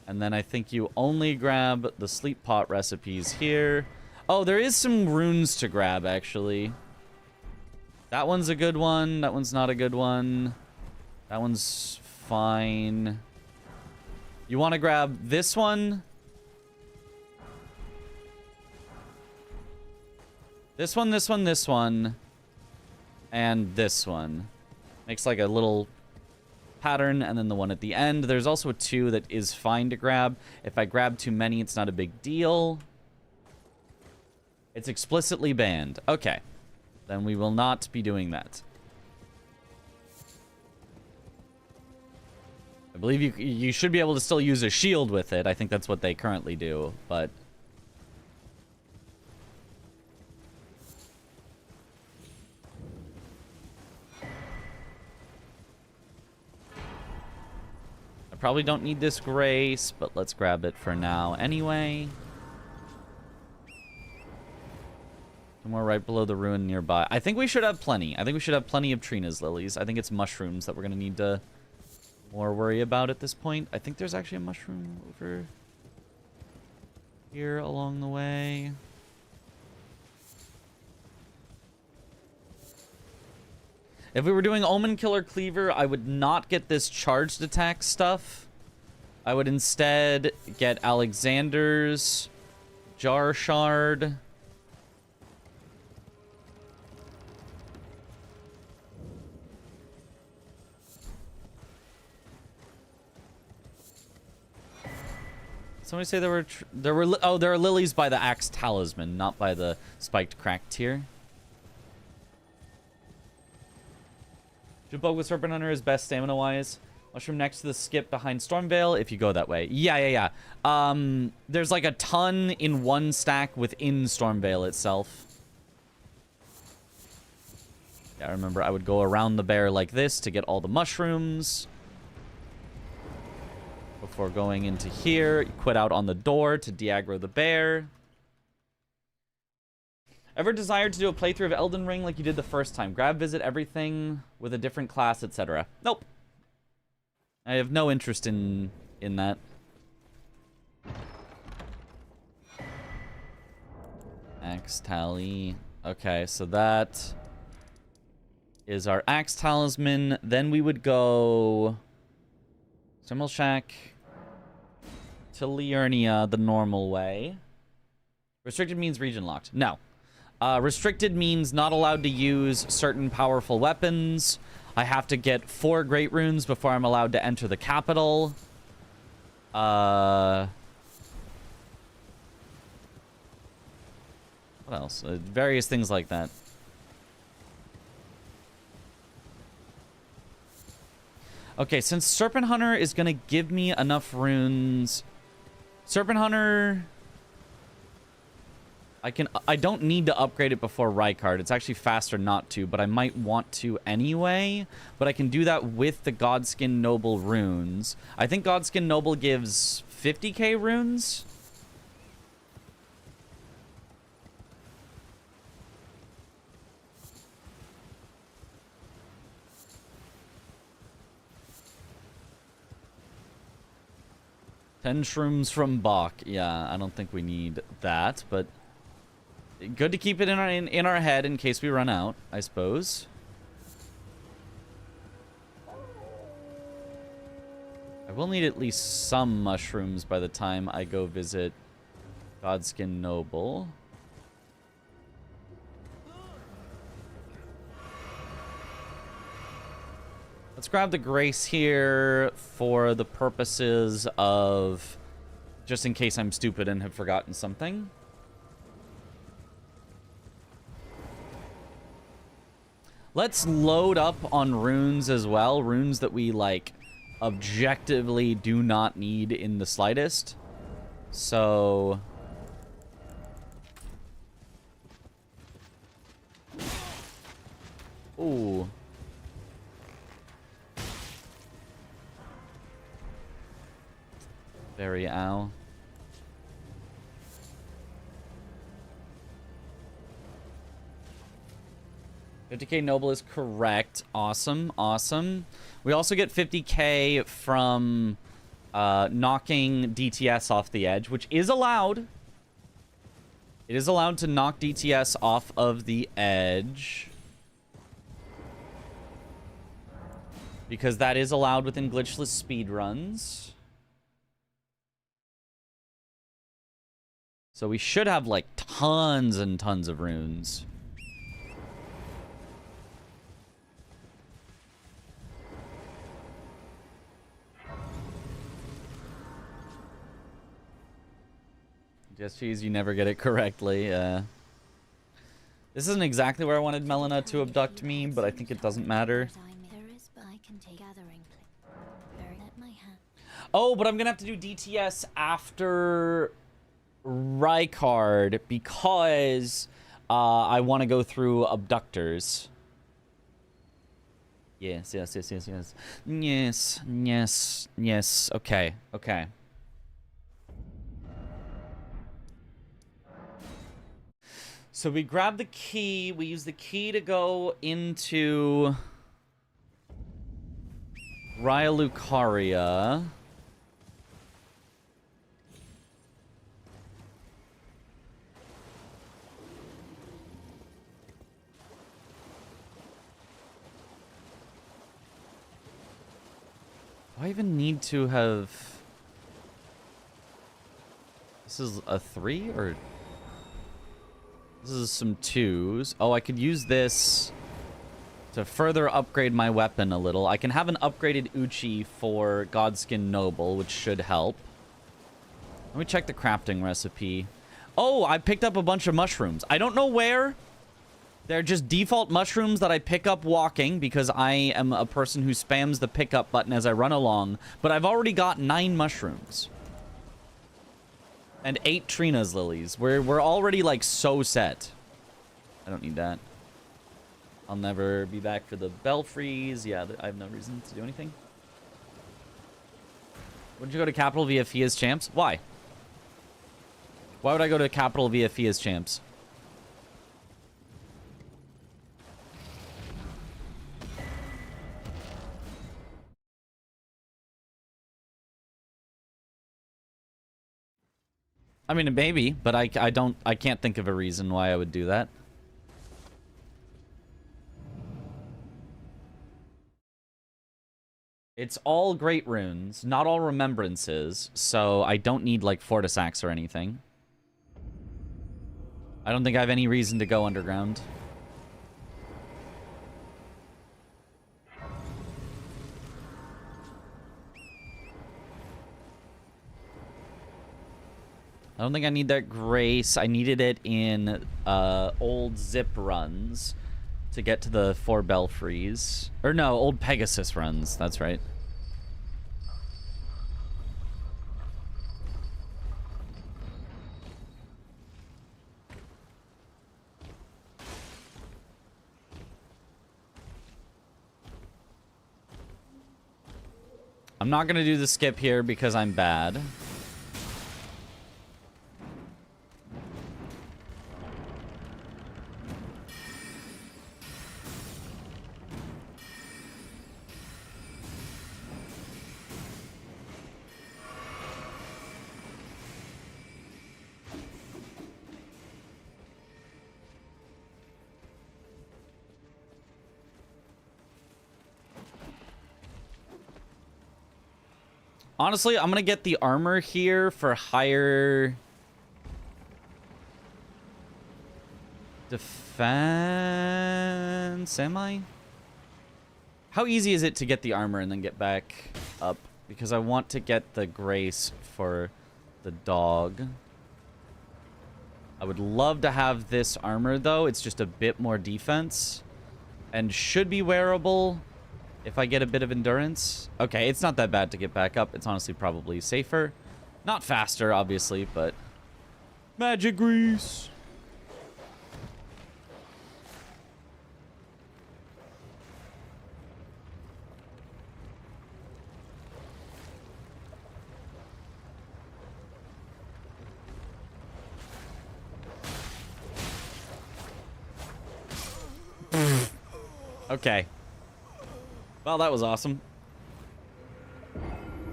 And then I think you only grab the sleep pot recipes here. Oh, there is some runes to grab, actually. That one's a good one. That one's not a good one. That one's fine. You want to grab this one? This one, this one, this one. And this one. Makes like a little pattern, and then the one at the end. There's also a 2 that is fine to grab. If I grab too many, it's not a big deal. It's explicitly banned. Okay. Then we will not be doing that. I believe you should be able to still use a shield with it. I think that's what they currently do, but... I probably don't need this grace, but let's grab it for now anyway. Somewhere right below the ruin nearby. I think we should have plenty. I think we should have plenty of Trina's lilies. I think it's mushrooms that we're going to need to more worry about at this point. I think there's actually a mushroom over here along the way. If we were doing Omen Killer Cleaver, I would not get this charged attack stuff. I would instead get Alexander's Jar Shard. Somebody say there are lilies by the Axe Talisman, not by the Spiked Crack tier. Jubog with Serpent Hunter is best stamina-wise. Mushroom next to the skip behind Stormveil if you go that way. Yeah. There's like a ton in one stack within Stormveil itself. Yeah, remember I would go around the bear like this to get all the mushrooms. Before going into here, you quit out on the door to de-aggro the bear. Ever desired to do a playthrough of Elden Ring like you did the first time? Grab, visit everything with a different class, etc. Nope. I have no interest in that. Axe Tally. Okay, so that is our Axe Talisman. Then we would go... Simul Shack to Liurnia the normal way. Restricted means region locked. No. Restricted means not allowed to use certain powerful weapons. I have to get 4 Great Runes before I'm allowed to enter the capital. What else? Various things like that. Okay, since Serpent Hunter is going to give me enough runes... Serpent Hunter... I don't need to upgrade it before Rykard. It's actually faster not to, but I might want to anyway. But I can do that with the Godskin Noble runes. I think Godskin Noble gives 50k runes. Ten shrooms from Bach. Yeah, I don't think we need that, but good to keep it in our head in case we run out, I suppose. I will need at least some mushrooms by the time I go visit Godskin Noble. Let's grab the Grace here for the purposes of just in case I'm stupid and have forgotten something. Let's load up on runes as well. Runes that we, like, objectively do not need in the slightest. So... Ooh. Very ow. 50k noble is correct. Awesome, awesome. We also get 50k from knocking DTS off the edge, which is allowed. It is allowed to knock DTS off of the edge. Because that is allowed within glitchless speedruns. So we should have, like, tons and tons of runes. Just cheese, you never get it correctly. This isn't exactly where I wanted Melina to abduct me, but I think it doesn't matter. Oh, but I'm gonna have to do DTS after Rykard because I want to go through abductors. Yes, yes, yes, yes, yes. Yes, yes, yes. Okay, okay. So we grab the key. We use the key to go into Raya Lucaria. Do I even need to have... This is a 3 or... This is some 2s. Oh, I could use this to further upgrade my weapon a little. I can have an upgraded Uchi for Godskin Noble, which should help. Let me check the crafting recipe. Oh, I picked up a bunch of mushrooms. I don't know where. They're just default mushrooms that I pick up walking because I am a person who spams the pickup button as I run along. But I've already got 9 mushrooms. And 8 Trina's lilies. We're already, like, so set. I don't need that. I'll never be back for the belfries. Yeah, I have no reason to do anything. Wouldn't you go to Capital via Fia's Champs? Why? Why would I go to Capital via Fia's Champs? I mean, maybe, but I can't think of a reason why I would do that. It's all great runes, not all remembrances, so I don't need, like, Fortis Axe or anything. I don't think I have any reason to go underground. I don't think I need that grace. I needed it in old zip runs to get to the 4 belfries. Or no, old Pegasus runs. That's right. I'm not going to do the skip here because I'm bad. Honestly, I'm gonna get the armor here for higher defense. Am I? How easy is it to get the armor and then get back up? Because I want to get the grace for the dog. I would love to have this armor, though. It's just a bit more defense. And should be wearable if I get a bit of endurance. Okay, it's not that bad to get back up. It's honestly probably safer. Not faster, obviously, but... Magic grease! Okay. Well, that was awesome.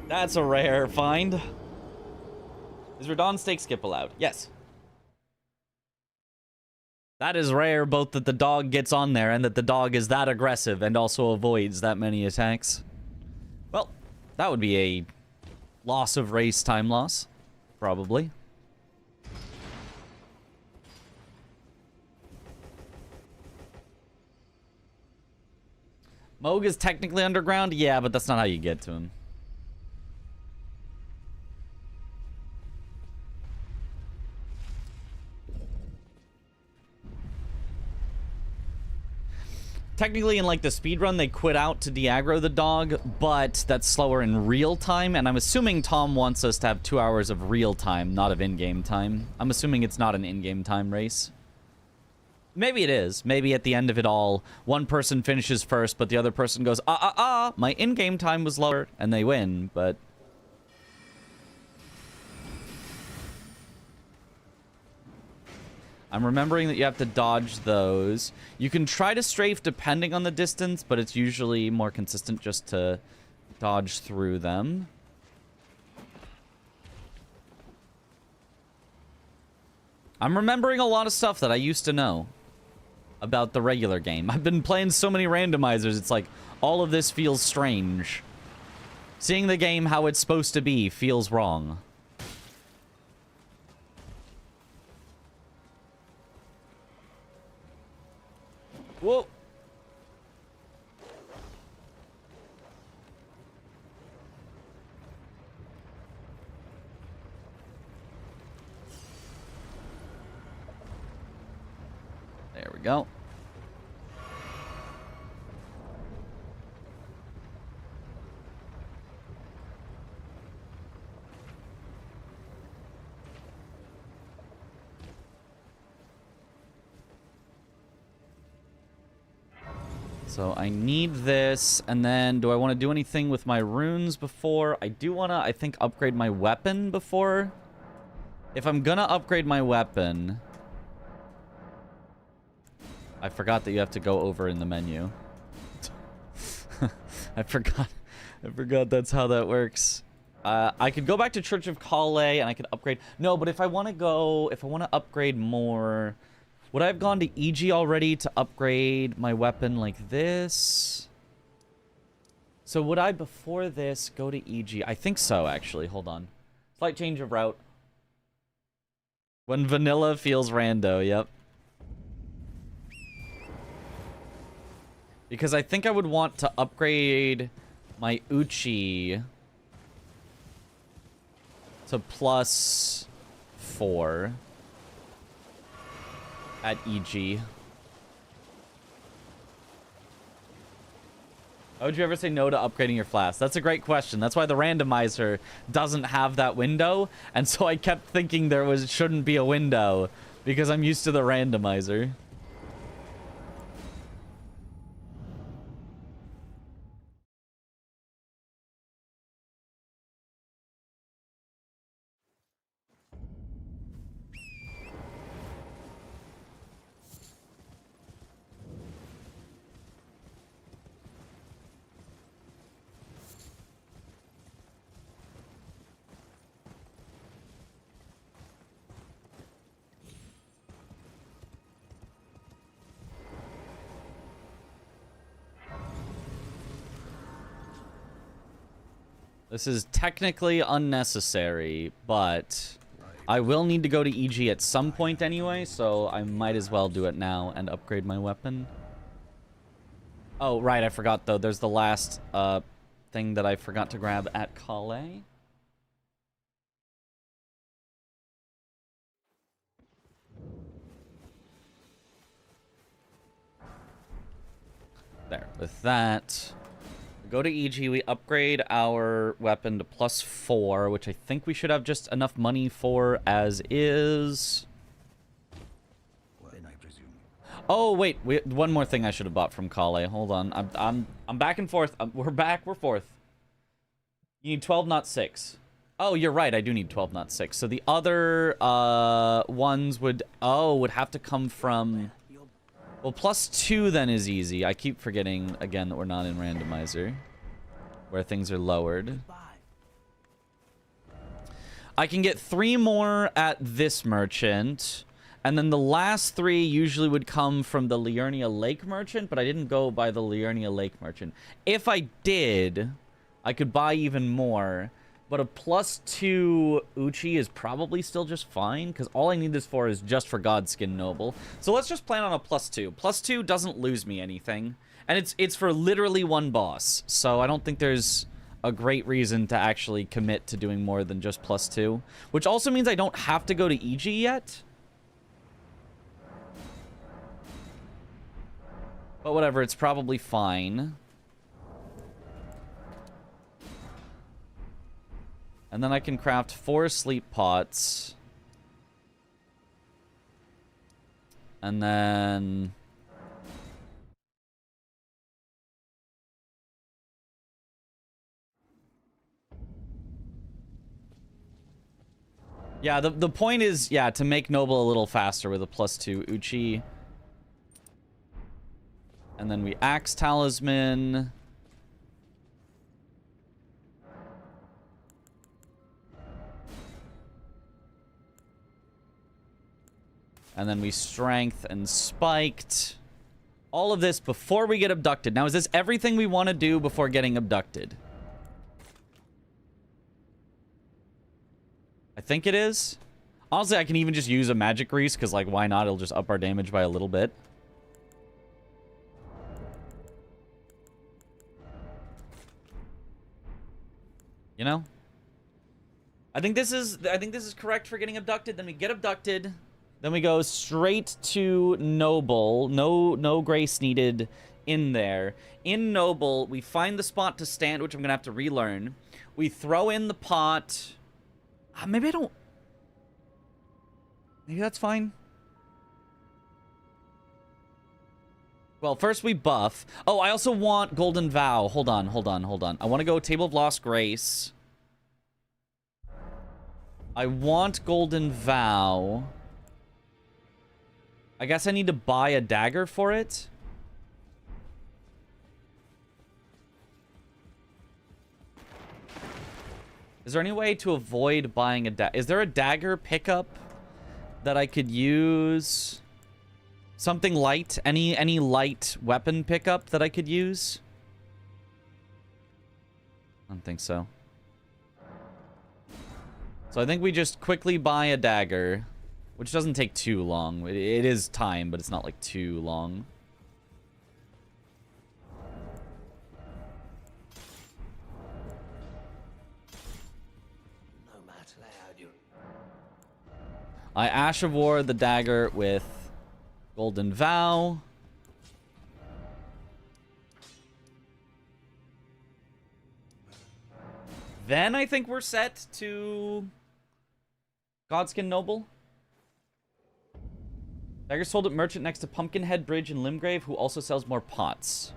That's a rare find. Is Radon stake skip allowed? Yes. That is rare, both that the dog gets on there and that the dog is that aggressive and also avoids that many attacks. Well, that would be a loss of race time loss. Probably. Moog is technically underground? Yeah, but that's not how you get to him. Technically, in like the speedrun, they quit out to de-aggro the dog, but that's slower in real time, and I'm assuming Tom wants us to have 2 hours of real time, not of in-game time. I'm assuming it's not an in-game time race. Maybe it is. Maybe at the end of it all, one person finishes first, but the other person goes, my in-game time was lower, and they win, but... I'm remembering that you have to dodge those. You can try to strafe depending on the distance, but it's usually more consistent just to dodge through them. I'm remembering a lot of stuff that I used to know about the regular game. I've been playing so many randomizers, it's like, all of this feels strange. Seeing the game how it's supposed to be feels wrong. Whoa. There we go. So I need this, and then do I want to do anything with my runes before? I do want to, I think, upgrade my weapon before. If I'm gonna upgrade my weapon... I forgot that you have to go over in the menu. I forgot that's how that works. I could go back to Church of Calais and I could upgrade. No, but if I want to upgrade more, would I have gone to EG already to upgrade my weapon like this? So would I, before this, go to EG? I think so, actually. Hold on. Slight change of route. When vanilla feels rando, yep. Because I think I would want to upgrade my Uchi to +4 at EG. How would you ever say no to upgrading your flask? That's a great question. That's why the randomizer doesn't have that window. And so I kept thinking shouldn't be a window because I'm used to the randomizer. This is technically unnecessary, but I will need to go to EG at some point anyway, so I might as well do it now and upgrade my weapon. Oh, right, I forgot, though. There's the last thing that I forgot to grab at Calais. There. With that, we go to EG. We upgrade our weapon to +4, which I think we should have just enough money for as is. Oh wait, one more thing I should have bought from Kale. Hold on, I'm back and forth. We're back. We're forth. You need 12.6. Oh, you're right. I do need 12.6. So the other ones would have to come from. Well, +2 then is easy. I keep forgetting again that we're not in randomizer, where things are lowered. I can get 3 more at this merchant. And then the last 3 usually would come from the Liurnia Lake Merchant, but I didn't go by the Liurnia Lake Merchant. If I did, I could buy even more. But a +2 Uchi is probably still just fine, because all I need this for is just for Godskin Noble. So let's just plan on a +2. +2 doesn't lose me anything. And it's for literally 1 boss. So I don't think there's a great reason to actually commit to doing more than just +2. Which also means I don't have to go to EG yet. But whatever, it's probably fine. And then I can craft 4 sleep pots. And then... yeah, the point is, yeah, to make Noble a little faster with a +2 Uchi. And then we Axe Talisman. And then we Strength and Spiked. All of this before we get abducted. Now, is this everything we want to do before getting abducted? I think it is. Honestly, I can even just use a Magic Grease, because, like, why not? It'll just up our damage by a little bit. You know? I think this is correct for getting abducted. Then we get abducted. Then we go straight to Noble. No grace needed in there. In Noble, we find the spot to stand, which I'm going to have to relearn. We throw in the pot. Maybe I don't... maybe that's fine. Well, first we buff. Oh, I also want Golden Vow. Hold on. I want to go Table of Lost Grace. I want Golden Vow. I guess I need to buy a dagger for it. Is there any way to avoid buying a dagger? Is there a dagger pickup that I could use? Something light? Any light weapon pickup that I could use? I don't think so. So I think we just quickly buy a dagger, which doesn't take too long. It is time, but it's not like too long. I Ash of War the dagger with Golden Vow. Then I think we're set to Godskin Noble. Dagger sold at merchant next to Pumpkinhead Bridge in Limgrave, who also sells more pots.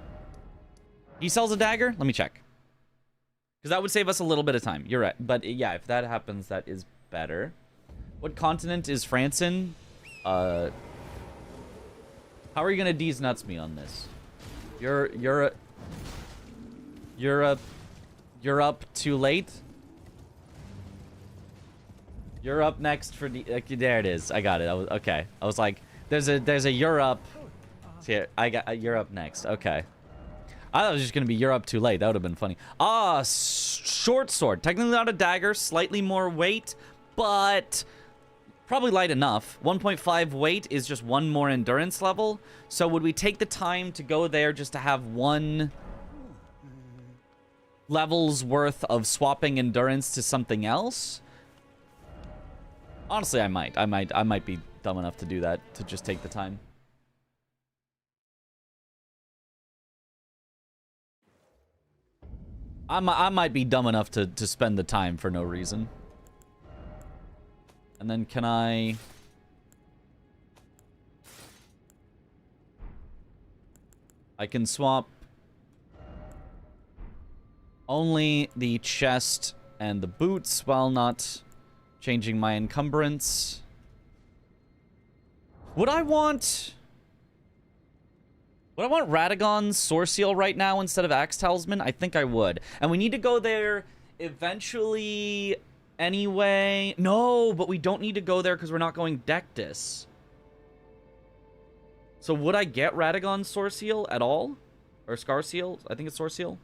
He sells a dagger? Let me check. Because that would save us a little bit of time. You're right. But yeah, if that happens, that is better. What continent is France in? How are you gonna D's nuts me on this? You're up too late. You're up next for there it is. I got it. Okay. I was like, there's a you're up. Here, I got you're up next. Okay. I thought it was just gonna be you're up too late. That would have been funny. Short sword. Technically not a dagger. Slightly more weight, but probably light enough. 1.5 weight is just 1 more endurance level. So would we take the time to go there just to have 1 level's worth of swapping endurance to something else? Honestly, I might be dumb enough to do that, to just take the time. I might be dumb enough to spend the time for no reason. And then can I... I can swap only the chest and the boots while not changing my encumbrance. Would I want Radagon's Source Seal right now instead of Axe Talisman? I think I would. And we need to go there eventually anyway. No, but we don't need to go there because we're not going Dectus. So would I get Radagon's Source Seal at all? Or Scar Seal? I think it's Source Seal.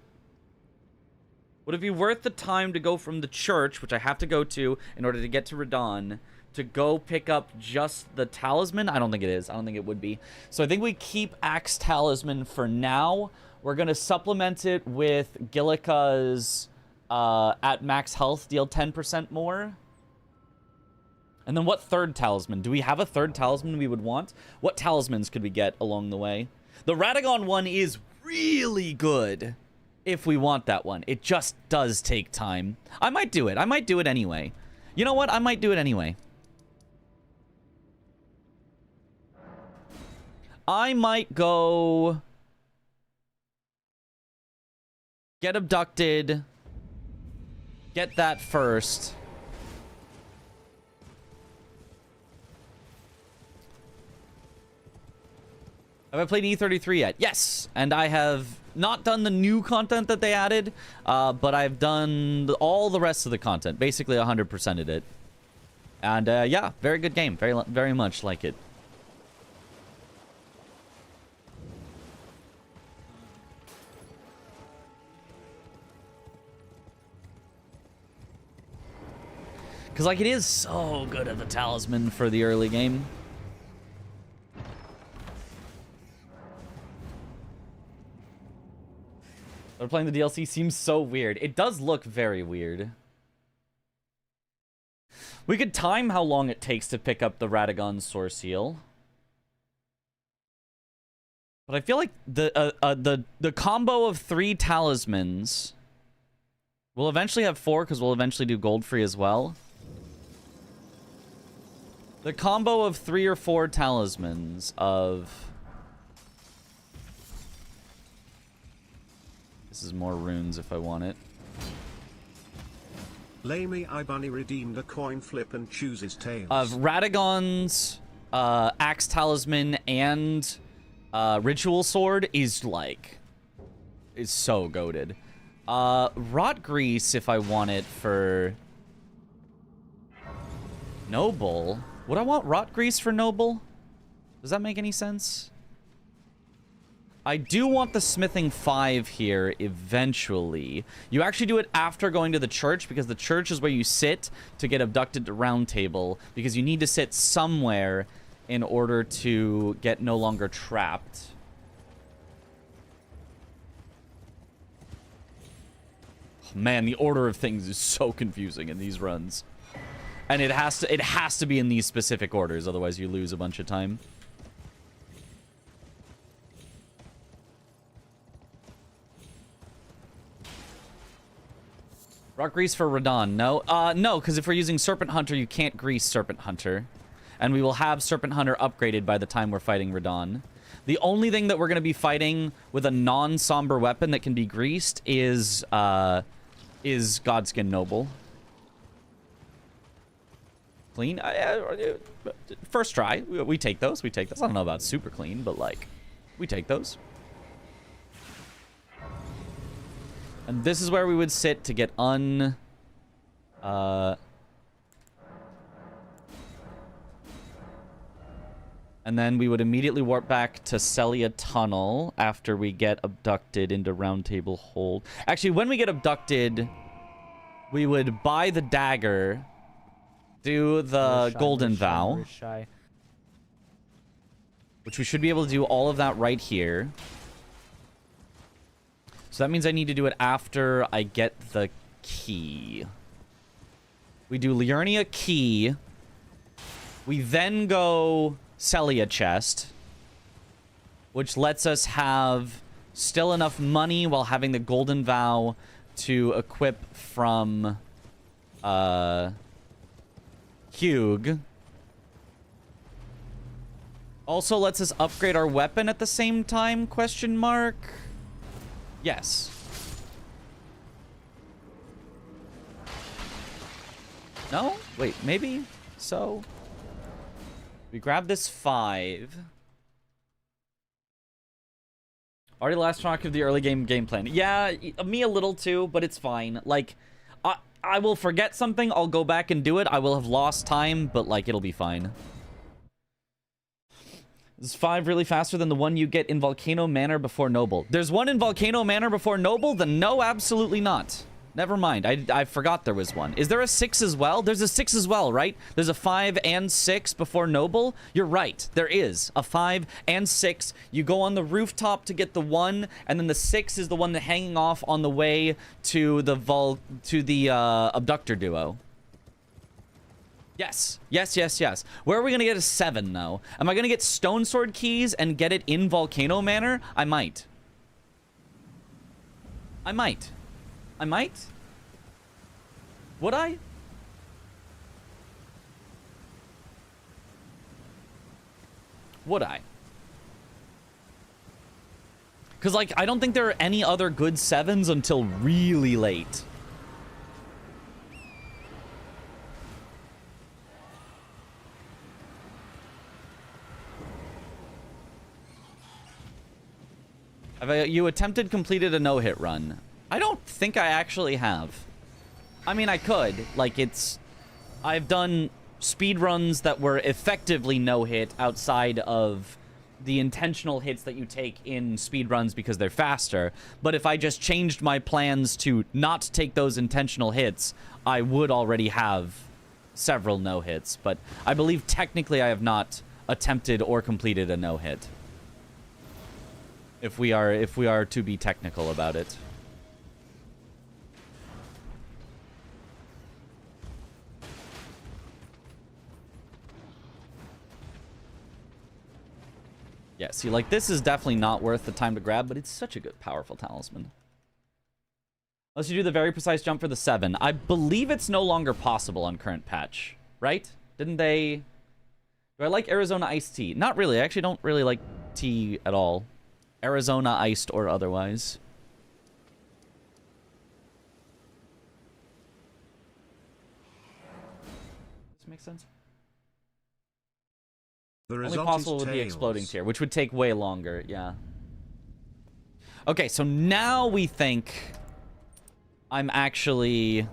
Would it be worth the time to go from the church, which I have to go to in order to get to Radon, to go pick up just the talisman? I don't think it is. I don't think it would be. So I think we keep Axe Talisman for now. We're going to supplement it with Gillica's at max health, deal 10% more. And then what third talisman? Do we have a third talisman we would want? What talismans could we get along the way? The Radagon one is really good if we want that one. It just does take time. I might do it. I might do it anyway. You know what? I might do it anyway. I might go get abducted, get that first. Have I played E33 yet? Yes, and I have not done the new content that they added, but I've done all the rest of the content. Basically 100%ed it. And yeah, very good game. Very much like it. Because, like, it is so good at the talisman for the early game. But playing the DLC seems so weird. It does look very weird. We could time how long it takes to pick up the Radagon Source Seal. But I feel like the combo of 3 talismans... We'll eventually have 4, because we'll eventually do gold free as well. The combo of 3 or 4 talismans of... This is more runes if I want it. Lamey Ibani redeemed a coin flip and chooses tails. Of Radagon's Axe Talisman and Ritual Sword is like... is so goated. Rot Grease if I want it for... Noble. Would I want Rot Grease for Noble? Does that make any sense? I do want the Smithing 5 here eventually. You actually do it after going to the church, because the church is where you sit to get abducted to Round Table, because you need to sit somewhere in order to get no longer trapped. Oh, man, the order of things is so confusing in these runs. And it has to be in these specific orders, otherwise you lose a bunch of time. Rock grease for Radon. No. No, because if we're using Serpent Hunter, you can't grease Serpent Hunter. And we will have Serpent Hunter upgraded by the time we're fighting Radon. The only thing that we're going to be fighting with a non-somber weapon that can be greased is Godskin Noble. Clean? First try. We take those. We take those. I don't know about super clean, but, like, we take those. And this is where we would sit to get And then we would immediately warp back to Celia Tunnel after we get abducted into Round Table Hold. Actually, when we get abducted, we would buy the dagger, do the Golden Vow, which we should be able to do all of that right here. So that means I need to do it after I get the key. We do Liurnia Key. We then go Celia Chest, which lets us have still enough money while having the Golden Vow to equip from Hugh. Also lets us upgrade our weapon at the same time, question mark? Yes. No? Wait, maybe? So? We grab this 5. Already last track of the early game plan. Yeah, me a little too, but it's fine. Like, I will forget something, I'll go back and do it. I will have lost time, but, like, it'll be fine. Is 5 really faster than the one you get in Volcano Manor before Noble? There's one in Volcano Manor before Noble? Then no, absolutely not. Never mind. I forgot there was one. Is there a 6 as well? There's a 6 as well, right? There's a 5 and 6 before Noble? You're right. There is a 5 and 6. You go on the rooftop to get the 1, and then the 6 is the one that hanging off on the way to the abductor duo. Yes. Yes, yes, yes. Where are we going to get a 7, though? Am I going to get Stone Sword keys and get it in Volcano Manor? I might. I might. I might? Would I? Would I? Because, like, I don't think there are any other good 7s until really late. Have you completed a no-hit run? I don't think I actually have. I mean, I could. Like, I've done speed runs that were effectively no-hit outside of the intentional hits that you take in speed runs because they're faster. But if I just changed my plans to not take those intentional hits, I would already have several no-hits. But I believe technically I have not attempted or completed a no-hit. If we are to be technical about it. Yeah, see, like, this is definitely not worth the time to grab, but it's such a good, powerful talisman. Unless you do the very precise jump for the 7. I believe it's no longer possible on current patch, right? Didn't they... Do I like Arizona iced tea? Not really. I actually don't really like tea at all. Arizona iced or otherwise. Does this make sense? The Only possible would be exploding tier, which would take way longer, yeah. Okay, so now we think I'm actually...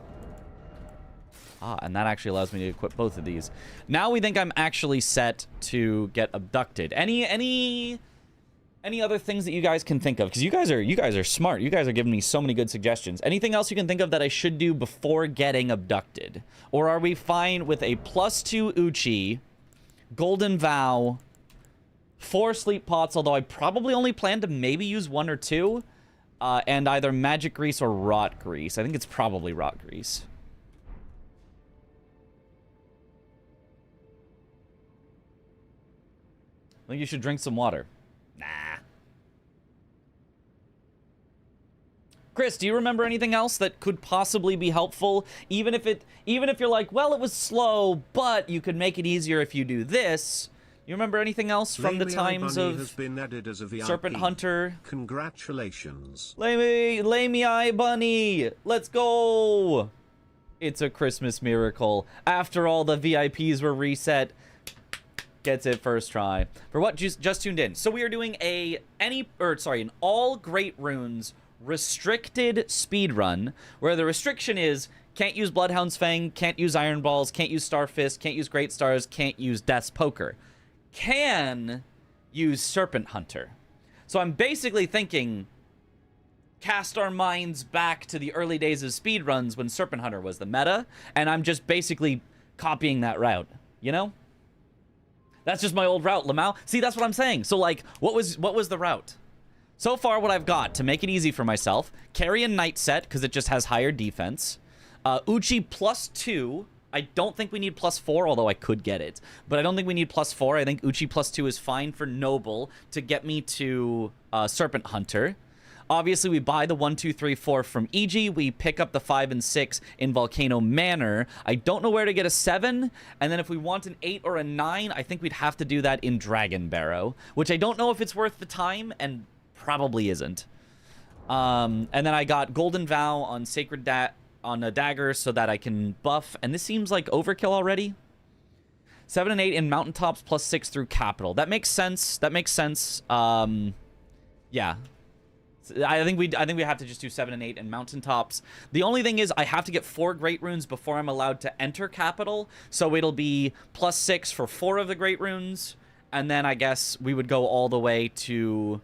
Ah, and that actually allows me to equip both of these. Now we think I'm actually set to get abducted. Any other things that you guys can think of? Because you guys are smart. You guys are giving me so many good suggestions. Anything else you can think of that I should do before getting abducted? Or are we fine with a +2 Uchi, Golden Vow, 4 sleep pots, although I probably only plan to maybe use 1 or 2, and either magic grease or rot grease. I think it's probably rot grease. I think you should drink some water. Nah. Chris, do you remember anything else that could possibly be helpful? Even if you're like, well, it was slow, but you could make it easier if you do this. You remember anything else from the times of has been added as a VIP. Serpent Hunter? Congratulations. Lay me eye bunny. Let's go. It's a Christmas miracle. After all the VIPs were reset, gets it first try. For what just tuned in. So we are doing an all Great Runes restricted speed run, where the restriction is can't use Bloodhound's Fang, can't use Iron Balls, can't use Star Fist, can't use Great Stars, can't use Death's Poker. Can use Serpent Hunter. So I'm basically thinking cast our minds back to the early days of speedruns when Serpent Hunter was the meta, and I'm just basically copying that route, you know? That's just my old route, Lamau. See, that's what I'm saying. So, like, what was the route? So far, what I've got, to make it easy for myself, Carrion Knight set, because it just has higher defense. Uchi +2. I don't think we need +4, although I could get it. But I don't think we need +4. I think Uchi +2 is fine for Noble to get me to Serpent Hunter. Obviously, we buy the 1, 2, 3, 4 from EG. We pick up the 5 and 6 in Volcano Manor. I don't know where to get a 7. And then if we want an 8 or a 9, I think we'd have to do that in Dragon Barrow, which I don't know if it's worth the time and probably isn't. And then I got Golden Vow on Sacred on a dagger so that I can buff. And this seems like overkill already. 7 and 8 in Mountaintops plus 6 through Capital. That makes sense. That makes sense. Yeah. I think we have to just do 7 and 8 in Mountaintops. The only thing is I have to get 4 Great Runes before I'm allowed to enter Capital. So it'll be plus 6 for 4 of the Great Runes. And then I guess we would go all the way to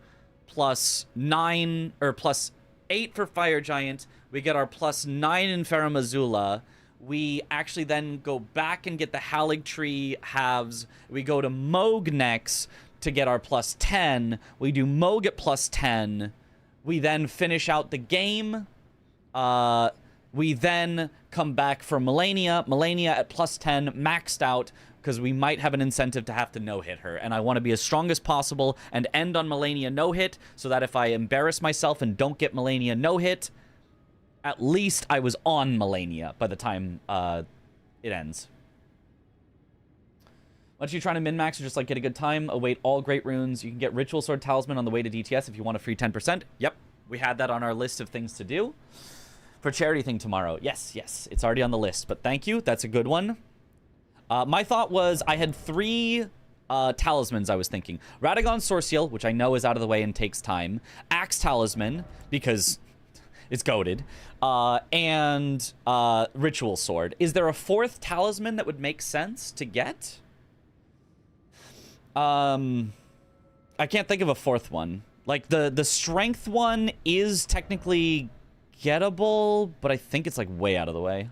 plus 9 or plus 8 for Fire Giant. We get our plus 9 in Faramazula. We actually then go back and get the Halig Tree halves. We go to Moog next to get our plus 10. We do Moog at plus 10. We then finish out the game. We then come back for Melania. Melania at plus 10, maxed out, because we might have an incentive to have to no-hit her. And I want to be as strong as possible and end on Melania no-hit, so that if I embarrass myself and don't get Melania no-hit, at least I was on Melania by the time it ends. Once you're trying to min-max or just like get a good time, await all Great Runes. You can get Ritual Sword Talisman on the way to DTS if you want a free 10%. Yep, we had that on our list of things to do. For charity thing tomorrow. Yes, yes, it's already on the list, but thank you. That's a good one. My thought was I had 3 talismans I was thinking. Radagon Sourceal, which I know is out of the way and takes time. Axe Talisman, because it's goated. And Ritual Sword. Is there a 4th talisman that would make sense to get? I can't think of a 4th one. Like, the strength one is technically gettable, but I think it's, like, way out of the way.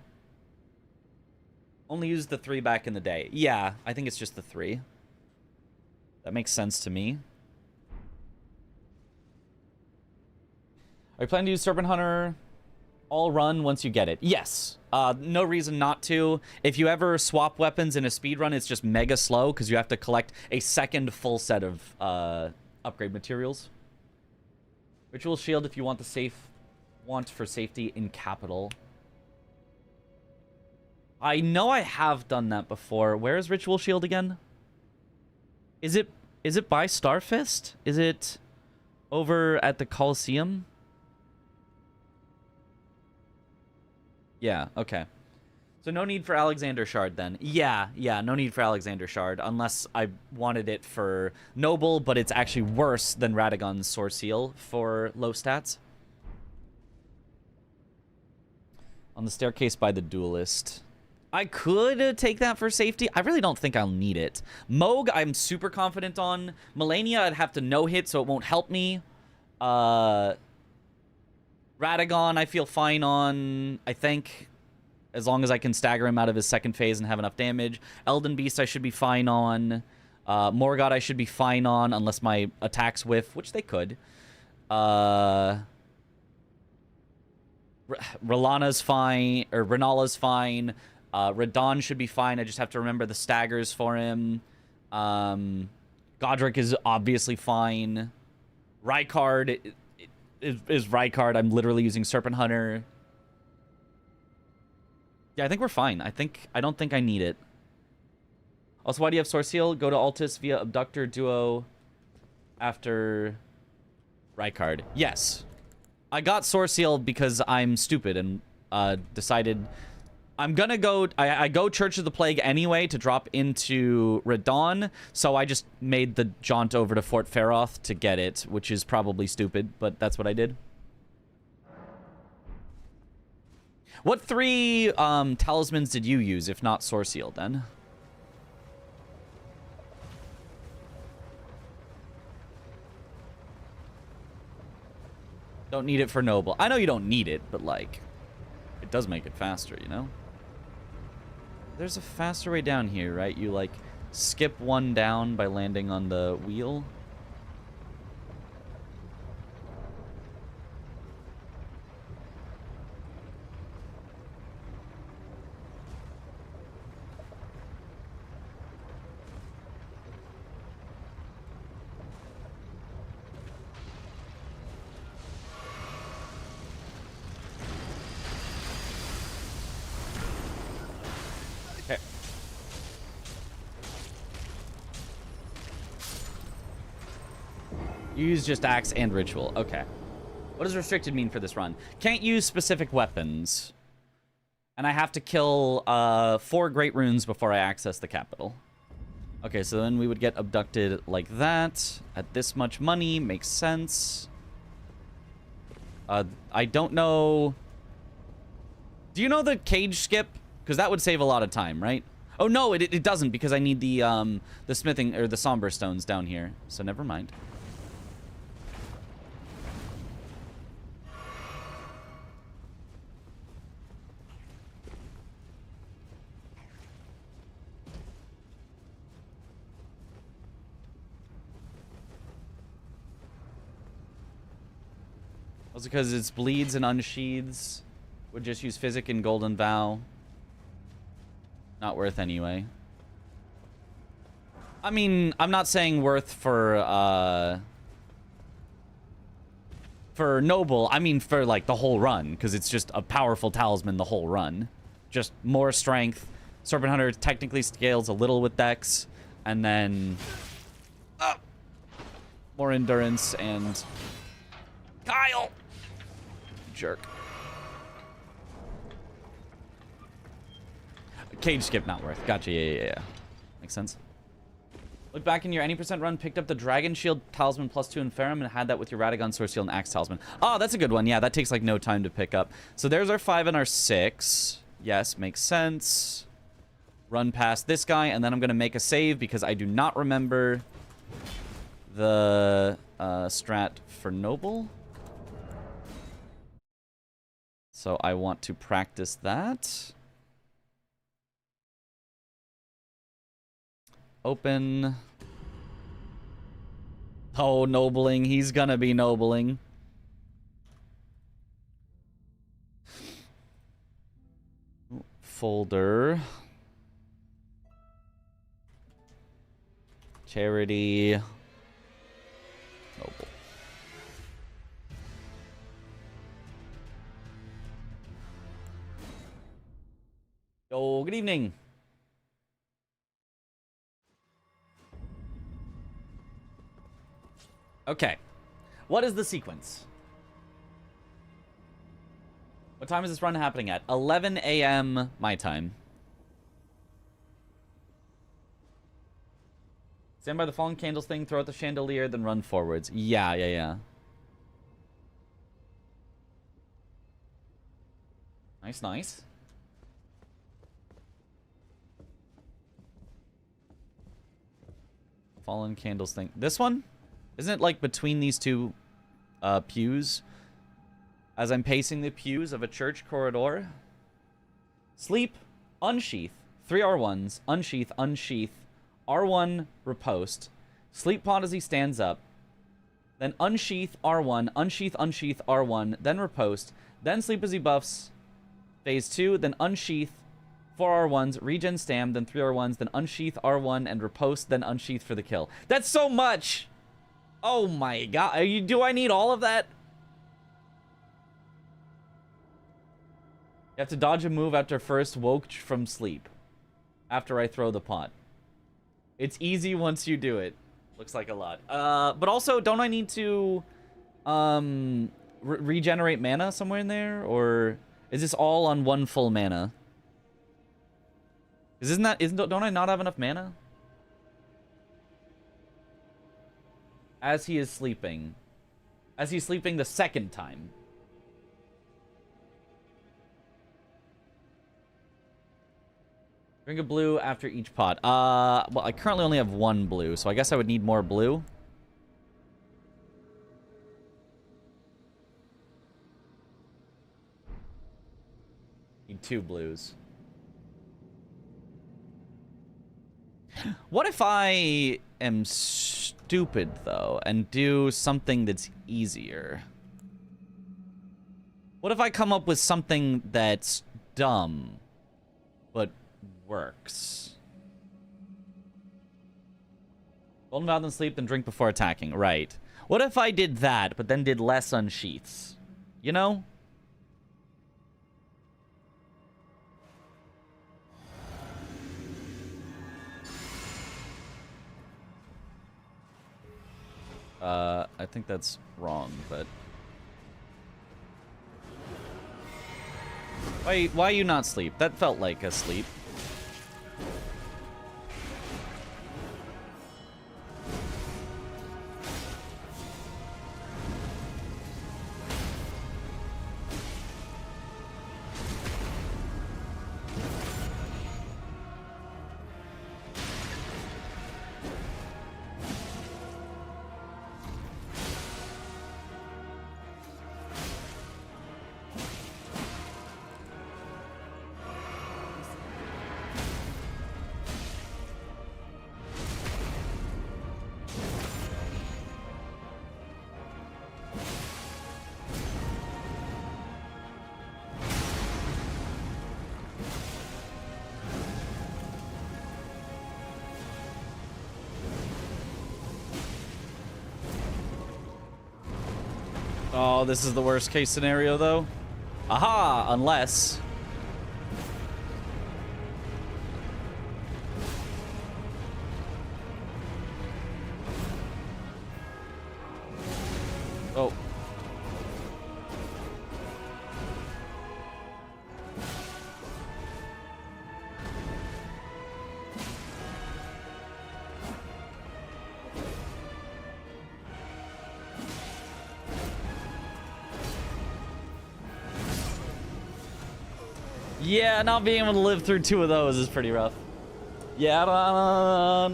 Only used the 3 back in the day. Yeah, I think it's just the 3. That makes sense to me. Are you planning to use Serpent Hunter all run once you get it? Yes. No reason not to. If you ever swap weapons in a speedrun, it's just mega slow because you have to collect a second full set of upgrade materials. Ritual Shield if you want the want for safety in Capital. I know I have done that before. Where is Ritual Shield again? Is it by Starfist? Is it over at the Coliseum? Yeah, okay. So no need for Alexander Shard then. Yeah, no need for Alexander Shard unless I wanted it for Noble, but it's actually worse than Radagon's Sourceal for low stats. On the staircase by the Duelist. I could take that for safety. I really don't think I'll need it. Moog, I'm super confident on. Melania, I'd have to no-hit, so it won't help me. Radagon, I feel fine on, I think, as long as I can stagger him out of his second phase and have enough damage. Elden Beast, I should be fine on. Morgott, I should be fine on, unless my attacks whiff, which they could. Rellana's fine, or Renala's fine. Radon should be fine. I just have to remember the staggers for him. Godric is obviously fine. Rykard is Rykard. I'm literally using Serpent Hunter. Yeah, I think we're fine. I don't think I need it. Also, why do you have Sourceal? Go to Altus via Abductor Duo after Rykard. Yes. I got Sourceal because I'm stupid and decided I'm gonna go. I go Church of the Plague anyway to drop into Radon, so I just made the jaunt over to Fort Feroth to get it, which is probably stupid, but that's what I did. What 3 talismans did you use, if not Sourceal, then? Don't need it for Noble. I know you don't need it, but, like, it does make it faster, you know? There's a faster way down here, right? You, like, skip 1 down by landing on the wheel. You use just axe and ritual. Okay. What does restricted mean for this run? Can't use specific weapons. And I have to kill 4 great runes before I access the capital. Okay, so then we would get abducted like that. At this much money. Makes sense. I don't know... Do you know the cage skip? Because that would save a lot of time, right? Oh, no, it doesn't, because I need the smithing, or the somber stones down here. So never mind. Also because it's bleeds and unsheathes. Would just use Physic and Golden Vow. Not worth anyway. I mean, I'm not saying worth for Noble. I mean for, like, the whole run. Because it's just a powerful talisman the whole run. Just more strength. Serpent Hunter technically scales a little with Dex. And then... more endurance and... Kyle! Jerk. Cage skip not worth. Gotcha. Yeah. Makes sense. Look back in your any % run, picked up the Dragon Shield Talisman +2 in Ferrum, and had that with your Radagon Sword Shield and Axe Talisman. Oh, that's a good one. Yeah, that takes like no time to pick up. So there's our 5 and our 6. Yes, makes sense. Run past this guy, and then I'm going to make a save because I do not remember the strat for Noble. So I want to practice that. Open. Oh, nobling. He's gonna be nobling. Folder. Charity. Noble. Yo, good evening. Okay. What is the sequence? What time is this run happening at? 11 a.m. my time. Stand by the fallen candles thing, throw out the chandelier, then run forwards. Yeah. Nice. Fallen candles thing. This one? Isn't it like between these two pews? As I'm pacing the pews of a church corridor. Sleep, unsheath. 3 R1s, unsheath, unsheath. R1, riposte. Sleep pod as he stands up. Then unsheath, R1, unsheath, unsheath, R1. Then riposte. Then sleep as he buffs. Phase 2, then unsheath. 4 R1s, regen stam, then 3 R1s, then unsheath, R1, and riposte, then unsheath for the kill. That's so much! Oh my god. Do I need all of that? You have to dodge a move after first woke from sleep. After I throw the pot. It's easy once you do it. Looks like a lot. But also, don't I need to regenerate mana somewhere in there? Or is this all on 1 full mana? Don't I not have enough mana? As he is sleeping. As he's sleeping the second time. Drink a blue after each pot. Well, I currently only have 1 blue, so I guess I would need more blue. Need 2 blues. What if I am stupid, though, and do something that's easier? What if I come up with something that's dumb, but works? Golden Vow, then sleep, then drink before attacking. Right. What if I did that, but then did less unsheaths? You know? I think that's wrong, but... Why you not sleep? That felt like a sleep. Oh, this is the worst case scenario, though. Aha! Unless... Oh. Yeah, not being able to live through 2 of those is pretty rough. Yeah. Well,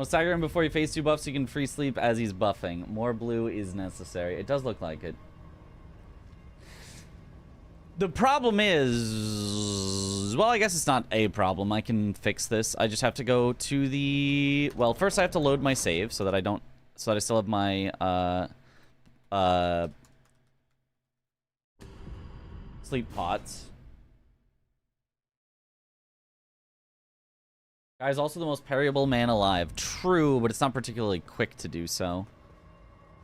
stagger him before he face 2 buffs so you can free sleep as he's buffing. More blue is necessary. It does look like it. The problem is... Well, I guess it's not a problem. I can fix this. I just have to go to the... Well, first I have to load my save so that I don't... So that I still have my... sleep pots. Guy's also the most parryable man alive. True, but it's not particularly quick to do so.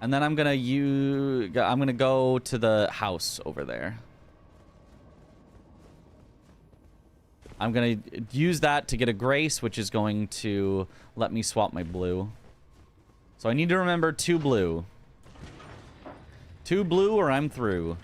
And then I'm gonna go to the house over there. I'm gonna use that to get a grace, which is going to let me swap my blue. So I need to remember 2 blue. 2 blue or I'm through.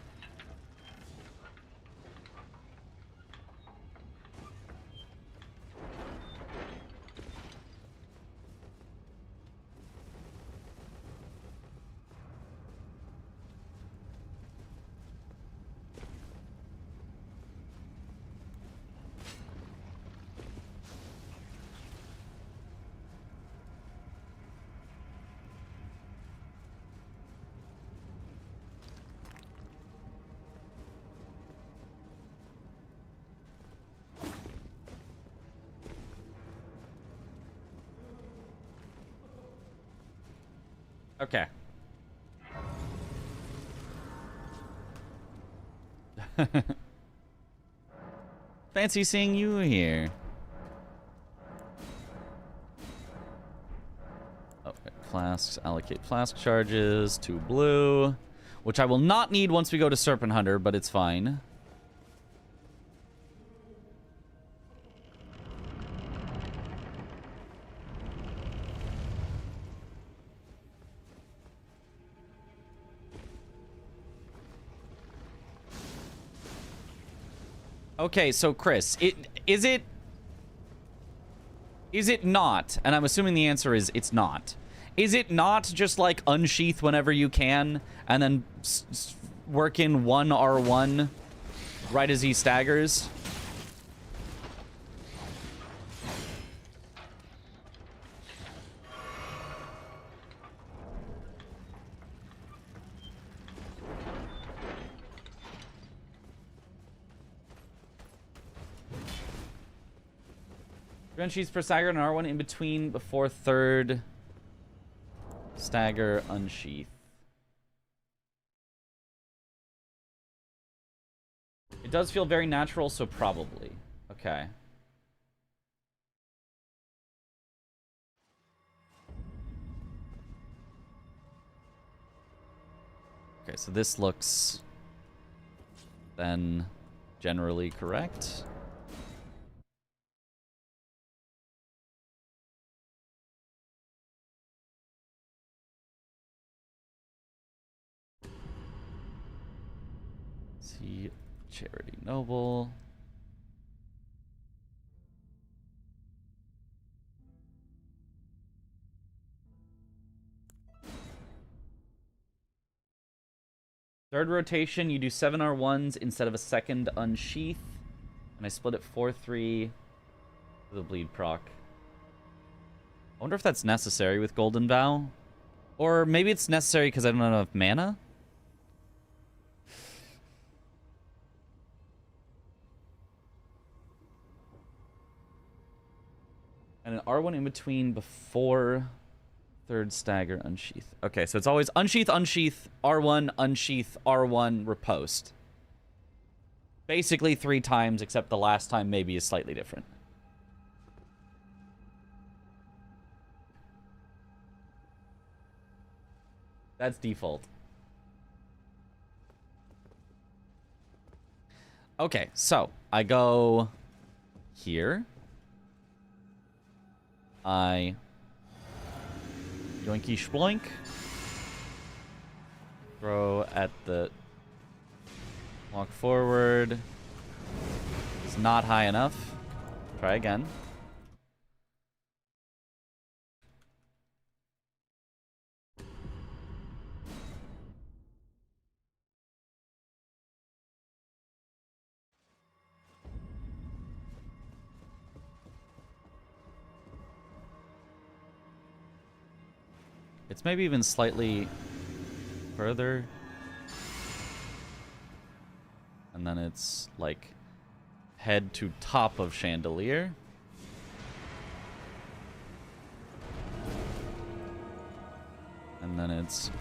Okay. Fancy seeing you here. Okay, flasks. Allocate flask charges. 2 blue. Which I will not need once we go to Serpent Hunter, but it's fine. Okay, so Chris, is it not, and I'm assuming the answer is it's not. Is it not just like unsheath whenever you can, and then work in 1 R1 right as he staggers? Unsheath per stagger and R1 in between before 3rd stagger unsheath. It does feel very natural, so probably. Okay. Okay, so this looks then generally correct. See, Charity Noble. Third rotation, you do 7 R1s instead of a second unsheath. And I split it 4-3 for the bleed proc. I wonder if that's necessary with Golden Vow. Or maybe it's necessary because I don't have enough mana? And an R1 in between before third stagger unsheath. Okay, so it's always unsheath, unsheath, R1, unsheath, R1, riposte. Basically 3 times, except the last time maybe is slightly different. That's default. Okay, so I go here. I yoinky sploink. Throw at the walk forward. It's not high enough. Try again. It's maybe even slightly further. And then it's like head to top of chandelier. And then it's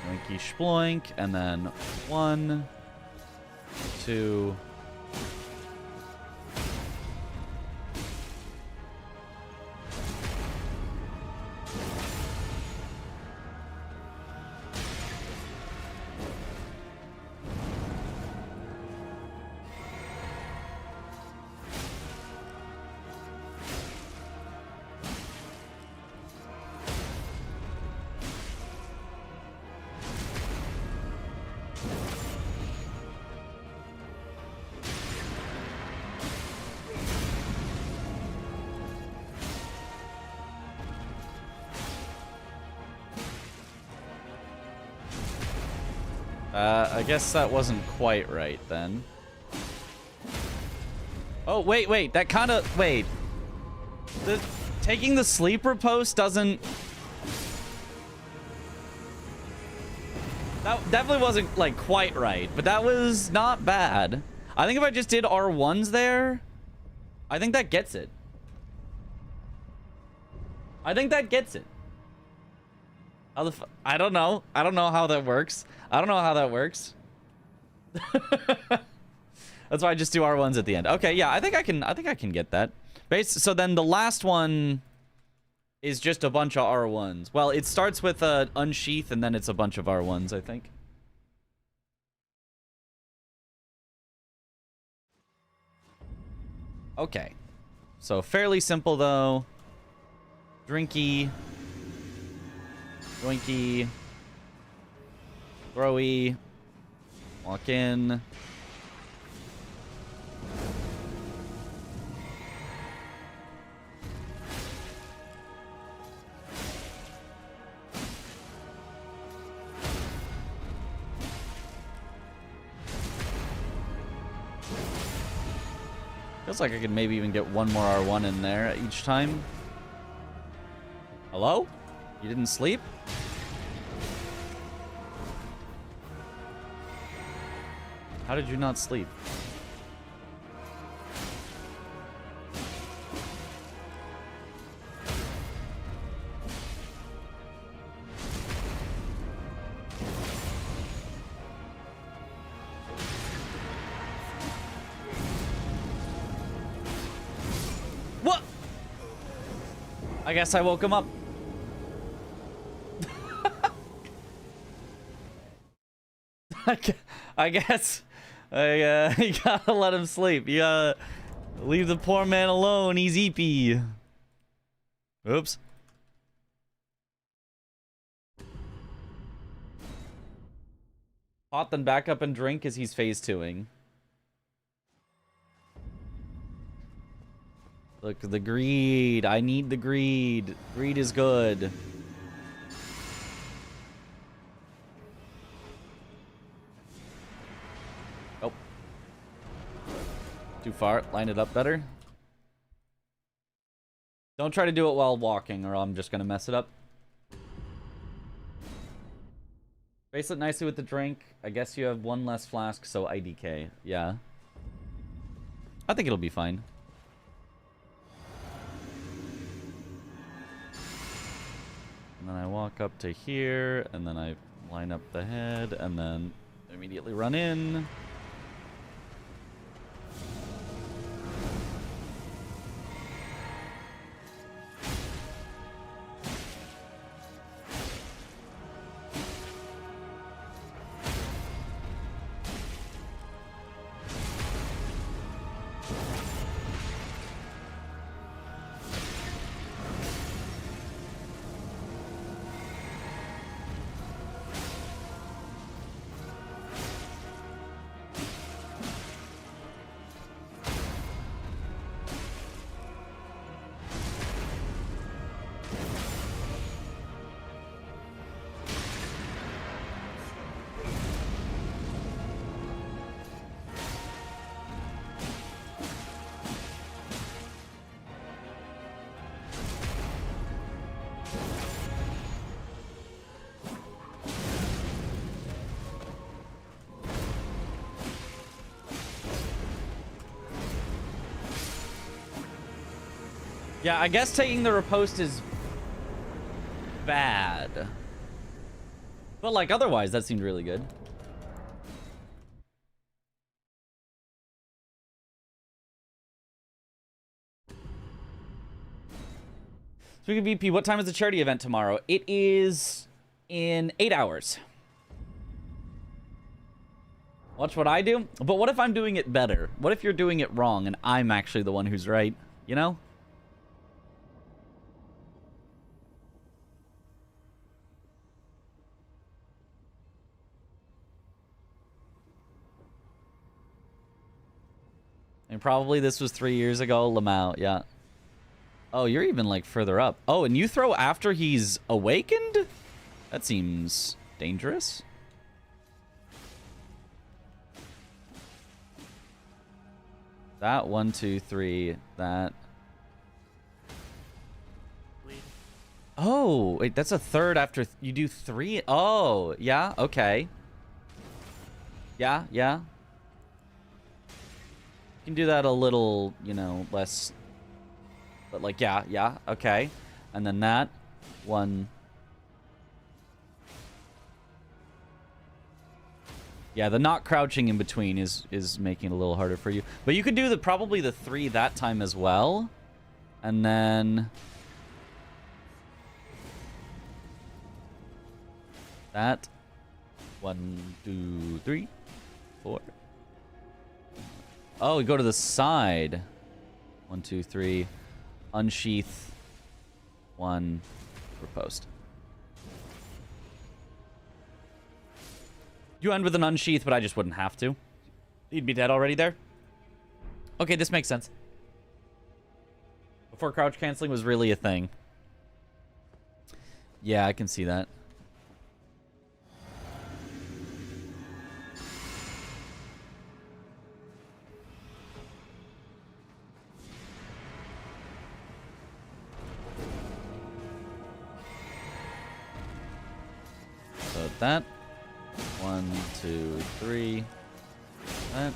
yoinky sploink. And then 1, 2. I guess that wasn't quite right then. Oh, wait, that kind of, wait. Taking the sleeper post doesn't... That definitely wasn't, like, quite right, but that was not bad. I think if I just did R1s there, I think that gets it. I think that gets it. How the I don't know. I don't know how that works. I don't know how that works. That's why I just do R1s at the end. Okay, yeah, I think I can get that. So then the last one is just a bunch of R1s. Well, it starts with a unsheath and then it's a bunch of R1s, I think. Okay. So fairly simple though. Drinky. Yoinky. Throwy. Walk in. Feels like I could maybe even get one more R1 in there each time. Hello? You didn't sleep? How did you not sleep? What? I guess I woke him up. I guess you gotta let him sleep. You gotta leave the poor man alone. He's eepy. Oops. Hot, then back up and drink as he's phase 2ing. Look, the greed. I need the greed. Greed is good. Oh. Too far. Line it up better. Don't try to do it while walking, or I'm just going to mess it up. Face it nicely with the drink. I guess you have one less flask, so IDK. Yeah. I think it'll be fine. And then I walk up to here, and then I line up the head, and then immediately run in. Yeah, I guess taking the riposte is bad. But, like, otherwise, that seemed really good. Speaking of VP, what time is the charity event tomorrow? It is in 8 hours. Watch what I do. But what if I'm doing it better? What if you're doing it wrong and I'm actually the one who's right? You know? And probably this was 3 years ago. Lamau, yeah. Oh, you're even, like, further up. Oh, and you throw after he's awakened? That seems dangerous. That, 1, 2, 3, that. Oh, wait, that's a third after you do 3? Oh, yeah, okay. Yeah, yeah. You can do that a little, you know, less. But, like, yeah, yeah, okay. And then that. 1. Yeah, the not crouching in between is making it a little harder for you. But you could do probably the 3 that time as well. And then that. 1, 2, 3, 4. Oh, we go to the side. 1, 2, 3. Unsheath. 1. Riposte. You end with an unsheath, but I just wouldn't have to. He'd be dead already there. Okay, this makes sense. Before crouch canceling was really a thing. Yeah, I can see that. So that. 1, 2, 3. That.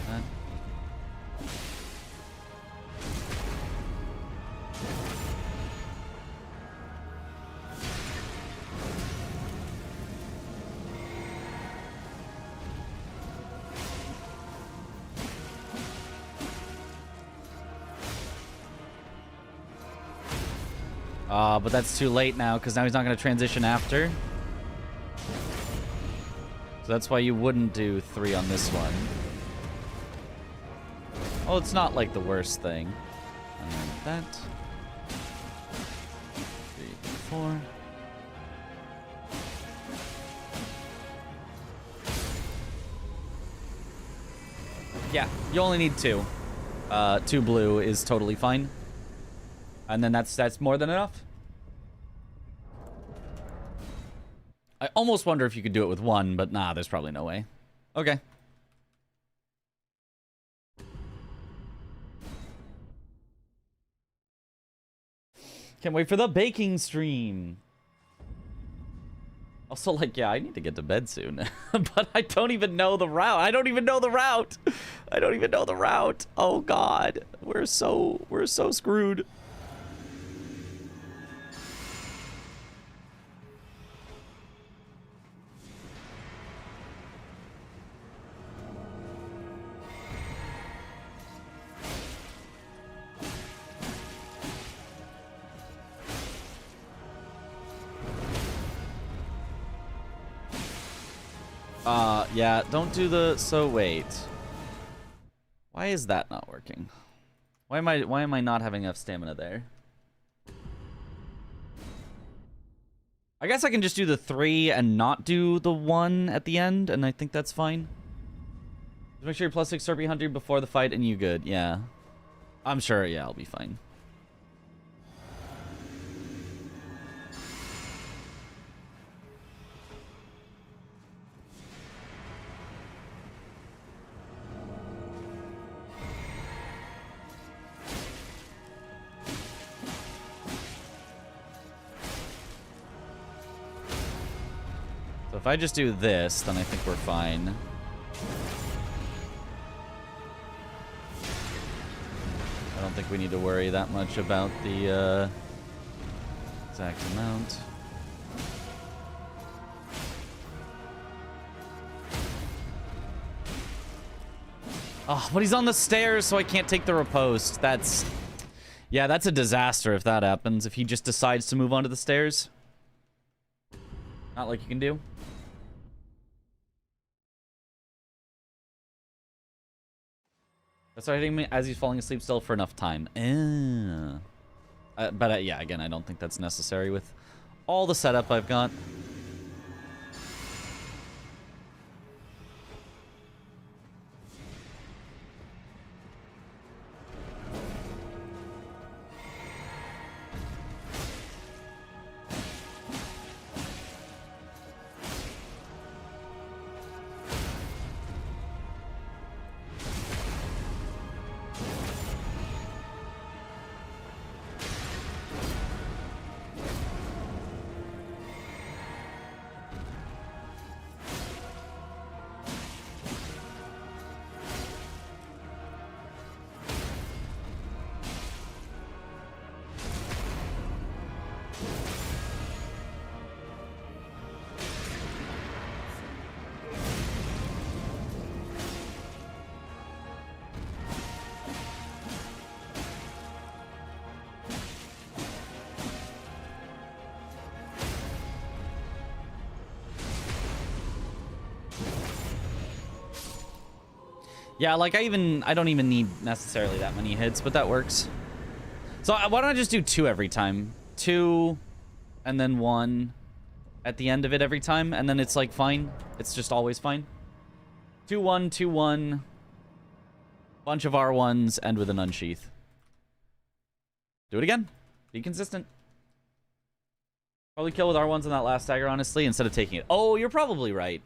That. But that's too late now, because now he's not going to transition after. So that's why you wouldn't do 3 on this one. Oh, it's not like the worst thing. And then that. 3, 4. Yeah, you only need 2. 2 blue is totally fine. And then that's more than enough. I almost wonder if you could do it with 1, but nah, there's probably no way. Okay. Can't wait for the baking stream. Also, like, yeah, I need to get to bed soon. But I don't even know the route. I don't even know the route. I don't even know the route. Oh, God. We're so screwed. Yeah, don't do the... So, wait. Why is that not working? Why am I not having enough stamina there? I guess I can just do the 3 and not do the 1 at the end, and I think that's fine. Just make sure you're +6 Serpy Hunter before the fight, and you good. Yeah. I'm sure, yeah, I'll be fine. If I just do this, then I think we're fine. I don't think we need to worry that much about the exact amount. Oh, but he's on the stairs, so I can't take the riposte. That's... Yeah, that's a disaster if that happens. If he just decides to move onto the stairs. Not like you can do. Start hitting me as he's falling asleep still for enough time. But yeah, again, I don't think that's necessary with all the setup I've got. Yeah, like I don't even need necessarily that many hits, but that works. So why don't I just do 2 every time? 2 and then 1 at the end of it every time, and then it's like fine. It's just always fine. 2-1, 2-1. Bunch of R1s, end with an unsheath. Do it again. Be consistent. Probably kill with R1s on that last stagger, honestly, instead of taking it. Oh, you're probably right.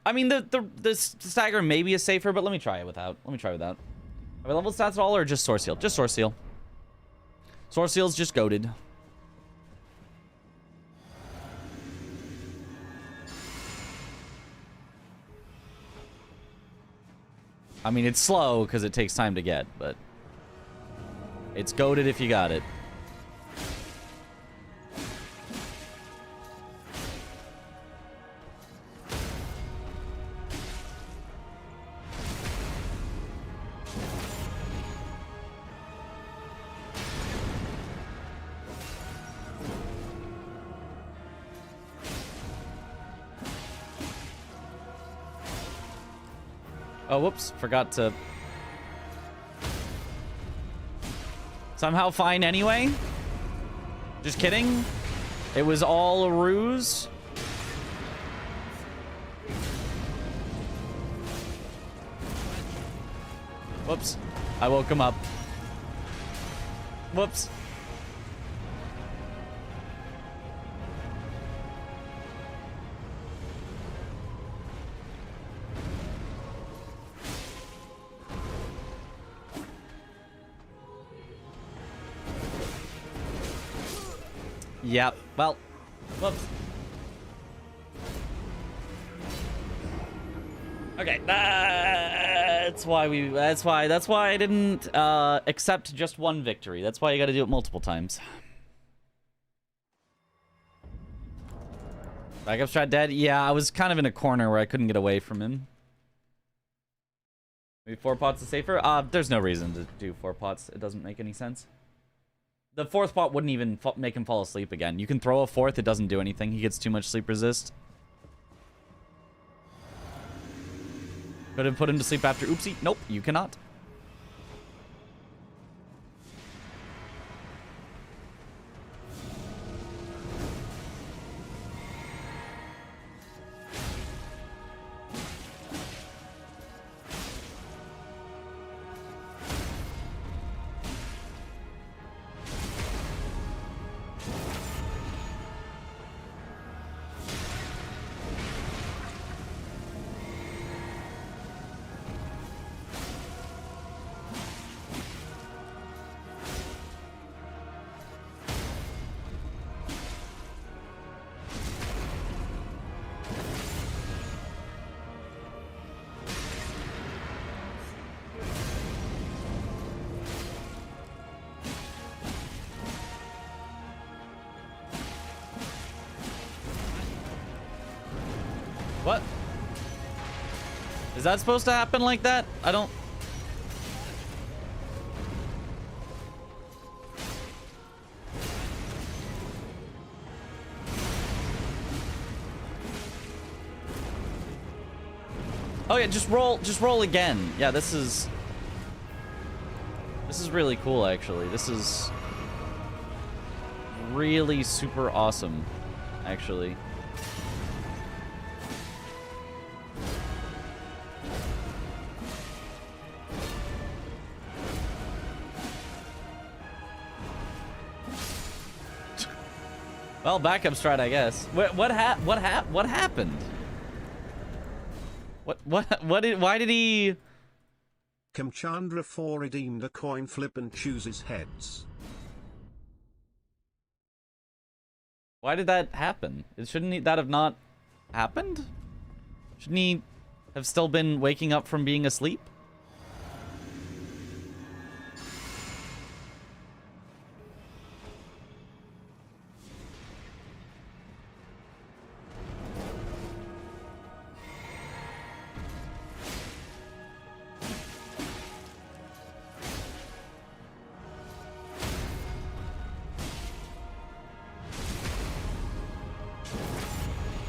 I mean, the stagger maybe is safer, but let me try it without. Let me try without. Are we leveled stats at all, or just Source Seal? Just Source Seal. Source Seal's just goated. I mean, it's slow because it takes time to get, but it's goated if you got it. Oh, whoops. Forgot to... Somehow fine anyway? Just kidding? It was all a ruse? Whoops. I woke him up. Whoops. Yep. Well, whoops. Okay, that's why I didn't accept just one victory. That's why you got to do it multiple times. Backup strat dead. Yeah, I was kind of in a corner where I couldn't get away from him. Maybe 4 pots is safer. There's no reason to do 4 pots. It doesn't make any sense. The 4th pot wouldn't even make him fall asleep again. You can throw a 4th, it doesn't do anything. He gets too much sleep resist. Could have put him to sleep after oopsie. Nope, you cannot. What? Is that supposed to happen like that? I don't... Oh yeah, just roll again. Yeah, this is really cool actually. This is really super awesome actually. Well, backup strat, I guess. What happened? Why did he... Kamchandra 4 redeemed a coin flip and chooses heads. Why did that happen? Shouldn't that have not happened? Shouldn't he have still been waking up from being asleep?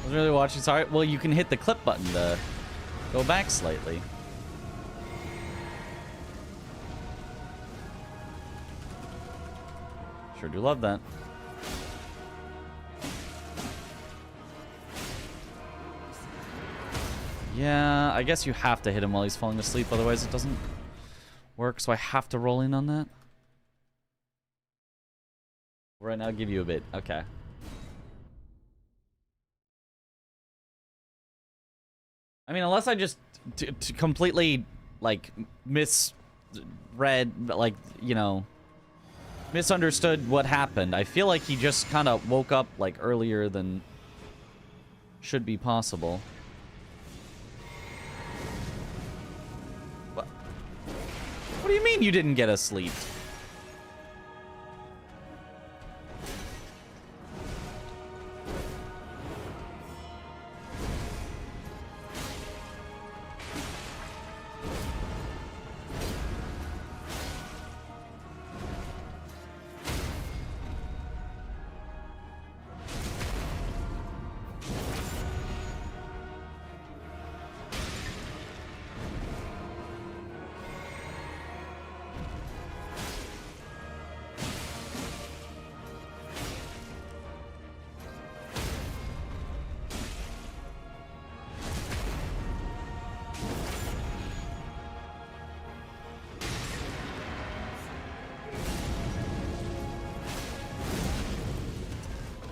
Really watching. Sorry. Well, you can hit the clip button to go back slightly. Sure do love that. Yeah, I guess you have to hit him while he's falling asleep, otherwise it doesn't work, so I have to roll in on that. Right now, I'll give you a bit. Okay. I mean, unless I just completely, like, misread, like, you know, misunderstood what happened. I feel like he just kind of woke up, like, earlier than should be possible. What do you mean you didn't get a sleep?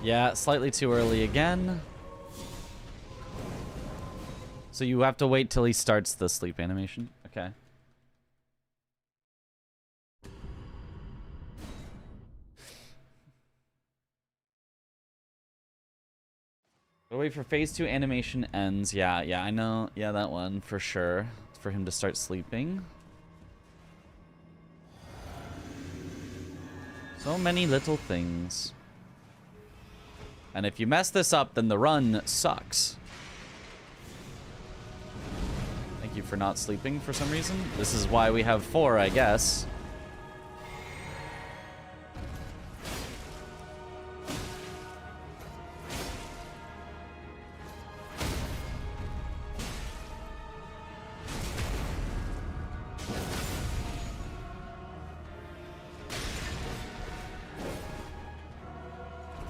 Yeah, slightly too early again. So you have to wait till he starts the sleep animation? Okay. Wait for phase 2 animation ends. Yeah, I know. Yeah, that one for sure. For him to start sleeping. So many little things. And if you mess this up, then the run sucks. Thank you for not sleeping for some reason. This is why we have 4, I guess.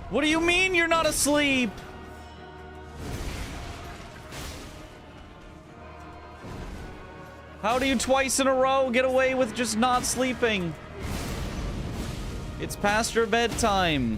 What do you mean you're not asleep? How do you twice in a row get away with just not sleeping? It's past your bedtime.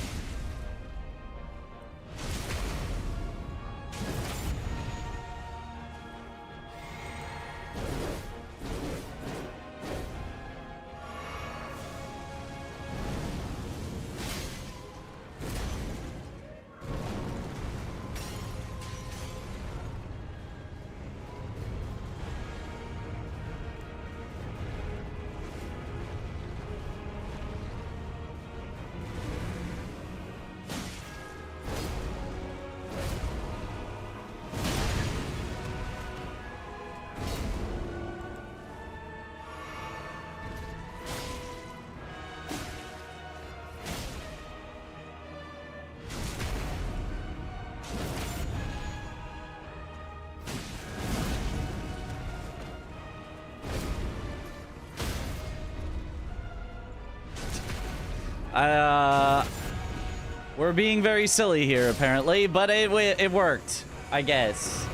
We're being very silly here, apparently, but it worked, I guess.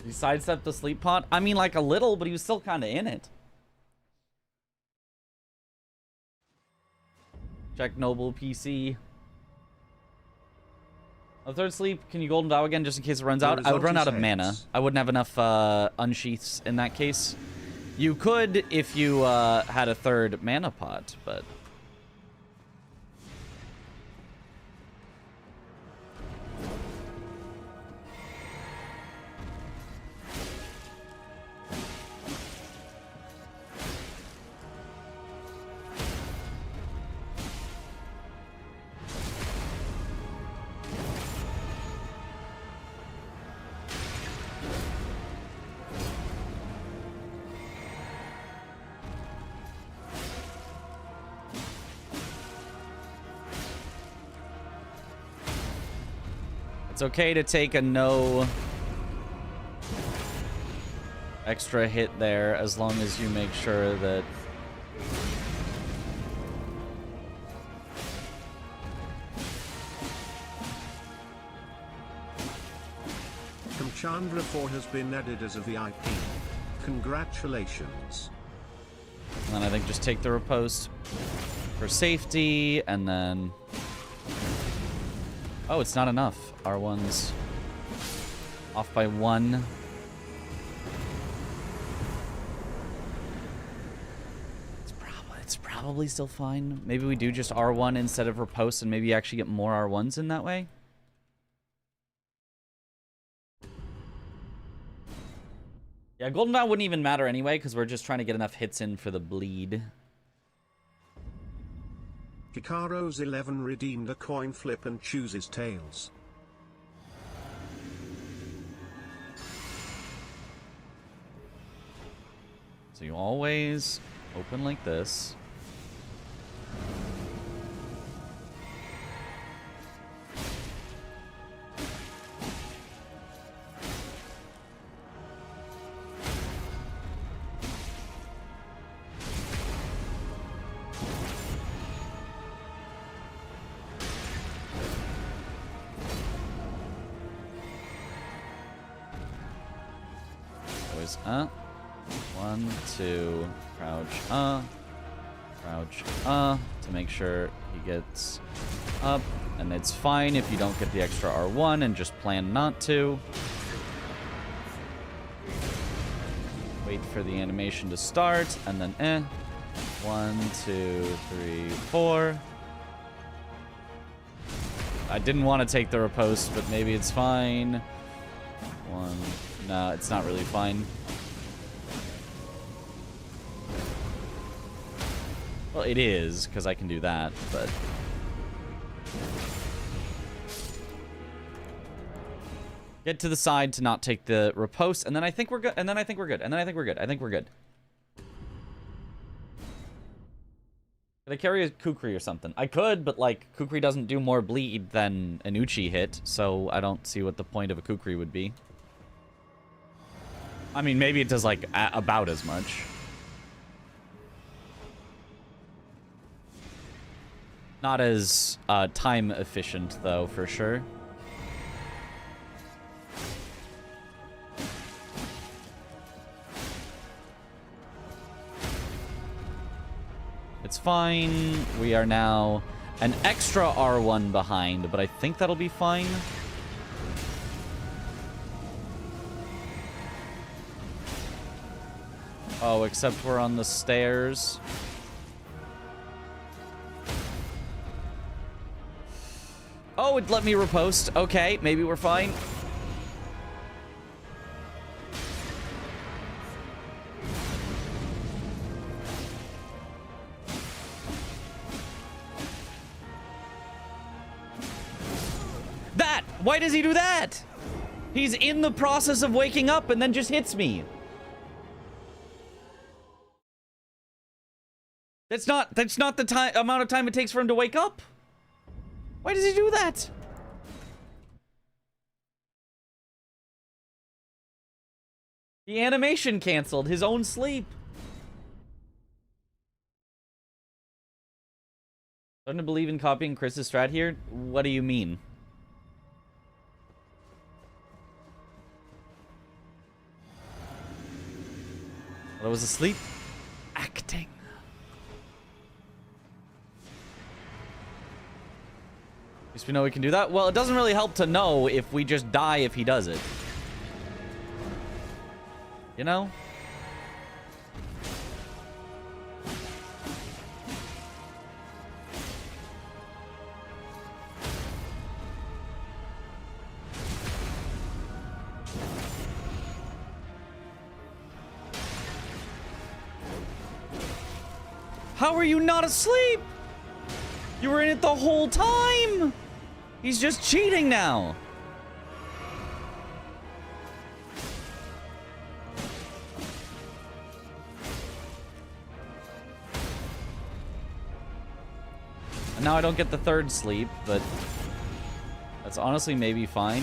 He sidestepped the sleep pod? I mean, like a little, but he was still kind of in it. Check Noble PC. A third sleep, can you golden vow again just in case it runs out? I would run out of mana. I wouldn't have enough unsheaths in that case. You could if you had a third mana pot, but... It's okay to take a no extra hit there as long as you make sure that... Kamchandra 4 has been added as a VIP. Congratulations. And then I think just take the riposte for safety, and then... Oh, it's not enough. R1's off by 1. It's probably still fine. Maybe we do just R1 instead of riposte, and maybe actually get more R1s in that way. Yeah, golden vow wouldn't even matter anyway, because we're just trying to get enough hits in for the bleed. Kikaro's 11 redeemed a coin flip and chooses tails. So you always open like this. is 1, 2, crouch, to make sure he gets up. And it's fine if you don't get the extra R1 and just plan not to. Wait for the animation to start, and then 1, 2, 3, 4. I didn't want to take the riposte, but maybe it's fine. 1. No, it's not really fine. Well, it is, because I can do that, but... Get to the side to not take the riposte, and then I think we're good, and then I think we're good, and then I think we're good. I think we're good. Could I carry a Kukri or something? I could, but, like, Kukri doesn't do more bleed than an Uchi hit, so I don't see what the point of a Kukri would be. I mean, maybe it does, like, about as much. Not as time efficient, though, for sure. It's fine. We are now an extra R1 behind, but I think that'll be fine. Oh, except we're on the stairs. Oh, it let me riposte. Okay, maybe we're fine. Why does he do that? He's in the process of waking up and then just hits me. That's not the amount of time it takes for him to wake up. Why does he do that? The animation canceled his own sleep. Starting to believe in copying Chris's strat here? What do you mean? I was asleep. Acting. At least we know we can do that. Well, it doesn't really help to know if we just die if he does it. You know? How are you not asleep? You were in it the whole time. He's just cheating now. And now I don't get the third sleep, but that's honestly maybe fine.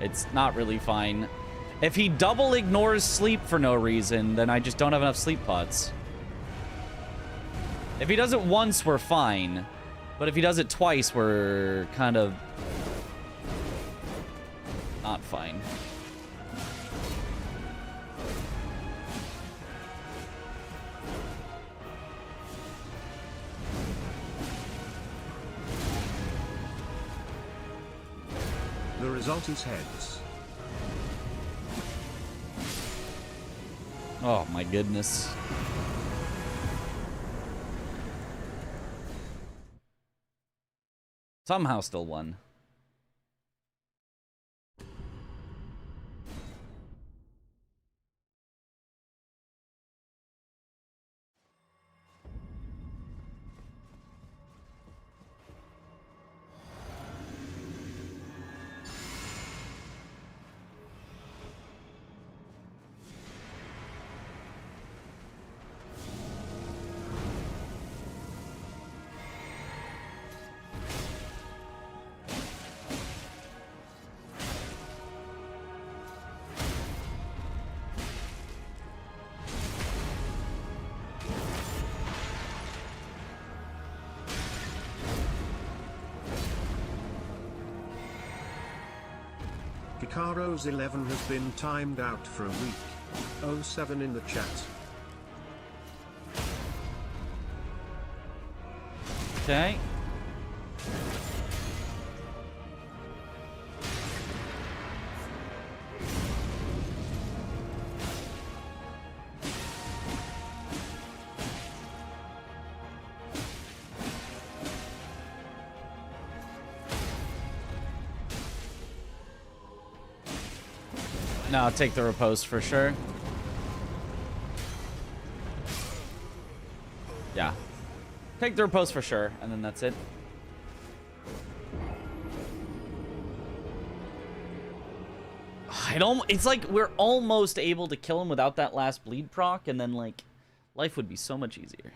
It's not really fine. If he double ignores sleep for no reason, then I just don't have enough sleep pots. If he does it once, we're fine. But if he does it twice, we're kind of not fine. The result is heads. Oh my goodness. Somehow still won. Picaro's 11 has been timed out for a week. 07 in the chat. Okay. No, I'll take the riposte for sure. Yeah. Take the riposte for sure, and then that's it. It's like we're almost able to kill him without that last bleed proc, and then like life would be so much easier.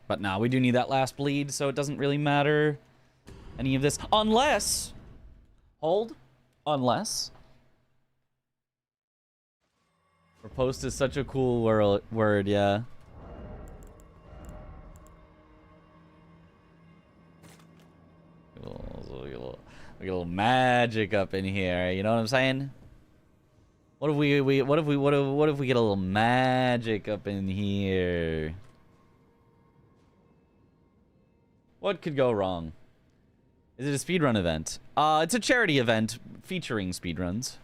But now we do need that last bleed, so it doesn't really matter any of this. Unless... Hold. Unless... Riposte is such a cool word, yeah. We get a little magic up in here, you know what I'm saying? What if we get a little magic up in here? What could go wrong? Is it a speedrun event? It's a charity event featuring speedruns.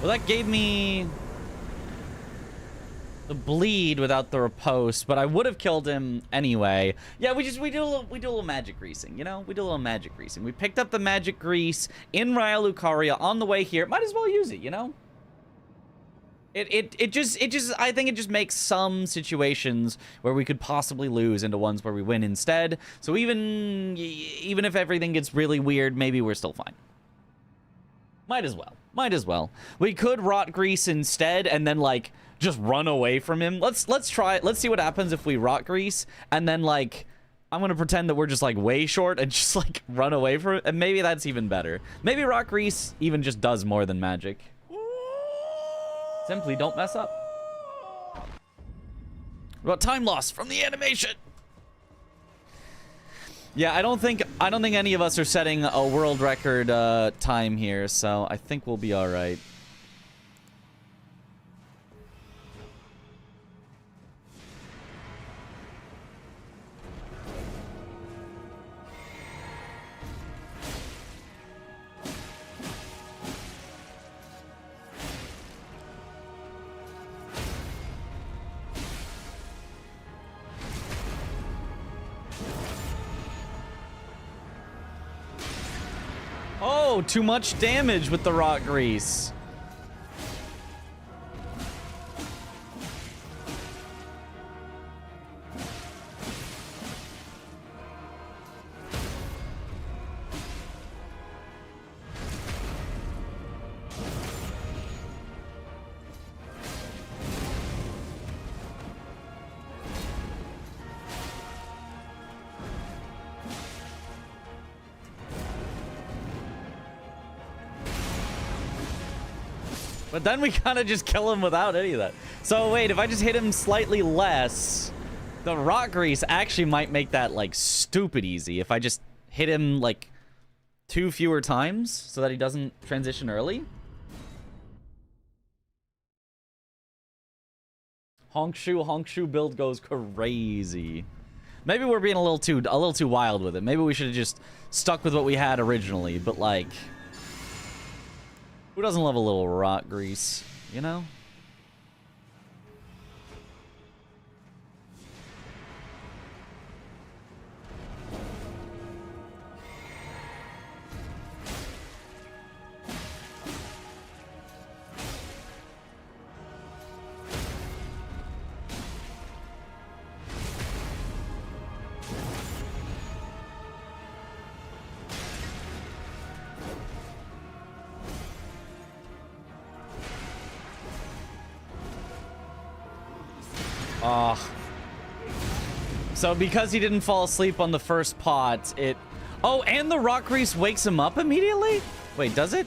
Well, that gave me the bleed without the riposte, but I would have killed him anyway. Yeah, we do a little magic greasing, you know? We do a little magic greasing. We picked up the magic grease in Raya Lucaria on the way here. Might as well use it, you know? It just I think it just makes some situations where we could possibly lose into ones where we win instead. So even if everything gets really weird, maybe we're still fine. Might as well. Might as well. We could rot grease instead and then like just run away from him. Let's try it. Let's see what happens if we rot grease and then like I'm gonna pretend that we're just like way short and just like run away from it. And maybe that's even better. Maybe rot grease even just does more than magic. Simply don't mess up. What about time loss from the animation? Yeah, I don't think any of us are setting a world record time here, so I think we'll be all right. Oh, too much damage with the rot grease. But then we kind of just kill him without any of that. So wait, if I just hit him slightly less, the rot grease actually might make that like stupid easy. If I just hit him like 2 fewer times so that he doesn't transition early. Honkshoe build goes crazy. Maybe we're being a little too wild with it. Maybe we should have just stuck with what we had originally. But like, who doesn't love a little rock grease? You know? So because he didn't fall asleep on the first pot, it... Oh, and the rock grease wakes him up immediately? Wait, does it?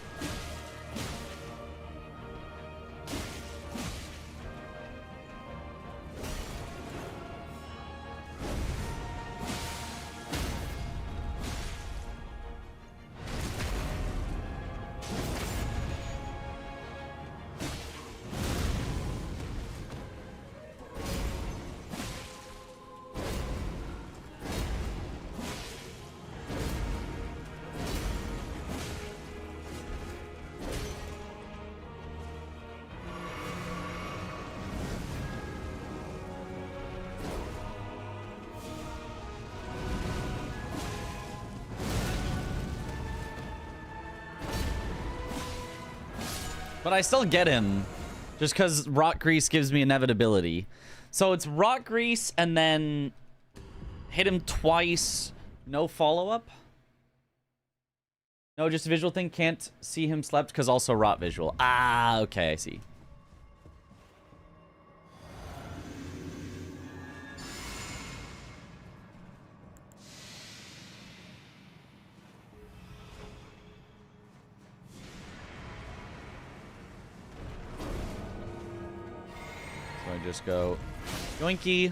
But I still get him, just because rock grease gives me inevitability. So it's rock grease and then hit him twice, no follow-up? No, just a visual thing, can't see him slept because also rot visual. Ah, okay, I see. Just go yoinky,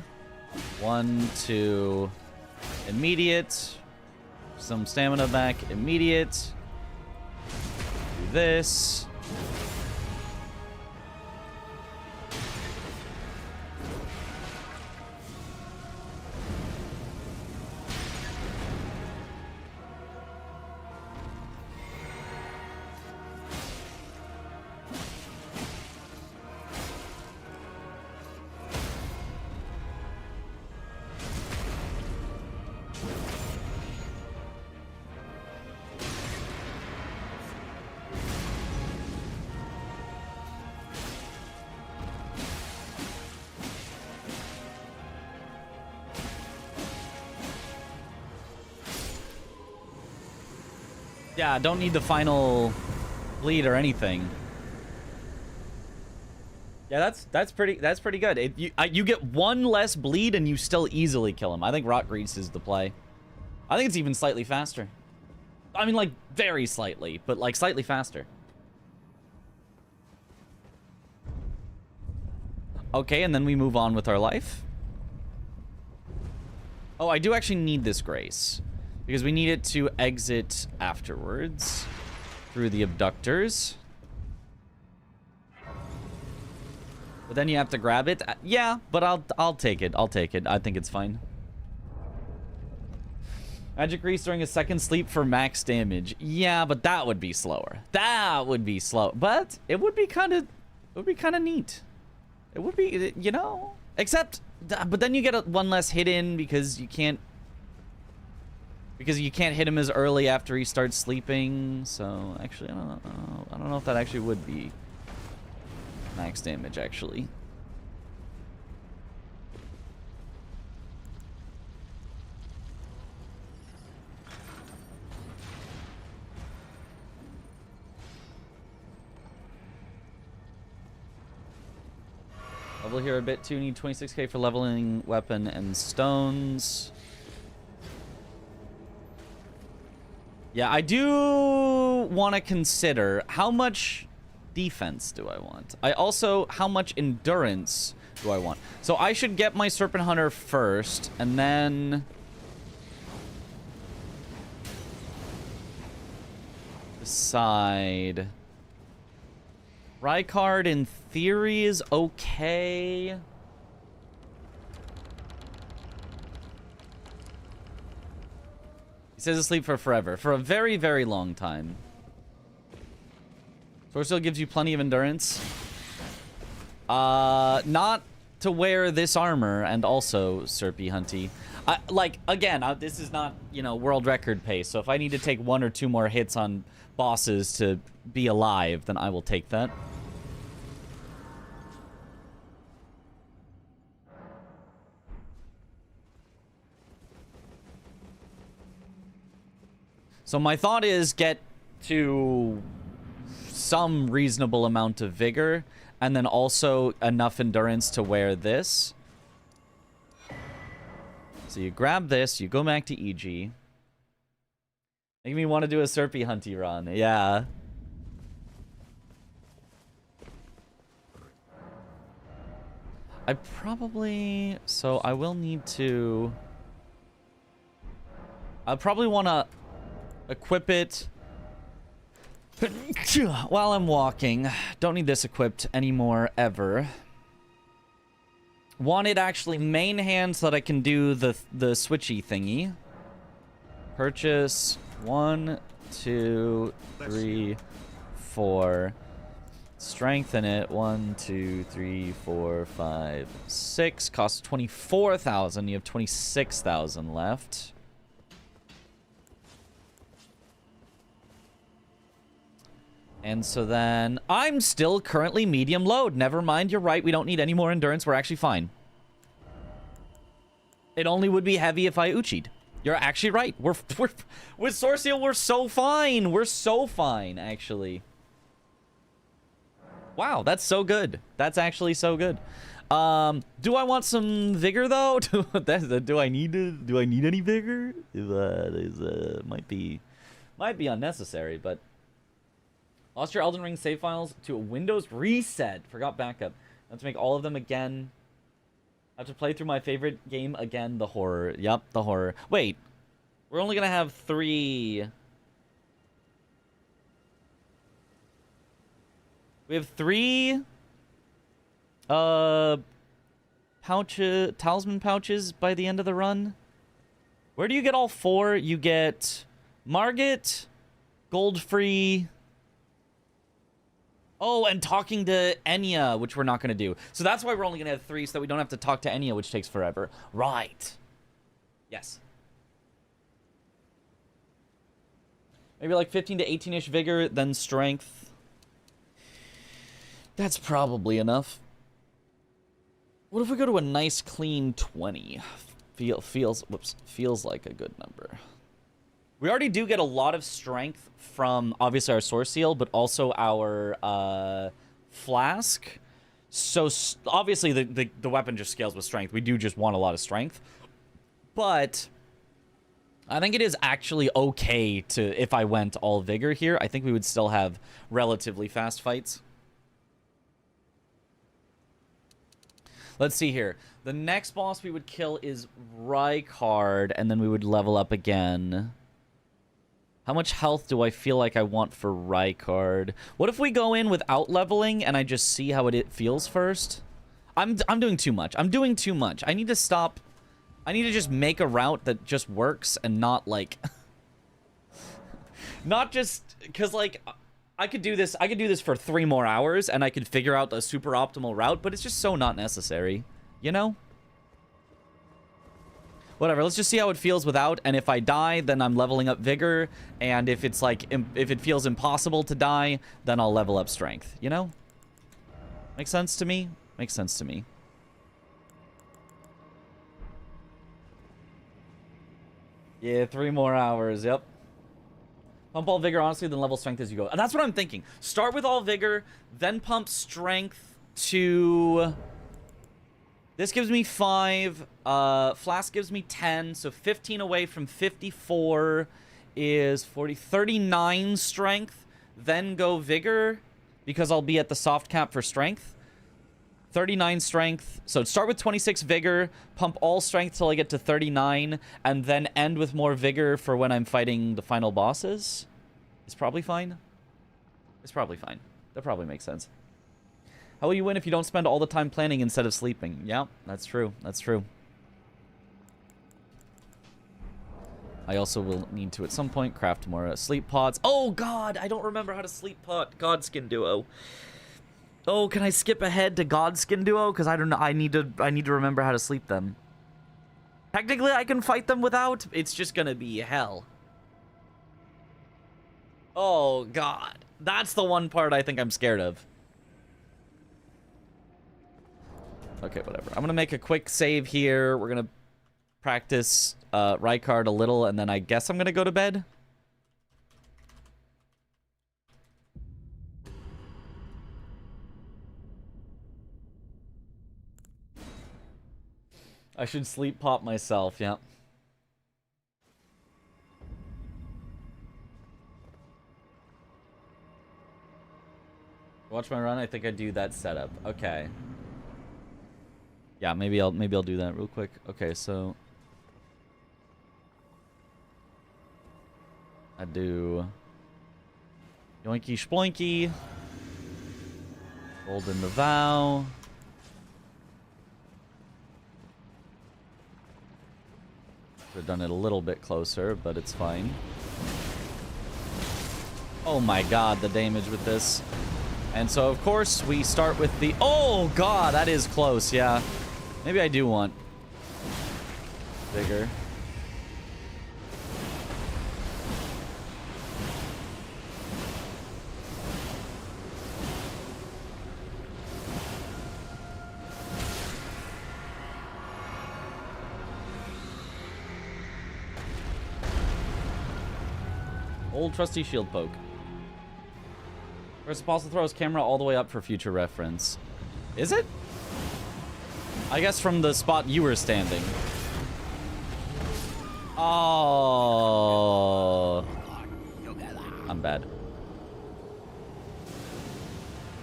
1, 2, immediate, some stamina back, immediate, do this. Yeah, don't need the final bleed or anything. Yeah, that's pretty good. You get 1 less bleed and you still easily kill him. I think rock grease is the play. I think it's even slightly faster. I mean, like, very slightly, but like slightly faster. Okay, and then we move on with our life. Oh, I do actually need this grace, because we need it to exit afterwards through the abductors. But then you have to grab it. Yeah, but I'll take it. I'll take it. I think it's fine. Magic grease during a second sleep for max damage. Yeah, but that would be slower. That would be slow. But it would be kind of neat. It would be, you know. Except, but then you get 1 less hit in because you can't. Because you can't hit him as early after he starts sleeping. So, actually, I don't know if that actually would be max damage, actually. Level here a bit too. Need 26k for leveling weapon and stones. Yeah, I do want to consider how much defense do I want. How much endurance do I want? So I should get my Serpent Hunter first, and then decide. Rykard in theory is okay. He stays asleep for forever. For a very, very long time. Sword Seal gives you plenty of endurance. Not to wear this armor and also Serpy Hunty. Like, again, this is not, you know, world record pace. So if I need to take 1 or 2 more hits on bosses to be alive, then I will take that. So my thought is get to some reasonable amount of vigor and then also enough endurance to wear this. So you grab this, you go back to EG. Make me want to do a Serpy Hunty run. Yeah. I probably... So I will need to... I'll probably want to equip it while I'm walking. Don't need this equipped anymore, ever. Want it actually main hand so that I can do the switchy thingy. Purchase 1, 2, 3, 4. Strengthen it. 1, 2, 3, 4, 5, 6. Costs 24,000. You have 26,000 left. And so then, I'm still currently medium load. Never mind, you're right. We don't need any more endurance. We're actually fine. It only would be heavy if I Uchi'd. You're actually right. We're with Sword Seal, we're so fine. We're so fine, actually. Wow, that's so good. That's actually so good. Do I want some vigor though? Do I need any vigor? Might be unnecessary, but. Lost your Elden Ring save files to a Windows reset. Forgot backup. I have to make all of them again. I have to play through my favorite game again, the horror. Yep, the horror. Wait, we're only gonna have 3. We have 3 talisman pouches by the end of the run. Where do you get all 4? You get Margit, gold free. Oh, and talking to Enya, which we're not going to do. So that's why we're only going to have 3, so that we don't have to talk to Enya, which takes forever. Right. Yes. Maybe like 15 to 18-ish vigor, then strength. That's probably enough. What if we go to a nice, clean 20? Feels like a good number. We already do get a lot of strength from, obviously, our Sword Seal, but also our flask. So, obviously, the weapon just scales with strength. We do just want a lot of strength. But I think it is actually okay to, if I went all vigor here, I think we would still have relatively fast fights. Let's see here. The next boss we would kill is Rykard, and then we would level up again. How much health do I feel like I want for Rykard? What if we go in without leveling and I just see how it feels first? I'm doing too much. I'm doing too much. I need to stop. I need to just make a route that just works and not like not just cuz like I could do this for 3 more hours and I could figure out a super optimal route, but it's just so not necessary, you know? Whatever, let's just see how it feels without, and if I die, then I'm leveling up vigor, and if it's like, if it feels impossible to die, then I'll level up strength, you know? Makes sense to me? Makes sense to me. Yeah, 3 more hours, yep. Pump all vigor, honestly, then level strength as you go. And that's what I'm thinking. Start with all vigor, then pump strength to... This gives me 5, Flask gives me 10, so 15 away from 54 is 40, 39 strength, then go Vigor, because I'll be at the soft cap for strength. 39 strength, so start with 26 Vigor, pump all strength till I get to 39, and then end with more Vigor for when I'm fighting the final bosses. It's probably fine. It's probably fine. That probably makes sense. How will you win if you don't spend all the time planning instead of sleeping? Yeah, that's true. That's true. I also will need to, at some point, craft more sleep pods. Oh, God! I don't remember how to sleep pod Godskin Duo. Oh, can I skip ahead to Godskin Duo? Because I don't know. I need to remember how to sleep them. Technically, I can fight them without. It's just gonna be hell. Oh, God. That's the one part I think I'm scared of. Okay, whatever. I'm gonna make a quick save here. We're gonna practice Rykard a little, and then I guess I'm gonna go to bed. I should sleep pop myself, yeah. Watch my run. I think I do that setup. Okay. Yeah, maybe I'll do that real quick. Okay, so I do yoinky sploinky, golden the vow. Could have done it a little bit closer, but it's fine. Oh my God, the damage with this. And so of course we start with the, oh God, that is close. Yeah, maybe I do want bigger. Old trusty shield poke. First apostle throws camera all the way up for future reference. Is it? I guess from the spot you were standing. Oh. I'm bad.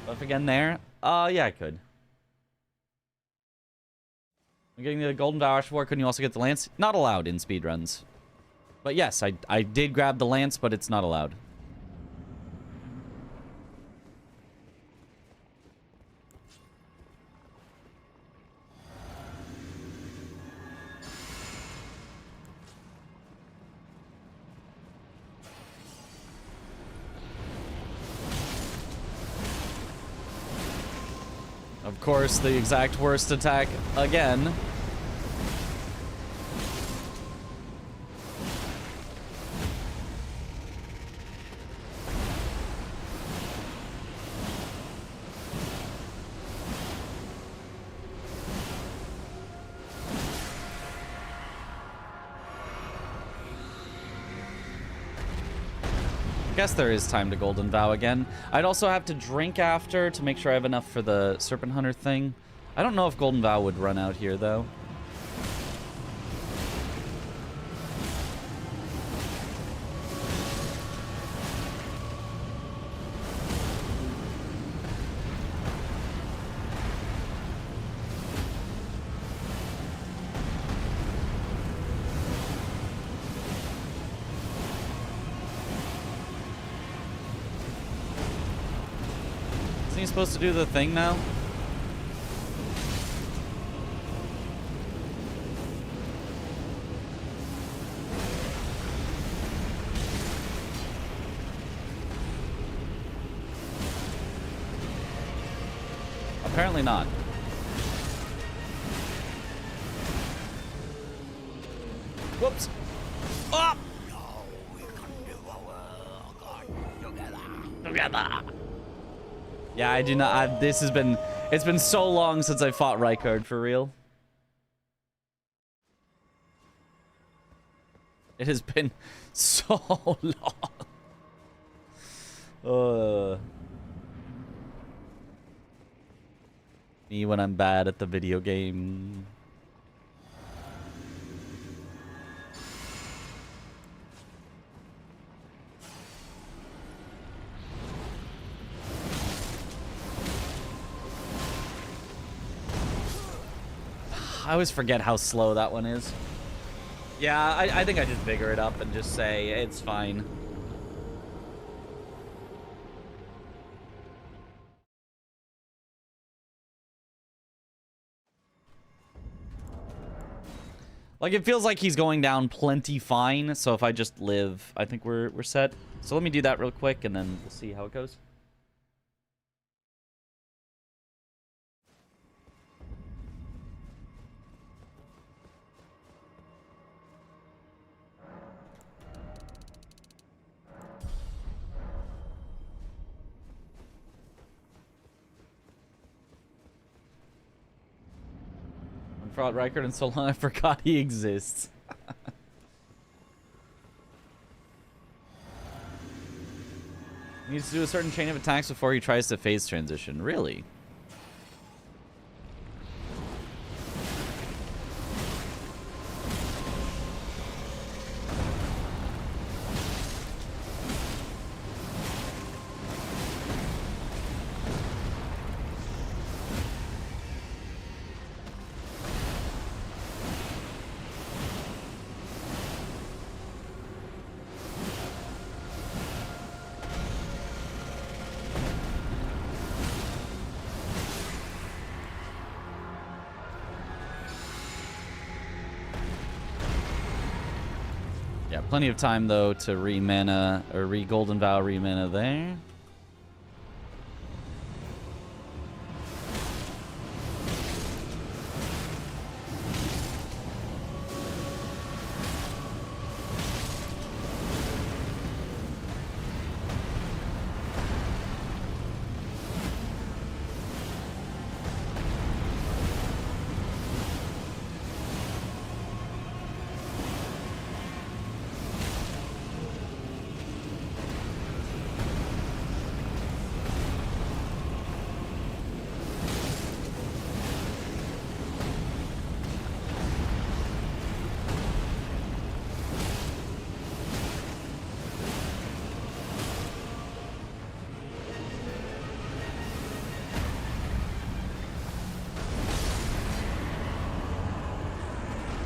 Buff again there? Yeah, I could. I'm getting the golden Dash war. Couldn't you also get the lance? Not allowed in speedruns. But yes, I did grab the lance, but it's not allowed. Of course, the exact worst attack again. I guess there is time to Golden Vow again. I'd also have to drink after to make sure I have enough for the Serpent Hunter thing. I don't know if Golden Vow would run out here, though. Supposed to do the thing now? Apparently not. Whoops. Oh! Together. Yeah, I do not. It's been so long since I fought Rykard for real. It has been so long. Me when I'm bad at the video game. I always forget how slow that one is. Yeah, I think I just vigor it up and just say, it's fine. Like, it feels like he's going down plenty fine, so if I just live, I think we're set. So let me do that real quick, and then we'll see how it goes. I fought Reichert and so long I forgot he exists. He needs to do a certain chain of attacks before he tries to phase transition. Really? Yeah, plenty of time though to re-mana or re-Golden Vow re-mana there.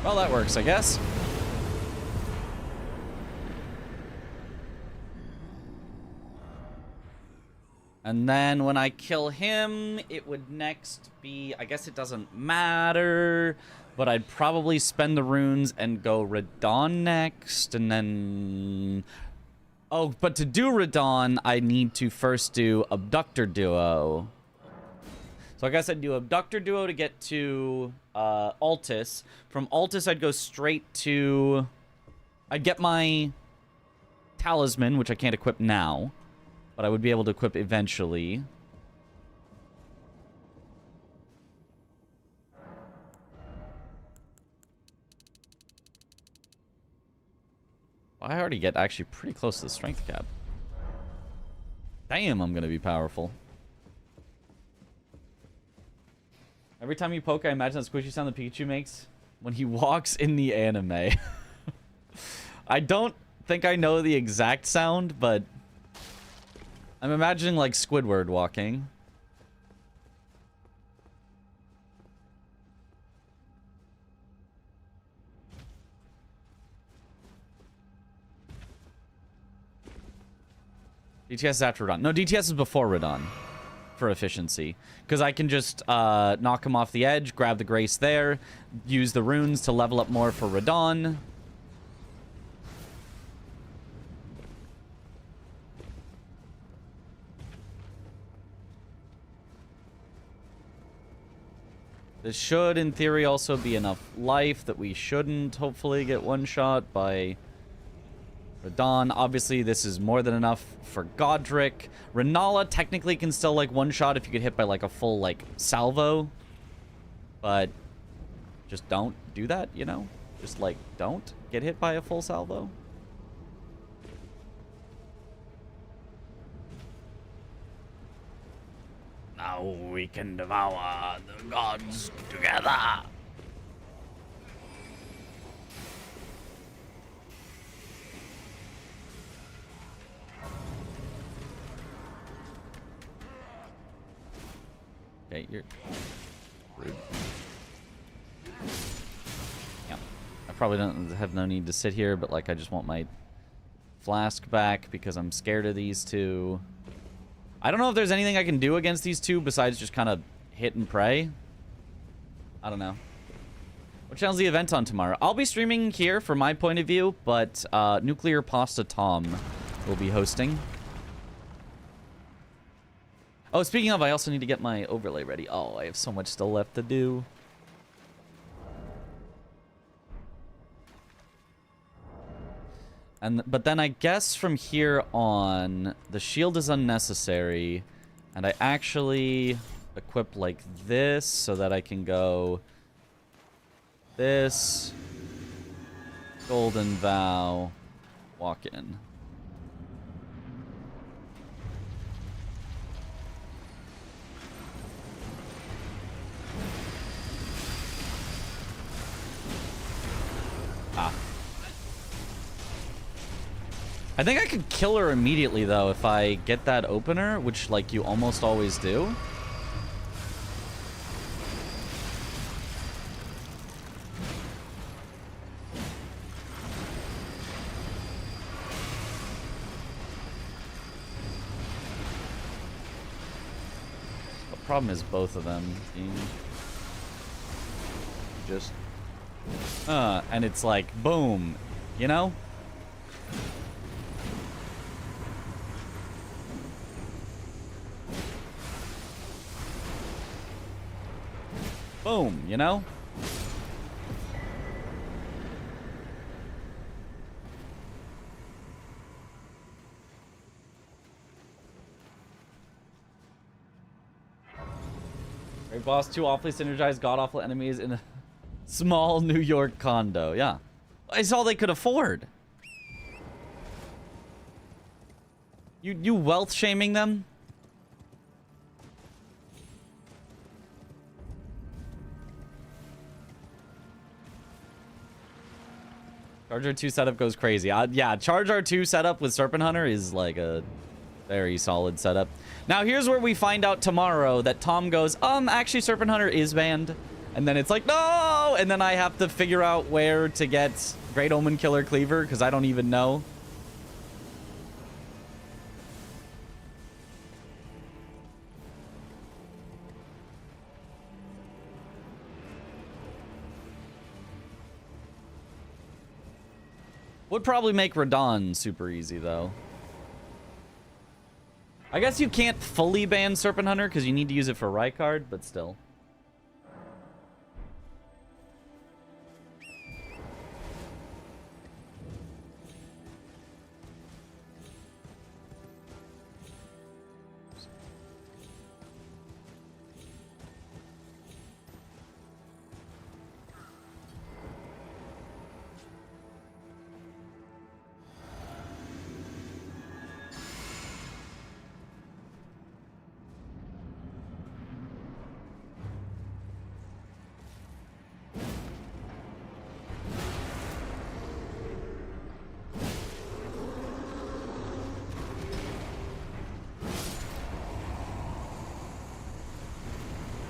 Well, that works, I guess. And then when I kill him, it would next be... I guess it doesn't matter, but I'd probably spend the runes and go Radon next, and then... Oh, but to do Radon, I need to first do Abductor Duo. So I guess I'd do Abductor Duo to get to Altus. From Altus, I'd go straight to... I'd get my Talisman, which I can't equip now, but I would be able to equip eventually. I already get actually pretty close to the strength cap. Damn, I'm going to be powerful. Every time you poke, I imagine that squishy sound that Pikachu makes when he walks in the anime. I don't think I know the exact sound, but I'm imagining like Squidward walking. DTS is after Radon. No, DTS is before Radon. For efficiency, because I can just knock him off the edge, grab the Grace there, use the runes to level up more for Radon. This should, in theory, also be enough life that we shouldn't hopefully get one-shot by Radon. Obviously, this is more than enough for Godric. Renala technically can still, like, one-shot if you get hit by, like, a full, like, salvo. But just don't do that, you know? Just, like, don't get hit by a full salvo. Now we can devour the gods together. Okay, you're rude. Yeah. I probably don't have no need to sit here, but like I just want my flask back because I'm scared of these two. I don't know if there's anything I can do against these two besides just kind of hit and pray. I don't know. What channel's the event on tomorrow? I'll be streaming here from my point of view, but Nuclear Pasta Tom will be hosting. Oh, speaking of, I also need to get my overlay ready. Oh, I have so much still left to do. But then I guess from here on, the shield is unnecessary. And I actually equip like this so that I can go this, Golden Vow, walk in. Ah. I think I could kill her immediately, though, if I get that opener, which, like, you almost always do. The problem is both of them being just... and it's like, boom, you know? Boom, you know? Great boss, two awfully synergized god-awful enemies in a small New York condo. Yeah. It's all they could afford. You wealth shaming them? Charge R2 setup goes crazy. Yeah, Charge R2 setup with Serpent Hunter is like a very solid setup. Now, here's where we find out tomorrow that Tom goes, actually Serpent Hunter is banned. And then it's like, no! And then I have to figure out where to get Great Omen Killer Cleaver, because I don't even know. Would probably make Radon super easy, though. I guess you can't fully ban Serpent Hunter because you need to use it for Rykard, but still.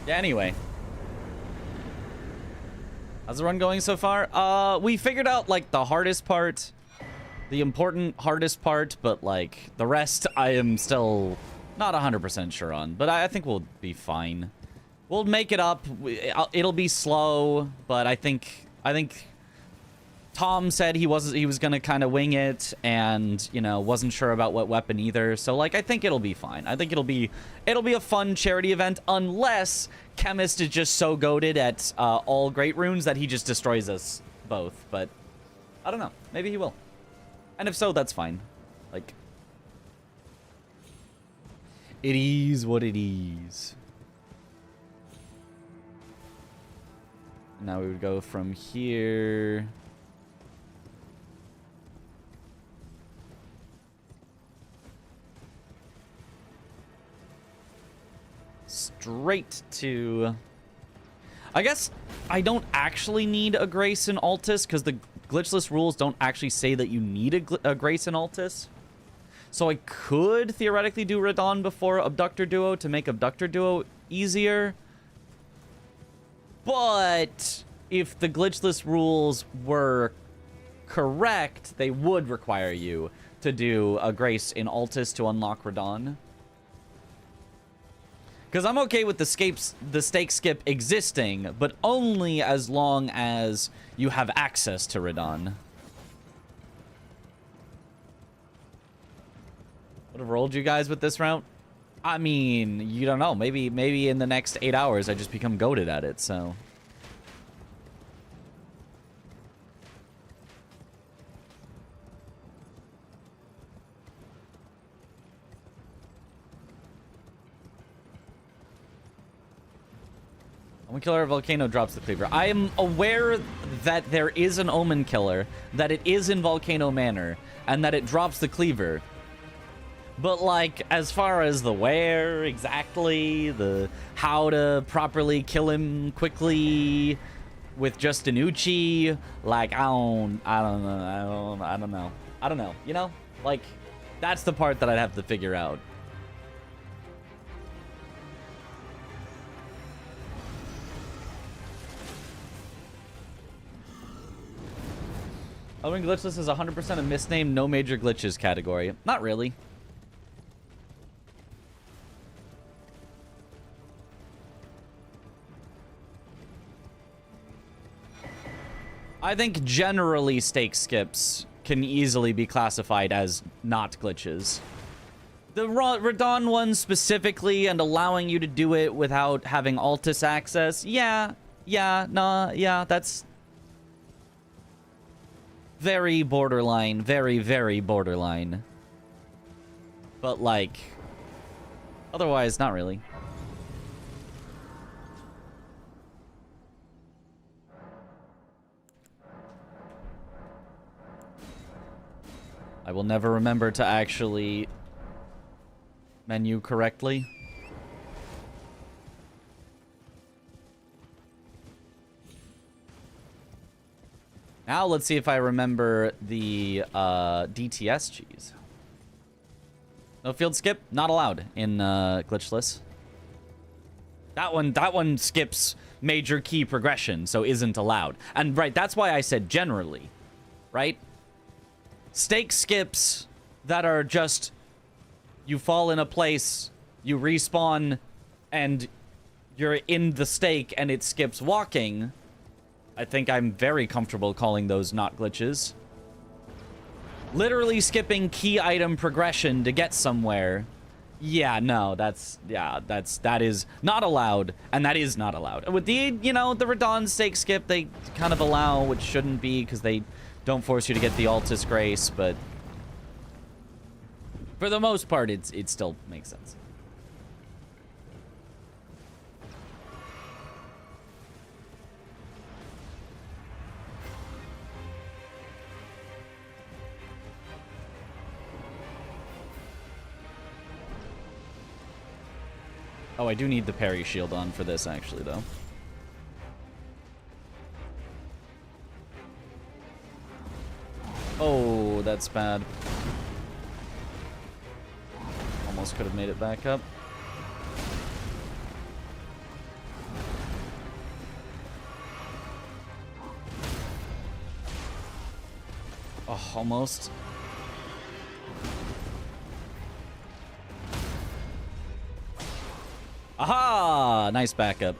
Yeah, anyway. How's the run going so far? We figured out, like, the hardest part. The important hardest part, but, like, the rest I am still not 100% sure on. But I think we'll be fine. We'll make it up. It'll be slow, but I think Tom said he was gonna kind of wing it, and you know, wasn't sure about what weapon either. So like, I think it'll be fine. I think it'll be a fun charity event, unless Chemist is just so goated at all great runes that he just destroys us both. But I don't know. Maybe he will. And if so, that's fine. Like, it is what it is. Now we would go from here. Straight to... I guess I don't actually need a Grace in Altus, because the glitchless rules don't actually say that you need a Grace in Altus. So I could theoretically do Radon before Abductor Duo to make Abductor Duo easier. But if the glitchless rules were correct, they would require you to do a Grace in Altus to unlock Radon. Because I'm okay with the stake skip existing, but only as long as you have access to Radon. Would have rolled you guys with this route? I mean, you don't know. Maybe in the next 8 hours I just become goated at it, so... Omen Killer Volcano drops the Cleaver. I am aware that there is an Omen Killer, that it is in Volcano Manor, and that it drops the Cleaver. But, like, as far as the where exactly, the how to properly kill him quickly with just an Uchi, like, I don't know. You know? Like, that's the part that I'd have to figure out. Owen Glitchless is 100% a misnamed, no major glitches category. Not really. I think generally stake skips can easily be classified as not glitches. The Radon one specifically and allowing you to do it without having Altus access, yeah, that's very borderline, very borderline. But like, otherwise, not really. I will never remember to actually menu correctly. Now let's see if I remember the DTS cheese. No field skip, not allowed in glitchless. That one skips major key progression, so isn't allowed. And right, that's why I said generally, right? Stake skips that are just you fall in a place, you respawn, and you're in the stake and it skips walking. I think I'm very comfortable calling those not glitches. Literally skipping key item progression to get somewhere. Yeah, no, that is not allowed, and that is not allowed. With the, you know, the Radon stake skip, they kind of allow, which shouldn't be, because they don't force you to get the Altus Grace, but for the most part, it still makes sense. Oh, I do need the parry shield on for this, actually, though. Oh, that's bad. Almost could have made it back up. Oh, almost. Aha! Nice backup.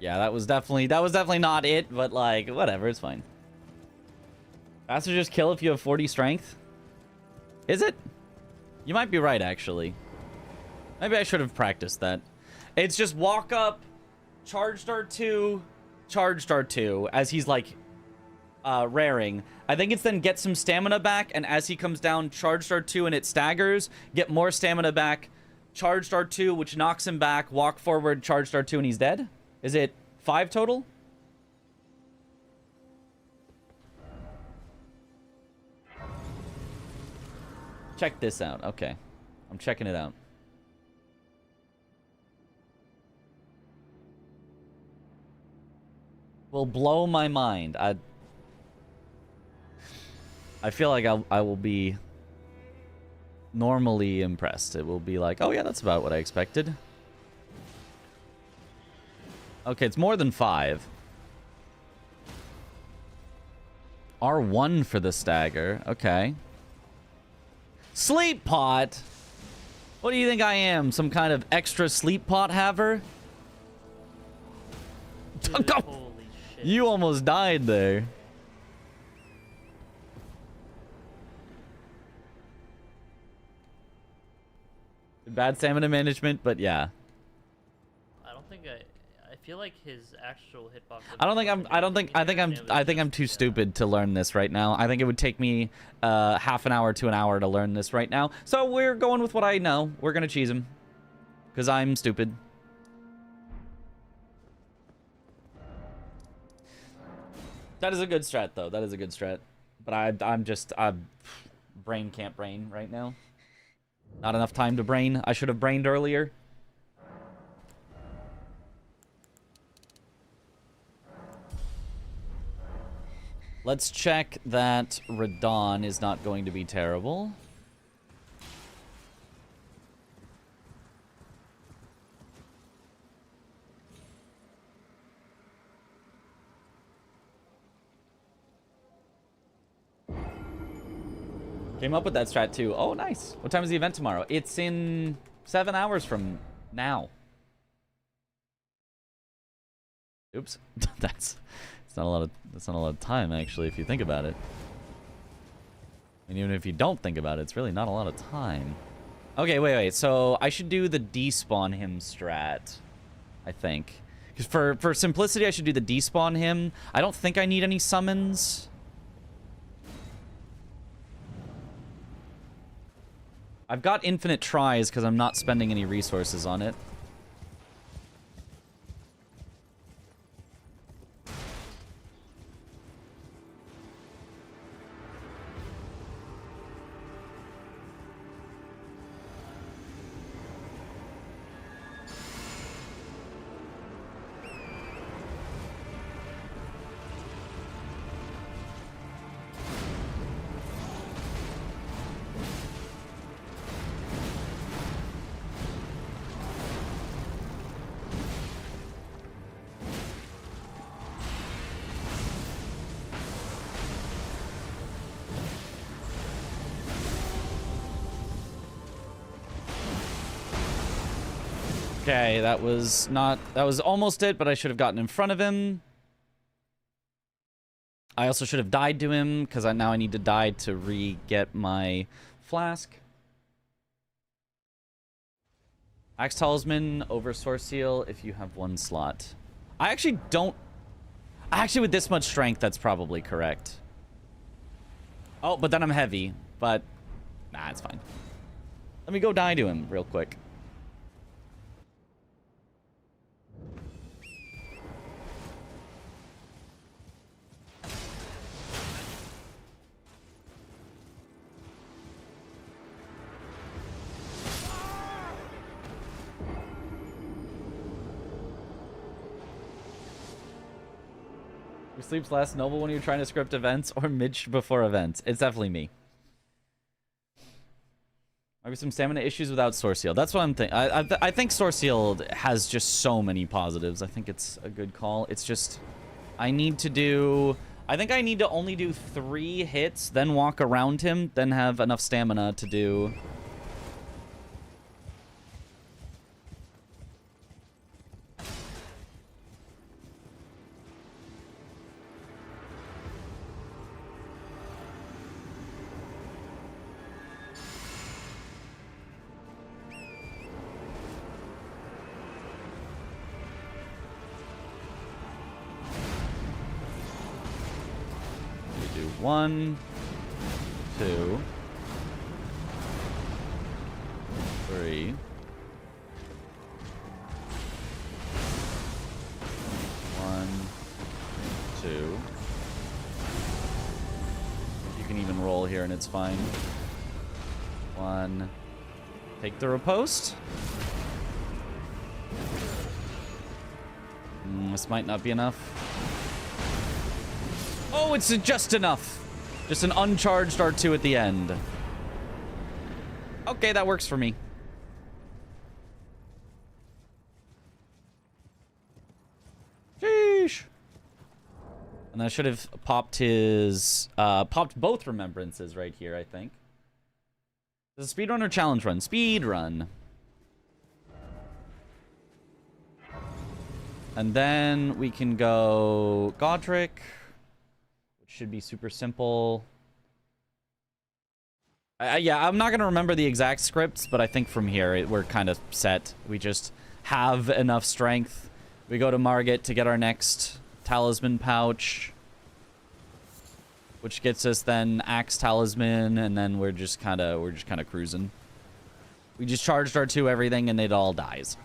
Yeah, that was definitely not it, but like, whatever, it's fine. Faster just kill if you have 40 strength? Is it? You might be right, actually. Maybe I should have practiced that. It's just walk up, charged R2, as he's like raring. I think it's then get some stamina back, and as he comes down, charged R2 and it staggers, get more stamina back, charged R2, which knocks him back, walk forward, charged R2, and he's dead? Is it 5 total? Check this out. Okay. I'm checking it out. Will blow my mind. I feel like I will be normally impressed. It will be like, oh yeah, that's about what I expected. Okay, it's more than 5. R1 for the stagger. Okay. Sleep pot? What do you think I am? Some kind of extra sleep pot haver? Dude, holy shit. You almost died there. Bad stamina management, but yeah. I don't think I feel like his actual hitbox. I think I'm too stupid to learn this right now. I think it would take me half an hour to an hour to learn this right now. So we're going with what I know. We're gonna cheese him. Because I'm stupid. That is a good strat, though. That is a good strat. But I'm brain can't brain right now. Not enough time to brain. I should have brained earlier. Let's check that Radon is not going to be terrible. Came up with that strat too. Oh, nice. What time is the event tomorrow? It's in 7 hours from now. Oops. That's not a lot of time actually if you think about it. And even if you don't think about it, it's really not a lot of time. Okay, wait. So I should do the despawn him strat, I think. Because for simplicity, I should do the despawn him. I don't think I need any summons. I've got infinite tries because I'm not spending any resources on it. Okay, that was almost it, but I should have gotten in front of him. I also should have died to him, because now I need to die to re-get my flask. Axe Talisman over Source Seal if you have 1 slot. Actually, with this much strength, that's probably correct. Oh, but then I'm heavy. But, nah, it's fine. Let me go die to him real quick. Who sleeps less, Noble, when you're trying to script events, or Mitch before events? It's definitely me. Maybe some stamina issues without Source Seal. That's what I'm thinking. I think Source Seal has just so many positives. I think it's a good call. It's just, I think I need to only do 3 hits, then walk around him, then have enough stamina to do... do 1, 2, 3. 1, 2. You can even roll here and it's fine. 1. Take the riposte. This might not be enough. Oh, it's just enough. Just an uncharged R2 at the end. Okay, that works for me. Sheesh. And I should have popped his, popped both remembrances right here, I think. The speedrun or challenge run? Speed run. And then we can go Godric, which should be super simple. Yeah, I'm not going to remember the exact scripts, but I think from here we're kind of set. We just have enough strength. We go to Margit to get our next talisman pouch, which gets us then Axe Talisman, and then we're just kind of cruising. We just charged our 2 everything, and it all dies.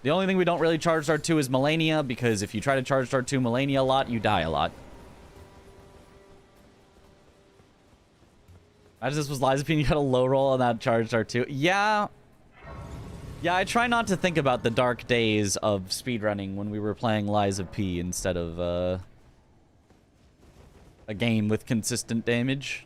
The only thing we don't really charge our 2 is Melania, because if you try to charge our 2 Melania a lot, you die a lot. Imagine this was Lizapine, you got a low roll on that charged our 2. Yeah. Yeah, I try not to think about the dark days of speedrunning when we were playing Liza P instead of a game with consistent damage.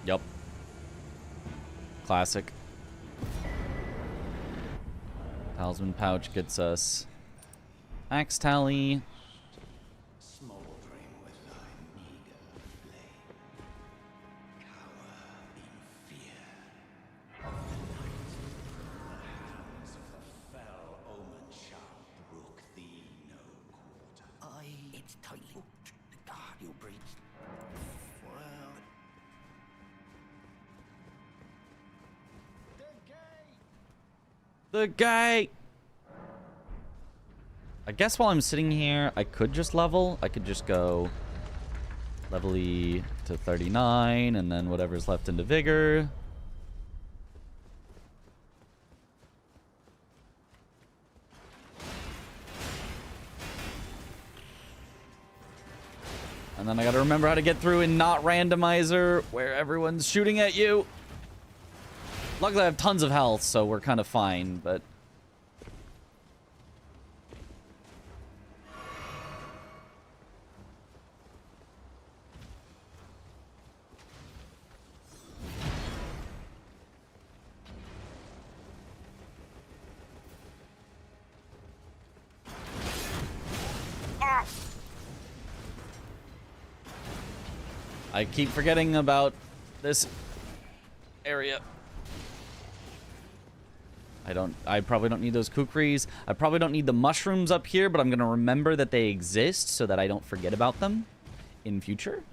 Yep. Classic. Talisman pouch gets us Axe Tally. Smoldering with thy meager flame. Cower in fear of the night. The hands of the fell omen shall brook thee no quarter. It's tightly. God, you breathe. Well. The guy. I guess while I'm sitting here, I could just level. I could just go level E to 39, and then whatever's left into Vigor. And then I gotta remember how to get through in not Randomizer, where everyone's shooting at you. Luckily, I have tons of health, so we're kind of fine, but... I keep forgetting about this area. I probably don't need those kukris. I probably don't need the mushrooms up here, but I'm going to remember that they exist so that I don't forget about them in future.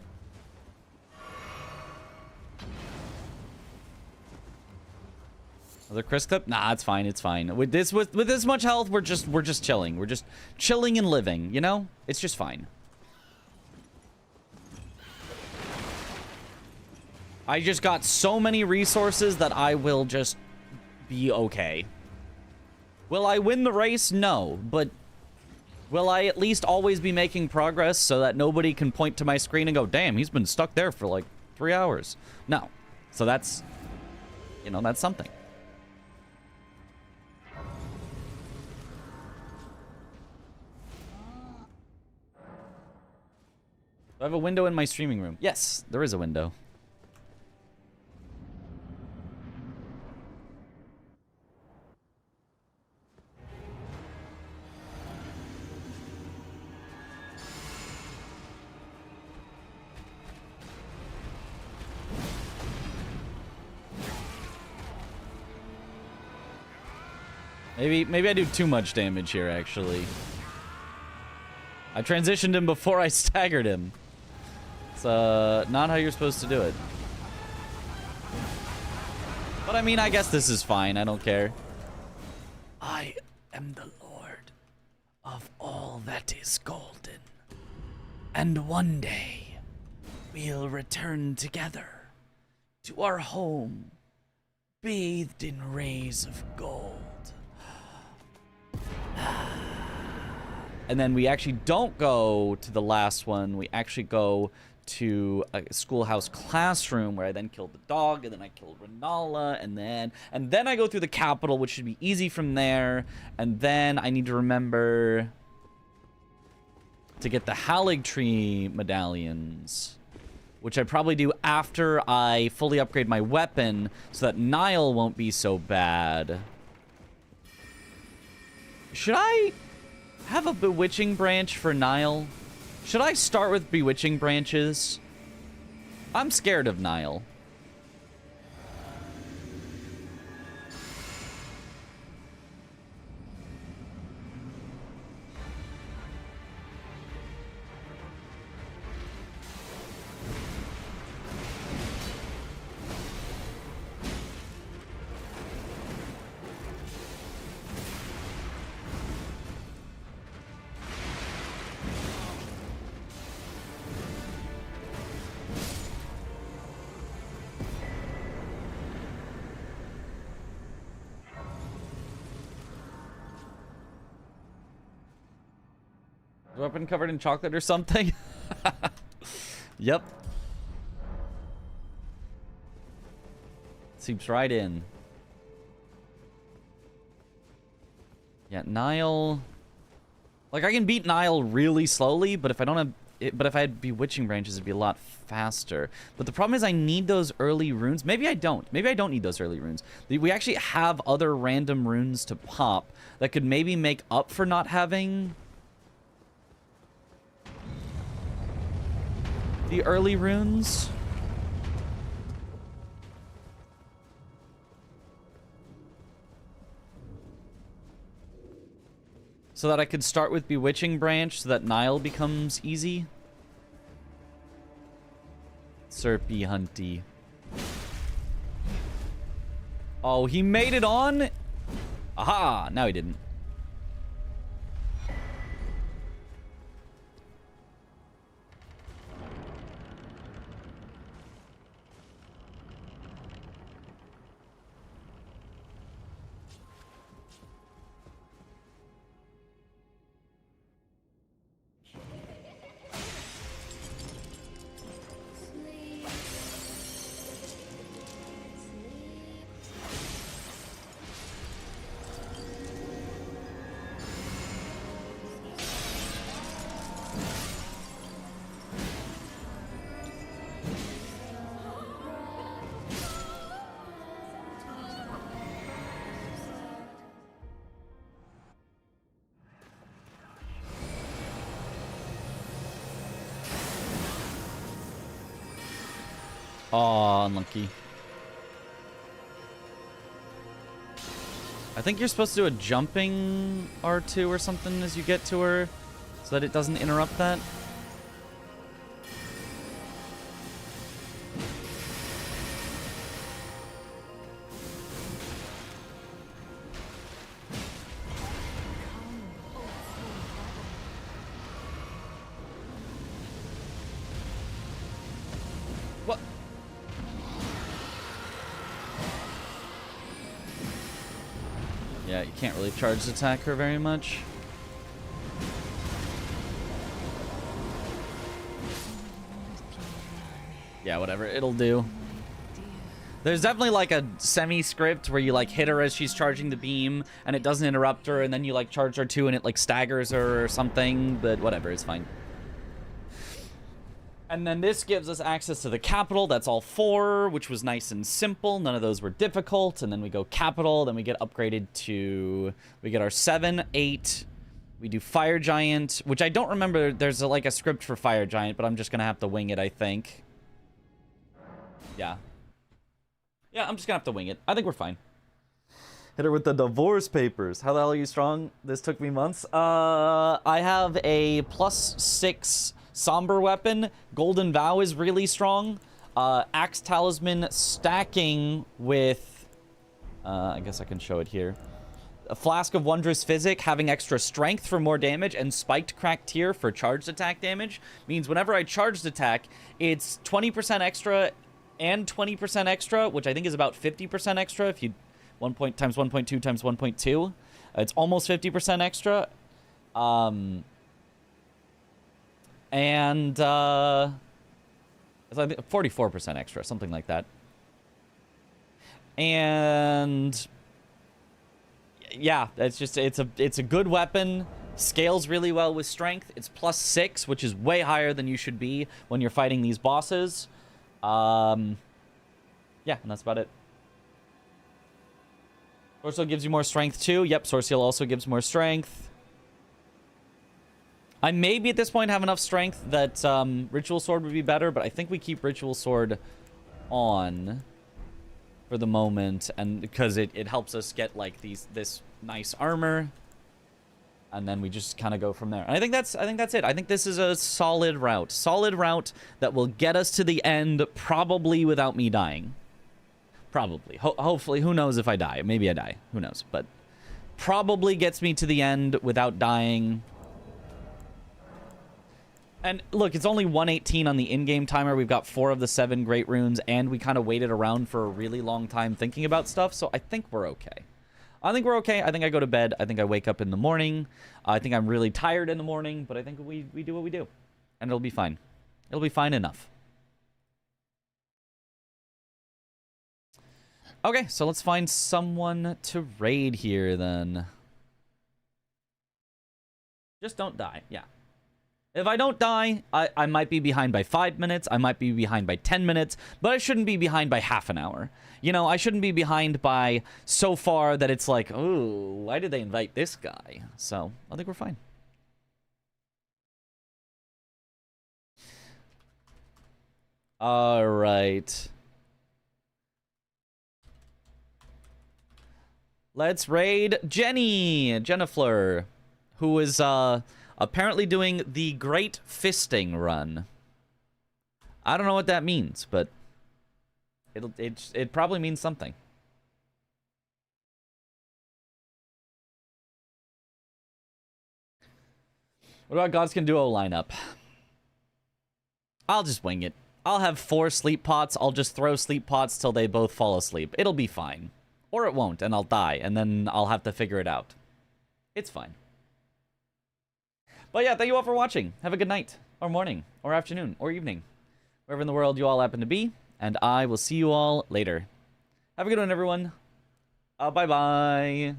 Another Chris clip? Nah, it's fine. It's fine. With this much health, we're just chilling. We're just chilling and living, you know? It's just fine. I just got so many resources that I will just be okay. Will I win the race? No, but will I at least always be making progress so that nobody can point to my screen and go, damn, he's been stuck there for like 3 hours? No. So that's, you know, that's something. Do I have a window in my streaming room? Yes, there is a window. Maybe I do too much damage here, actually. I transitioned him before I staggered him. It's not how you're supposed to do it. But I mean, I guess this is fine. I don't care. I am the Lord of all that is golden. And one day, we'll return together to our home, bathed in rays of gold. And then we actually don't go to the last one. We actually go to a schoolhouse classroom where I then killed the dog, and then I killed Renala, and then I go through the capital, which should be easy from there. And then I need to remember to get the Halig Tree medallions, which I probably do after I fully upgrade my weapon so that Nile won't be so bad. Should I have a Bewitching Branch for Nile? Should I start with Bewitching Branches? I'm scared of Nile. Weapon covered in chocolate or something? Yep. Seeps right in. Yeah, Nile. Like, I can beat Nile really slowly, but if I don't have it, but if I had Bewitching Branches, it'd be a lot faster. But the problem is I need those early runes. Maybe I don't. Maybe I don't need those early runes. We actually have other random runes to pop that could maybe make up for not having the early runes. So that I could start with Bewitching Branch so that Nile becomes easy. Serpy Hunty. Oh, he made it on? Aha! Now he didn't. Aw, unlucky. I think you're supposed to do a jumping R2 or something as you get to her so that it doesn't interrupt that. What? Yeah, you can't really charge attack her very much. Yeah, whatever. It'll do. There's definitely like a semi-script where you like hit her as she's charging the beam and it doesn't interrupt her, and then you like charge her too and it like staggers her or something, but whatever, it's fine. And then this gives us access to the capital. That's all 4, which was nice and simple. None of those were difficult. And then we go capital. Then we get upgraded to... We get our 7, 8. We do Fire Giant, which I don't remember. There's like a script for Fire Giant, but I'm just going to have to wing it, I think. Yeah. Yeah, I'm just going to have to wing it. I think we're fine. Hit her with the divorce papers. How the hell are you strong? This took me months. I have a +6... Somber Weapon. Golden Vow is really strong. Axe Talisman stacking with... I guess I can show it here. A Flask of Wondrous Physic having extra strength for more damage, and Spiked Cracked Tear for charged attack damage. Means whenever I charged attack, it's 20% extra and 20% extra, which I think is about 50% extra if you... 1 point times 1.2 times 1.2. It's almost 50% extra. And, it's I think 44% extra, something like that. And yeah, it's a good weapon. Scales really well with strength. It's +6, which is way higher than you should be when you're fighting these bosses. Yeah, and that's about it. Sword Seal gives you more strength too. Yep, Sword Seal also gives more strength. I maybe at this point have enough strength that Ritual Sword would be better, but I think we keep Ritual Sword on for the moment, and because it helps us get like this nice armor, and then we just kind of go from there. And I think that's it. I think this is a solid route that will get us to the end, probably without me dying. Probably. Hopefully. Who knows if I die? Maybe I die. Who knows? But probably gets me to the end without dying. And look, it's only 1:18 on the in-game timer. We've got 4 of the 7 great runes, and we kind of waited around for a really long time thinking about stuff, so I think we're okay. I think we're okay. I think I go to bed. I think I wake up in the morning. I think I'm really tired in the morning, but I think we do what we do. And it'll be fine. It'll be fine enough. Okay, so let's find someone to raid here, then. Just don't die. Yeah. If I don't die, I might be behind by 5 minutes. I might be behind by 10 minutes. But I shouldn't be behind by half an hour. You know, I shouldn't be behind by so far that it's like, oh, why did they invite this guy? So, I think we're fine. All right. Let's raid Jennifer, who is apparently doing the Great Fisting Run. I don't know what that means, but it probably means something. What about Godskin Duo lineup? I'll just wing it. I'll have 4 sleep pots. I'll just throw sleep pots till they both fall asleep. It'll be fine. Or it won't, and I'll die, and then I'll have to figure it out. It's fine. But yeah, thank you all for watching. Have a good night, or morning, or afternoon, or evening. Wherever in the world you all happen to be, and I will see you all later. Have a good one, everyone. Bye-bye.